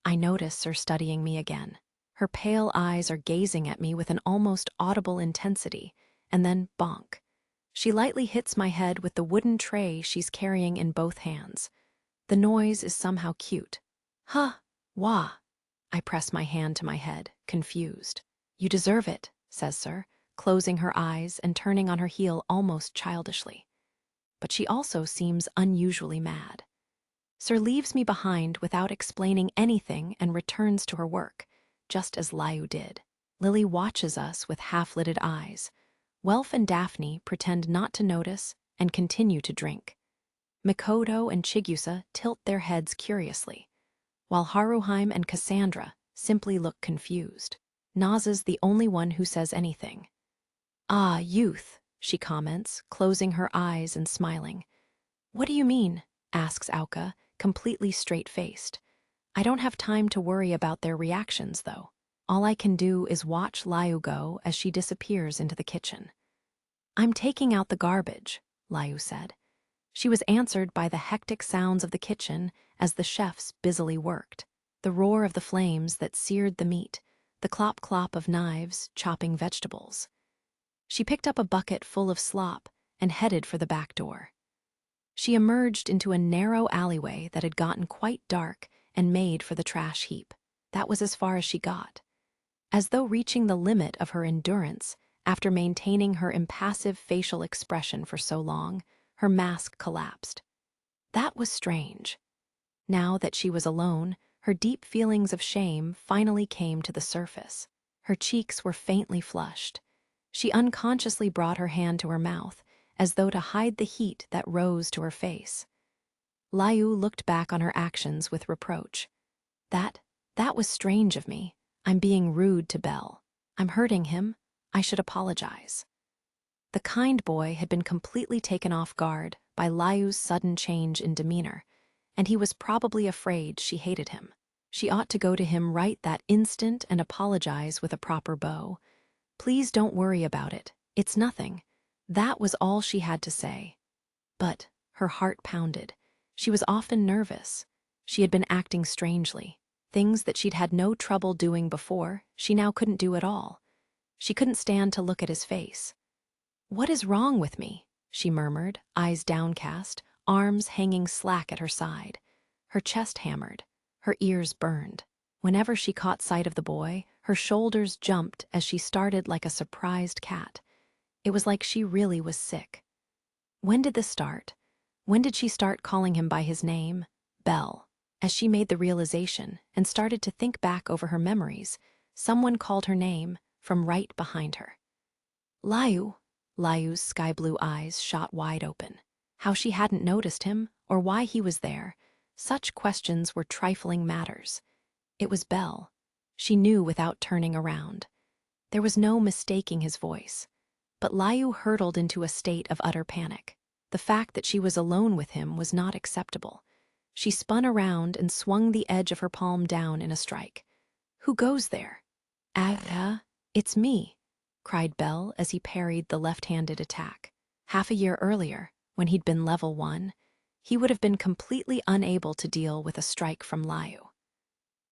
I notice her studying me again. Her pale eyes are gazing at me with an almost audible intensity, and then bonk. She lightly hits my head with the wooden tray she's carrying in both hands. The noise is somehow cute. Huh, wah. I press my hand to my head, confused. You deserve it, says Sir, closing her eyes and turning on her heel almost childishly. But she also seems unusually mad. Sir leaves me behind without explaining anything and returns to her work, just as Liu did. Lily watches us with half-lidded eyes. Welf and Daphne pretend not to notice and continue to drink. Mikoto and Chigusa tilt their heads curiously, while Haruheim and Cassandra simply look confused. Naza's the only one who says anything. Ah, youth, she comments, closing her eyes and smiling. What do you mean? Asks Auka, completely straight-faced. I don't have time to worry about their reactions, though. All I can do is watch Liu go as she disappears into the kitchen. I'm taking out the garbage, Liu said. She was answered by the hectic sounds of the kitchen as the chefs busily worked. The roar of the flames that seared the meat, the clop-clop of knives chopping vegetables. She picked up a bucket full of slop and headed for the back door. She emerged into a narrow alleyway that had gotten quite dark and made for the trash heap. That was as far as she got. As though reaching the limit of her endurance, after maintaining her impassive facial expression for so long, her mask collapsed. That was strange. Now that she was alone, her deep feelings of shame finally came to the surface. Her cheeks were faintly flushed. She unconsciously brought her hand to her mouth, as though to hide the heat that rose to her face. Liu looked back on her actions with reproach. That was strange of me. I'm being rude to Bell. I'm hurting him. I should apologize. The kind boy had been completely taken off guard by Liu's sudden change in demeanor, and he was probably afraid she hated him. She ought to go to him right that instant and apologize with a proper bow. Please don't worry about it. It's nothing. That was all she had to say. But her heart pounded. She was often nervous. She had been acting strangely. Things that she'd had no trouble doing before, she now couldn't do at all. She couldn't stand to look at his face. What is wrong with me? She murmured, eyes downcast, arms hanging slack at her side. Her chest hammered. Her ears burned. Whenever she caught sight of the boy, her shoulders jumped as she started like a surprised cat. It was like she really was sick. When did this start? When did she start calling him by his name? Bell. As she made the realization and started to think back over her memories, someone called her name from right behind her. Liu. Liu's sky-blue eyes shot wide open. How she hadn't noticed him, or why he was there, such questions were trifling matters. It was Bell. She knew without turning around. There was no mistaking his voice. But Liu hurtled into a state of utter panic. The fact that she was alone with him was not acceptable. She spun around and swung the edge of her palm down in a strike. Who goes there? "Ah, it's me," cried Bell as he parried the left-handed attack. Half a year earlier, when he'd been level 1, he would have been completely unable to deal with a strike from Liu.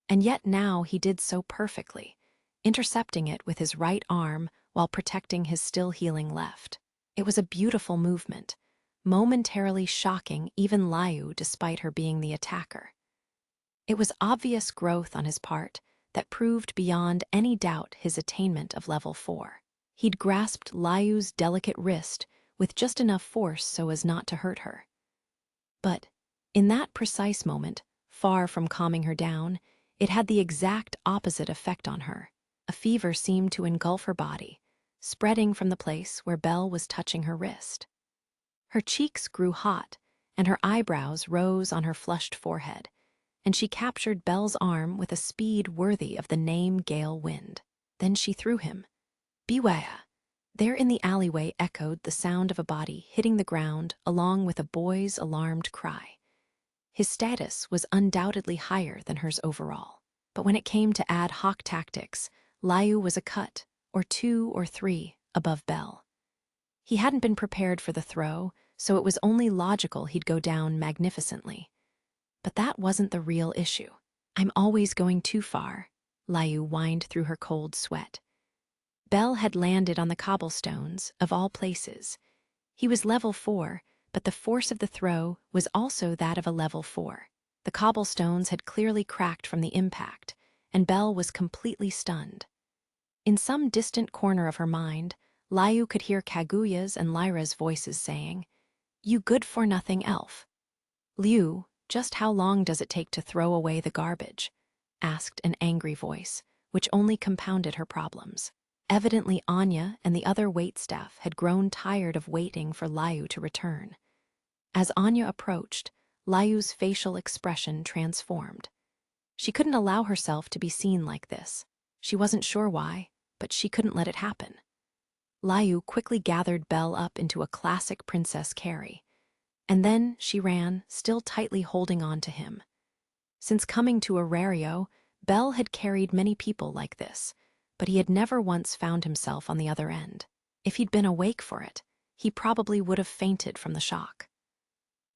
And yet now he did so perfectly, intercepting it with his right arm while protecting his still-healing left. It was a beautiful movement, momentarily shocking even Liu despite her being the attacker. It was obvious growth on his part that proved beyond any doubt his attainment of level 4. He'd grasped Liu's delicate wrist with just enough force so as not to hurt her. But in that precise moment, far from calming her down, it had the exact opposite effect on her. A fever seemed to engulf her body, spreading from the place where Belle was touching her wrist. Her cheeks grew hot, and her eyebrows rose on her flushed forehead, and she captured Belle's arm with a speed worthy of the name Gale Wind. Then she threw him. Beware! There in the alleyway echoed the sound of a body hitting the ground along with a boy's alarmed cry. His status was undoubtedly higher than hers overall. But when it came to ad hoc tactics, Liu was a cut, or 2 or 3, above Belle. He hadn't been prepared for the throw, so it was only logical he'd go down magnificently. But that wasn't the real issue. "I'm always going too far," Liu whined through her cold sweat. Belle had landed on the cobblestones, of all places. He was level 4, but the force of the throw was also that of a level 4. The cobblestones had clearly cracked from the impact, and Belle was completely stunned. In some distant corner of her mind, Liu could hear Kaguya's and Lyra's voices saying, "You good-for-nothing elf." "Liu, just how long does it take to throw away the garbage?" asked an angry voice, which only compounded her problems. Evidently Anya and the other waitstaff had grown tired of waiting for Liu to return. As Anya approached, Liu's facial expression transformed. She couldn't allow herself to be seen like this. She wasn't sure why, but she couldn't let it happen. Liu quickly gathered Belle up into a classic princess carry, and then she ran, still tightly holding on to him. Since coming to Arario, Belle had carried many people like this, but he had never once found himself on the other end. If he'd been awake for it, he probably would have fainted from the shock.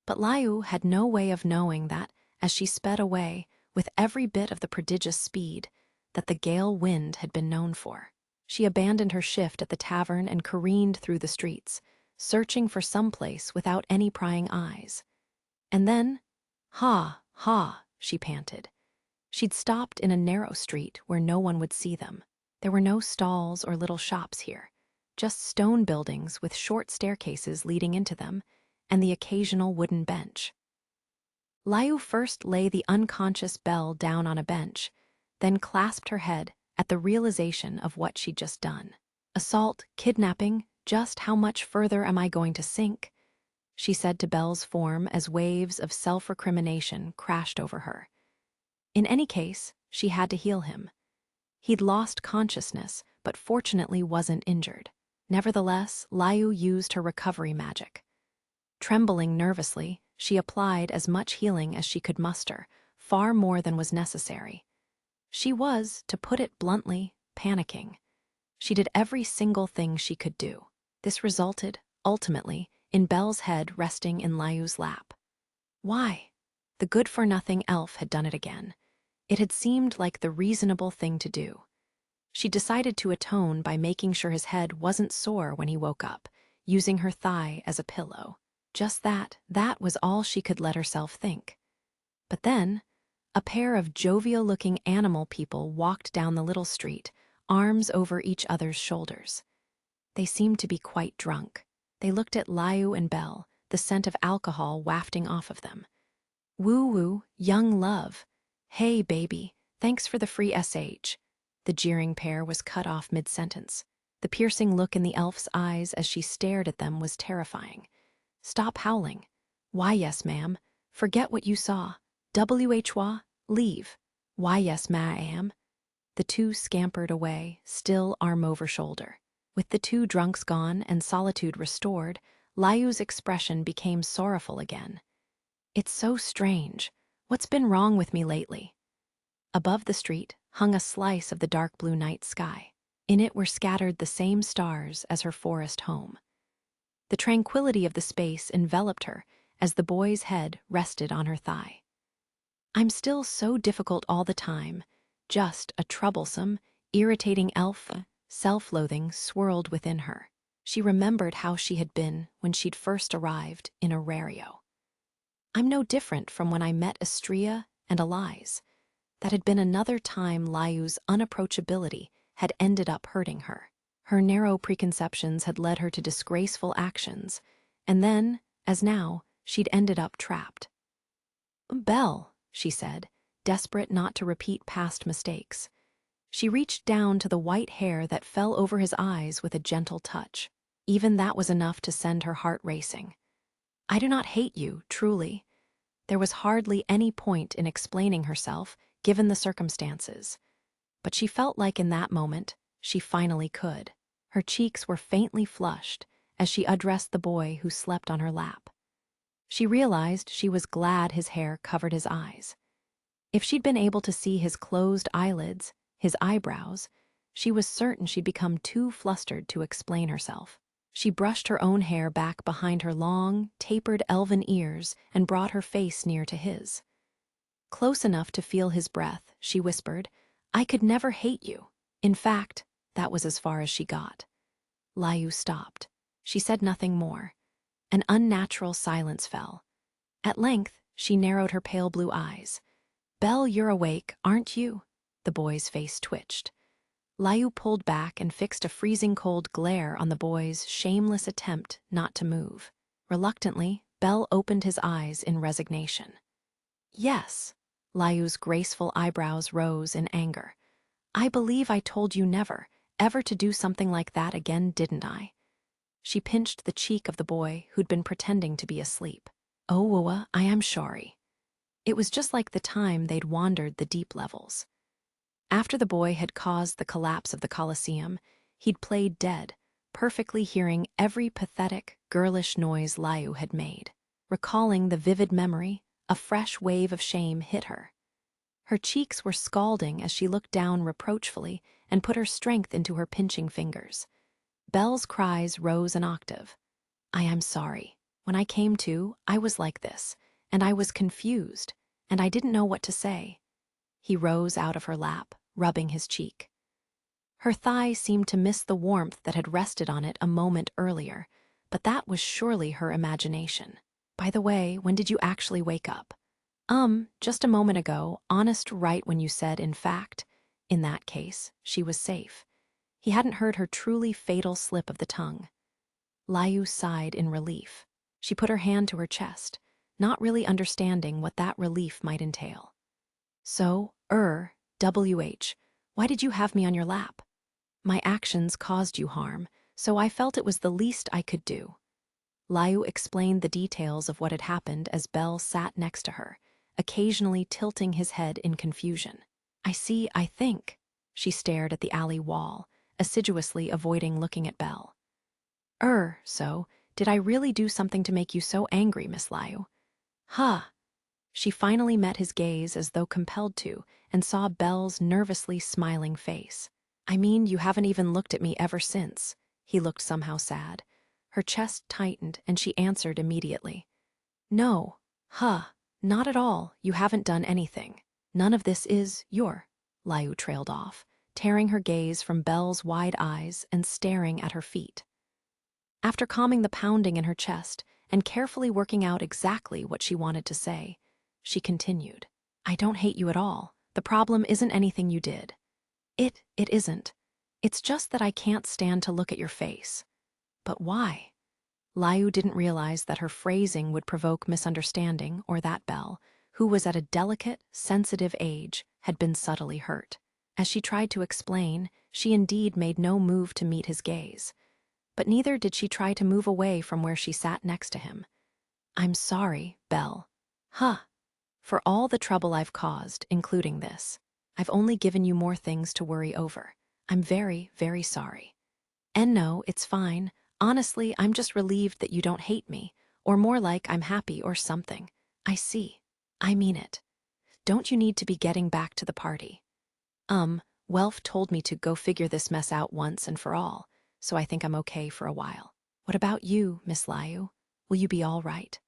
But Liu had no way of knowing that, as she sped away, with every bit of the prodigious speed that the Gale Wind had been known for. She abandoned her shift at the tavern and careened through the streets, searching for some place without any prying eyes. And then, "Ha, ha," she panted. She'd stopped in a narrow street where no one would see them. There were no stalls or little shops here, just stone buildings with short staircases leading into them, and the occasional wooden bench. Liu first lay the unconscious Belle down on a bench, then clasped her head at the realization of what she'd just done. "Assault, kidnapping, just how much further am I going to sink?" she said to Belle's form as waves of self-recrimination crashed over her. In any case, she had to heal him. He'd lost consciousness, but fortunately wasn't injured. Nevertheless, Liu used her recovery magic. Trembling nervously, she applied as much healing as she could muster, far more than was necessary. She was, to put it bluntly, panicking. She did every single thing she could do. This resulted, ultimately, in Belle's head resting in Liu's lap. Why? The good-for-nothing elf had done it again. It had seemed like the reasonable thing to do. She decided to atone by making sure his head wasn't sore when he woke up, using her thigh as a pillow. Just that was all she could let herself think. But then, a pair of jovial-looking animal people walked down the little street, arms over each other's shoulders. They seemed to be quite drunk. They looked at Liu and Belle, the scent of alcohol wafting off of them. "Woo-woo, young love. Hey, baby, thanks for the free SH." The jeering pair was cut off mid-sentence. The piercing look in the elf's eyes as she stared at them was terrifying. "Stop howling." "Why, yes, ma'am. Forget what you saw. WHWA, leave." "Why, yes, ma'am." The two scampered away, still arm over shoulder. With the two drunks gone and solitude restored, Liu's expression became sorrowful again. "It's so strange. What's been wrong with me lately?" Above the street, hung a slice of the dark blue night sky. In it were scattered the same stars as her forest home. The tranquility of the space enveloped her as the boy's head rested on her thigh. I'm still so difficult all the time, just a troublesome, irritating elf. Self-loathing swirled within her. She remembered how she had been when she'd first arrived in Aurario. I'm no different from when I met Astrea and Elise. That had been another time Liu's unapproachability had ended up hurting her. Her narrow preconceptions had led her to disgraceful actions, and then, as now, she'd ended up trapped. "Belle," she said, desperate not to repeat past mistakes. She reached down to the white hair that fell over his eyes with a gentle touch. Even that was enough to send her heart racing. "I do not hate you, truly." There was hardly any point in explaining herself, given the circumstances. But she felt like in that moment, she finally could. Her cheeks were faintly flushed as she addressed the boy who slept on her lap. She realized she was glad his hair covered his eyes. If she'd been able to see his closed eyelids, his eyebrows, she was certain she'd become too flustered to explain herself. She brushed her own hair back behind her long, tapered elven ears and brought her face near to his. Close enough to feel his breath, she whispered, "I could never hate you." In fact, that was as far as she got. Liu stopped. She said nothing more. An unnatural silence fell. At length, she narrowed her pale blue eyes. "Belle, you're awake, aren't you?" The boy's face twitched. Liu pulled back and fixed a freezing cold glare on the boy's shameless attempt not to move. Reluctantly, Belle opened his eyes in resignation. "Yes." Liu's graceful eyebrows rose in anger. "I believe I told you never, ever to do something like that again, didn't I?" She pinched the cheek of the boy who'd been pretending to be asleep. "Oh, I am sorry." It was just like the time they'd wandered the deep levels. After the boy had caused the collapse of the Colosseum, he'd played dead, perfectly hearing every pathetic, girlish noise Liu had made. Recalling the vivid memory, a fresh wave of shame hit her. Her cheeks were scalding as she looked down reproachfully and put her strength into her pinching fingers. Belle's cries rose an octave. "I am sorry. When I came to, I was like this, and I was confused, and I didn't know what to say." He rose out of her lap, rubbing his cheek. Her thigh seemed to miss the warmth that had rested on it a moment earlier, but that was surely her imagination. "By the way, when did you actually wake up?" Just a moment ago, honest right when you said, in fact." In that case, she was safe. He hadn't heard her truly fatal slip of the tongue. Liu sighed in relief. She put her hand to her chest, not really understanding what that relief might entail. "So, WH, why did you have me on your lap?" "My actions caused you harm, so I felt it was the least I could do." Liu explained the details of what had happened as Belle sat next to her, occasionally tilting his head in confusion. "I see, I think." She stared at the alley wall, assiduously avoiding looking at Belle. So, did I really do something to make you so angry, Miss Liu?" "Huh." She finally met his gaze as though compelled to, and saw Belle's nervously smiling face. "I mean, you haven't even looked at me ever since." He looked somehow sad. Her chest tightened, and she answered immediately. "No, not at all. You haven't done anything. None of this is your." Liu trailed off, tearing her gaze from Belle's wide eyes and staring at her feet. After calming the pounding in her chest and carefully working out exactly what she wanted to say, she continued, "I don't hate you at all. The problem isn't anything you did. It isn't. It's just that I can't stand to look at your face." "But why?" Liu didn't realize that her phrasing would provoke misunderstanding or that Belle, who was at a delicate, sensitive age, had been subtly hurt. As she tried to explain, she indeed made no move to meet his gaze. But neither did she try to move away from where she sat next to him. "I'm sorry, Belle. For all the trouble I've caused, including this. I've only given you more things to worry over. I'm very, very sorry." "And no, it's fine. Honestly, I'm just relieved that you don't hate me, or more like I'm happy or something." "I see. I mean it. Don't you need to be getting back to the party?" Welf told me to go figure this mess out once and for all, so I think I'm okay for a while. What about you, Miss Liu? Will you be all right?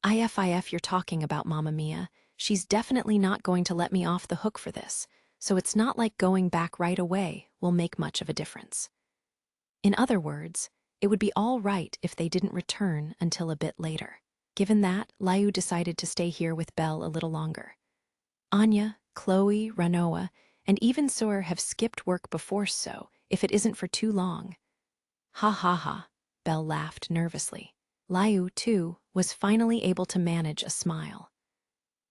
If you're talking about Mamma Mia. She's definitely not going to let me off the hook for this, so it's not like going back right away will make much of a difference. In other words, it would be all right if they didn't return until a bit later. Given that, Liu decided to stay here with Belle a little longer. Anya, Chloe, Ranoa, and even Sur have skipped work before, so if it isn't for too long. Ha ha ha, Belle laughed nervously. Liu, too, was finally able to manage a smile.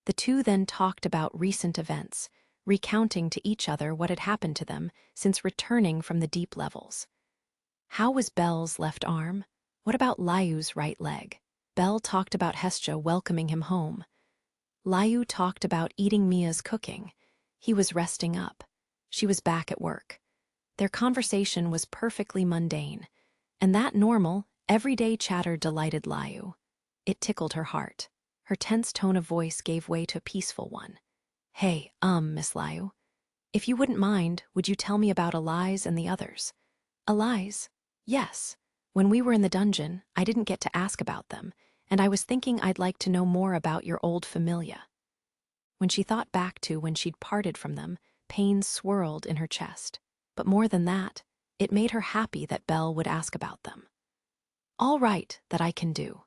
The two then talked about recent events, recounting to each other what had happened to them since returning from the deep levels. How was Belle's left arm? What about Liu's right leg? Belle talked about Hestia welcoming him home. Liu talked about eating Mia's cooking. He was resting up. She was back at work. Their conversation was perfectly mundane, and that normal, everyday chatter delighted Liu. It tickled her heart. Her tense tone of voice gave way to a peaceful one. Hey, Miss Liu, if you wouldn't mind, would you tell me about Elise and the others? Elise? Yes. When we were in the dungeon, I didn't get to ask about them, and I was thinking I'd like to know more about your old familia. When she thought back to when she'd parted from them, pain swirled in her chest. But more than that, it made her happy that Belle would ask about them. All right, that I can do.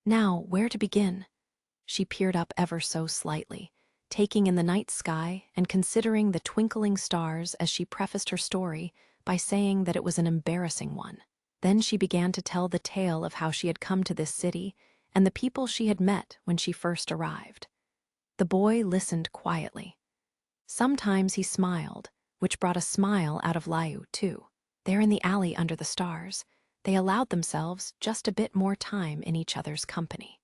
Now, where to begin? She peered up ever so slightly, taking in the night sky and considering the twinkling stars as she prefaced her story by saying that it was an embarrassing one. Then she began to tell the tale of how she had come to this city and the people she had met when she first arrived. The boy listened quietly. Sometimes he smiled, which brought a smile out of Liu, too. There in the alley under the stars, they allowed themselves just a bit more time in each other's company.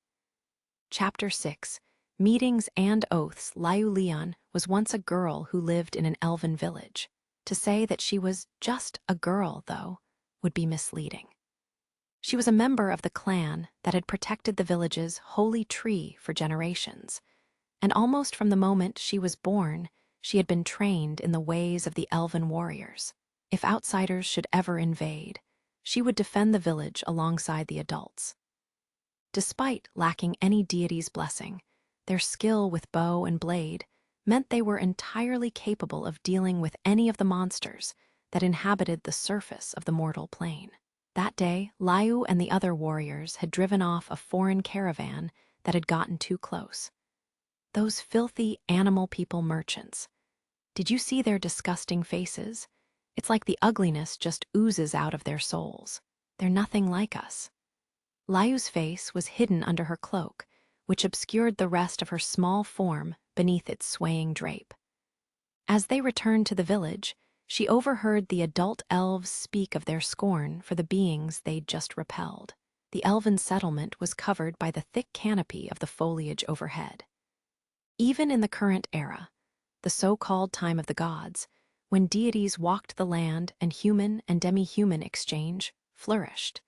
Chapter 6. Meetings and Oaths. Liu Lian was once a girl who lived in an elven village. To say that she was just a girl, though, would be misleading. She was a member of the clan that had protected the village's holy tree for generations, and almost from the moment she was born, she had been trained in the ways of the elven warriors. If outsiders should ever invade, she would defend the village alongside the adults. Despite lacking any deity's blessing, their skill with bow and blade meant they were entirely capable of dealing with any of the monsters that inhabited the surface of the mortal plane. That day, Liu and the other warriors had driven off a foreign caravan that had gotten too close. Those filthy animal people merchants. Did you see their disgusting faces? It's like the ugliness just oozes out of their souls. They're nothing like us. Liu's face was hidden under her cloak, which obscured the rest of her small form beneath its swaying drape. As they returned to the village, she overheard the adult elves speak of their scorn for the beings they'd just repelled. The elven settlement was covered by the thick canopy of the foliage overhead. Even in the current era, the so-called time of the gods, when deities walked the land and human and demi-human exchange flourished,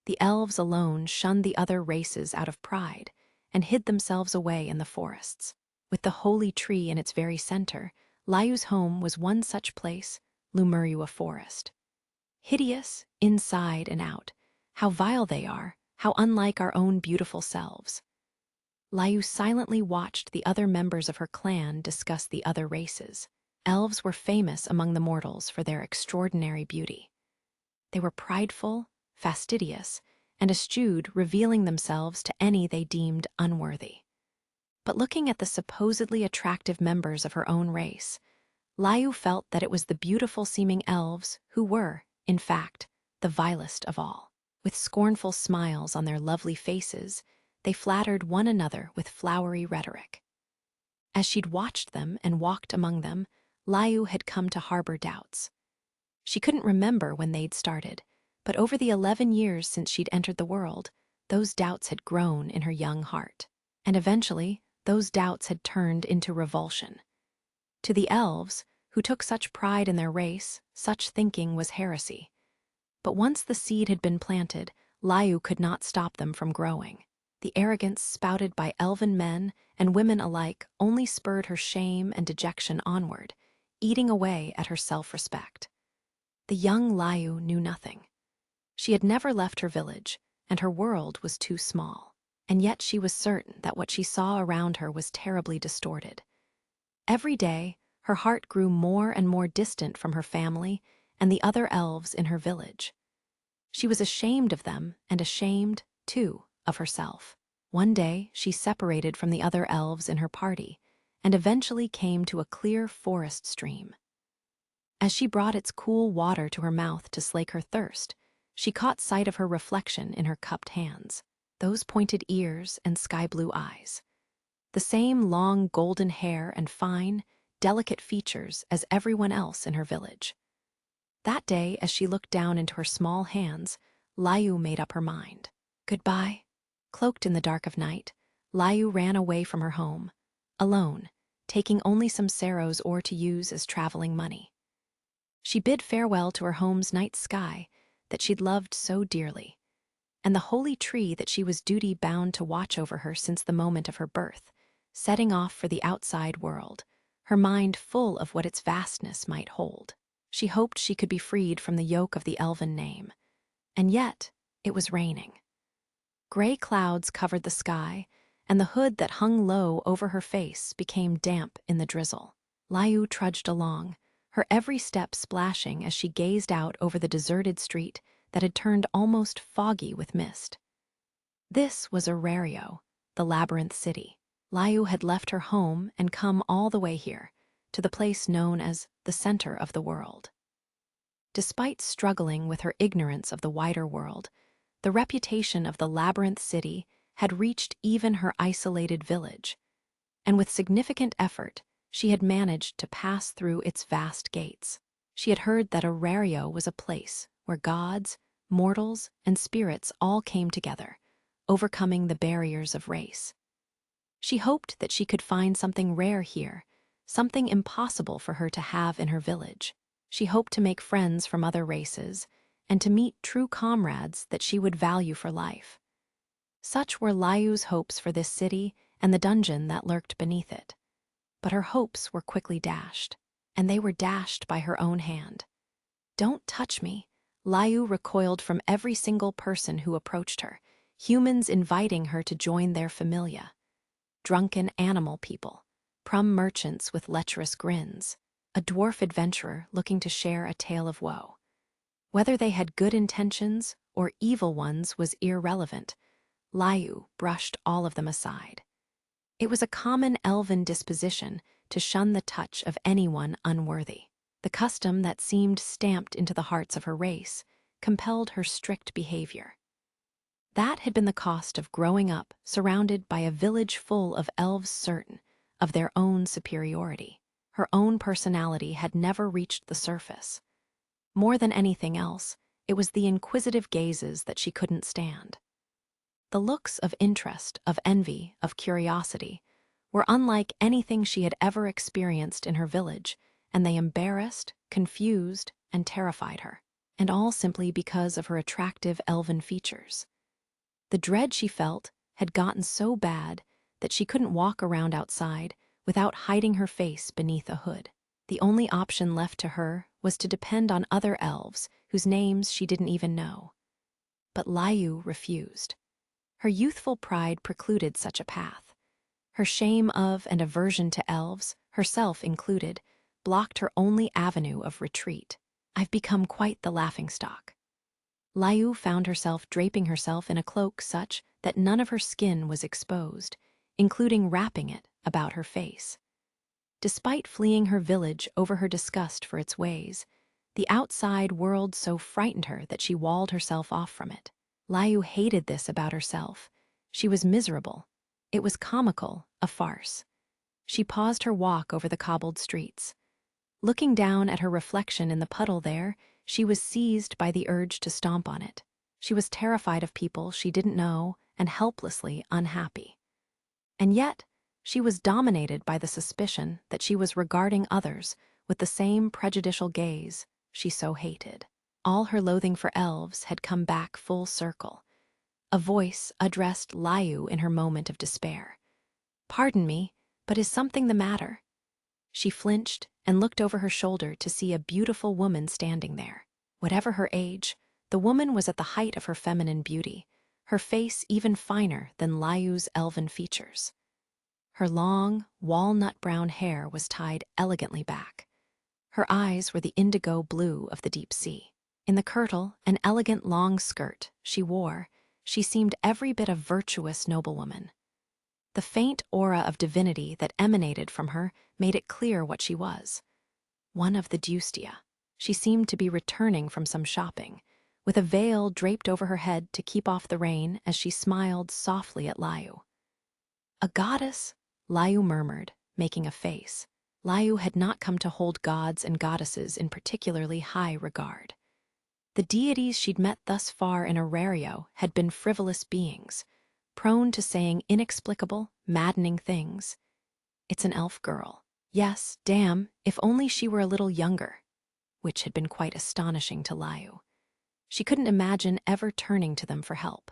the elves alone shunned the other races out of pride and hid themselves away in the forests. With the holy tree in its very center, Liu's home was one such place, Lumurua Forest. Hideous, inside and out, how vile they are, how unlike our own beautiful selves. Liu silently watched the other members of her clan discuss the other races. Elves were famous among the mortals for their extraordinary beauty. They were prideful, fastidious, and eschewed revealing themselves to any they deemed unworthy. But looking at the supposedly attractive members of her own race, Liu felt that it was the beautiful-seeming elves who were, in fact, the vilest of all. With scornful smiles on their lovely faces, they flattered one another with flowery rhetoric. As she'd watched them and walked among them, Liu had come to harbor doubts. She couldn't remember when they'd started, but over the 11 years since she'd entered the world, those doubts had grown in her young heart. And eventually, those doubts had turned into revulsion. To the elves, who took such pride in their race, such thinking was heresy. But once the seed had been planted, Liu could not stop them from growing. The arrogance spouted by elven men and women alike only spurred her shame and dejection onward, eating away at her self-respect. The young Liu knew nothing. She had never left her village, and her world was too small. And yet she was certain that what she saw around her was terribly distorted. Every day, her heart grew more and more distant from her family and the other elves in her village. She was ashamed of them and ashamed, too, of herself. One day, she separated from the other elves in her party and eventually came to a clear forest stream. As she brought its cool water to her mouth to slake her thirst, she caught sight of her reflection in her cupped hands, those pointed ears and sky-blue eyes, the same long golden hair and fine, delicate features as everyone else in her village. That day, as she looked down into her small hands, Liu made up her mind. Goodbye. Cloaked in the dark of night, Liu ran away from her home, alone, taking only some sarrows ore to use as traveling money. She bid farewell to her home's night sky that she'd loved so dearly, and the holy tree that she was duty-bound to watch over her since the moment of her birth, setting off for the outside world, her mind full of what its vastness might hold. She hoped she could be freed from the yoke of the elven name. And yet, it was raining. Gray clouds covered the sky, and the hood that hung low over her face became damp in the drizzle. Liu trudged along, her every step splashing as she gazed out over the deserted street that had turned almost foggy with mist. This was Arario, the labyrinth city. Liu had left her home and come all the way here, to the place known as the center of the world. Despite struggling with her ignorance of the wider world, the reputation of the labyrinth city had reached even her isolated village, and with significant effort, she had managed to pass through its vast gates. She had heard that Arario was a place where gods, mortals, and spirits all came together, overcoming the barriers of race. She hoped that she could find something rare here, something impossible for her to have in her village. She hoped to make friends from other races and to meet true comrades that she would value for life. Such were Liu's hopes for this city and the dungeon that lurked beneath it. But her hopes were quickly dashed, and they were dashed by her own hand. "Don't touch me." Liu recoiled from every single person who approached her, humans inviting her to join their familia. Drunken animal people, prum merchants with lecherous grins, a dwarf adventurer looking to share a tale of woe. Whether they had good intentions or evil ones was irrelevant. Liu brushed all of them aside. It was a common elven disposition to shun the touch of anyone unworthy. The custom that seemed stamped into the hearts of her race compelled her strict behavior. That had been the cost of growing up surrounded by a village full of elves certain of their own superiority. Her own personality had never reached the surface. More than anything else, it was the inquisitive gazes that she couldn't stand. The looks of interest, of envy, of curiosity were unlike anything she had ever experienced in her village, and they embarrassed, confused, and terrified her, and all simply because of her attractive elven features. The dread she felt had gotten so bad that she couldn't walk around outside without hiding her face beneath a hood. The only option left to her was to depend on other elves whose names she didn't even know. But Liu refused. Her youthful pride precluded such a path. Her shame of and aversion to elves, herself included, blocked her only avenue of retreat. "I've become quite the laughingstock." Liu found herself draping herself in a cloak such that none of her skin was exposed, including wrapping it about her face. Despite fleeing her village over her disgust for its ways, the outside world so frightened her that she walled herself off from it. Liu hated this about herself. She was miserable. It was comical, a farce. She paused her walk over the cobbled streets. Looking down at her reflection in the puddle there, she was seized by the urge to stomp on it. She was terrified of people she didn't know and helplessly unhappy. And yet, she was dominated by the suspicion that she was regarding others with the same prejudicial gaze she so hated. All her loathing for elves had come back full circle. A voice addressed Liu in her moment of despair. "Pardon me, but is something the matter?" She flinched and looked over her shoulder to see a beautiful woman standing there. Whatever her age, the woman was at the height of her feminine beauty, her face even finer than Layu's elven features. Her long, walnut-brown hair was tied elegantly back. Her eyes were the indigo blue of the deep sea. In the kirtle, an elegant long skirt she wore, she seemed every bit a virtuous noblewoman. The faint aura of divinity that emanated from her made it clear what she was. One of the Deustia. She seemed to be returning from some shopping, with a veil draped over her head to keep off the rain as she smiled softly at Layu. A goddess? Layu murmured, making a face. Layu had not come to hold gods and goddesses in particularly high regard. The deities she'd met thus far in Aurario had been frivolous beings, prone to saying inexplicable, maddening things. It's an elf girl. Yes, damn, if only she were a little younger, which had been quite astonishing to Layu. She couldn't imagine ever turning to them for help.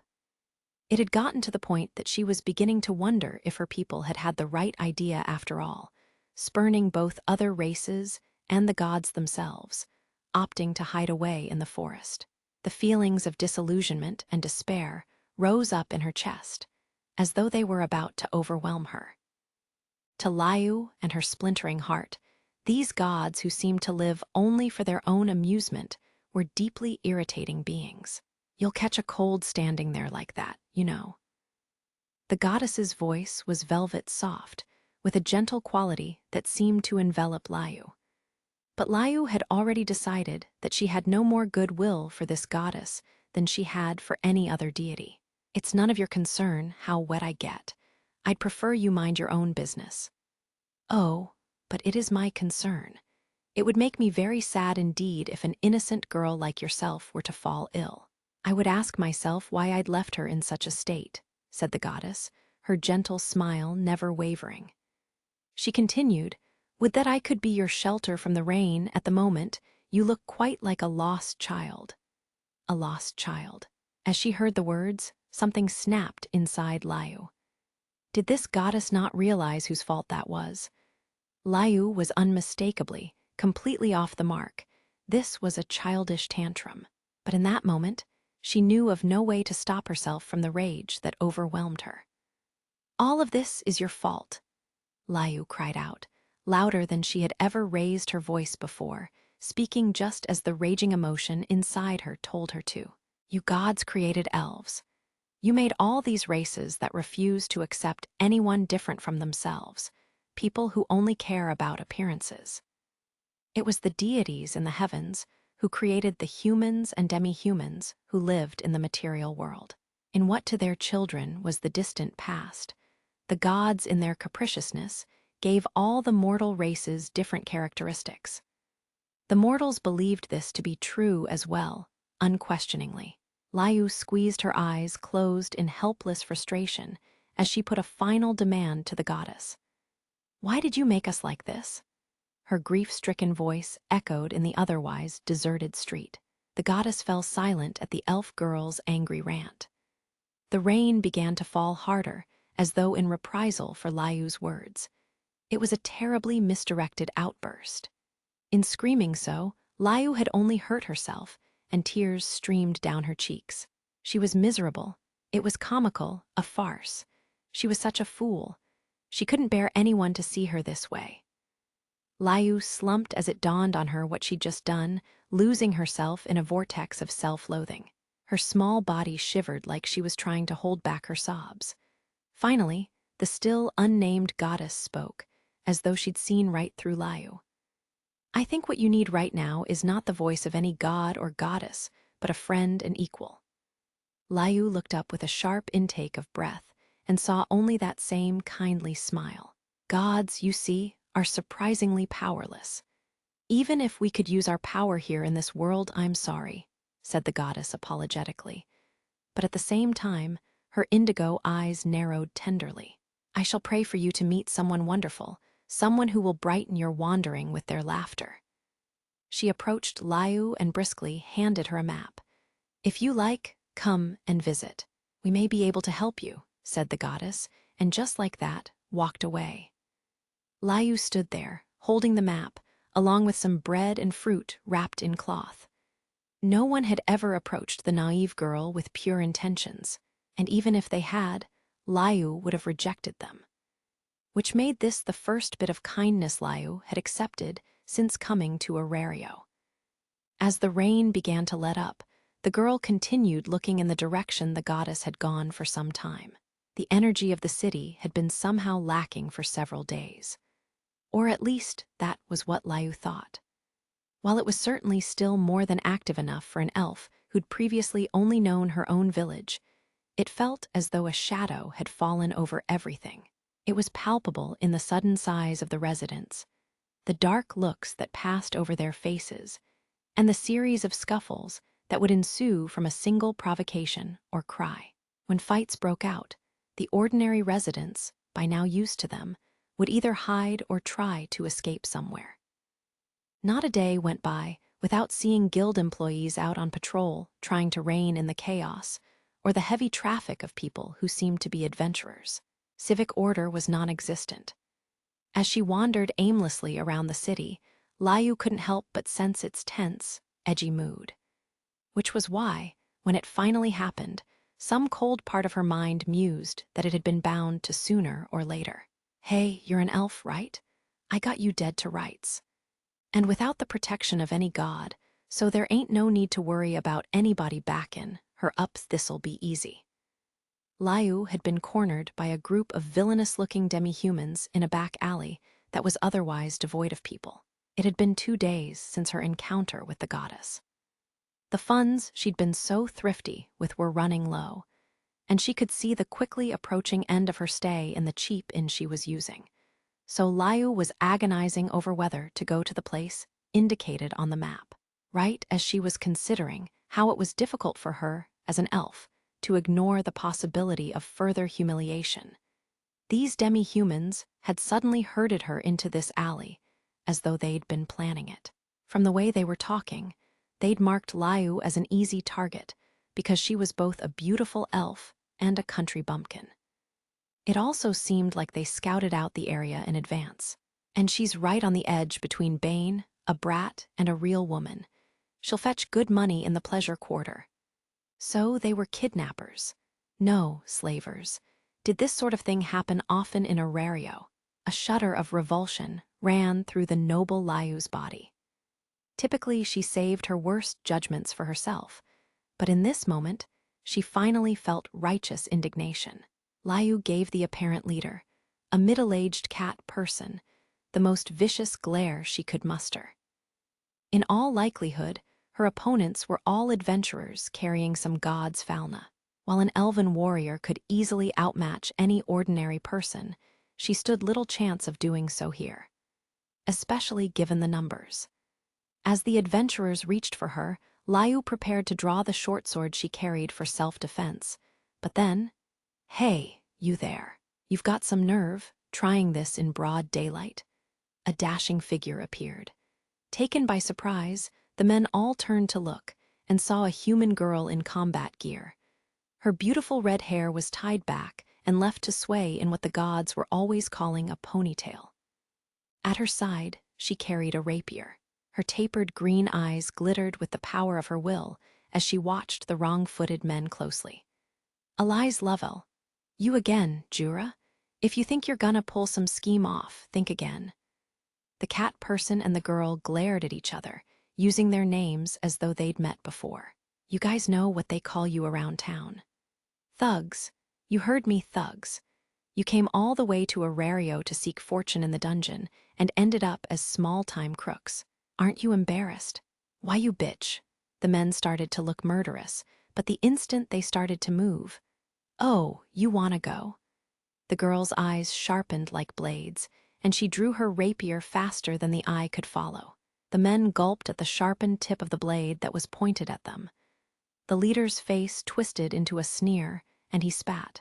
It had gotten to the point that she was beginning to wonder if her people had had the right idea after all, spurning both other races and the gods themselves, opting to hide away in the forest. The feelings of disillusionment and despair rose up in her chest, as though they were about to overwhelm her. To Layu and her splintering heart, these gods who seemed to live only for their own amusement were deeply irritating beings. You'll catch a cold standing there like that, you know. The goddess's voice was velvet soft, with a gentle quality that seemed to envelop Layu. But Layu had already decided that she had no more goodwill for this goddess than she had for any other deity. It's none of your concern how wet I get. I'd prefer you mind your own business. Oh, but it is my concern. It would make me very sad indeed if an innocent girl like yourself were to fall ill. I would ask myself why I'd left her in such a state, said the goddess, her gentle smile never wavering. She continued, would that I could be your shelter from the rain at the moment. You look quite like a lost child. A lost child. As she heard the words, something snapped inside Layu. Did this goddess not realize whose fault that was? Layu was unmistakably, completely off the mark. This was a childish tantrum. But in that moment, she knew of no way to stop herself from the rage that overwhelmed her. All of this is your fault, Layu cried out, louder than she had ever raised her voice before, speaking just as the raging emotion inside her told her to. You gods created elves. You made all these races that refuse to accept anyone different from themselves, people who only care about appearances. It was the deities in the heavens who created the humans and demi-humans who lived in the material world. In what to their children was the distant past, the gods in their capriciousness gave all the mortal races different characteristics. The mortals believed this to be true as well, unquestioningly. Layu squeezed her eyes closed in helpless frustration as she put a final demand to the goddess. Why did you make us like this? Her grief-stricken voice echoed in the otherwise deserted street. The goddess fell silent at the elf girl's angry rant. The rain began to fall harder, as though in reprisal for Layu's words. It was a terribly misdirected outburst. In screaming so, Layu had only hurt herself, and tears streamed down her cheeks. She was miserable. It was comical, a farce. She was such a fool. She couldn't bear anyone to see her this way. Layu slumped as it dawned on her what she'd just done, losing herself in a vortex of self-loathing. Her small body shivered like she was trying to hold back her sobs. Finally, the still unnamed goddess spoke, as though she'd seen right through Layu. I think what you need right now is not the voice of any god or goddess, but a friend and equal. Layu looked up with a sharp intake of breath and saw only that same kindly smile. Gods, you see, are surprisingly powerless. Even if we could use our power here in this world, I'm sorry, said the goddess apologetically. But at the same time, her indigo eyes narrowed tenderly. I shall pray for you to meet someone wonderful, someone who will brighten your wandering with their laughter. She approached Layu and briskly handed her a map. If you like, come and visit. We may be able to help you, said the goddess, and just like that, walked away. Layu stood there, holding the map, along with some bread and fruit wrapped in cloth. No one had ever approached the naive girl with pure intentions, and even if they had, Liu would have rejected them. Which made this the first bit of kindness Liu had accepted since coming to Arario. As the rain began to let up, the girl continued looking in the direction the goddess had gone for some time. The energy of the city had been somehow lacking for several days. Or at least that was what Liu thought. While it was certainly still more than active enough for an elf who'd previously only known her own village, it felt as though a shadow had fallen over everything. It was palpable in the sudden size of the residents, the dark looks that passed over their faces, and the series of scuffles that would ensue from a single provocation or cry. When fights broke out, the ordinary residents, by now used to them, would either hide or try to escape somewhere. Not a day went by without seeing guild employees out on patrol trying to rein in the chaos, or the heavy traffic of people who seemed to be adventurers. Civic order was non-existent. As she wandered aimlessly around the city, Liu couldn't help but sense its tense, edgy mood. Which was why, when it finally happened, some cold part of her mind mused that it had been bound to sooner or later. Hey, you're an elf, right? I got you dead to rights. And without the protection of any god, so there ain't no need to worry about anybody backin' her up, this'll be easy. Liu had been cornered by a group of villainous-looking demi-humans in a back alley that was otherwise devoid of people. It had been 2 days since her encounter with the goddess. The funds she'd been so thrifty with were running low, and she could see the quickly approaching end of her stay in the cheap inn she was using. So Liu was agonizing over whether to go to the place indicated on the map, right as she was considering how it was difficult for her, as an elf, to ignore the possibility of further humiliation. These demi-humans had suddenly herded her into this alley, as though they'd been planning it. From the way they were talking, they'd marked Liu as an easy target because she was both a beautiful elf and a country bumpkin. It also seemed like they scouted out the area in advance. And she's right on the edge between Bane, a brat, and a real woman. She'll fetch good money in the pleasure quarter. So they were kidnappers. No, slavers. Did this sort of thing happen often in Arario? A shudder of revulsion ran through the noble Liu's body. Typically, she saved her worst judgments for herself, but in this moment, she finally felt righteous indignation. Liu gave the apparent leader, a middle-aged cat person, the most vicious glare she could muster. In all likelihood, her opponents were all adventurers carrying some god's fauna. While an elven warrior could easily outmatch any ordinary person, she stood little chance of doing so here, especially given the numbers. As the adventurers reached for her, Liu prepared to draw the short sword she carried for self-defense. But then, "Hey, you there. You've got some nerve, trying this in broad daylight." A dashing figure appeared. Taken by surprise, the men all turned to look and saw a human girl in combat gear. Her beautiful red hair was tied back and left to sway in what the gods were always calling a ponytail. At her side, she carried a rapier. Her tapered green eyes glittered with the power of her will as she watched the wrong-footed men closely. "Elise Lovell, you again, Jura? If you think you're gonna pull some scheme off, think again." The cat person and the girl glared at each other, using their names as though they'd met before. "You guys know what they call you around town. Thugs. You heard me, thugs. You came all the way to Arario to seek fortune in the dungeon and ended up as small-time crooks. Aren't you embarrassed? Why, you bitch." The men started to look murderous, but the instant they started to move, "Oh, you wanna go?" The girl's eyes sharpened like blades, and she drew her rapier faster than the eye could follow. The men gulped at the sharpened tip of the blade that was pointed at them. The leader's face twisted into a sneer, and he spat.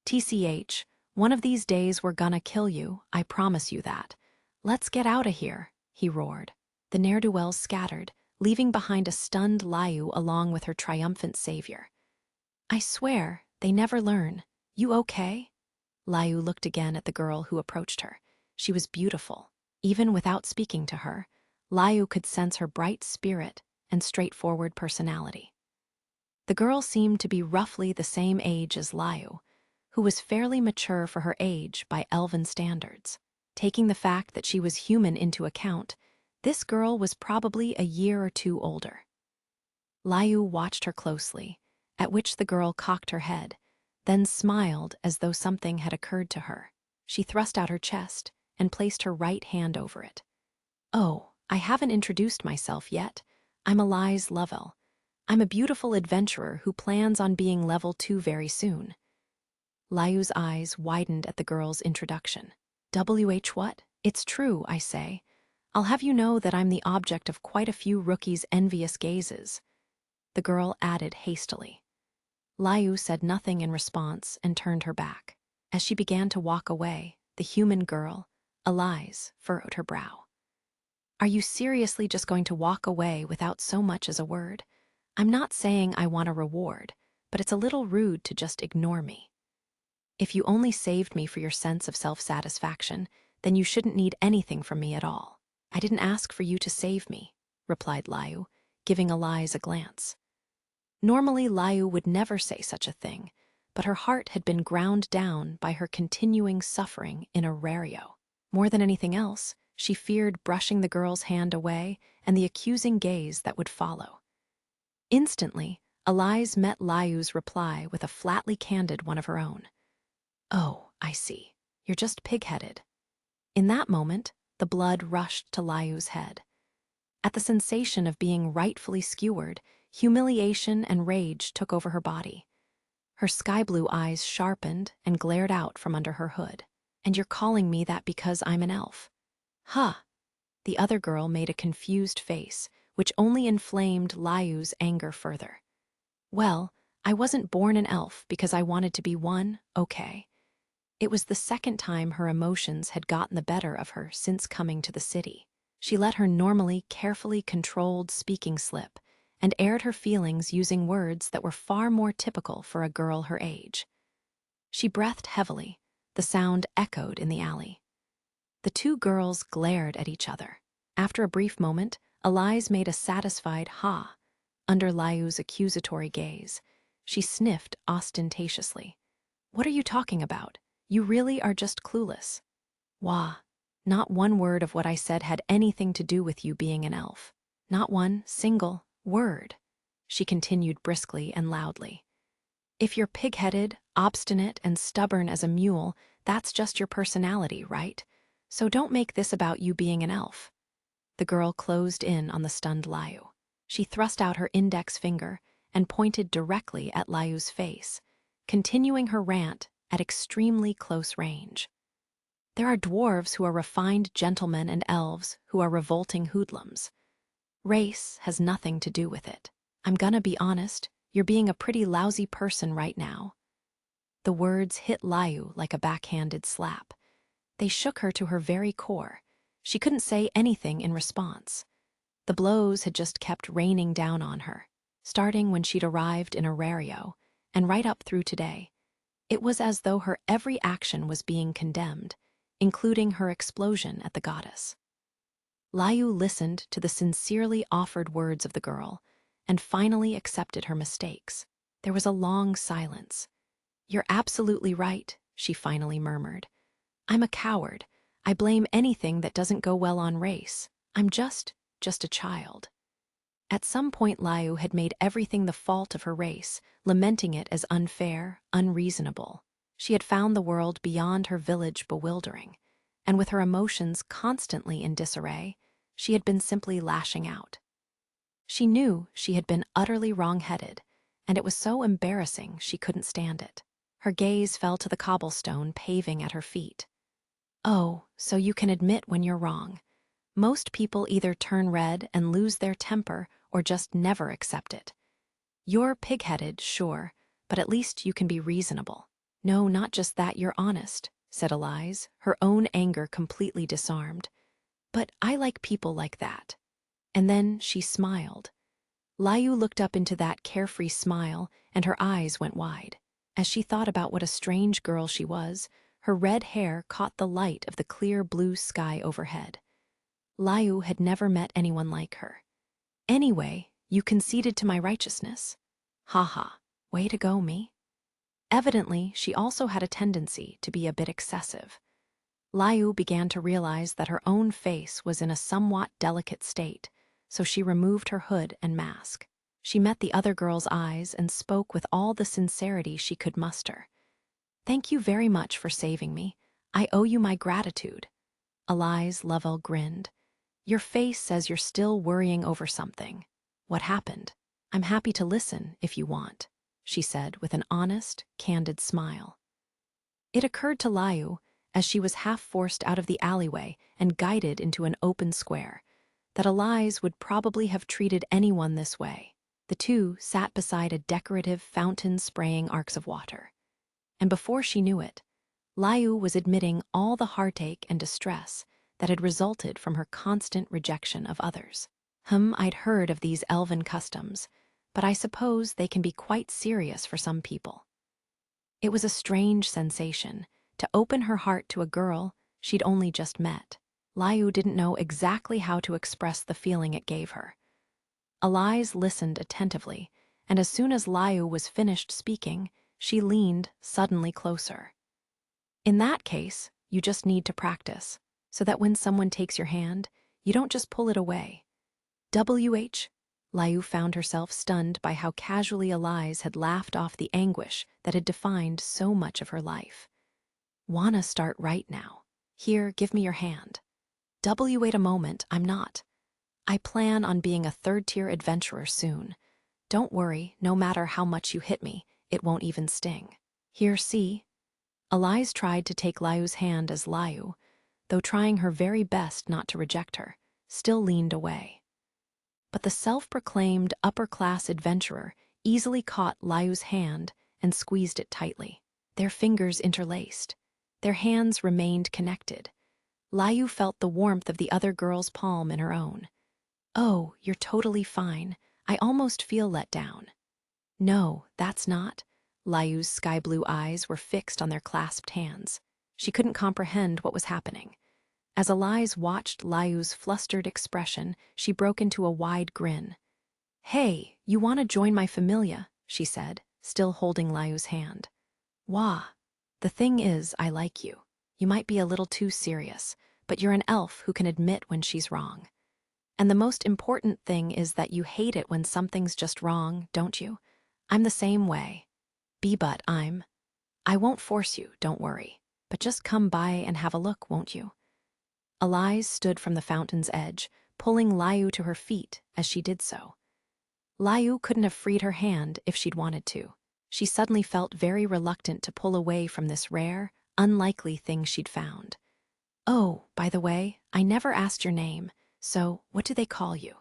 "TCH, one of these days we're gonna kill you, I promise you that. Let's get out of here," he roared. The ne'er-do-wells scattered, leaving behind a stunned Liu along with her triumphant savior. "I swear, they never learn. You okay?" Liu looked again at the girl who approached her. She was beautiful. Even without speaking to her, Liu could sense her bright spirit and straightforward personality. The girl seemed to be roughly the same age as Liu, who was fairly mature for her age by elven standards. Taking the fact that she was human into account, this girl was probably a year or two older. Liu watched her closely, at which the girl cocked her head, then smiled as though something had occurred to her. She thrust out her chest and placed her right hand over it. "Oh, I haven't introduced myself yet. I'm Elize Lovell. I'm a beautiful adventurer who plans on being level 2 very soon." Liu's eyes widened at the girl's introduction. "WH what? It's true, I say. I'll have you know that I'm the object of quite a few rookies' envious gazes," the girl added hastily. Liu said nothing in response and turned her back. As she began to walk away, the human girl, Elize, furrowed her brow. "Are you seriously just going to walk away without so much as a word? I'm not saying I want a reward, but it's a little rude to just ignore me. If you only saved me for your sense of self-satisfaction, then you shouldn't need anything from me at all. I didn't ask for you to save me," replied Liu, giving Elize a glance. Normally, Liu would never say such a thing, but her heart had been ground down by her continuing suffering in Aurario. More than anything else, she feared brushing the girl's hand away and the accusing gaze that would follow. Instantly, Elize met Liu's reply with a flatly candid one of her own. "Oh, I see. You're just pig-headed." In that moment, the blood rushed to Liu's head. At the sensation of being rightfully skewered, humiliation and rage took over her body. Her sky-blue eyes sharpened and glared out from under her hood. "And you're calling me that because I'm an elf?" "Huh." The other girl made a confused face, which only inflamed Liu's anger further. "Well, I wasn't born an elf because I wanted to be one, okay?" It was the second time her emotions had gotten the better of her since coming to the city. She let her normally carefully controlled speaking slip and aired her feelings using words that were far more typical for a girl her age. She breathed heavily. The sound echoed in the alley. The two girls glared at each other. After a brief moment, Elize made a satisfied ha under Liu's accusatory gaze. She sniffed ostentatiously. "What are you talking about? You really are just clueless." "Wah, not one word of what I said had anything to do with you being an elf. Not one single word," she continued briskly and loudly. "If you're pig-headed, obstinate, and stubborn as a mule, that's just your personality, right? So don't make this about you being an elf." The girl closed in on the stunned Liu. She thrust out her index finger and pointed directly at Liu's face, continuing her rant at extremely close range. "There are dwarves who are refined gentlemen and elves who are revolting hoodlums. Race has nothing to do with it. I'm gonna be honest, you're being a pretty lousy person right now." The words hit Liu like a backhanded slap. They shook her to her very core. She couldn't say anything in response. The blows had just kept raining down on her, starting when she'd arrived in Aurario, and right up through today. It was as though her every action was being condemned, including her explosion at the goddess. Liu listened to the sincerely offered words of the girl, and finally accepted her mistakes. There was a long silence. "You're absolutely right," she finally murmured. "I'm a coward. I blame anything that doesn't go well on race. I'm just a child." At some point, Liu had made everything the fault of her race, lamenting it as unfair, unreasonable. She had found the world beyond her village bewildering, and with her emotions constantly in disarray, she had been simply lashing out. She knew she had been utterly wrong-headed, and it was so embarrassing she couldn't stand it. Her gaze fell to the cobblestone paving at her feet. "Oh, so you can admit when you're wrong. Most people either turn red and lose their temper or just never accept it. You're pig-headed, sure, but at least you can be reasonable." "No, not just that, you're honest," said Elize, her own anger completely disarmed. "But I like people like that." And then she smiled. Liu looked up into that carefree smile, and her eyes went wide. As she thought about what a strange girl she was, her red hair caught the light of the clear blue sky overhead. Liu had never met anyone like her. Anyway, you conceded to my righteousness. Haha, way to go, me. Evidently, she also had a tendency to be a bit excessive. Liu began to realize that her own face was in a somewhat delicate state, so she removed her hood and mask. She met the other girl's eyes and spoke with all the sincerity she could muster. Thank you very much for saving me. I owe you my gratitude. Eli's Lovell grinned. Your face says you're still worrying over something. What happened? I'm happy to listen if you want, she said with an honest, candid smile. It occurred to Liu, as she was half forced out of the alleyway and guided into an open square, that Eli's would probably have treated anyone this way. The two sat beside a decorative fountain spraying arcs of water. And before she knew it, Liu was admitting all the heartache and distress that had resulted from her constant rejection of others. I'd heard of these elven customs, but I suppose they can be quite serious for some people. It was a strange sensation to open her heart to a girl she'd only just met. Liu didn't know exactly how to express the feeling it gave her. Eli's listened attentively, and as soon as Liu was finished speaking, she leaned suddenly closer. In that case, you just need to practice, so that when someone takes your hand, you don't just pull it away. Liu found herself stunned by how casually Eli's had laughed off the anguish that had defined so much of her life. Wanna start right now. Here, give me your hand. Wait a moment, I'm not. I plan on being a third-tier adventurer soon. Don't worry, no matter how much you hit me, it won't even sting. Here, see? Eli's tried to take Liu's hand as Liu, though trying her very best not to reject her, still leaned away. But the self-proclaimed upper-class adventurer easily caught Liu's hand and squeezed it tightly. Their fingers interlaced. Their hands remained connected. Liu felt the warmth of the other girl's palm in her own. Oh, you're totally fine. I almost feel let down. No, that's not. Liu's sky-blue eyes were fixed on their clasped hands. She couldn't comprehend what was happening. As Eli's watched Liu's flustered expression, she broke into a wide grin. Hey, you want to join my familia, she said, still holding Liu's hand. Wah. The thing is, I like you. You might be a little too serious, but you're an elf who can admit when she's wrong. And the most important thing is that you hate it when something's just wrong, don't you? I'm the same way. I won't force you, don't worry. But just come by and have a look, won't you? Eli's stood from the fountain's edge, pulling Liu to her feet as she did so. Liu couldn't have freed her hand if she'd wanted to. She suddenly felt very reluctant to pull away from this rare, unlikely thing she'd found. Oh, by the way, I never asked your name, so what do they call you?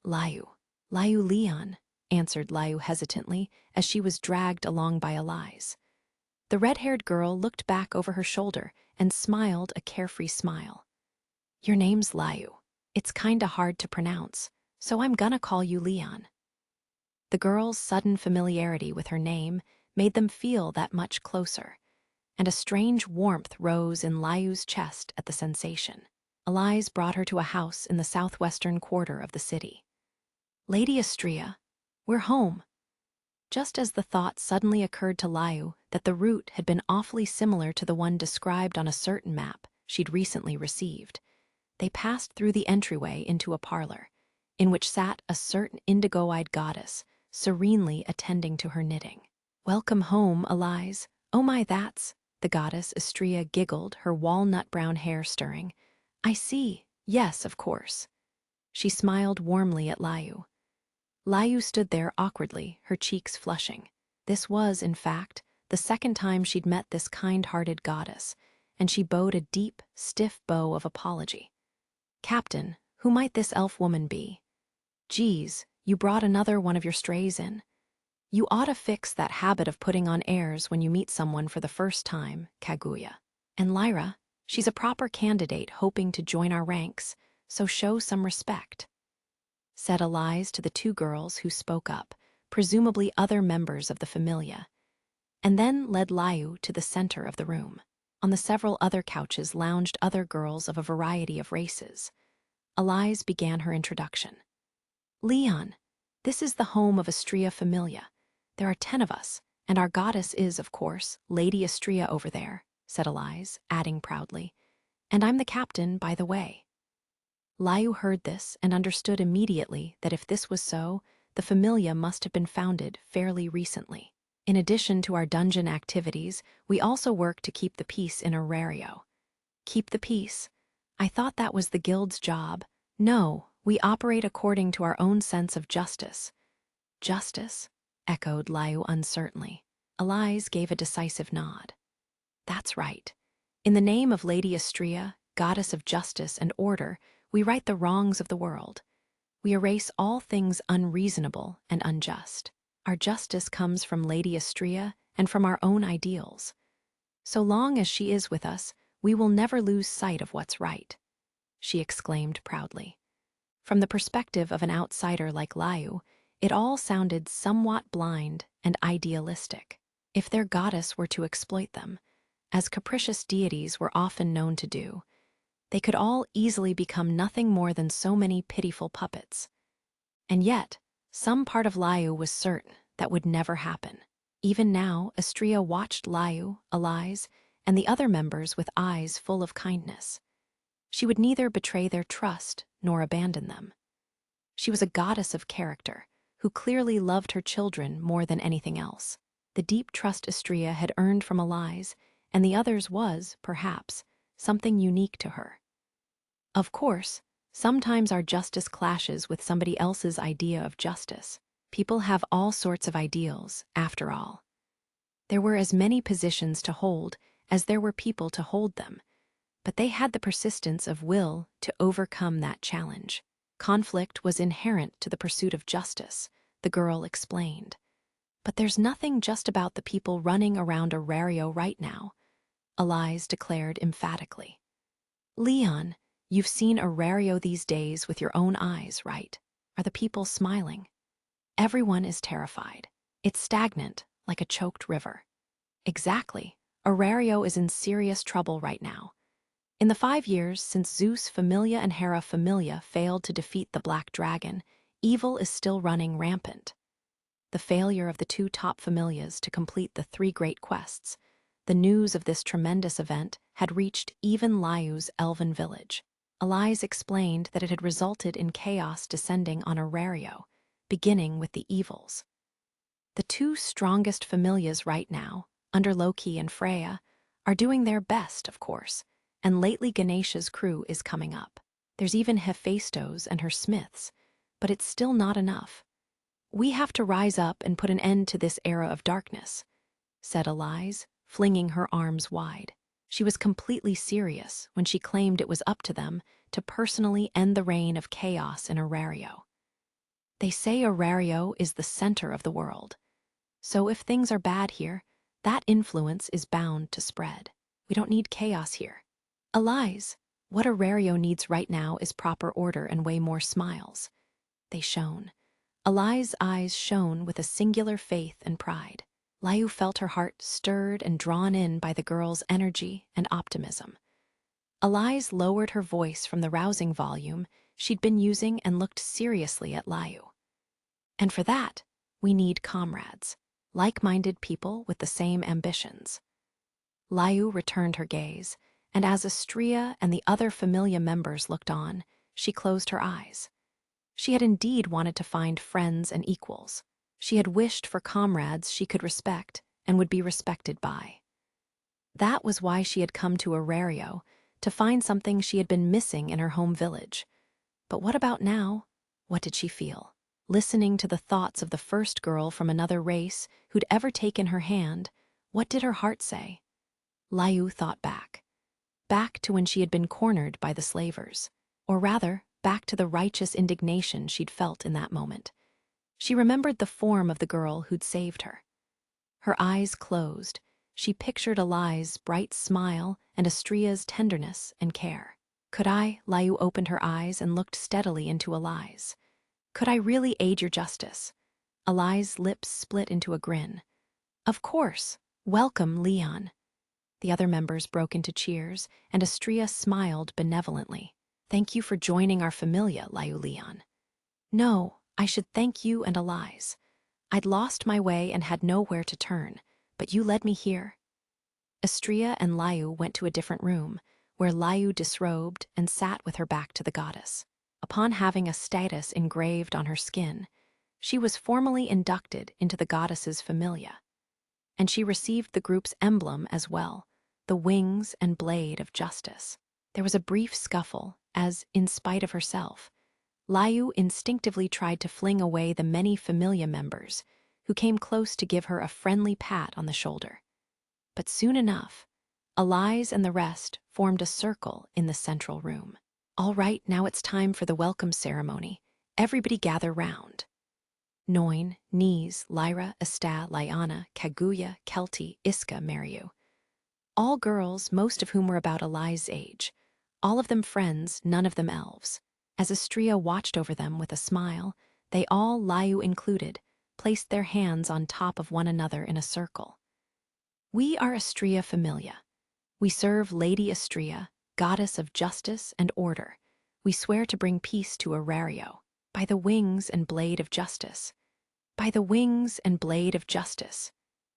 Liu. Liu Leon, answered Liu hesitantly as she was dragged along by Eli's. The red-haired girl looked back over her shoulder and smiled a carefree smile. Your name's Liu. It's kinda hard to pronounce, so I'm gonna call you Leon. The girl's sudden familiarity with her name made them feel that much closer, and a strange warmth rose in Liu's chest at the sensation. Eli's brought her to a house in the southwestern quarter of the city. Lady Astrea, we're home. Just as the thought suddenly occurred to Liu that the route had been awfully similar to the one described on a certain map she'd recently received, they passed through the entryway into a parlor, in which sat a certain indigo-eyed goddess, serenely attending to her knitting. Welcome home, Eli's. Oh my, that's... The goddess Astrea giggled, her walnut-brown hair stirring. I see. Yes, of course. She smiled warmly at Liu. Liu stood there awkwardly, her cheeks flushing. This was, in fact, the second time she'd met this kind-hearted goddess, and she bowed a deep, stiff bow of apology. Captain, who might this elf woman be? Geez, you brought another one of your strays in. You ought to fix that habit of putting on airs when you meet someone for the first time, Kaguya. And Lyra, she's a proper candidate hoping to join our ranks, so show some respect, said Eli's to the two girls who spoke up, presumably other members of the familia, and then led Liu to the center of the room. On the several other couches lounged other girls of a variety of races. Elise began her introduction. Leon, this is the home of Astrea Familia. There are 10 of us, and our goddess is, of course, Lady Astrea over there, said Elise, adding proudly. And I'm the captain, by the way. Liu heard this and understood immediately that if this was so, the Familia must have been founded fairly recently. In addition to our dungeon activities, we also work to keep the peace in Aurario. Keep the peace? I thought that was the guild's job. No, we operate according to our own sense of justice. Justice? Echoed Liu uncertainly. Elise gave a decisive nod. That's right. In the name of Lady Astrea, goddess of justice and order, we right the wrongs of the world. We erase all things unreasonable and unjust. Our justice comes from Lady Astrea and from our own ideals. So long as she is with us, we will never lose sight of what's right, she exclaimed proudly. From the perspective of an outsider like Liu, it all sounded somewhat blind and idealistic. If their goddess were to exploit them, as capricious deities were often known to do, they could all easily become nothing more than so many pitiful puppets. And yet, some part of Liu was certain that would never happen. Even now, Astrea watched Liu, Elise, and the other members with eyes full of kindness. She would neither betray their trust nor abandon them. She was a goddess of character, who clearly loved her children more than anything else. The deep trust Astrea had earned from Elise and the others was, perhaps, something unique to her. Of course, sometimes our justice clashes with somebody else's idea of justice. People have all sorts of ideals, after all. There were as many positions to hold as there were people to hold them, but they had the persistence of will to overcome that challenge. Conflict was inherent to the pursuit of justice, the girl explained. But there's nothing just about the people running around Aurario right now, Elise declared emphatically. Leon, you've seen Aurario these days with your own eyes, right? Are the people smiling? Everyone is terrified. It's stagnant, like a choked river. Exactly. Aurario is in serious trouble right now. In the 5 years since Zeus Familia and Hera Familia failed to defeat the Black Dragon, evil is still running rampant. The failure of the 2 top familias to complete the 3 great quests, the news of this tremendous event had reached even Liu's elven village. Elise explained that it had resulted in chaos descending on Aurario, beginning with the evils. The 2 strongest familias right now, under Loki and Freya, are doing their best, of course, and lately Ganesha's crew is coming up. There's even Hephaestos and her smiths, but it's still not enough. We have to rise up and put an end to this era of darkness, said Elise, flinging her arms wide. She was completely serious when she claimed it was up to them to personally end the reign of chaos in Aurario. They say Aurario is the center of the world, so if things are bad here, that influence is bound to spread. We don't need chaos here. Elise, what Aurario needs right now is proper order and way more smiles. They shone. Elise's eyes shone with a singular faith and pride. Liu felt her heart stirred and drawn in by the girl's energy and optimism. Elise lowered her voice from the rousing volume she'd been using and looked seriously at Liu. And for that, we need comrades, like-minded people with the same ambitions. Liu returned her gaze, and as Astrea and the other Familia members looked on, she closed her eyes. She had indeed wanted to find friends and equals. She had wished for comrades she could respect and would be respected by. That was why she had come to Aurario, to find something she had been missing in her home village. But what about now? What did she feel? Listening to the thoughts of the first girl from another race who'd ever taken her hand, what did her heart say? Liu thought back. Back to when she had been cornered by the slavers. Or rather, back to the righteous indignation she'd felt in that moment. She remembered the form of the girl who'd saved her. Her eyes closed. She pictured Elise's bright smile and Astrea's tenderness and care. Could I? Liu opened her eyes and looked steadily into Elise. Could I really aid your justice? Elise's lips split into a grin. Of course. Welcome, Leon. The other members broke into cheers, and Astrea smiled benevolently. Thank you for joining our familia, Liu Leon. No, I should thank you and Elize. I'd lost my way and had nowhere to turn, but you led me here. Astria and Liu went to a different room, where Liu disrobed and sat with her back to the goddess. Upon having a status engraved on her skin, she was formally inducted into the goddess's familia. And she received the group's emblem as well, the wings and blade of justice. There was a brief scuffle, as, in spite of herself, Liu instinctively tried to fling away the many familia members who came close to give her a friendly pat on the shoulder. But soon enough, Elize and the rest formed a circle in the central room. All right, now it's time for the welcome ceremony. Everybody gather round. Noin, Nise, Lyra, Esta, Liana, Kaguya, Kelty, Iska, Mariu. All girls, most of whom were about Elize's age. All of them friends, none of them elves. As Astria watched over them with a smile, they all, Liu included, placed their hands on top of one another in a circle. We are Astria Familia. We serve Lady Astria, goddess of justice and order. We swear to bring peace to Arario. By the wings and blade of justice. By the wings and blade of justice,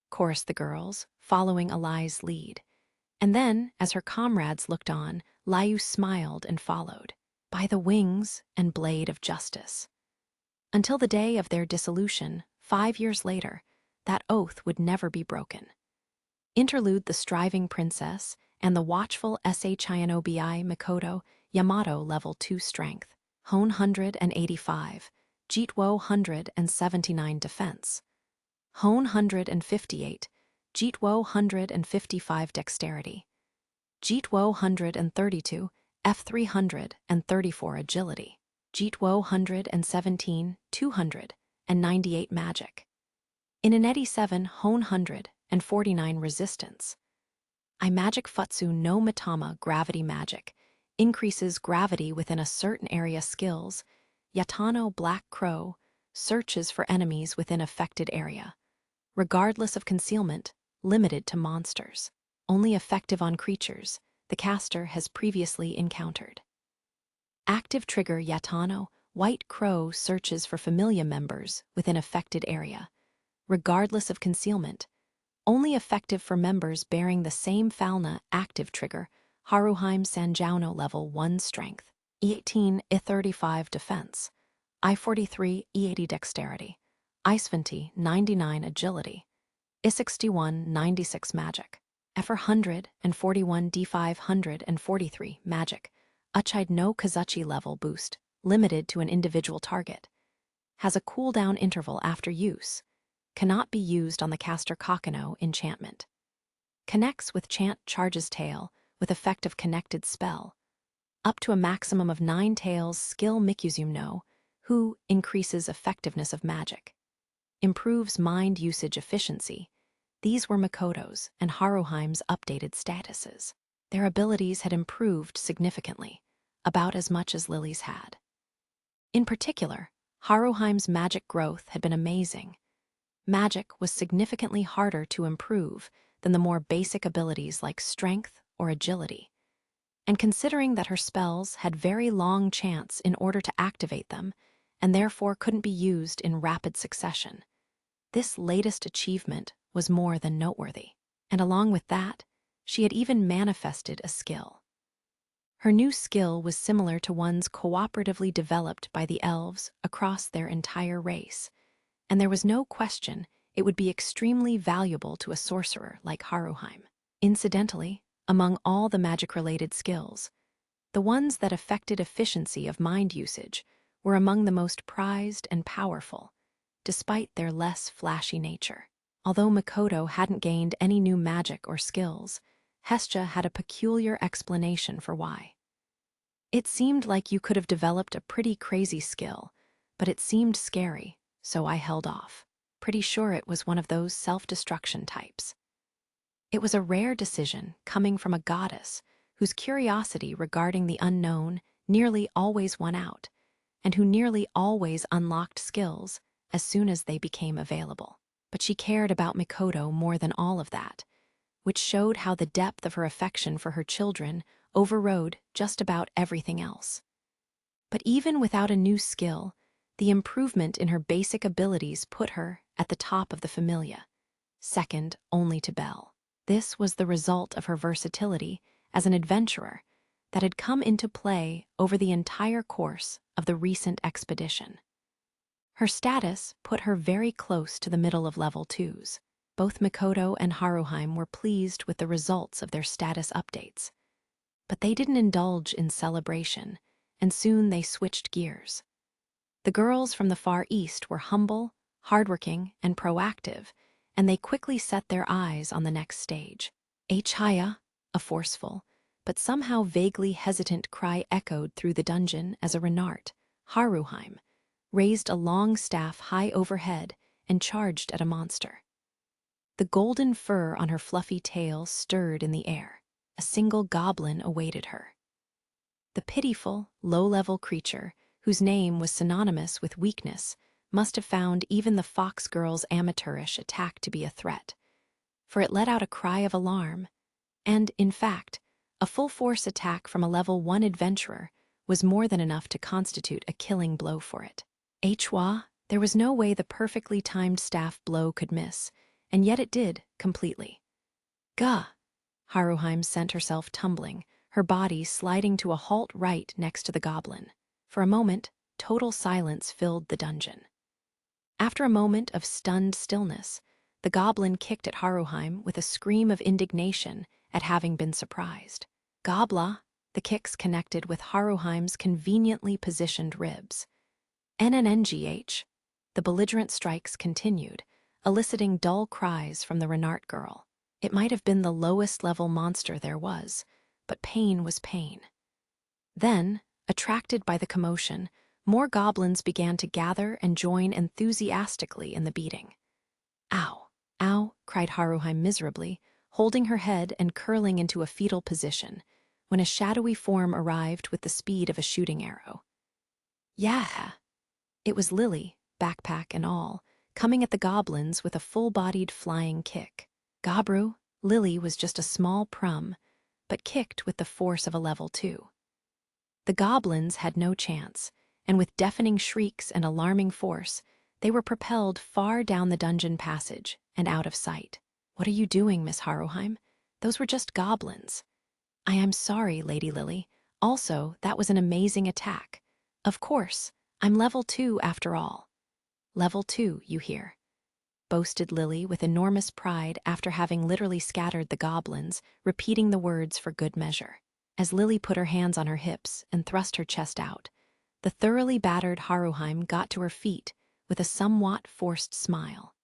chorused the girls, following Elize's lead. And then, as her comrades looked on, Liu smiled and followed. By the wings and blade of justice. Until the day of their dissolution, 5 years later, that oath would never be broken. Interlude the striving princess and the watchful Shinobi Mikoto Yamato level 2 strength, Hone 185, Jitwo 179 defense, Hone 158, Jitwo 155 dexterity, Jitwo 132, F334 agility, Jitwo 117, 298 magic. In an 87 Hone 149 resistance. I magic Futsu no Mitama gravity magic, increases gravity within a certain area skills, Yatano Black Crow, searches for enemies within affected area. Regardless of concealment, limited to monsters. Only effective on creatures the caster has previously encountered. Active trigger Yatano, White Crow searches for familia members within affected area. Regardless of concealment, only effective for members bearing the same Falna active trigger, Haruheim Sanjauno level 1 strength, E18 I35 defense, I43 E80 dexterity, Icevanti 99 agility, I61 96 magic, F141 D543 magic, Uchide no Kazuchi level boost, limited to an individual target, has a cooldown interval after use, cannot be used on the caster Kakano enchantment. Connects with Chant Charge's Tail with effect of connected spell. Up to a maximum of 9 tails skill Mikuzum no, who increases effectiveness of magic. Improves mind usage efficiency. These were Mikoto's and Haruheim's updated statuses. Their abilities had improved significantly, about as much as Lily's had. In particular, Haruheim's magic growth had been amazing. Magic was significantly harder to improve than the more basic abilities like strength or agility. And considering that her spells had very long chance in order to activate them, and therefore couldn't be used in rapid succession, this latest achievement was more than noteworthy. And along with that, she had even manifested a skill. Her new skill was similar to ones cooperatively developed by the elves across their entire race, and there was no question it would be extremely valuable to a sorcerer like Haruheim. Incidentally, among all the magic-related skills, the ones that affected efficiency of mind usage were among the most prized and powerful, despite their less flashy nature. Although Mikoto hadn't gained any new magic or skills, Hestia had a peculiar explanation for why. It seemed like you could have developed a pretty crazy skill, but it seemed scary, so I held off. Pretty sure it was one of those self-destruction types. It was a rare decision coming from a goddess whose curiosity regarding the unknown nearly always won out, and who nearly always unlocked skills as soon as they became available. But she cared about Mikoto more than all of that, which showed how the depth of her affection for her children overrode just about everything else. But even without a new skill, the improvement in her basic abilities put her at the top of the Familia, second only to Belle. This was the result of her versatility as an adventurer that had come into play over the entire course of the recent expedition. Her status put her very close to the middle of level 2s. Both Mikoto and Haruheim were pleased with the results of their status updates. But they didn't indulge in celebration, and soon they switched gears. The girls from the Far East were humble, hardworking, and proactive, and they quickly set their eyes on the next stage. Haya, a forceful, but somehow vaguely hesitant cry echoed through the dungeon as a Renart, Haruheim, raised a long staff high overhead and charged at a monster. The golden fur on her fluffy tail stirred in the air. A single goblin awaited her. The pitiful, low-level creature, whose name was synonymous with weakness, must have found even the fox girl's amateurish attack to be a threat, for it let out a cry of alarm, and, in fact, a full-force attack from a level 1 adventurer was more than enough to constitute a killing blow for it. Hwa, there was no way the perfectly timed staff blow could miss, and yet it did, completely. Gah! Haruheim sent herself tumbling, her body sliding to a halt right next to the goblin. For a moment, total silence filled the dungeon. After a moment of stunned stillness, the goblin kicked at Haruheim with a scream of indignation at having been surprised. Gobla, the kicks connected with Haruheim's conveniently positioned ribs. NNNGH, the belligerent strikes continued, eliciting dull cries from the Renart girl. It might have been the lowest level monster there was, but pain was pain. Then, attracted by the commotion, more goblins began to gather and join enthusiastically in the beating. Ow, ow, cried Haruheim miserably, holding her head and curling into a fetal position, when a shadowy form arrived with the speed of a shooting arrow. Yeah! It was Lily, backpack and all, coming at the goblins with a full-bodied flying kick. Gabru, Lily was just a small prum, but kicked with the force of a level 2. The goblins had no chance, and with deafening shrieks and alarming force, they were propelled far down the dungeon passage and out of sight. What are you doing, Miss Haruheim? Those were just goblins. I am sorry, Lady Lily. Also, that was an amazing attack. Of course, I'm level 2 after all. Level 2, you hear, boasted Lily with enormous pride after having literally scattered the goblins, repeating the words for good measure. As Lily put her hands on her hips and thrust her chest out, the thoroughly battered Haruheim got to her feet with a somewhat forced smile.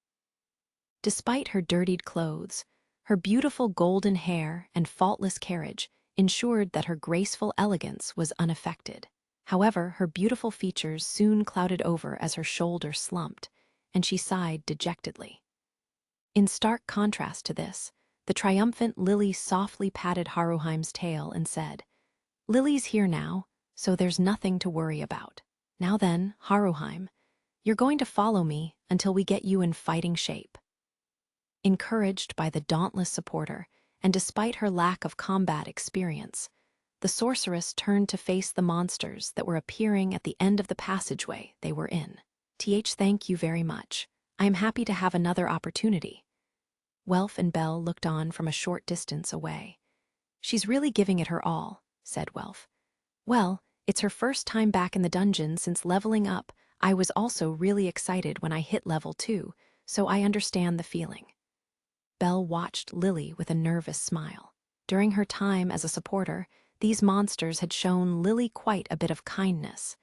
Despite her dirtied clothes, her beautiful golden hair and faultless carriage ensured that her graceful elegance was unaffected. However, her beautiful features soon clouded over as her shoulder slumped, and she sighed dejectedly. In stark contrast to this, the triumphant Lily softly patted Haruheim's tail and said, "Lily's here now, so there's nothing to worry about. Now then, Haruheim, you're going to follow me until we get you in fighting shape." Encouraged by the dauntless supporter, and despite her lack of combat experience, the sorceress turned to face the monsters that were appearing at the end of the passageway they were in. Thank you very much. I am happy to have another opportunity. Welf and Belle looked on from a short distance away. She's really giving it her all, said Welf. Well, it's her first time back in the dungeon since leveling up. I was also really excited when I hit level 2, so I understand the feeling. Belle watched Lily with a nervous smile. During her time as a supporter, these monsters had shown Lily quite a bit of kindness,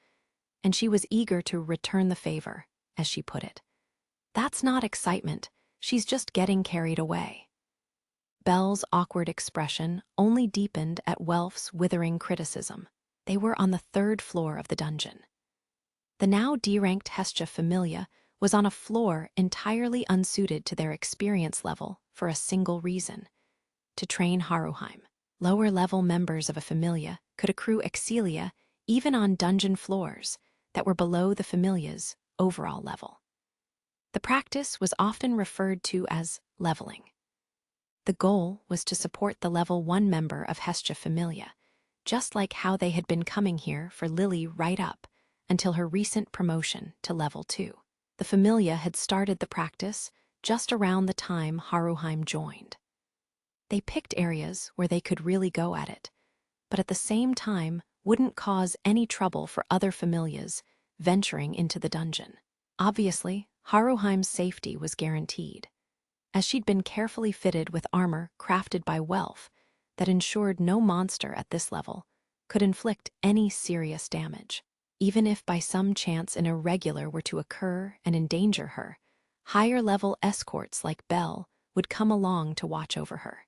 and she was eager to return the favor, as she put it. That's not excitement, she's just getting carried away. Belle's awkward expression only deepened at Welf's withering criticism. They were on the 3rd floor of the dungeon. The now D-ranked Hestia Familia was on a floor entirely unsuited to their experience level for a single reason: to train Haruheim. Lower-level members of a Familia could accrue Excelia even on dungeon floors that were below the Familia's overall level. The practice was often referred to as leveling. The goal was to support the level 1 member of Hestia Familia, just like how they had been coming here for Lily right up until her recent promotion to level 2. The Familia had started the practice just around the time Haruheim joined. They picked areas where they could really go at it, but at the same time wouldn't cause any trouble for other Familias venturing into the dungeon. Obviously, Haruheim's safety was guaranteed, as she'd been carefully fitted with armor crafted by Welf that ensured no monster at this level could inflict any serious damage. Even if by some chance an irregular were to occur and endanger her, higher-level escorts like Belle would come along to watch over her.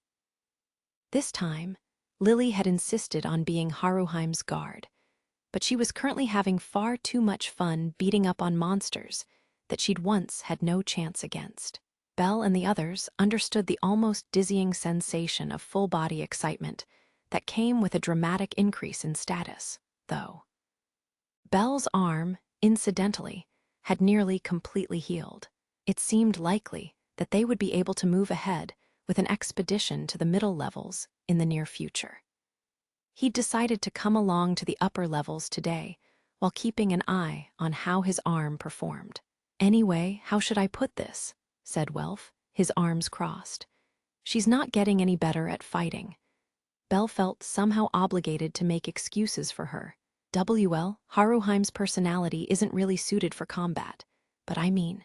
This time, Lily had insisted on being Haruheim's guard, but she was currently having far too much fun beating up on monsters that she'd once had no chance against. Belle and the others understood the almost dizzying sensation of full-body excitement that came with a dramatic increase in status, though. Belle's arm, incidentally, had nearly completely healed. It seemed likely that they would be able to move ahead with an expedition to the middle levels in the near future. He'd decided to come along to the upper levels today while keeping an eye on how his arm performed. "Anyway, how should I put this?" said Welf, his arms crossed. "She's not getting any better at fighting." Belle felt somehow obligated to make excuses for her. Haruheim's personality isn't really suited for combat, but I mean...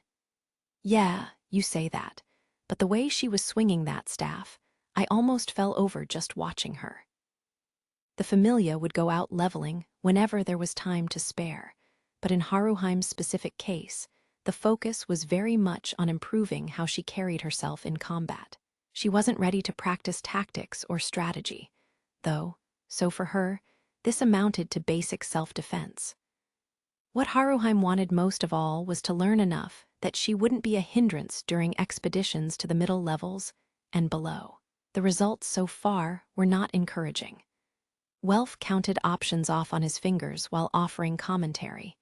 Yeah, you say that, but the way she was swinging that staff, I almost fell over just watching her. The Familia would go out leveling whenever there was time to spare, but in Haruheim's specific case, the focus was very much on improving how she carried herself in combat. She wasn't ready to practice tactics or strategy, though, so for her, this amounted to basic self-defense. What Haruheim wanted most of all was to learn enough that she wouldn't be a hindrance during expeditions to the middle levels and below. The results so far were not encouraging. Welf counted options off on his fingers while offering commentary.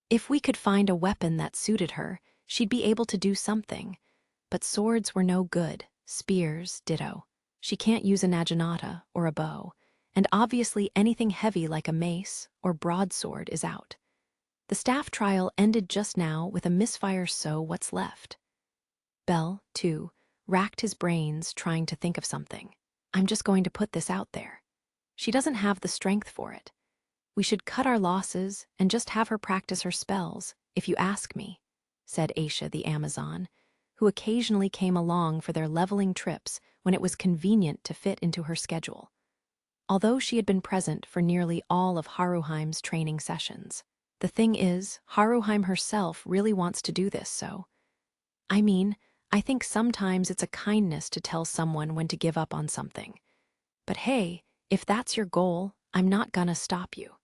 If we could find a weapon that suited her, she'd be able to do something. But swords were no good, spears ditto. She can't use a naginata or a bow, and obviously anything heavy like a mace or broadsword is out. The staff trial ended just now with a misfire, so what's left? Bell, too, racked his brains trying to think of something. "I'm just going to put this out there. She doesn't have the strength for it. We should cut our losses and just have her practice her spells, if you ask me," said Aisha the Amazon, who occasionally came along for their leveling trips when it was convenient to fit into her schedule. Although she had been present for nearly all of Haruheim's training sessions. The thing is, Haruheim herself really wants to do this, so... I mean, I think sometimes it's a kindness to tell someone when to give up on something. But hey, if that's your goal, I'm not gonna stop you.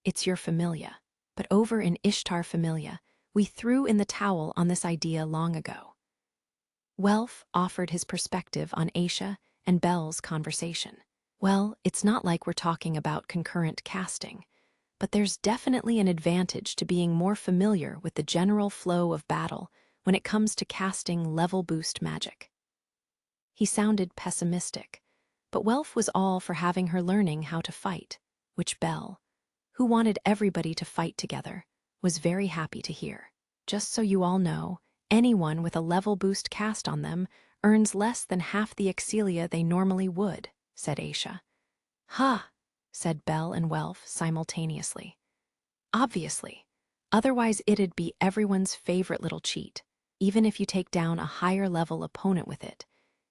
It's your Familia. But over in Ishtar Familia, we threw in the towel on this idea long ago. Welf offered his perspective on Aisha and Belle's conversation. "Well, it's not like we're talking about concurrent casting, but there's definitely an advantage to being more familiar with the general flow of battle when it comes to casting level boost magic." He sounded pessimistic, but Welf was all for having her learning how to fight, which Belle, who wanted everybody to fight together, was very happy to hear. "Just so you all know, anyone with a level boost cast on them earns less than half the excelia they normally would," said Aisha. "Huh," said Belle and Welf simultaneously. "Obviously. Otherwise it'd be everyone's favorite little cheat. Even if you take down a higher-level opponent with it,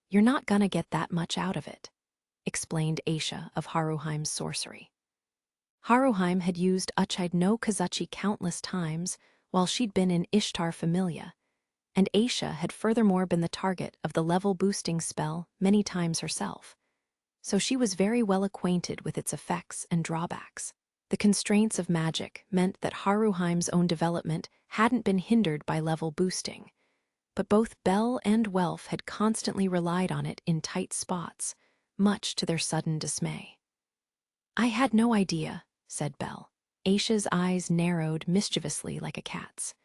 you're not gonna get that much out of it," explained Aisha of Haruheim's sorcery. Haruheim had used Uchide no Kazuchi countless times while she'd been in Ishtar Familia, and Aisha had furthermore been the target of the level-boosting spell many times herself, so she was very well acquainted with its effects and drawbacks. The constraints of magic meant that Haruheim's own development hadn't been hindered by level boosting, but both Belle and Welf had constantly relied on it in tight spots, much to their sudden dismay. "I had no idea," said Belle. Aisha's eyes narrowed mischievously like a cat's.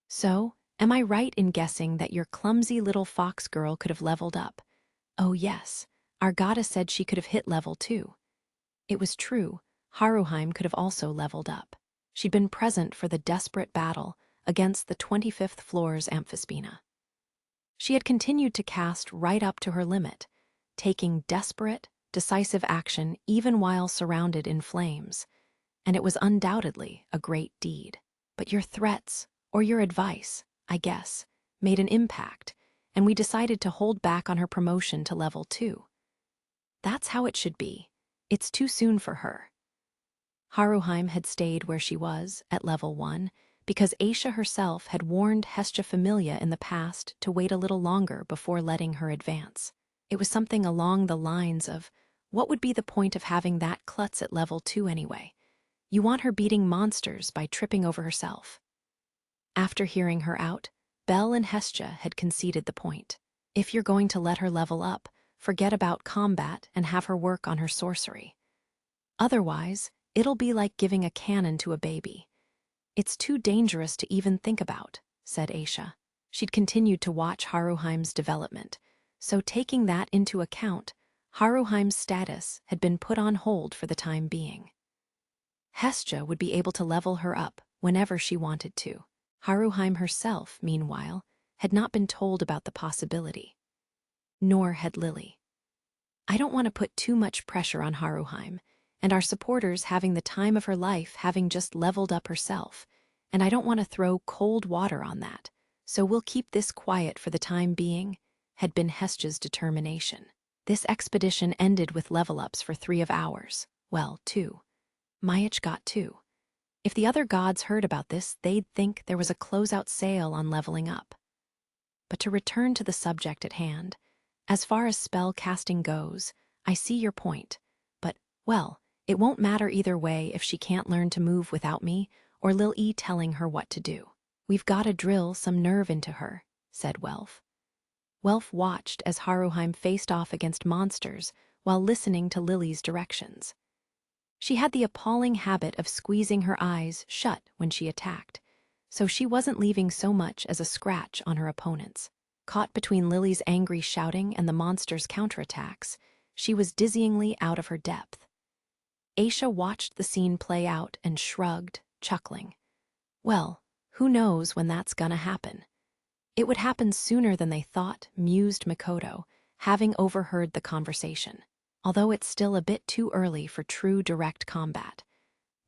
"So, am I right in guessing that your clumsy little fox girl could have leveled up?" "Oh yes, our goddess said she could have hit level 2. It was true, Haruheim could have also leveled up. She'd been present for the desperate battle against the 25th floor's Amphispina. She had continued to cast right up to her limit, taking desperate, decisive action even while surrounded in flames, and it was undoubtedly a great deed. But your threats, or your advice, I guess, made an impact, and we decided to hold back on her promotion to level 2. That's how it should be. It's too soon for her. Haruheim had stayed where she was, at level 1, because Aisha herself had warned Hestia Familia in the past to wait a little longer before letting her advance. It was something along the lines of, what would be the point of having that klutz at level 2 anyway? You want her beating monsters by tripping over herself. After hearing her out, Belle and Hestia had conceded the point. If you're going to let her level up, forget about combat and have her work on her sorcery. Otherwise, it'll be like giving a cannon to a baby. It's too dangerous to even think about, said Aisha. She'd continued to watch Haruheim's development, so taking that into account, Haruheim's status had been put on hold for the time being. Hestia would be able to level her up whenever she wanted to. Haruheim herself, meanwhile, had not been told about the possibility. Nor had Lily. I don't want to put too much pressure on Haruheim, and our supporters having the time of her life having just leveled up herself, and I don't want to throw cold water on that, so we'll keep this quiet for the time being, had been Hestia's determination. This expedition ended with level-ups for 3 of ours. Well, 2. Mayach got 2. If the other gods heard about this, they'd think there was a closeout sale on leveling up. But to return to the subject at hand, as far as spell casting goes, I see your point, but, well, it won't matter either way if she can't learn to move without me or Lil E telling her what to do. We've got to drill some nerve into her, said Welf. Welf watched as Haruheim faced off against monsters while listening to Lily's directions. She had the appalling habit of squeezing her eyes shut when she attacked, so she wasn't leaving so much as a scratch on her opponents. Caught between Lily's angry shouting and the monster's counterattacks, she was dizzyingly out of her depth. Aisha watched the scene play out and shrugged, chuckling. Well, who knows when that's gonna happen? It would happen sooner than they thought, mused Mikoto, having overheard the conversation. Although it's still a bit too early for true direct combat.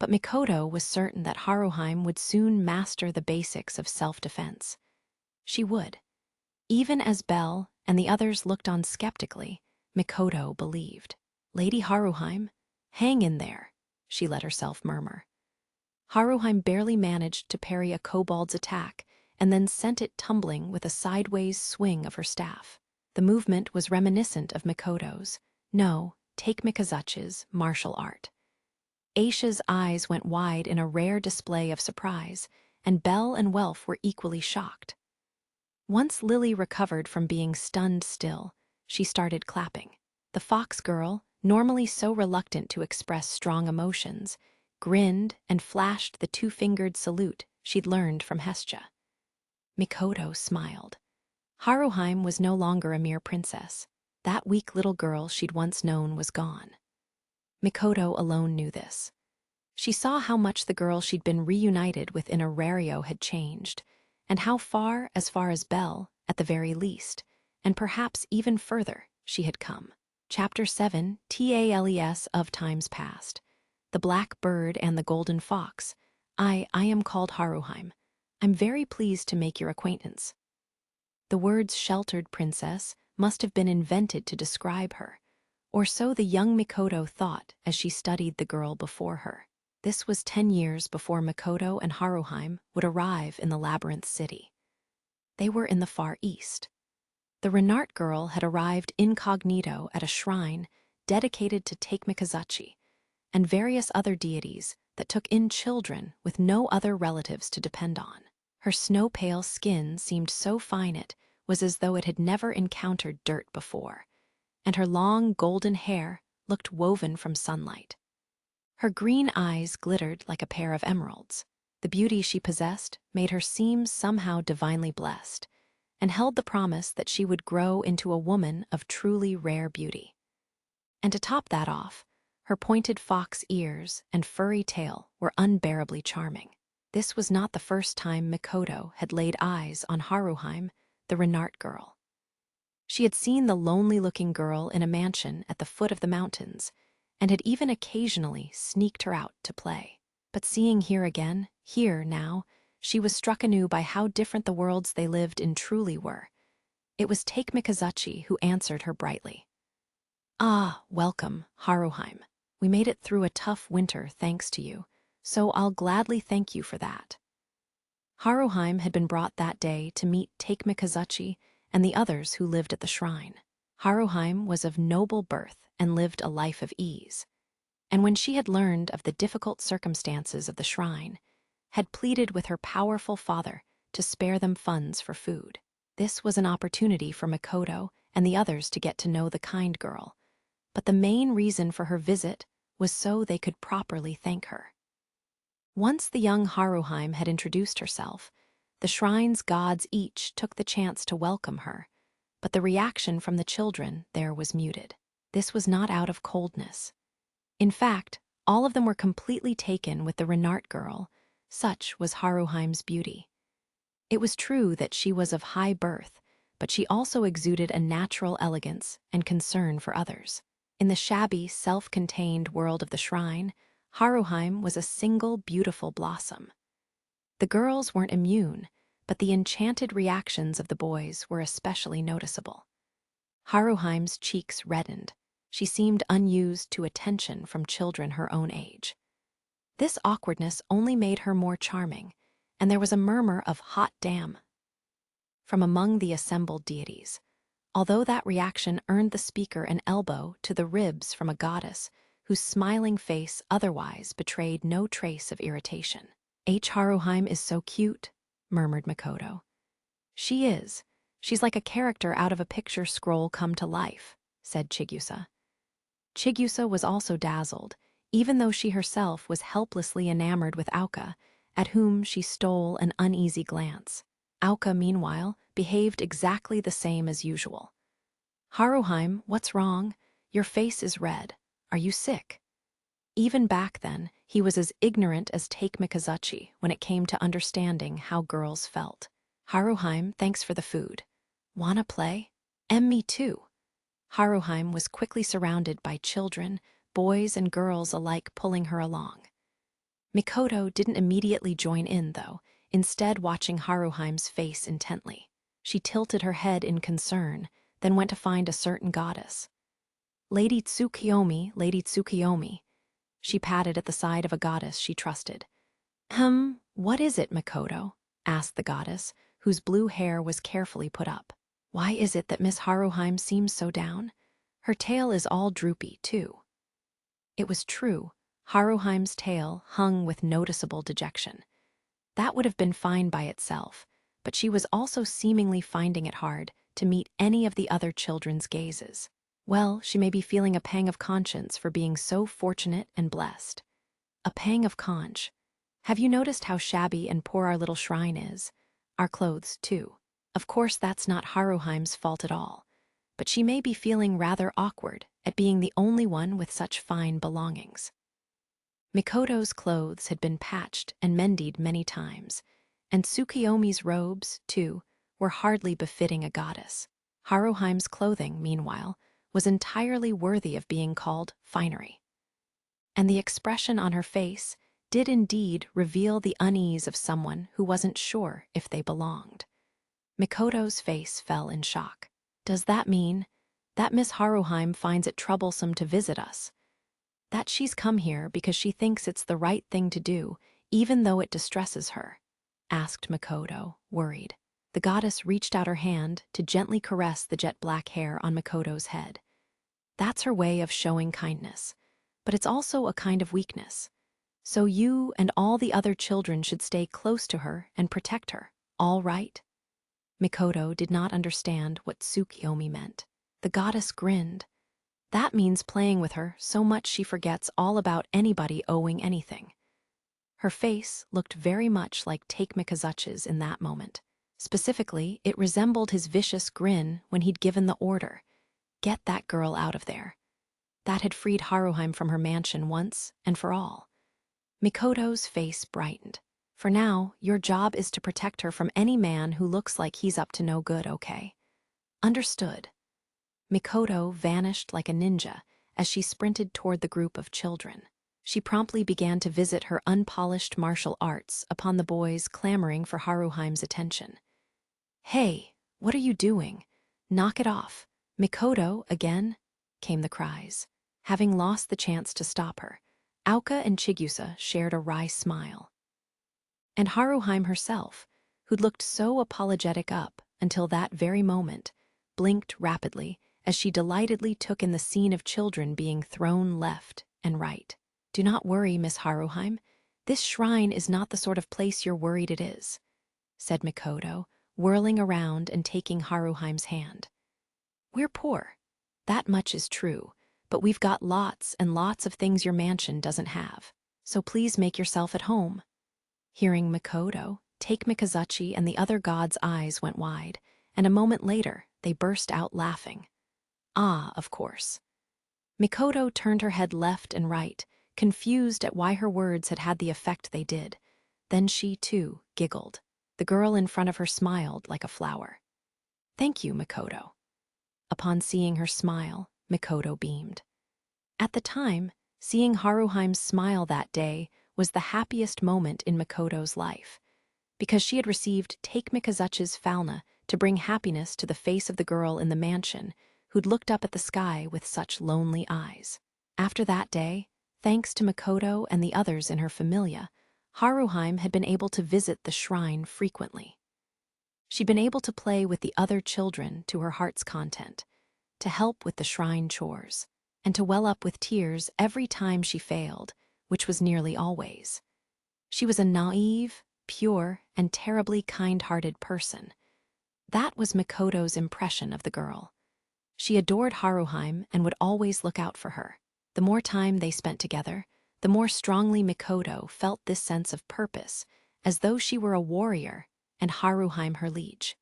But Mikoto was certain that Haruheim would soon master the basics of self-defense. She would. Even as Belle and the others looked on skeptically, Mikoto believed. Lady Haruheim, hang in there, she let herself murmur. Haruheim barely managed to parry a kobold's attack and then sent it tumbling with a sideways swing of her staff. The movement was reminiscent of Mikoto's. No, take Mikazuchi's martial art. Aisha's eyes went wide in a rare display of surprise, and Belle and Welf were equally shocked. Once Lily recovered from being stunned still, she started clapping. The fox girl, normally so reluctant to express strong emotions, grinned and flashed the 2-fingered salute she'd learned from Hestia. Mikoto smiled. Haruheim was no longer a mere princess. That weak little girl she'd once known was gone. Mikoto alone knew this. She saw how much the girl she'd been reunited with in Aurario had changed, and how far as Belle, at the very least, and perhaps even further, she had come. Chapter 7, TALES of Times Past. The Black Bird and the Golden Fox. I am called Haruheim. I'm very pleased to make your acquaintance. The words sheltered princess must have been invented to describe her, or so the young Mikoto thought as she studied the girl before her. This was 10 years before Mikoto and Haruheim would arrive in the Labyrinth City. They were in the Far East. The Renart girl had arrived incognito at a shrine dedicated to Take Mikazuchi and various other deities that took in children with no other relatives to depend on. Her snow-pale skin seemed so fine it was as though it had never encountered dirt before, and her long golden hair looked woven from sunlight. Her green eyes glittered like a pair of emeralds. The beauty she possessed made her seem somehow divinely blessed, and held the promise that she would grow into a woman of truly rare beauty. And to top that off, Her pointed fox ears and furry tail were unbearably charming. This was not the first time Mikoto had laid eyes on Haruheim, the Renart girl. She had seen the lonely-looking girl in a mansion at the foot of the mountains, and had even occasionally sneaked her out to play. But seeing here again, here now, she was struck anew by how different the worlds they lived in truly were. It was Take Mikazuchi who answered her brightly. "Ah, welcome, Haruheim. We made it through a tough winter thanks to you, so I'll gladly thank you for that." Haruheim had been brought that day to meet Take Mikazuchi and the others who lived at the shrine. Haruheim was of noble birth and lived a life of ease, and when she had learned of the difficult circumstances of the shrine, had pleaded with her powerful father to spare them funds for food. This was an opportunity for Mikoto and the others to get to know the kind girl, but the main reason for her visit was so they could properly thank her. Once the young Haruheim had introduced herself, the shrine's gods each took the chance to welcome her, but the reaction from the children there was muted. This was not out of coldness. In fact, all of them were completely taken with the Renart girl, such was Haruheim's beauty. It was true that she was of high birth, but she also exuded a natural elegance and concern for others. In the shabby, self-contained world of the shrine, Haruheim was a single beautiful blossom. The girls weren't immune, but the enchanted reactions of the boys were especially noticeable. Haruheim's cheeks reddened. She seemed unused to attention from children her own age. This awkwardness only made her more charming, and there was a murmur of "hot damn" from among the assembled deities, although that reaction earned the speaker an elbow to the ribs from a goddess whose smiling face otherwise betrayed no trace of irritation. "Haruheim is so cute," murmured Mikoto. "She is. She's like a character out of a picture scroll come to life," said Chigusa. Chigusa was also dazzled, even though she herself was helplessly enamored with Aoka, at whom she stole an uneasy glance. Aoka, meanwhile, behaved exactly the same as usual. "Haruheim, what's wrong? Your face is red. Are you sick?" Even back then, he was as ignorant as Take Mikazuchi when it came to understanding how girls felt. "Haruheim, thanks for the food. Wanna play?" Me too." Haruheim was quickly surrounded by children, boys and girls alike pulling her along. Mikoto didn't immediately join in, though, instead watching Haruheim's face intently. She tilted her head in concern, then went to find a certain goddess. Lady Tsukiyomi, Lady Tsukiyomi." She patted at the side of a goddess she trusted. What is it, Mikoto?" asked the goddess, whose blue hair was carefully put up. "Why is it that Miss Haruheim seems so down? Her tail is all droopy, too." It was true. Haruheim's tail hung with noticeable dejection. That would have been fine by itself, but she was also seemingly finding it hard to meet any of the other children's gazes. Well, she may be feeling a pang of conscience for being so fortunate and blessed. A pang of conch. Have you noticed how shabby and poor our little shrine is? Our clothes, too. Of course, that's not Haruheim's fault at all, but she may be feeling rather awkward at being the only one with such fine belongings. Mikoto's clothes had been patched and mended many times, and Tsukiyomi's robes, too, were hardly befitting a goddess. Haruheim's clothing, meanwhile, was entirely worthy of being called finery. And the expression on her face did indeed reveal the unease of someone who wasn't sure if they belonged. Mikoto's face fell in shock. "Does that mean that Miss Haruheim finds it troublesome to visit us? That she's come here because she thinks it's the right thing to do, even though it distresses her?" asked Mikoto, worried. The goddess reached out her hand to gently caress the jet-black hair on Mikoto's head. "That's her way of showing kindness, but it's also a kind of weakness. So you and all the other children should stay close to her and protect her, all right?" Mikoto did not understand what Tsukiyomi meant. The goddess grinned. "That means playing with her so much she forgets all about anybody owing anything." Her face looked very much like Take Mikazuchi's in that moment. Specifically, it resembled his vicious grin when he'd given the order, "Get that girl out of there." that had freed Haruheim from her mansion once and for all. Mikoto's face brightened. For now, your job is to protect her from any man who looks like he's up to no good, okay? Understood. Mikoto vanished like a ninja as she sprinted toward the group of children. She promptly began to visit her unpolished martial arts upon the boys clamoring for Haruheim's attention. "Hey, what are you doing? Knock it off. Mikoto, again?" came the cries. Having lost the chance to stop her, Aoka and Chigusa shared a wry smile. And Haruheim herself, who'd looked so apologetic up until that very moment, blinked rapidly as she delightedly took in the scene of children being thrown left and right. "Do not worry, Miss Haruheim. This shrine is not the sort of place you're worried it is," said Mikoto, whirling around and taking Haruheim's hand. "We're poor. That much is true, but we've got lots and lots of things your mansion doesn't have. So please make yourself at home." Hearing Mikoto, Take Mikazuchi and the other gods' eyes went wide, and a moment later they burst out laughing. Ah, of course. Mikoto turned her head left and right, confused at why her words had had the effect they did. Then she, too, giggled. The girl in front of her smiled like a flower. "Thank you, Mikoto." Upon seeing her smile, Mikoto beamed. At the time, seeing Haruheim's smile that day was the happiest moment in Mikoto's life, because she had received Take Mikazuchi's falna to bring happiness to the face of the girl in the mansion who'd looked up at the sky with such lonely eyes. After that day, thanks to Mikoto and the others in her familia, Haruheim had been able to visit the shrine frequently. She'd been able to play with the other children to her heart's content, to help with the shrine chores, and to well up with tears every time she failed, which was nearly always. She was a naive, pure, and terribly kind-hearted person. That was Mikoto's impression of the girl. She adored Haruheim and would always look out for her. The more time they spent together, the more strongly Mikoto felt this sense of purpose, as though she were a warrior and Haruheim her liege.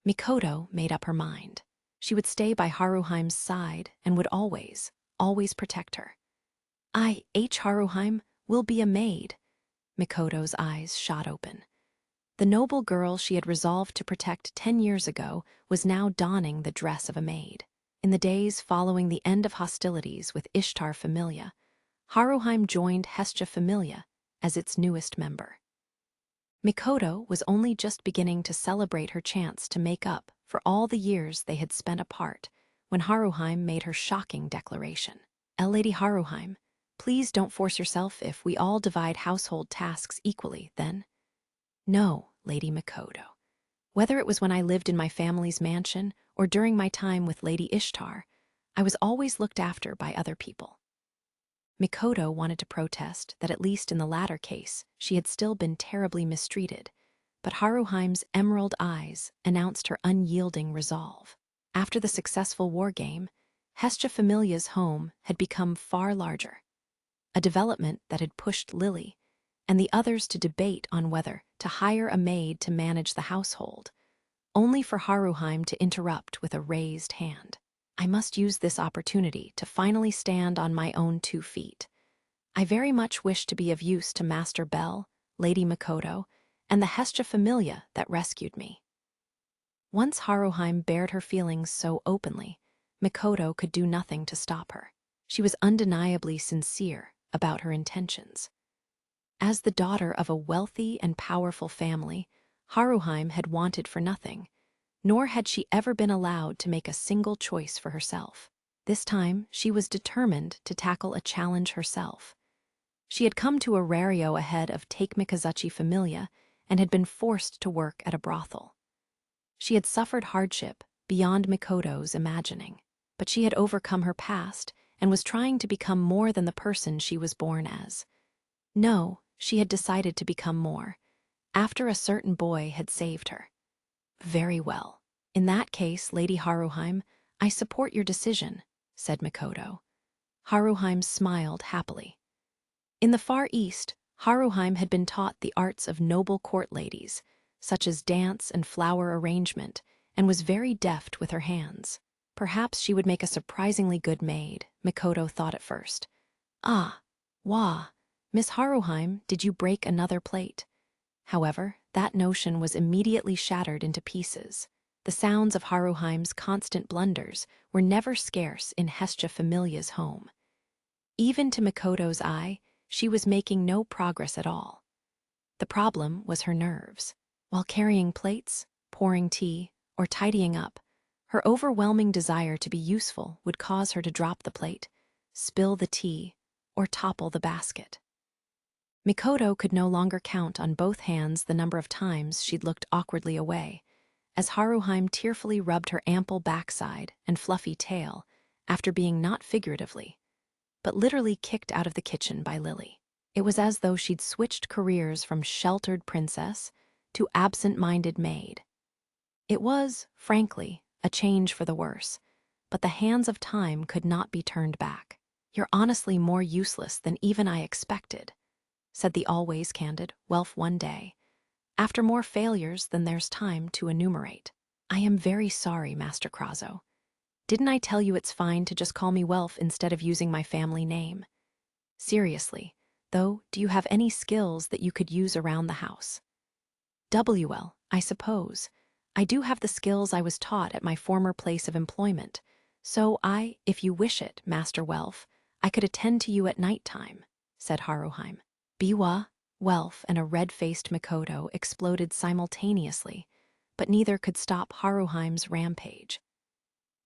Mikoto made up her mind. She would stay by Haruheim's side and would always, always protect her. "I, Haruheim, will be a maid." Mikoto's eyes shot open. The noble girl she had resolved to protect 10 years ago was now donning the dress of a maid. In the days following the end of hostilities with Ishtar Familia, Haruheim joined Hestia Familia as its newest member. Mikoto was only just beginning to celebrate her chance to make up for all the years they had spent apart when Haruheim made her shocking declaration. "Lady Haruheim, please don't force yourself if we all divide household tasks equally, then." "No, Lady Mikoto. Whether it was when I lived in my family's mansion or during my time with Lady Ishtar, I was always looked after by other people." Mikoto wanted to protest that at least in the latter case, she had still been terribly mistreated, but Haruheim's emerald eyes announced her unyielding resolve. After the successful war game, Hestia Familia's home had become far larger, a development that had pushed Lily and the others to debate on whether to hire a maid to manage the household, only for Haruheim to interrupt with a raised hand. "I must use this opportunity to finally stand on my own 2 feet. I very much wish to be of use to Master Bell, Lady Mikoto, and the Hestia Familia that rescued me." Once Haruheim bared her feelings so openly, Mikoto could do nothing to stop her. She was undeniably sincere about her intentions. As the daughter of a wealthy and powerful family, Haruheim had wanted for nothing, nor had she ever been allowed to make a single choice for herself. This time, she was determined to tackle a challenge herself. She had come to Arario ahead of Take Mikazuchi Familia and had been forced to work at a brothel. She had suffered hardship beyond Mikoto's imagining, but she had overcome her past and was trying to become more than the person she was born as. No, she had decided to become more, after a certain boy had saved her. "Very well. In that case, Lady Haruheim, I support your decision," said Mikoto. Haruheim smiled happily. In the Far East, Haruheim had been taught the arts of noble court ladies, such as dance and flower arrangement, and was very deft with her hands. Perhaps she would make a surprisingly good maid, Mikoto thought at first. Ah, wah, Miss Haruheim, did you break another plate? However, that notion was immediately shattered into pieces. The sounds of Haruheim's constant blunders were never scarce in Hestia Familia's home. Even to Mikoto's eye, she was making no progress at all. The problem was her nerves. While carrying plates, pouring tea, or tidying up, her overwhelming desire to be useful would cause her to drop the plate, spill the tea, or topple the basket. Mikoto could no longer count on both hands the number of times she'd looked awkwardly away, as Haruheim tearfully rubbed her ample backside and fluffy tail after being not figuratively, but literally kicked out of the kitchen by Lily. It was as though she'd switched careers from sheltered princess to absent-minded maid. It was, frankly, a change for the worse, but the hands of time could not be turned back. "You're honestly more useless than even I expected," said the always candid Welf one day, after more failures than there's time to enumerate. "I am very sorry, Master Krazo. Didn't I tell you it's fine to just call me Welf instead of using my family name? Seriously, though, do you have any skills that you could use around the house?" "WL, I suppose. I do have the skills I was taught at my former place of employment, so if you wish it, Master Welf, I could attend to you at night time," said Haruheim. Biwa, Welf, and a red-faced Mikoto exploded simultaneously, but neither could stop Haruheim's rampage.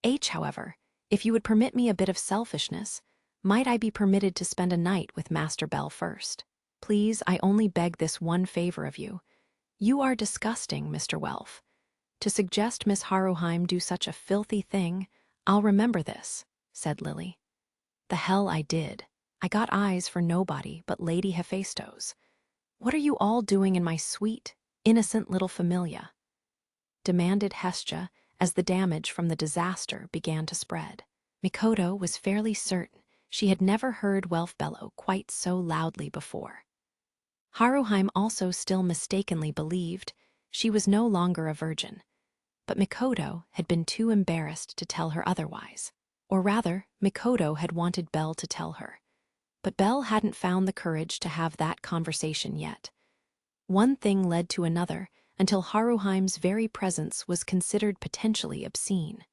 However, if you would permit me a bit of selfishness, might I be permitted to spend a night with Master Bell first? Please, I only beg this one favor of you. You are disgusting, Mr. Welf. To suggest Miss Haruheim do such a filthy thing, I'll remember this, said Lily. The hell I did. I got eyes for nobody but Lady Hephaestus. What are you all doing in my sweet, innocent little familia? Demanded Hestia as the damage from the disaster began to spread. Mikoto was fairly certain she had never heard Welf bellow quite so loudly before. Haruheim also still mistakenly believed she was no longer a virgin, but Mikoto had been too embarrassed to tell her otherwise. Or rather, Mikoto had wanted Belle to tell her. But Belle hadn't found the courage to have that conversation yet. One thing led to another until Haruheim's very presence was considered potentially obscene.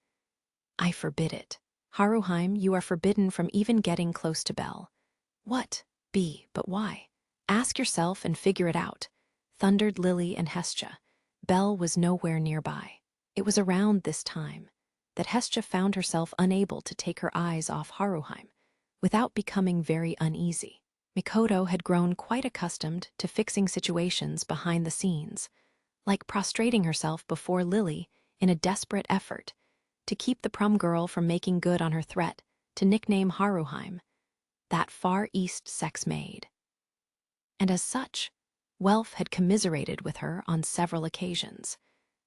I forbid it. Haruheim, you are forbidden from even getting close to Belle. What? But why? Ask yourself and figure it out, thundered Lily and Hestia. Belle was nowhere nearby. It was around this time that Hestia found herself unable to take her eyes off Haruheim without becoming very uneasy. Mikoto had grown quite accustomed to fixing situations behind the scenes, like prostrating herself before Lily in a desperate effort to keep the prom girl from making good on her threat to nickname Haruheim, that Far East sex maid. And as such, Welf had commiserated with her on several occasions,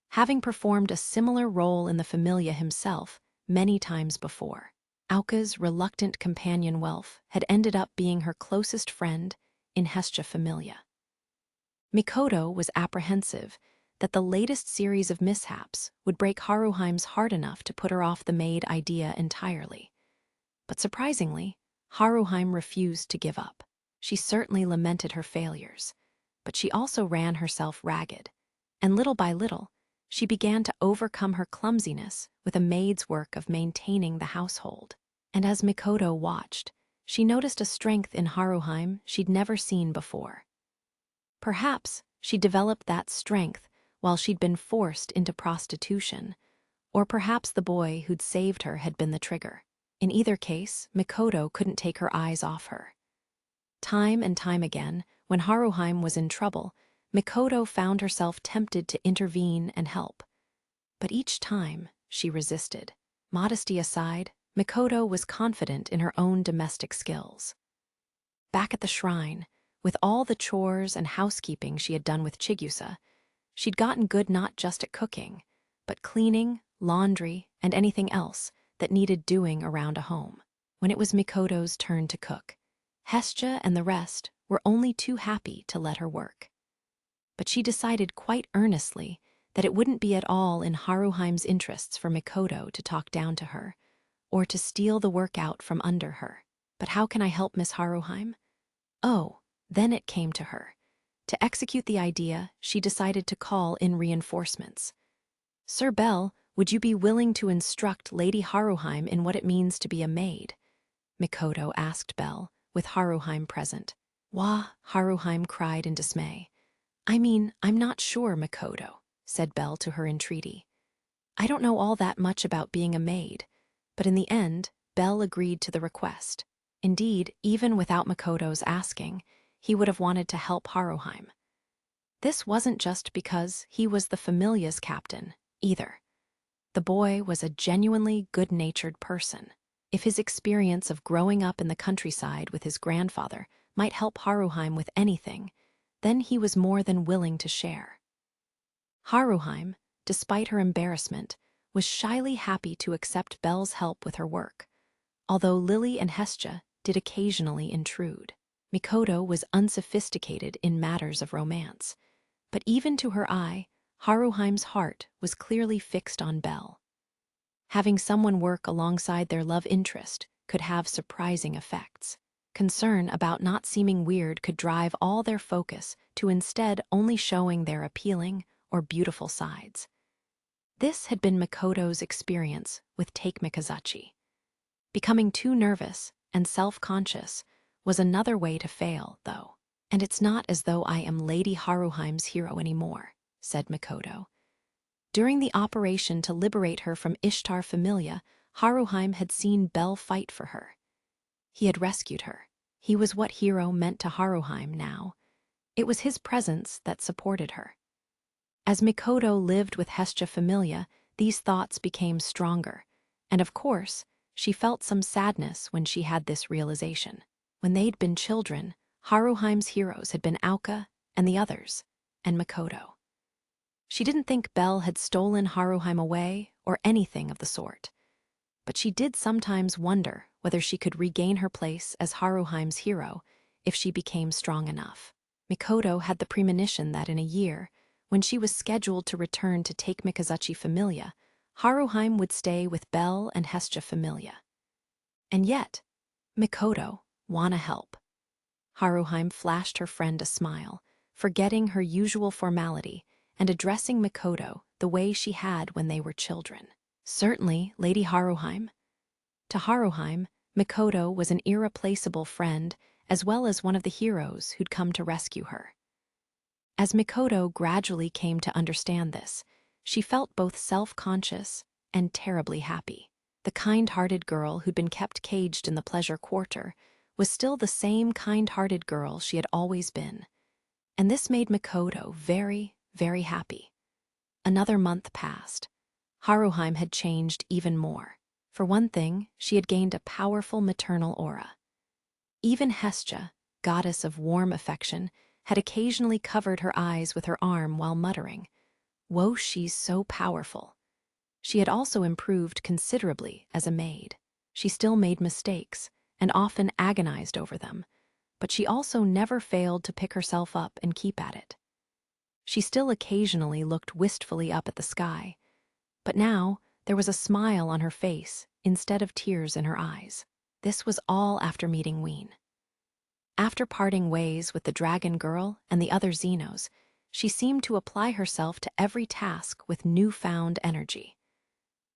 having performed a similar role in the Familia himself many times before. Auka's reluctant companion Welf had ended up being her closest friend in Hestia Familia. Mikoto was apprehensive that the latest series of mishaps would break Haruheim's heart enough to put her off the maid idea entirely. But surprisingly, Haruheim refused to give up. She certainly lamented her failures, but she also ran herself ragged, and little by little, she began to overcome her clumsiness with a maid's work of maintaining the household. And as Mikoto watched, she noticed a strength in Haruheim she'd never seen before. Perhaps she developed that strength while she'd been forced into prostitution, or perhaps the boy who'd saved her had been the trigger. In either case, Mikoto couldn't take her eyes off her. Time and time again, when Haruheim was in trouble, Mikoto found herself tempted to intervene and help. But each time, she resisted. Modesty aside, Mikoto was confident in her own domestic skills. Back at the shrine, with all the chores and housekeeping she had done with Chigusa, she'd gotten good not just at cooking, but cleaning, laundry, and anything else that needed doing around a home. When it was Mikoto's turn to cook, Hestia and the rest were only too happy to let her work. But she decided quite earnestly that it wouldn't be at all in Haruheim's interests for Mikoto to talk down to her, or to steal the work out from under her. But how can I help Miss Haruheim? Oh, then it came to her. To execute the idea, she decided to call in reinforcements. Sir Bell, would you be willing to instruct Lady Haruheim in what it means to be a maid? Mikoto asked Bell, with Haruheim present. Wah, Haruheim cried in dismay. I'm not sure, Mikoto, said Bell to her entreaty. I don't know all that much about being a maid, but in the end, Bell agreed to the request. Indeed, even without Mikoto's asking, he would have wanted to help Haruheim. This wasn't just because he was the familia's captain, either. The boy was a genuinely good-natured person. If his experience of growing up in the countryside with his grandfather might help Haruheim with anything, then he was more than willing to share. Haruheim, despite her embarrassment, was shyly happy to accept Belle's help with her work, although Lily and Hestia did occasionally intrude. Mikoto was unsophisticated in matters of romance, but even to her eye, Haruheim's heart was clearly fixed on Belle. Having someone work alongside their love interest could have surprising effects. Concern about not seeming weird could drive all their focus to instead only showing their appealing or beautiful sides. This had been Mikoto's experience with Take Mikazuchi. Becoming too nervous and self-conscious was another way to fail, though. And it's not as though I am Lady Haruheim's hero anymore, said Mikoto. During the operation to liberate her from Ishtar Familia, Haruheim had seen Belle fight for her. He had rescued her. He was what hero meant to Haruheim now. It was his presence that supported her. As Mikoto lived with Hestia Familia, these thoughts became stronger, and of course, she felt some sadness when she had this realization. When they'd been children, Haruheim's heroes had been Auka and the others, and Mikoto. She didn't think Belle had stolen Haruheim away or anything of the sort, but she did sometimes wonder whether she could regain her place as Haruheim's hero if she became strong enough. Mikoto had the premonition that in a year, when she was scheduled to return to Take Mikazuchi Familia, Haruheim would stay with Belle and Hestia Familia. And yet, Mikoto, wanna help. Haruheim flashed her friend a smile, forgetting her usual formality and addressing Mikoto the way she had when they were children. Certainly, Lady Haruheim. To Haruheim, Mikoto was an irreplaceable friend as well as one of the heroes who'd come to rescue her. As Mikoto gradually came to understand this, she felt both self-conscious and terribly happy. The kind-hearted girl who'd been kept caged in the pleasure quarter was still the same kind-hearted girl she had always been, and this made Mikoto very, very happy. Another month passed. Haruheim had changed even more. For one thing, she had gained a powerful maternal aura. Even Hestia, goddess of warm affection, had occasionally covered her eyes with her arm while muttering, "Whoa, she's so powerful." She had also improved considerably as a maid. She still made mistakes, and often agonized over them, but she also never failed to pick herself up and keep at it. She still occasionally looked wistfully up at the sky, but now there was a smile on her face instead of tears in her eyes. This was all after meeting Ween. After parting ways with the dragon girl and the other Xenos, she seemed to apply herself to every task with newfound energy.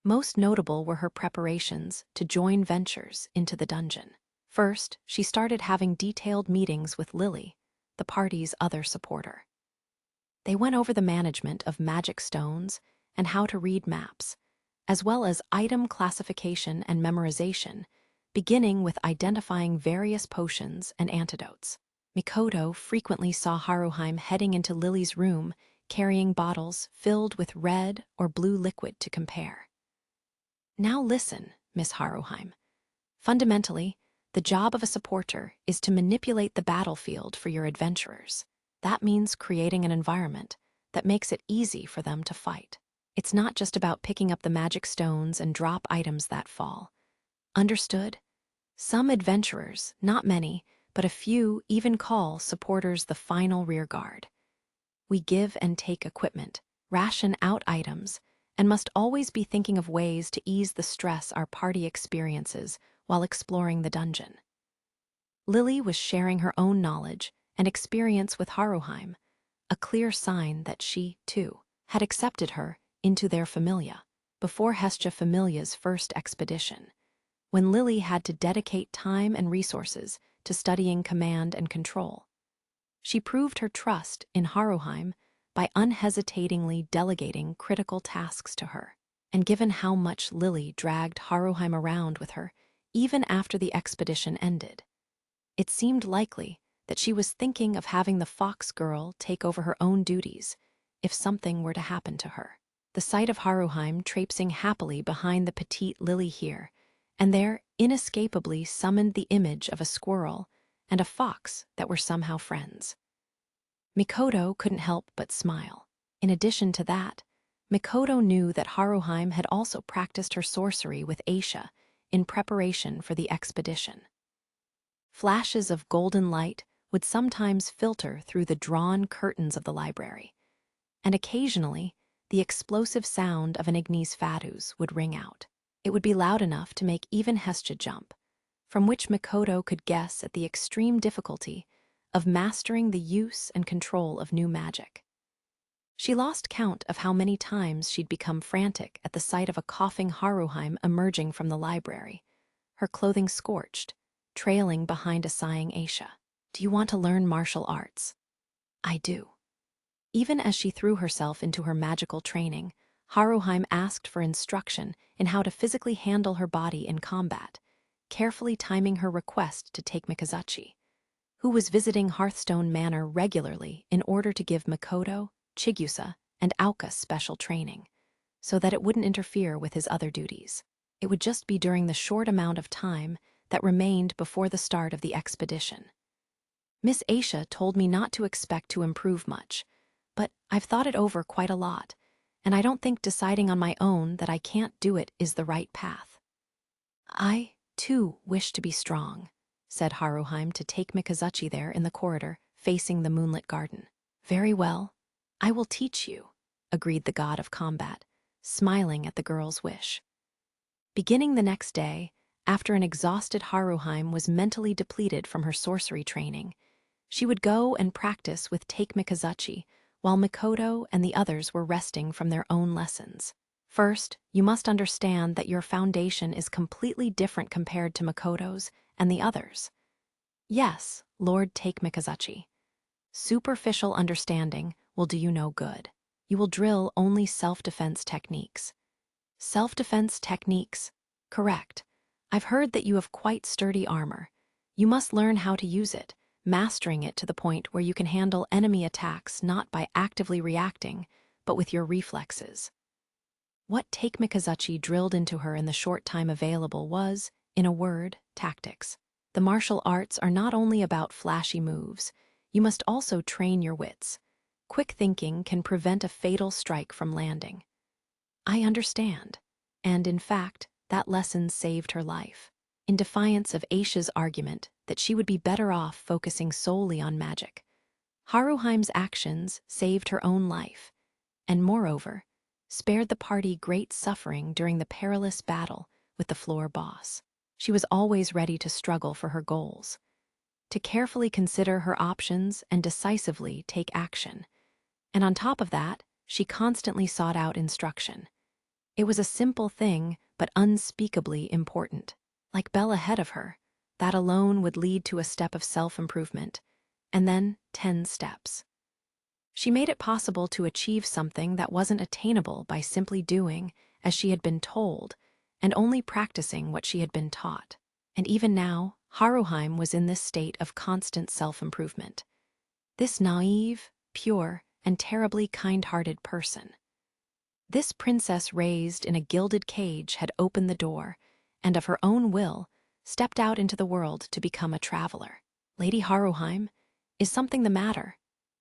Most notable were her preparations to join ventures into the dungeon. First, she started having detailed meetings with Lily, the party's other supporter. They went over the management of magic stones and how to read maps, as well as item classification and memorization, beginning with identifying various potions and antidotes. Mikoto frequently saw Haruheim heading into Lily's room, carrying bottles filled with red or blue liquid to compare. Now listen, Miss Haruheim. Fundamentally, the job of a supporter is to manipulate the battlefield for your adventurers. That means creating an environment that makes it easy for them to fight. It's not just about picking up the magic stones and drop items that fall. Understood? Some adventurers, not many, but a few even call supporters the final rear guard. We give and take equipment, ration out items, and must always be thinking of ways to ease the stress our party experiences while exploring the dungeon. Lily was sharing her own knowledge and experience with Haruheim, a clear sign that she, too, had accepted her into their familia before Hestia Familia's first expedition, when Lily had to dedicate time and resources to studying command and control. She proved her trust in Haruheim by unhesitatingly delegating critical tasks to her. And given how much Lily dragged Haruheim around with her even after the expedition ended, it seemed likely that she was thinking of having the fox girl take over her own duties if something were to happen to her. The sight of Haruheim traipsing happily behind the petite Lily here and there inescapably summoned the image of a squirrel and a fox that were somehow friends. Mikoto couldn't help but smile. In addition to that, Mikoto knew that Haruheim had also practiced her sorcery with Aisha in preparation for the expedition. Flashes of golden light would sometimes filter through the drawn curtains of the library, and occasionally the explosive sound of an Ignis Fatuus would ring out. It would be loud enough to make even Hestia jump, from which Mikoto could guess at the extreme difficulty of mastering the use and control of new magic. She lost count of how many times she'd become frantic at the sight of a coughing Haruheim emerging from the library, her clothing scorched, trailing behind a sighing Aisha. "Do you want to learn martial arts?" "I do." Even as she threw herself into her magical training, Haruheim asked for instruction in how to physically handle her body in combat, carefully timing her request to take Mikazuchi, who was visiting Hearthstone Manor regularly in order to give Mikoto, Chigusa, and Aoka special training, so that it wouldn't interfere with his other duties. It would just be during the short amount of time that remained before the start of the expedition. "Miss Aisha told me not to expect to improve much, but I've thought it over quite a lot, and I don't think deciding on my own that I can't do it is the right path." "I, too, wish to be strong," said Haruheim to take Mikazuchi there in the corridor, facing the moonlit garden. "Very well, I will teach you," agreed the god of combat, smiling at the girl's wish. Beginning the next day, after an exhausted Haruheim was mentally depleted from her sorcery training, she would go and practice with Take Mikazuchi while Mikoto and the others were resting from their own lessons. First, you must understand that your foundation is completely different compared to Mikoto's and the others. Yes, Lord Take Mikazuchi. Superficial understanding will do you no good. You will drill only self-defense techniques. Self-defense techniques? Correct. I've heard that you have quite sturdy armor. You must learn how to use it, mastering it to the point where you can handle enemy attacks not by actively reacting, but with your reflexes. What Take Mikazuchi drilled into her in the short time available was, in a word, tactics. The martial arts are not only about flashy moves, you must also train your wits. Quick thinking can prevent a fatal strike from landing. I understand, and in fact, that lesson saved her life. In defiance of Aisha's argument that she would be better off focusing solely on magic, Haruheim's actions saved her own life, and moreover, spared the party great suffering during the perilous battle with the floor boss. She was always ready to struggle for her goals, to carefully consider her options and decisively take action. And on top of that, she constantly sought out instruction. It was a simple thing, but unspeakably important. Like Belle ahead of her, that alone would lead to a step of self-improvement, and then 10 steps. She made it possible to achieve something that wasn't attainable by simply doing as she had been told and only practicing what she had been taught. And even now, Haruheim was in this state of constant self-improvement. This naive, pure, and terribly kind-hearted person. This princess raised in a gilded cage had opened the door, and of her own will, stepped out into the world to become a traveler. "Lady Haruheim, is something the matter?"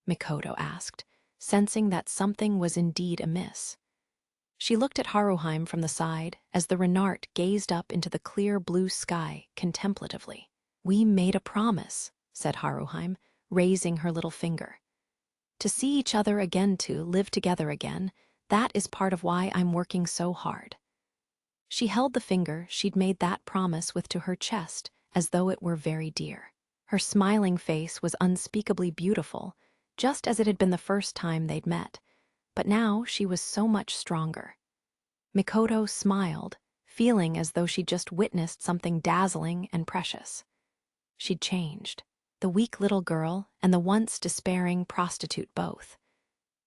Mikoto asked, sensing that something was indeed amiss. She looked at Haruheim from the side as the Renart gazed up into the clear blue sky contemplatively. "We made a promise," said Haruheim, raising her little finger. To see each other again, to live together again, that is part of why I'm working so hard." She held the finger she'd made that promise with to her chest as though it were very dear. Her smiling face was unspeakably beautiful, just as it had been the first time they'd met, but now she was so much stronger. Mikoto smiled, feeling as though she'd just witnessed something dazzling and precious. She'd changed, the weak little girl and the once despairing prostitute both.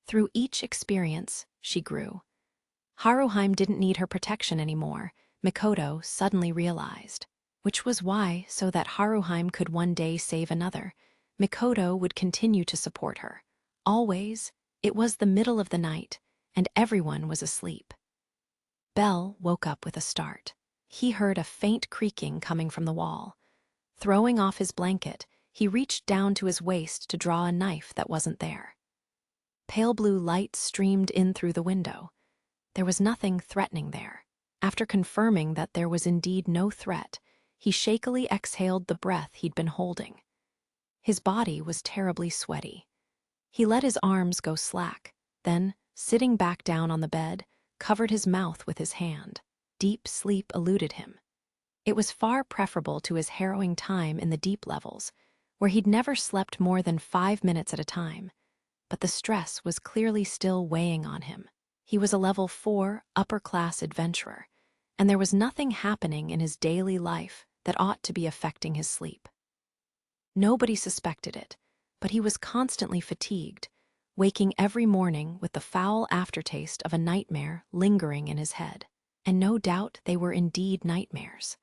Through each experience, she grew. Haruheim didn't need her protection anymore, Mikoto suddenly realized. Which was why, so that Haruheim could one day save another, Mikoto would continue to support her. Always. It was the middle of the night, and everyone was asleep. Bell woke up with a start. He heard a faint creaking coming from the wall. Throwing off his blanket, he reached down to his waist to draw a knife that wasn't there. Pale blue light streamed in through the window. There was nothing threatening there. After confirming that there was indeed no threat, he shakily exhaled the breath he'd been holding. His body was terribly sweaty. He let his arms go slack, then, sitting back down on the bed, covered his mouth with his hand. Deep sleep eluded him. It was far preferable to his harrowing time in the deep levels, where he'd never slept more than 5 minutes at a time, but the stress was clearly still weighing on him. He was a level 4 upper-class adventurer, and there was nothing happening in his daily life that ought to be affecting his sleep. Nobody suspected it, but he was constantly fatigued, waking every morning with the foul aftertaste of a nightmare lingering in his head. And no doubt they were indeed nightmares.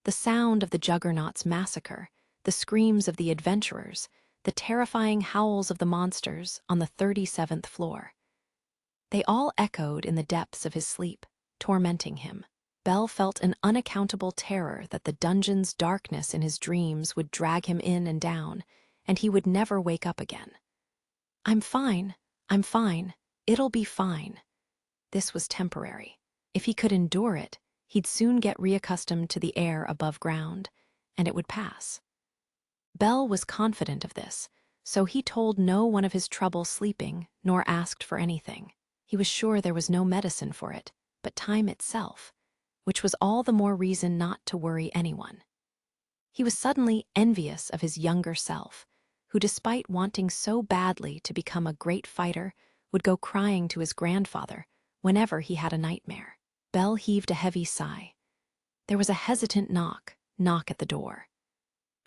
The sound of the Juggernaut's massacre, the screams of the adventurers, the terrifying howls of the monsters on the 37th floor. They all echoed in the depths of his sleep, tormenting him. Bell felt an unaccountable terror that the dungeon's darkness in his dreams would drag him in and down, and he would never wake up again. I'm fine. It'll be fine." This was temporary. If he could endure it, he'd soon get reaccustomed to the air above ground, and it would pass. Bell was confident of this, so he told no one of his trouble sleeping, nor asked for anything. He was sure there was no medicine for it, but time itself, which was all the more reason not to worry anyone. He was suddenly envious of his younger self, who, despite wanting so badly to become a great fighter, would go crying to his grandfather whenever he had a nightmare. Bell heaved a heavy sigh. There was a hesitant knock at the door.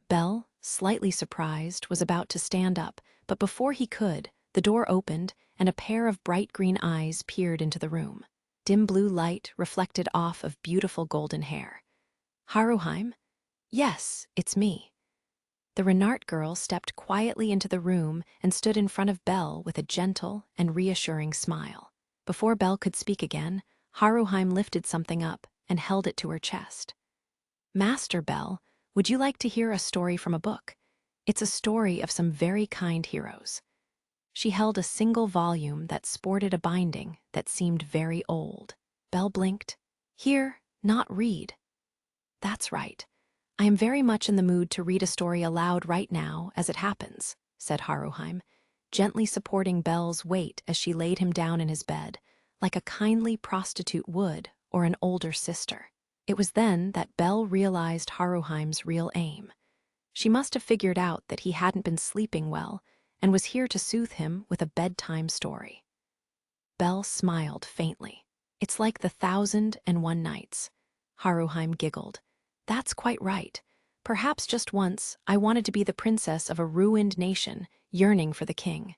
Bell, slightly surprised, was about to stand up, but before he could, the door opened and a pair of bright green eyes peered into the room. Dim blue light reflected off of beautiful golden hair. "Haruheim?" "Yes, it's me." The Renart girl stepped quietly into the room and stood in front of Bell with a gentle and reassuring smile. Before Bell could speak again, Haruheim lifted something up and held it to her chest. "Master Bell, would you like to hear a story from a book? It's a story of some very kind heroes." She held a single volume that sported a binding that seemed very old. Bell blinked. "Hear, not read." "That's right. I am very much in the mood to read a story aloud right now as it happens," said Haruheim, gently supporting Bell's weight as she laid him down in his bed, like a kindly prostitute would or an older sister. It was then that Bell realized Haruheim's real aim. She must have figured out that he hadn't been sleeping well and was here to soothe him with a bedtime story. Bell smiled faintly. "It's like the 1001 Nights." Haruheim giggled. "That's quite right. Perhaps just once I wanted to be the princess of a ruined nation, yearning for the king."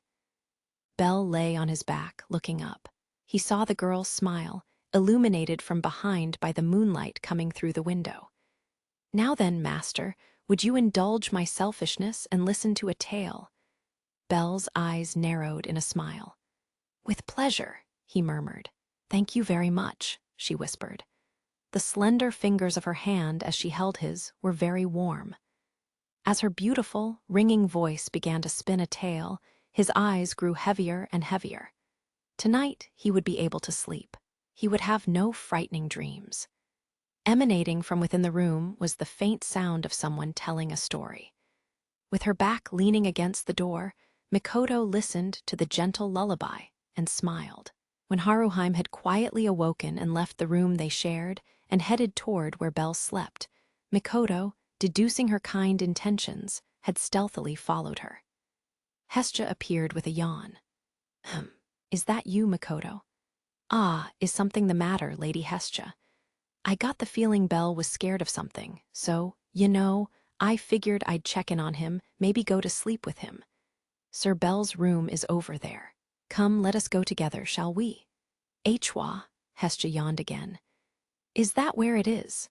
Bell lay on his back, looking up. He saw the girl smile, illuminated from behind by the moonlight coming through the window. "Now then, master, would you indulge my selfishness and listen to a tale?" Bell's eyes narrowed in a smile. "With pleasure," he murmured. "Thank you very much," she whispered. The slender fingers of her hand as she held his were very warm. As her beautiful, ringing voice began to spin a tale, his eyes grew heavier and heavier. Tonight he would be able to sleep. He would have no frightening dreams. Emanating from within the room was the faint sound of someone telling a story. With her back leaning against the door, Mikoto listened to the gentle lullaby and smiled. When Haruheim had quietly awoken and left the room they shared and headed toward where Belle slept, Mikoto, deducing her kind intentions, had stealthily followed her. Hestia appeared with a yawn. Is that you, Mikoto? Ah, is something the matter, Lady Hestia? I got the feeling Belle was scared of something, so, I figured I'd check in on him, maybe go to sleep with him. Sir Belle's room is over there. Come, let us go together, shall we? Hwa, Hestia yawned again. Is that where it is?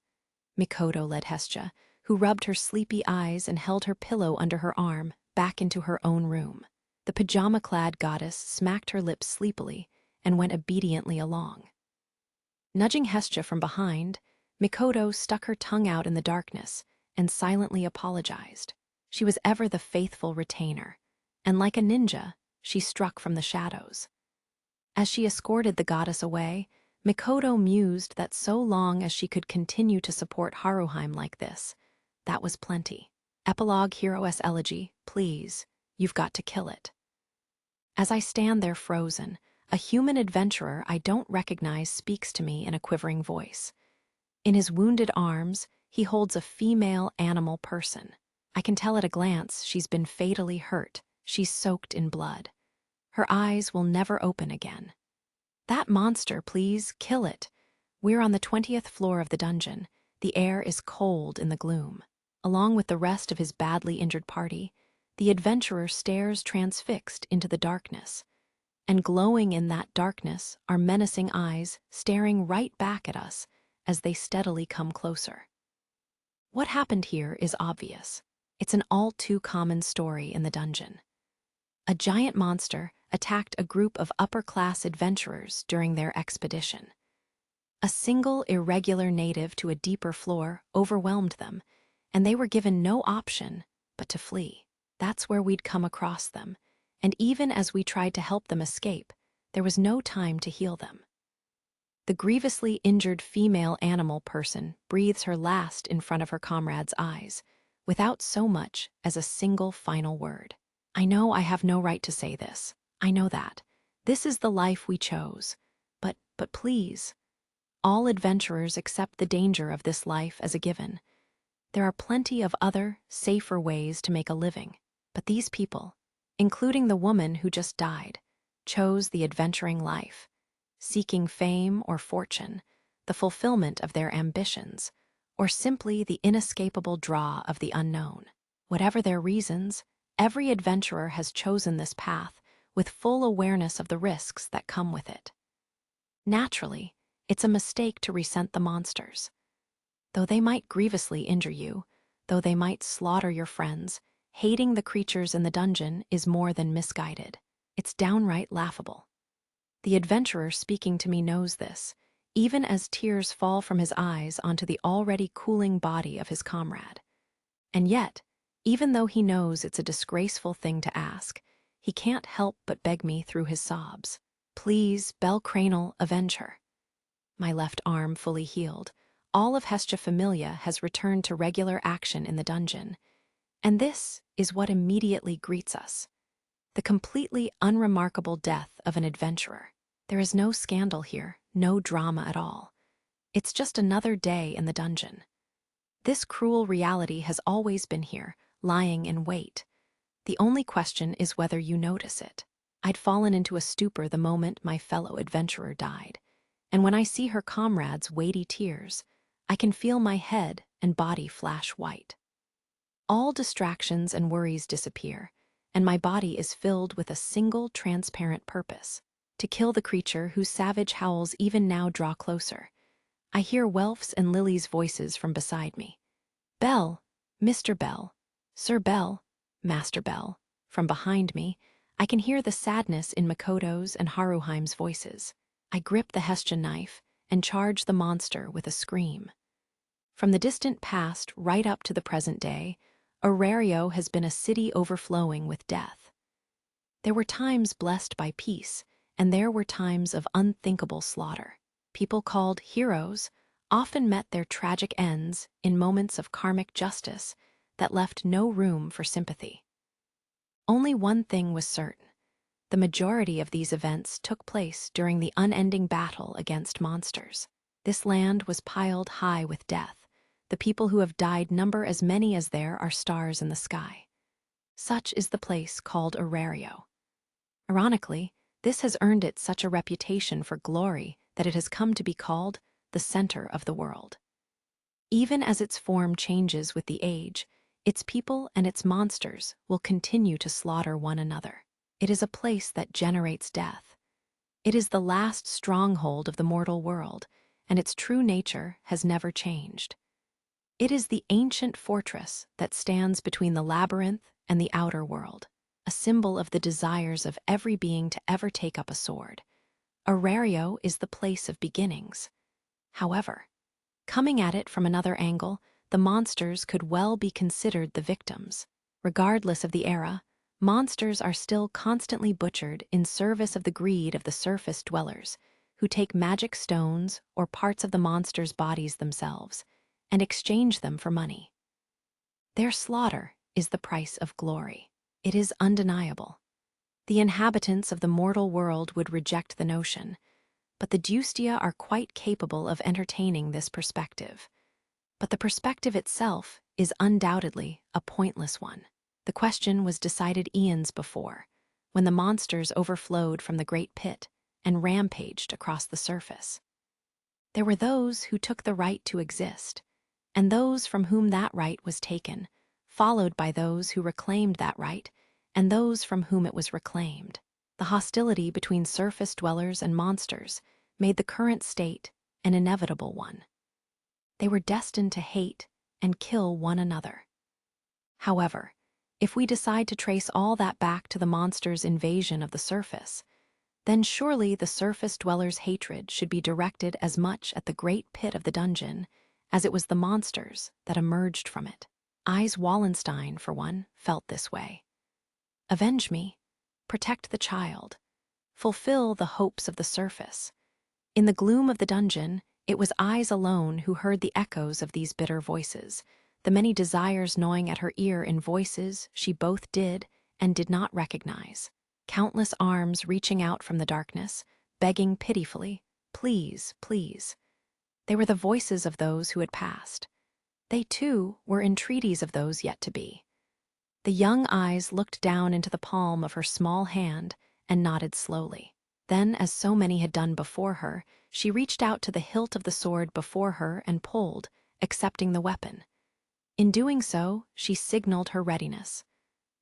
Mikoto led Hestia, who rubbed her sleepy eyes and held her pillow under her arm, back into her own room. The pajama-clad goddess smacked her lips sleepily and went obediently along. Nudging Hestia from behind, Mikoto stuck her tongue out in the darkness and silently apologized. She was ever the faithful retainer, and like a ninja, she struck from the shadows. As she escorted the goddess away, Mikoto mused that so long as she could continue to support Haruheim like this, that was plenty. Epilogue Heroess Elegy, please, you've got to kill it. As I stand there frozen, a human adventurer I don't recognize speaks to me in a quivering voice. In his wounded arms, he holds a female animal person. I can tell at a glance she's been fatally hurt. She's soaked in blood. Her eyes will never open again. That monster, please, kill it. We're on the 20th floor of the dungeon. The air is cold in the gloom. Along with the rest of his badly injured party, the adventurer stares transfixed into the darkness. And glowing in that darkness are menacing eyes staring right back at us as they steadily come closer. What happened here is obvious. It's an all-too-common story in the dungeon. A giant monster attacked a group of upper-class adventurers during their expedition. A single irregular native to a deeper floor overwhelmed them, and they were given no option but to flee. That's where we'd come across them, and even as we tried to help them escape, there was no time to heal them. The grievously injured female animal person breathes her last in front of her comrade's eyes, without so much as a single final word. I know I have no right to say this. I know that. This is the life we chose. But please, all adventurers accept the danger of this life as a given. There are plenty of other, safer ways to make a living. But these people, including the woman who just died, chose the adventuring life, seeking fame or fortune, the fulfillment of their ambitions, or simply the inescapable draw of the unknown. Whatever their reasons, every adventurer has chosen this path with full awareness of the risks that come with it. Naturally, it's a mistake to resent the monsters. Though they might grievously injure you, though they might slaughter your friends, hating the creatures in the dungeon is more than misguided. It's downright laughable. The adventurer speaking to me knows this, even as tears fall from his eyes onto the already cooling body of his comrade. And yet, even though he knows it's a disgraceful thing to ask, he can't help but beg me through his sobs. Please, Belle Cranel, avenge her. My left arm fully healed, all of Hestia Familia has returned to regular action in the dungeon. And this is what immediately greets us. The completely unremarkable death of an adventurer. There is no scandal here, no drama at all. It's just another day in the dungeon. This cruel reality has always been here, lying in wait. The only question is whether you notice it. I'd fallen into a stupor the moment my fellow adventurer died, and when I see her comrades' weighty tears, I can feel my head and body flash white. All distractions and worries disappear, and my body is filled with a single transparent purpose: to kill the creature whose savage howls even now draw closer. I hear Welf's and Lily's voices from beside me. Belle, Mr. Bell, Sir Bell, Master Bell. From behind me, I can hear the sadness in Mikoto's and Haruheim's voices. I grip the Hestia knife and charge the monster with a scream. From the distant past right up to the present day, Aurario has been a city overflowing with death. There were times blessed by peace, and there were times of unthinkable slaughter. People called heroes often met their tragic ends in moments of karmic justice that left no room for sympathy. Only one thing was certain. The majority of these events took place during the unending battle against monsters. This land was piled high with death. The people who have died number as many as there are stars in the sky. Such is the place called Arario. Ironically, this has earned it such a reputation for glory that it has come to be called the center of the world. Even as its form changes with the age, its people and its monsters will continue to slaughter one another. It is a place that generates death. It is the last stronghold of the mortal world, and its true nature has never changed. It is the ancient fortress that stands between the labyrinth and the outer world, a symbol of the desires of every being to ever take up a sword. Arario is the place of beginnings. However, coming at it from another angle, the monsters could well be considered the victims. Regardless of the era, monsters are still constantly butchered in service of the greed of the surface dwellers, who take magic stones or parts of the monsters' bodies themselves and exchange them for money. Their slaughter is the price of glory. It is undeniable. The inhabitants of the mortal world would reject the notion, but the Dustia are quite capable of entertaining this perspective. But the perspective itself is undoubtedly a pointless one. The question was decided eons before, when the monsters overflowed from the great pit and rampaged across the surface. There were those who took the right to exist, and those from whom that right was taken, followed by those who reclaimed that right, and those from whom it was reclaimed. The hostility between surface dwellers and monsters made the current state an inevitable one. They were destined to hate and kill one another. However, if we decide to trace all that back to the monsters' invasion of the surface, then surely the surface dwellers' hatred should be directed as much at the great pit of the dungeon as it was the monsters that emerged from it. Eyes Wallenstein, for one, felt this way. Avenge me, protect the child, fulfill the hopes of the surface. In the gloom of the dungeon, it was Eyes alone who heard the echoes of these bitter voices, the many desires gnawing at her ear in voices she both did and did not recognize. Countless arms reaching out from the darkness, begging pitifully, please, please. They were the voices of those who had passed. They, too, were entreaties of those yet to be. The young Eyes looked down into the palm of her small hand and nodded slowly. Then, as so many had done before her, she reached out to the hilt of the sword before her and pulled, accepting the weapon. In doing so, she signaled her readiness.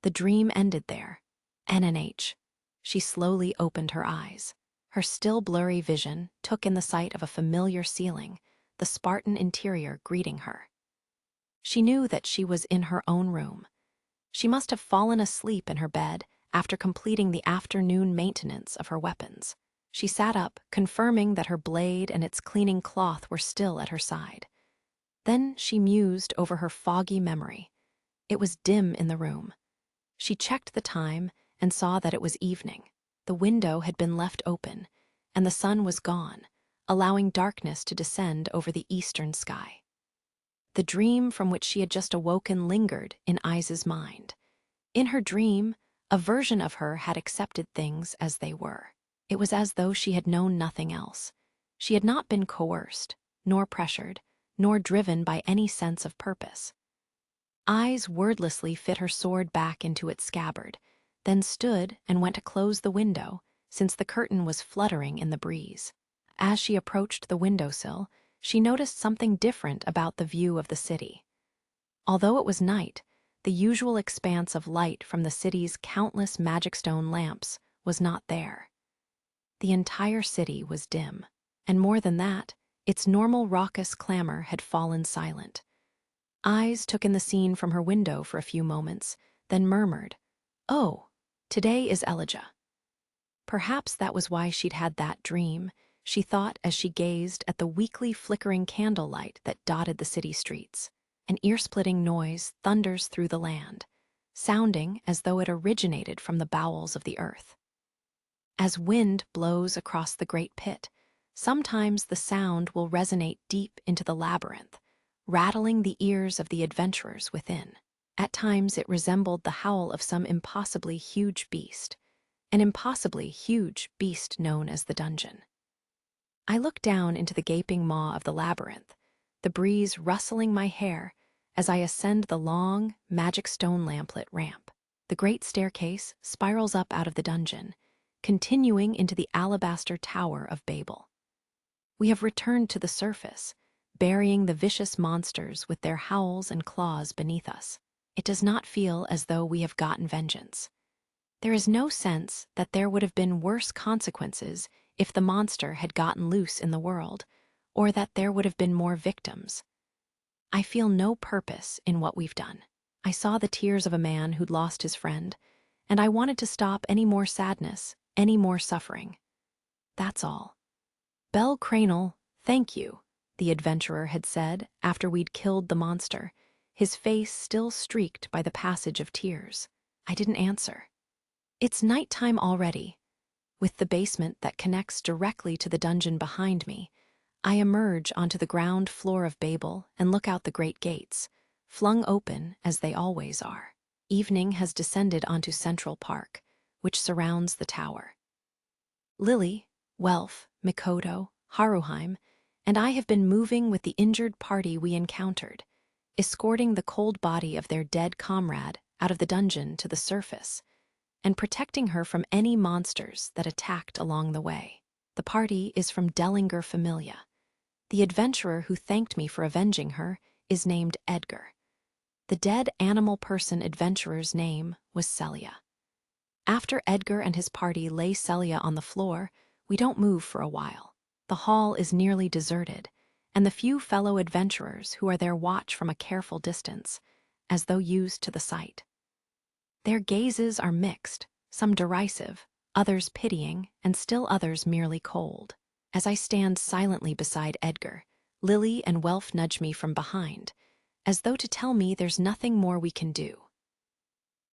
The dream ended there. NNH. She slowly opened her eyes. Her still blurry vision took in the sight of a familiar ceiling, the Spartan interior greeting her. She knew that she was in her own room. She must have fallen asleep in her bed after completing the afternoon maintenance of her weapons. She sat up, confirming that her blade and its cleaning cloth were still at her side. Then she mused over her foggy memory. It was dim in the room. She checked the time and saw that it was evening. The window had been left open, and the sun was gone, allowing darkness to descend over the eastern sky. The dream from which she had just awoken lingered in Eyes' mind. In her dream, a version of her had accepted things as they were. It was as though she had known nothing else. She had not been coerced, nor pressured, nor driven by any sense of purpose. Eyes wordlessly fit her sword back into its scabbard, then stood and went to close the window, since the curtain was fluttering in the breeze. As she approached the windowsill, she noticed something different about the view of the city. Although it was night, the usual expanse of light from the city's countless magic stone lamps was not there. The entire city was dim, and more than that, its normal raucous clamor had fallen silent. Eyes took in the scene from her window for a few moments, then murmured, "Oh, today is Elijah." Perhaps that was why she'd had that dream, she thought as she gazed at the weakly flickering candlelight that dotted the city streets. An ear-splitting noise thunders through the land, sounding as though it originated from the bowels of the earth. As wind blows across the great pit, sometimes the sound will resonate deep into the labyrinth, rattling the ears of the adventurers within. At times it resembled the howl of some impossibly huge beast, an impossibly huge beast known as the dungeon. I looked down into the gaping maw of the labyrinth, the breeze rustling my hair as I ascend the long, magic stone lamplit ramp. The great staircase spirals up out of the dungeon, continuing into the alabaster tower of Babel. We have returned to the surface, burying the vicious monsters with their howls and claws beneath us. It does not feel as though we have gotten vengeance. There is no sense that there would have been worse consequences if the monster had gotten loose in the world, or that there would have been more victims. I feel no purpose in what we've done. I saw the tears of a man who'd lost his friend, and I wanted to stop any more sadness, any more suffering. That's all. Bell Cranel, thank you, the adventurer had said after we'd killed the monster, his face still streaked by the passage of tears. I didn't answer. It's nighttime already. With the basement that connects directly to the dungeon behind me, I emerge onto the ground floor of Babel and look out the great gates, flung open as they always are. Evening has descended onto Central Park, which surrounds the tower. Lily, Welf, Mikoto, Haruheim, and I have been moving with the injured party we encountered, escorting the cold body of their dead comrade out of the dungeon to the surface, and protecting her from any monsters that attacked along the way. The party is from Dellinger Familia. The adventurer who thanked me for avenging her is named Edgar. The dead animal person adventurer's name was Celia. After Edgar and his party lay Celia on the floor, we don't move for a while. The hall is nearly deserted, and the few fellow adventurers who are there watch from a careful distance, as though used to the sight. Their gazes are mixed, some derisive, others pitying, and still others merely cold. As I stand silently beside Edgar, Lily and Welf nudge me from behind, as though to tell me there's nothing more we can do.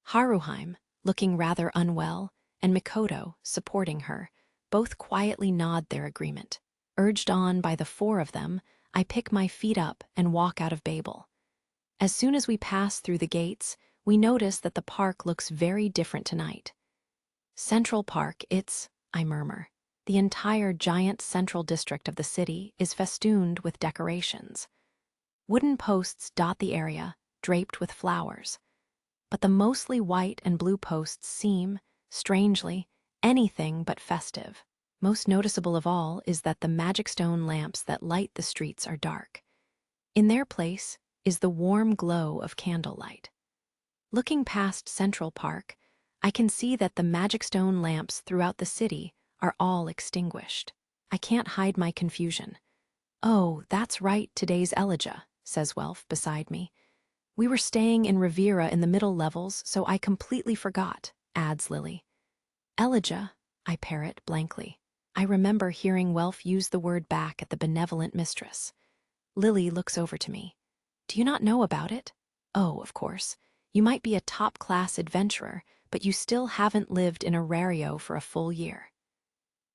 Haruheim, looking rather unwell, and Mikoto, supporting her, both quietly nod their agreement. Urged on by the four of them, I pick my feet up and walk out of Babel. As soon as we pass through the gates, we notice that the park looks very different tonight. Central Park, I murmur. The entire giant central district of the city is festooned with decorations. Wooden posts dot the area, draped with flowers. But the mostly white and blue posts seem, strangely, anything but festive. Most noticeable of all is that the magic stone lamps that light the streets are dark. In their place is the warm glow of candlelight. Looking past Central Park, I can see that the magic stone lamps throughout the city are all extinguished. I can't hide my confusion. "Oh, that's right, today's Elijah," says Welf beside me. "We were staying in Riviera in the middle levels, so I completely forgot," adds Lily. "Elijah," I parrot blankly. I remember hearing Welf use the word back at the benevolent mistress. Lily looks over to me. "Do you not know about it? Oh, of course. You might be a top-class adventurer, but you still haven't lived in Arario for a full year."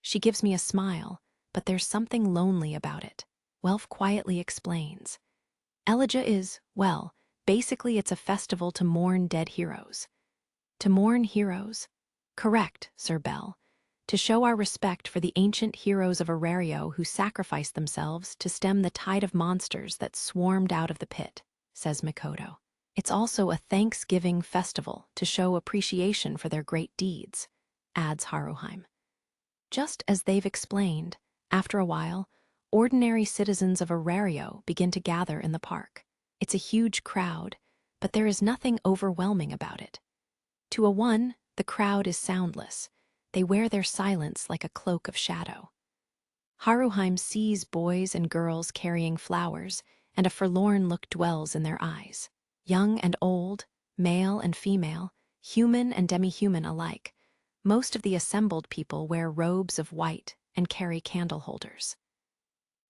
She gives me a smile, but there's something lonely about it. Welf quietly explains. "Elijah is, well, basically it's a festival to mourn dead heroes." "To mourn heroes?" "Correct, Sir Bell. To show our respect for the ancient heroes of Arario who sacrificed themselves to stem the tide of monsters that swarmed out of the pit," says Mikoto. "It's also a Thanksgiving festival to show appreciation for their great deeds," adds Haruheim. Just as they've explained, after a while, ordinary citizens of Arario begin to gather in the park. It's a huge crowd, but there is nothing overwhelming about it. To a one, the crowd is soundless. They wear their silence like a cloak of shadow. Haruheim sees boys and girls carrying flowers, and a forlorn look dwells in their eyes. Young and old, male and female, human and demi-human alike, most of the assembled people wear robes of white and carry candle holders.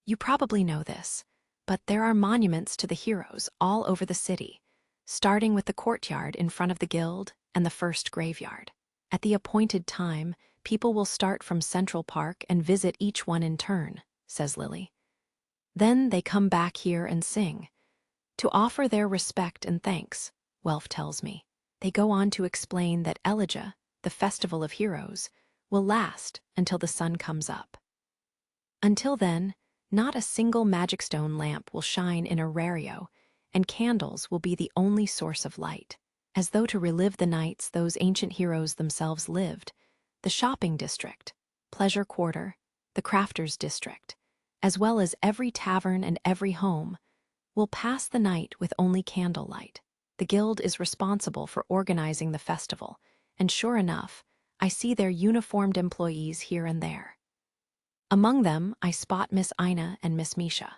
You probably know this, but there are monuments to the heroes all over the city, starting with the courtyard in front of the guild and the first graveyard. At the appointed time, people will start from Central Park and visit each one in turn, says Lily. Then they come back here and sing, to offer their respect and thanks, Welf tells me. They go on to explain that Elijah, the festival of heroes, will last until the sun comes up. Until then, not a single magic stone lamp will shine in Arario, and candles will be the only source of light. As though to relive the nights those ancient heroes themselves lived, the shopping district, pleasure quarter, the crafters district, as well as every tavern and every home, will pass the night with only candlelight. The guild is responsible for organizing the festival, and sure enough, I see their uniformed employees here and there. Among them, I spot Miss Ina and Miss Misha.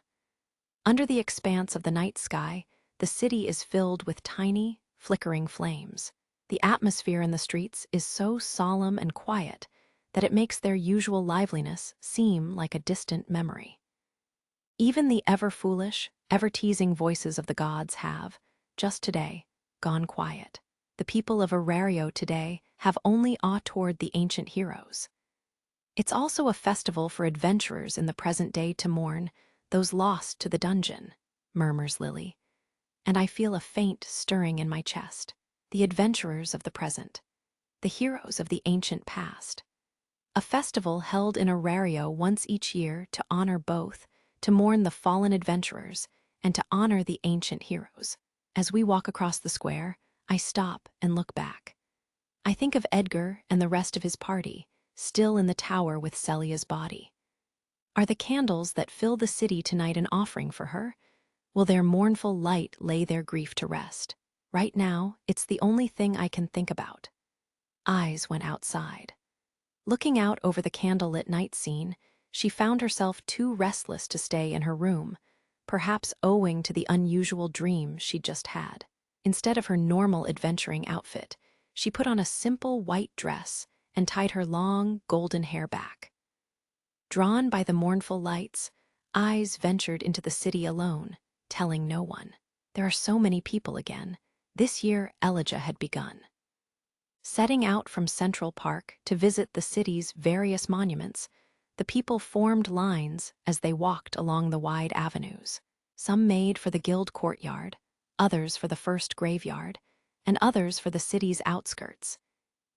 Under the expanse of the night sky, the city is filled with tiny, flickering flames. The atmosphere in the streets is so solemn and quiet that it makes their usual liveliness seem like a distant memory. Even the ever-foolish, ever-teasing voices of the gods have, just today, gone quiet. The people of Arario today have only awe toward the ancient heroes. It's also a festival for adventurers in the present day to mourn those lost to the dungeon, murmurs Lily, and I feel a faint stirring in my chest. The adventurers of the present, the heroes of the ancient past. A festival held in Arario once each year to honor both, to mourn the fallen adventurers, and to honor the ancient heroes. As we walk across the square, I stop and look back. I think of Edgar and the rest of his party, still in the tower with Celia's body. Are the candles that fill the city tonight an offering for her? Will their mournful light lay their grief to rest? Right now, it's the only thing I can think about. Eyes went outside. Looking out over the candlelit night scene, she found herself too restless to stay in her room, perhaps owing to the unusual dream she'd just had. Instead of her normal adventuring outfit, she put on a simple white dress and tied her long, golden hair back. Drawn by the mournful lights, eyes ventured into the city alone, telling no one. There are so many people again. This year, Elijah had begun. Setting out from Central Park to visit the city's various monuments, the people formed lines as they walked along the wide avenues. Some made for the guild courtyard, others for the first graveyard, and others for the city's outskirts,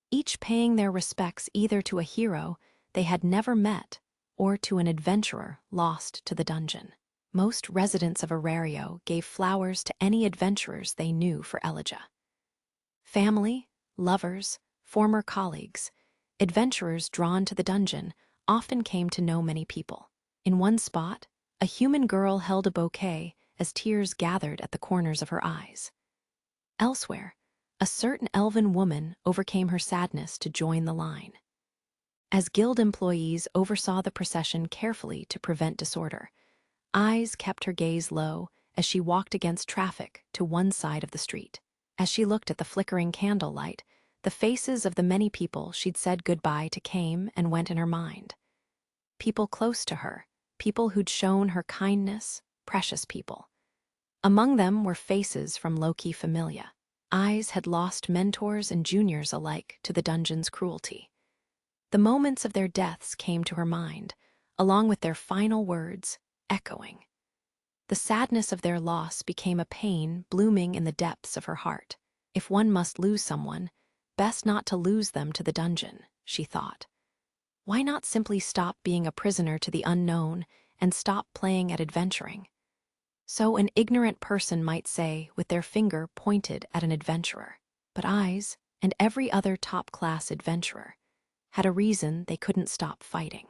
each paying their respects either to a hero they had never met or to an adventurer lost to the dungeon. Most residents of Arario gave flowers to any adventurers they knew for Elijah. Family, lovers, former colleagues, adventurers drawn to the dungeon often came to know many people. In one spot, a human girl held a bouquet as tears gathered at the corners of her eyes. Elsewhere, a certain elven woman overcame her sadness to join the line. As guild employees oversaw the procession carefully to prevent disorder, eyes kept her gaze low as she walked against traffic to one side of the street. As she looked at the flickering candlelight, the faces of the many people she'd said goodbye to came and went in her mind. People close to her, people who'd shown her kindness, precious people. Among them were faces from Loki Familia. Eyes had lost mentors and juniors alike to the dungeon's cruelty. The moments of their deaths came to her mind, along with their final words, echoing. The sadness of their loss became a pain blooming in the depths of her heart. If one must lose someone, best not to lose them to the dungeon, she thought. Why not simply stop being a prisoner to the unknown and stop playing at adventuring? So an ignorant person might say with their finger pointed at an adventurer. But Eyes, and every other top-class adventurer, had a reason they couldn't stop fighting.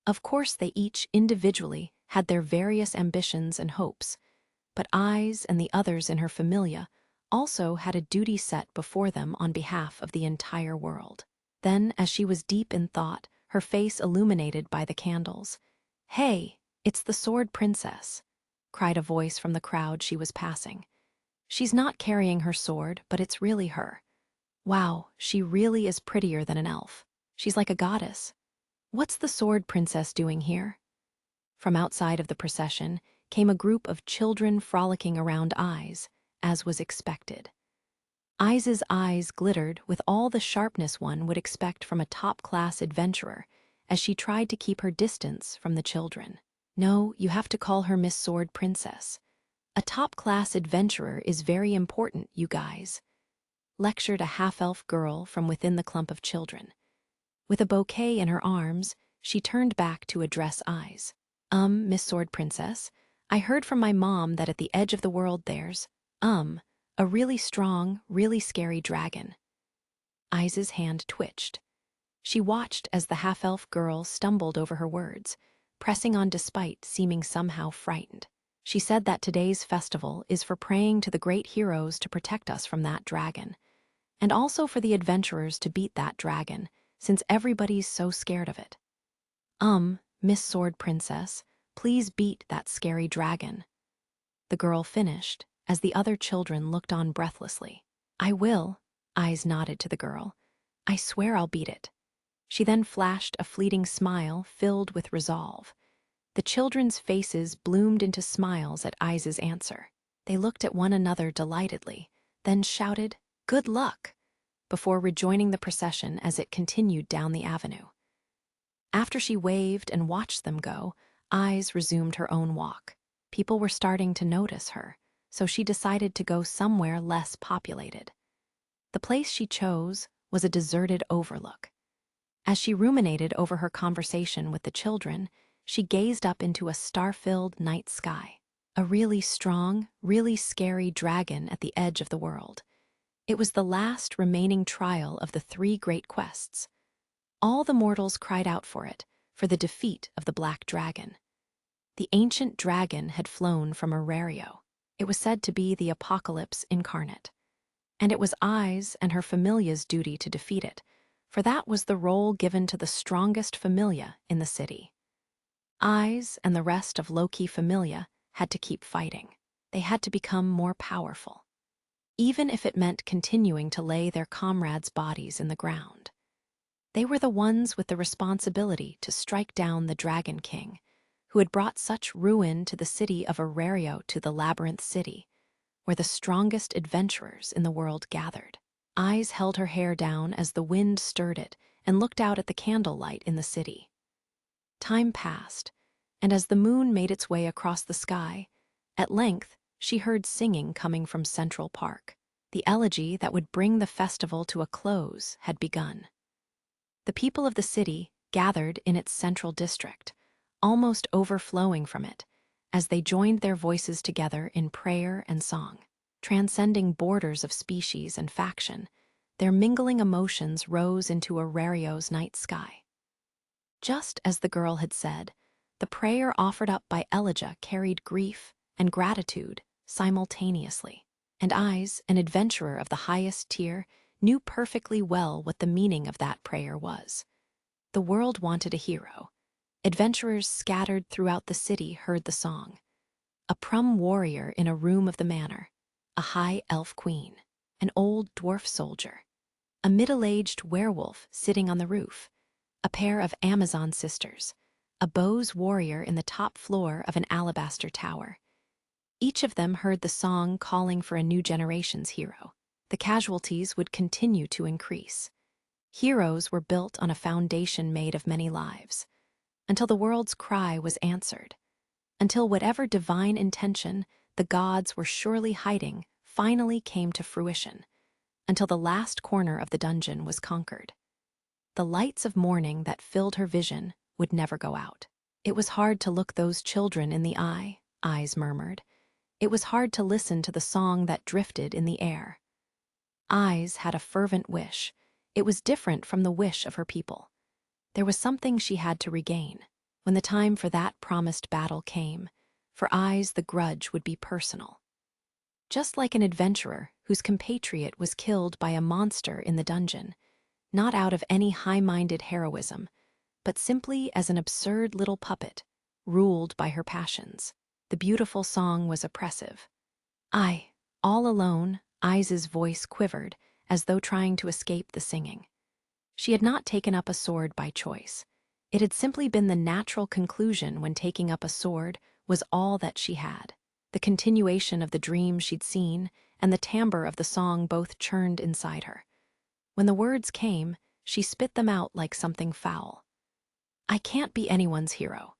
Of course, they each individually had their various ambitions and hopes, but Eyes and the others in her familia also had a duty set before them on behalf of the entire world. Then, as she was deep in thought, her face illuminated by the candles, "Hey, it's the Sword Princess," cried a voice from the crowd she was passing. "She's not carrying her sword, but it's really her. Wow, she really is prettier than an elf. She's like a goddess. What's the Sword Princess doing here?" From outside of the procession came a group of children frolicking around Eyes, as was expected. Eyes' eyes glittered with all the sharpness one would expect from a top-class adventurer as she tried to keep her distance from the children. "No, you have to call her Miss Sword Princess. A top-class adventurer is very important, you guys, lectured a half-elf girl from within the clump of children. With a bouquet in her arms, she turned back to address Eyes. Miss Sword Princess, I heard from my mom that at the edge of the world there's, a really strong, really scary dragon. Eyes' hand twitched. She watched as the half-elf girl stumbled over her words, pressing on despite seeming somehow frightened. She said that today's festival is for praying to the great heroes to protect us from that dragon, and also for the adventurers to beat that dragon, since everybody's so scared of it. Miss Sword Princess, please beat that scary dragon. The girl finished, as the other children looked on breathlessly. I will, Eyes nodded to the girl. I swear I'll beat it. She then flashed a fleeting smile filled with resolve. The children's faces bloomed into smiles at Eyes' answer. They looked at one another delightedly, then shouted, "Good luck!" before rejoining the procession as it continued down the avenue. After she waved and watched them go, Eyes resumed her own walk. People were starting to notice her, so she decided to go somewhere less populated. The place she chose was a deserted overlook. As she ruminated over her conversation with the children, she gazed up into a star-filled night sky. A really strong, really scary dragon at the edge of the world. It was the last remaining trial of the 3 great quests. All the mortals cried out for it, for the defeat of the black dragon. The ancient dragon had flown from Arario. It was said to be the apocalypse incarnate. And it was Eyes and her familia's duty to defeat it, for that was the role given to the strongest familia in the city. Eyes and the rest of low-key familia had to keep fighting. They had to become more powerful, even if it meant continuing to lay their comrades' bodies in the ground. They were the ones with the responsibility to strike down the Dragon King, who had brought such ruin to the city of Arario, to the Labyrinth City, where the strongest adventurers in the world gathered. Eyes held her hair down as the wind stirred it and looked out at the candlelight in the city. Time passed, and as the moon made its way across the sky, at length she heard singing coming from Central Park. The elegy that would bring the festival to a close had begun. The people of the city gathered in its central district, almost overflowing from it, as they joined their voices together in prayer and song. Transcending borders of species and faction, their mingling emotions rose into Arario's night sky. Just as the girl had said, the prayer offered up by Elijah carried grief and gratitude simultaneously. And Eyes, an adventurer of the highest tier, knew perfectly well what the meaning of that prayer was. The world wanted a hero. Adventurers scattered throughout the city heard the song. A prum warrior in a room of the manor, a high elf queen, an old dwarf soldier, a middle-aged werewolf sitting on the roof, a pair of Amazon sisters, a bose warrior in the top floor of an alabaster tower. Each of them heard the song calling for a new generation's hero. The casualties would continue to increase. Heroes were built on a foundation made of many lives, until the world's cry was answered, until whatever divine intention the gods were surely hiding finally came to fruition, until the last corner of the dungeon was conquered. The lights of morning that filled her vision would never go out. It was hard to look those children in the eye, Eyes murmured. It was hard to listen to the song that drifted in the air. Eyes had a fervent wish. It was different from the wish of her people. There was something she had to regain. When the time for that promised battle came, for Eyes the grudge would be personal. Just like an adventurer whose compatriot was killed by a monster in the dungeon, not out of any high-minded heroism, but simply as an absurd little puppet, ruled by her passions. The beautiful song was oppressive. All alone, Eyes' voice quivered, as though trying to escape the singing. She had not taken up a sword by choice. It had simply been the natural conclusion when taking up a sword was all that she had. The continuation of the dream she'd seen and the timbre of the song both churned inside her. When the words came, she spit them out like something foul. I can't be anyone's hero.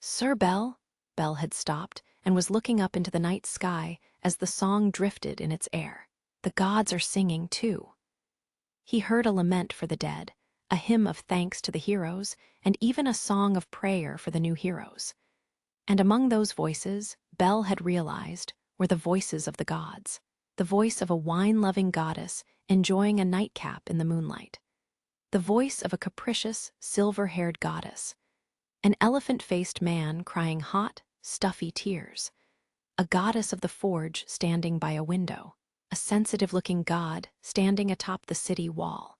Sir Bell? Bell had stopped, and was looking up into the night sky as the song drifted in its air. The gods are singing, too. He heard a lament for the dead, a hymn of thanks to the heroes, and even a song of prayer for the new heroes. And among those voices, Belle had realized, were the voices of the gods, the voice of a wine-loving goddess enjoying a nightcap in the moonlight, the voice of a capricious, silver-haired goddess, an elephant-faced man crying hot, stuffy tears, a goddess of the forge standing by a window, a sensitive-looking god standing atop the city wall,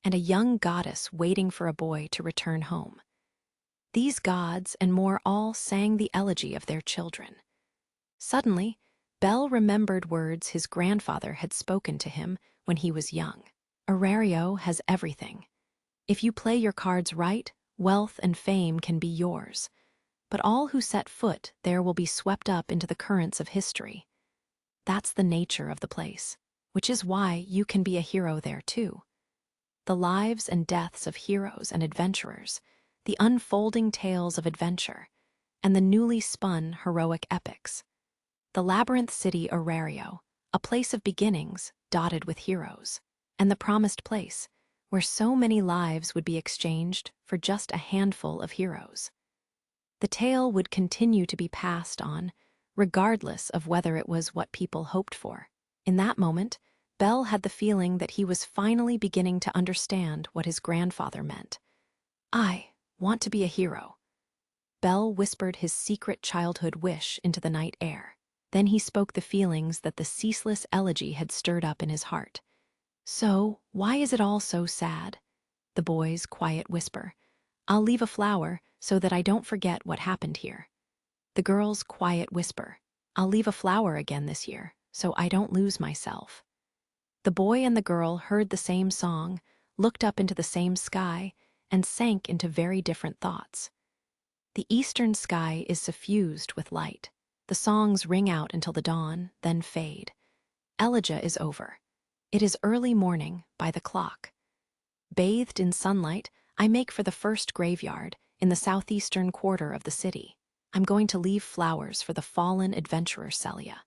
and a young goddess waiting for a boy to return home. These gods and more all sang the elegy of their children. Suddenly, Belle remembered words his grandfather had spoken to him when he was young. Arario has everything. If you play your cards right, wealth and fame can be yours. But all who set foot there will be swept up into the currents of history. That's the nature of the place, which is why you can be a hero there too. The lives and deaths of heroes and adventurers, the unfolding tales of adventure, and the newly spun heroic epics. The labyrinth city Arario, a place of beginnings dotted with heroes, and the promised place, where so many lives would be exchanged for just a handful of heroes. The tale would continue to be passed on, regardless of whether it was what people hoped for. In that moment, Belle had the feeling that he was finally beginning to understand what his grandfather meant. I want to be a hero. Belle whispered his secret childhood wish into the night air. Then he spoke the feelings that the ceaseless elegy had stirred up in his heart. So, why is it all so sad? The boy's quiet whisper. I'll leave a flower so that I don't forget what happened here. The girl's quiet whisper. I'll leave a flower again this year so I don't lose myself. The boy and the girl heard the same song, looked up into the same sky, and sank into very different thoughts. The eastern sky is suffused with light. The songs ring out until the dawn, then fade. Elegia is over. It is early morning by the clock. Bathed in sunlight, I make for the first graveyard in the southeastern quarter of the city. I'm going to leave flowers for the fallen adventurer Celia.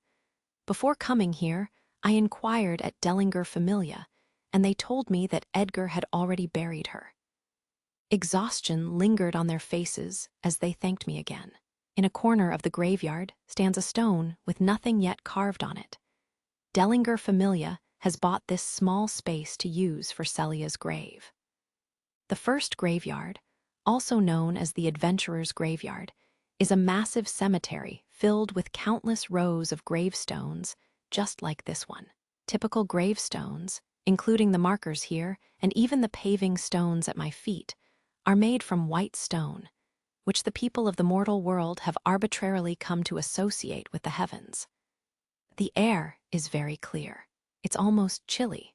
Before coming here, I inquired at Dellinger Familia, and they told me that Edgar had already buried her. Exhaustion lingered on their faces as they thanked me again. In a corner of the graveyard stands a stone with nothing yet carved on it. Dellinger Familia has bought this small space to use for Celia's grave. The first graveyard, also known as the Adventurer's Graveyard, is a massive cemetery filled with countless rows of gravestones just like this one. Typical gravestones, including the markers here and even the paving stones at my feet, are made from white stone, which the people of the mortal world have arbitrarily come to associate with the heavens. The air is very clear. It's almost chilly.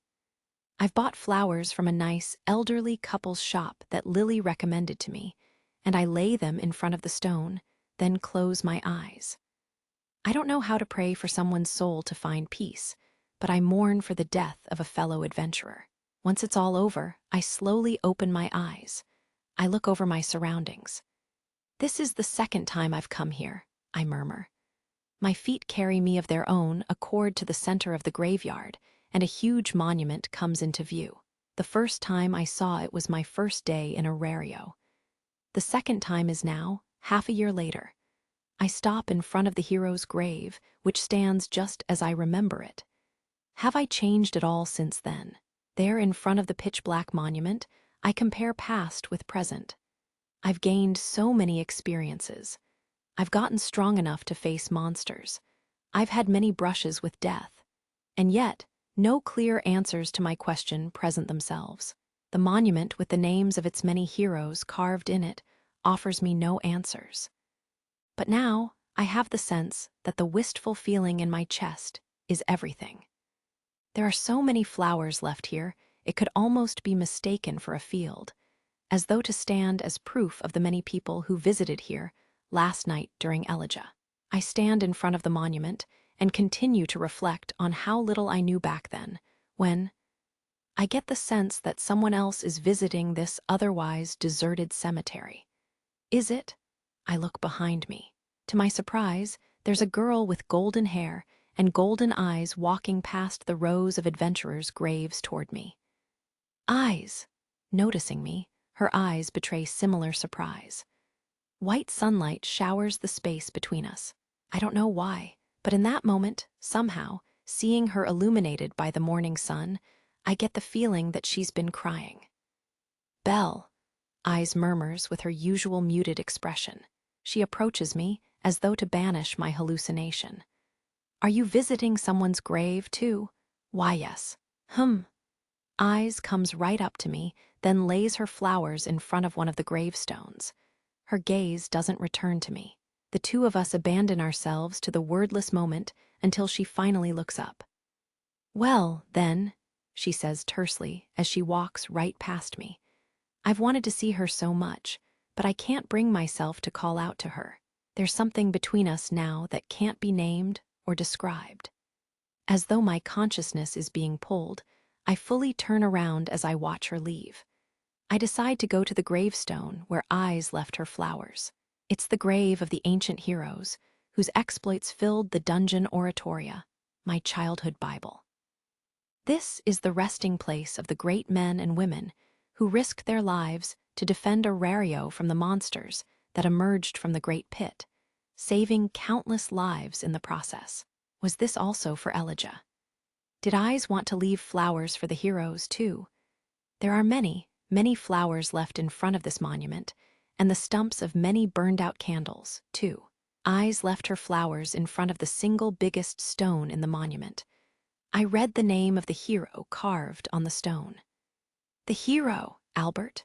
I've bought flowers from a nice, elderly couple's shop that Lily recommended to me, and I lay them in front of the stone, then close my eyes. I don't know how to pray for someone's soul to find peace, but I mourn for the death of a fellow adventurer. Once it's all over, I slowly open my eyes. I look over my surroundings. This is the second time I've come here, I murmur. My feet carry me of their own accord to the center of the graveyard, and a huge monument comes into view. The first time I saw it was my first day in Arario. The second time is now, half a year later. I stop in front of the hero's grave, which stands just as I remember it. Have I changed at all since then? There in front of the pitch-black monument, I compare past with present. I've gained so many experiences. I've gotten strong enough to face monsters. I've had many brushes with death. And yet, no clear answers to my question present themselves. The monument with the names of its many heroes carved in it offers me no answers. But now, I have the sense that the wistful feeling in my chest is everything. There are so many flowers left here, it could almost be mistaken for a field, as though to stand as proof of the many people who visited here last night during Elegia. I stand in front of the monument and continue to reflect on how little I knew back then, when I get the sense that someone else is visiting this otherwise deserted cemetery. Is it? I look behind me. To my surprise, there's a girl with golden hair and golden eyes walking past the rows of adventurers' graves toward me. Eyes! Noticing me, her eyes betray similar surprise. White sunlight showers the space between us. I don't know why, but in that moment, somehow, seeing her illuminated by the morning sun, I get the feeling that she's been crying. Belle, Eyes murmurs with her usual muted expression. She approaches me as though to banish my hallucination. Are you visiting someone's grave, too? Why, yes. Eyes comes right up to me, then lays her flowers in front of one of the gravestones. Her gaze doesn't return to me. The two of us abandon ourselves to the wordless moment until she finally looks up. Well, then, she says tersely as she walks right past me. I've wanted to see her so much, but I can't bring myself to call out to her. There's something between us now that can't be named or described. As though my consciousness is being pulled, I fully turn around as I watch her leave. I decide to go to the gravestone where Eyes left her flowers. It's the grave of the ancient heroes, whose exploits filled the dungeon oratoria, my childhood Bible. This is the resting place of the great men and women who risked their lives to defend Aurario from the monsters that emerged from the great pit, saving countless lives in the process. Was this also for Elijah? Did Eyes want to leave flowers for the heroes, too? There are many, many flowers left in front of this monument, and the stumps of many burned-out candles, too. Eyes left her flowers in front of the single biggest stone in the monument. I read the name of the hero carved on the stone. The hero, Albert.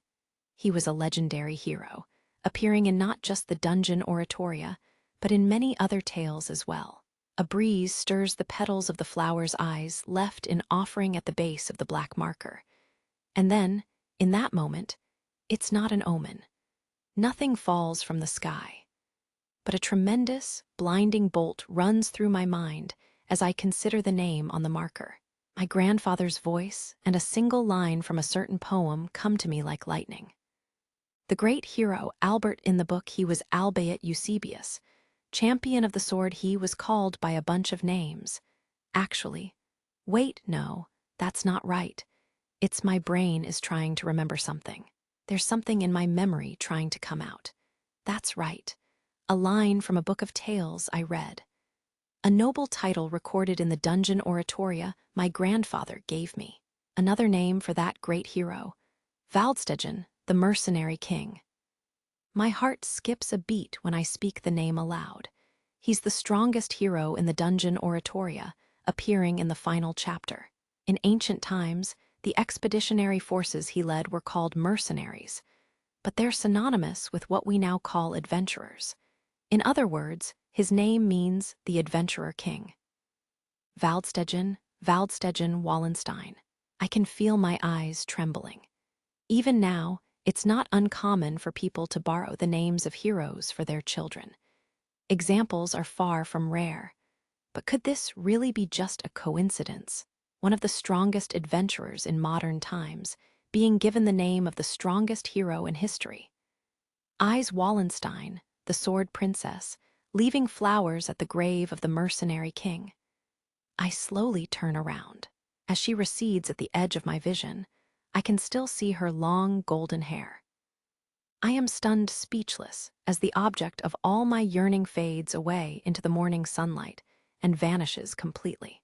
He was a legendary hero, appearing in not just the dungeon oratoria, but in many other tales as well. A breeze stirs the petals of the flower's eyes left in offering at the base of the black marker. And then, in that moment, it's not an omen. Nothing falls from the sky. But a tremendous, blinding bolt runs through my mind as I consider the name on the marker. My grandfather's voice and a single line from a certain poem come to me like lightning. The great hero Albert, in the book he was Albeit Eusebius. Champion of the sword he was called by a bunch of names. Actually, wait, no, that's not right. It's my brain is trying to remember something. There's something in my memory trying to come out. That's right. A line from a book of tales I read. A noble title recorded in the dungeon oratoria my grandfather gave me. Another name for that great hero, Valdstegen, the mercenary king. My heart skips a beat when I speak the name aloud. He's the strongest hero in the dungeon oratoria, appearing in the final chapter. In ancient times, the expeditionary forces he led were called mercenaries, but they're synonymous with what we now call adventurers. In other words, his name means the Adventurer King. Valdstegen Wallenstein. I can feel my eyes trembling. Even now, it's not uncommon for people to borrow the names of heroes for their children. Examples are far from rare. But could this really be just a coincidence? One of the strongest adventurers in modern times, being given the name of the strongest hero in history. Eyes Wallenstein, the sword princess, leaving flowers at the grave of the mercenary king. I slowly turn around. As she recedes at the edge of my vision, I can still see her long golden hair. I am stunned speechless as the object of all my yearning fades away into the morning sunlight and vanishes completely.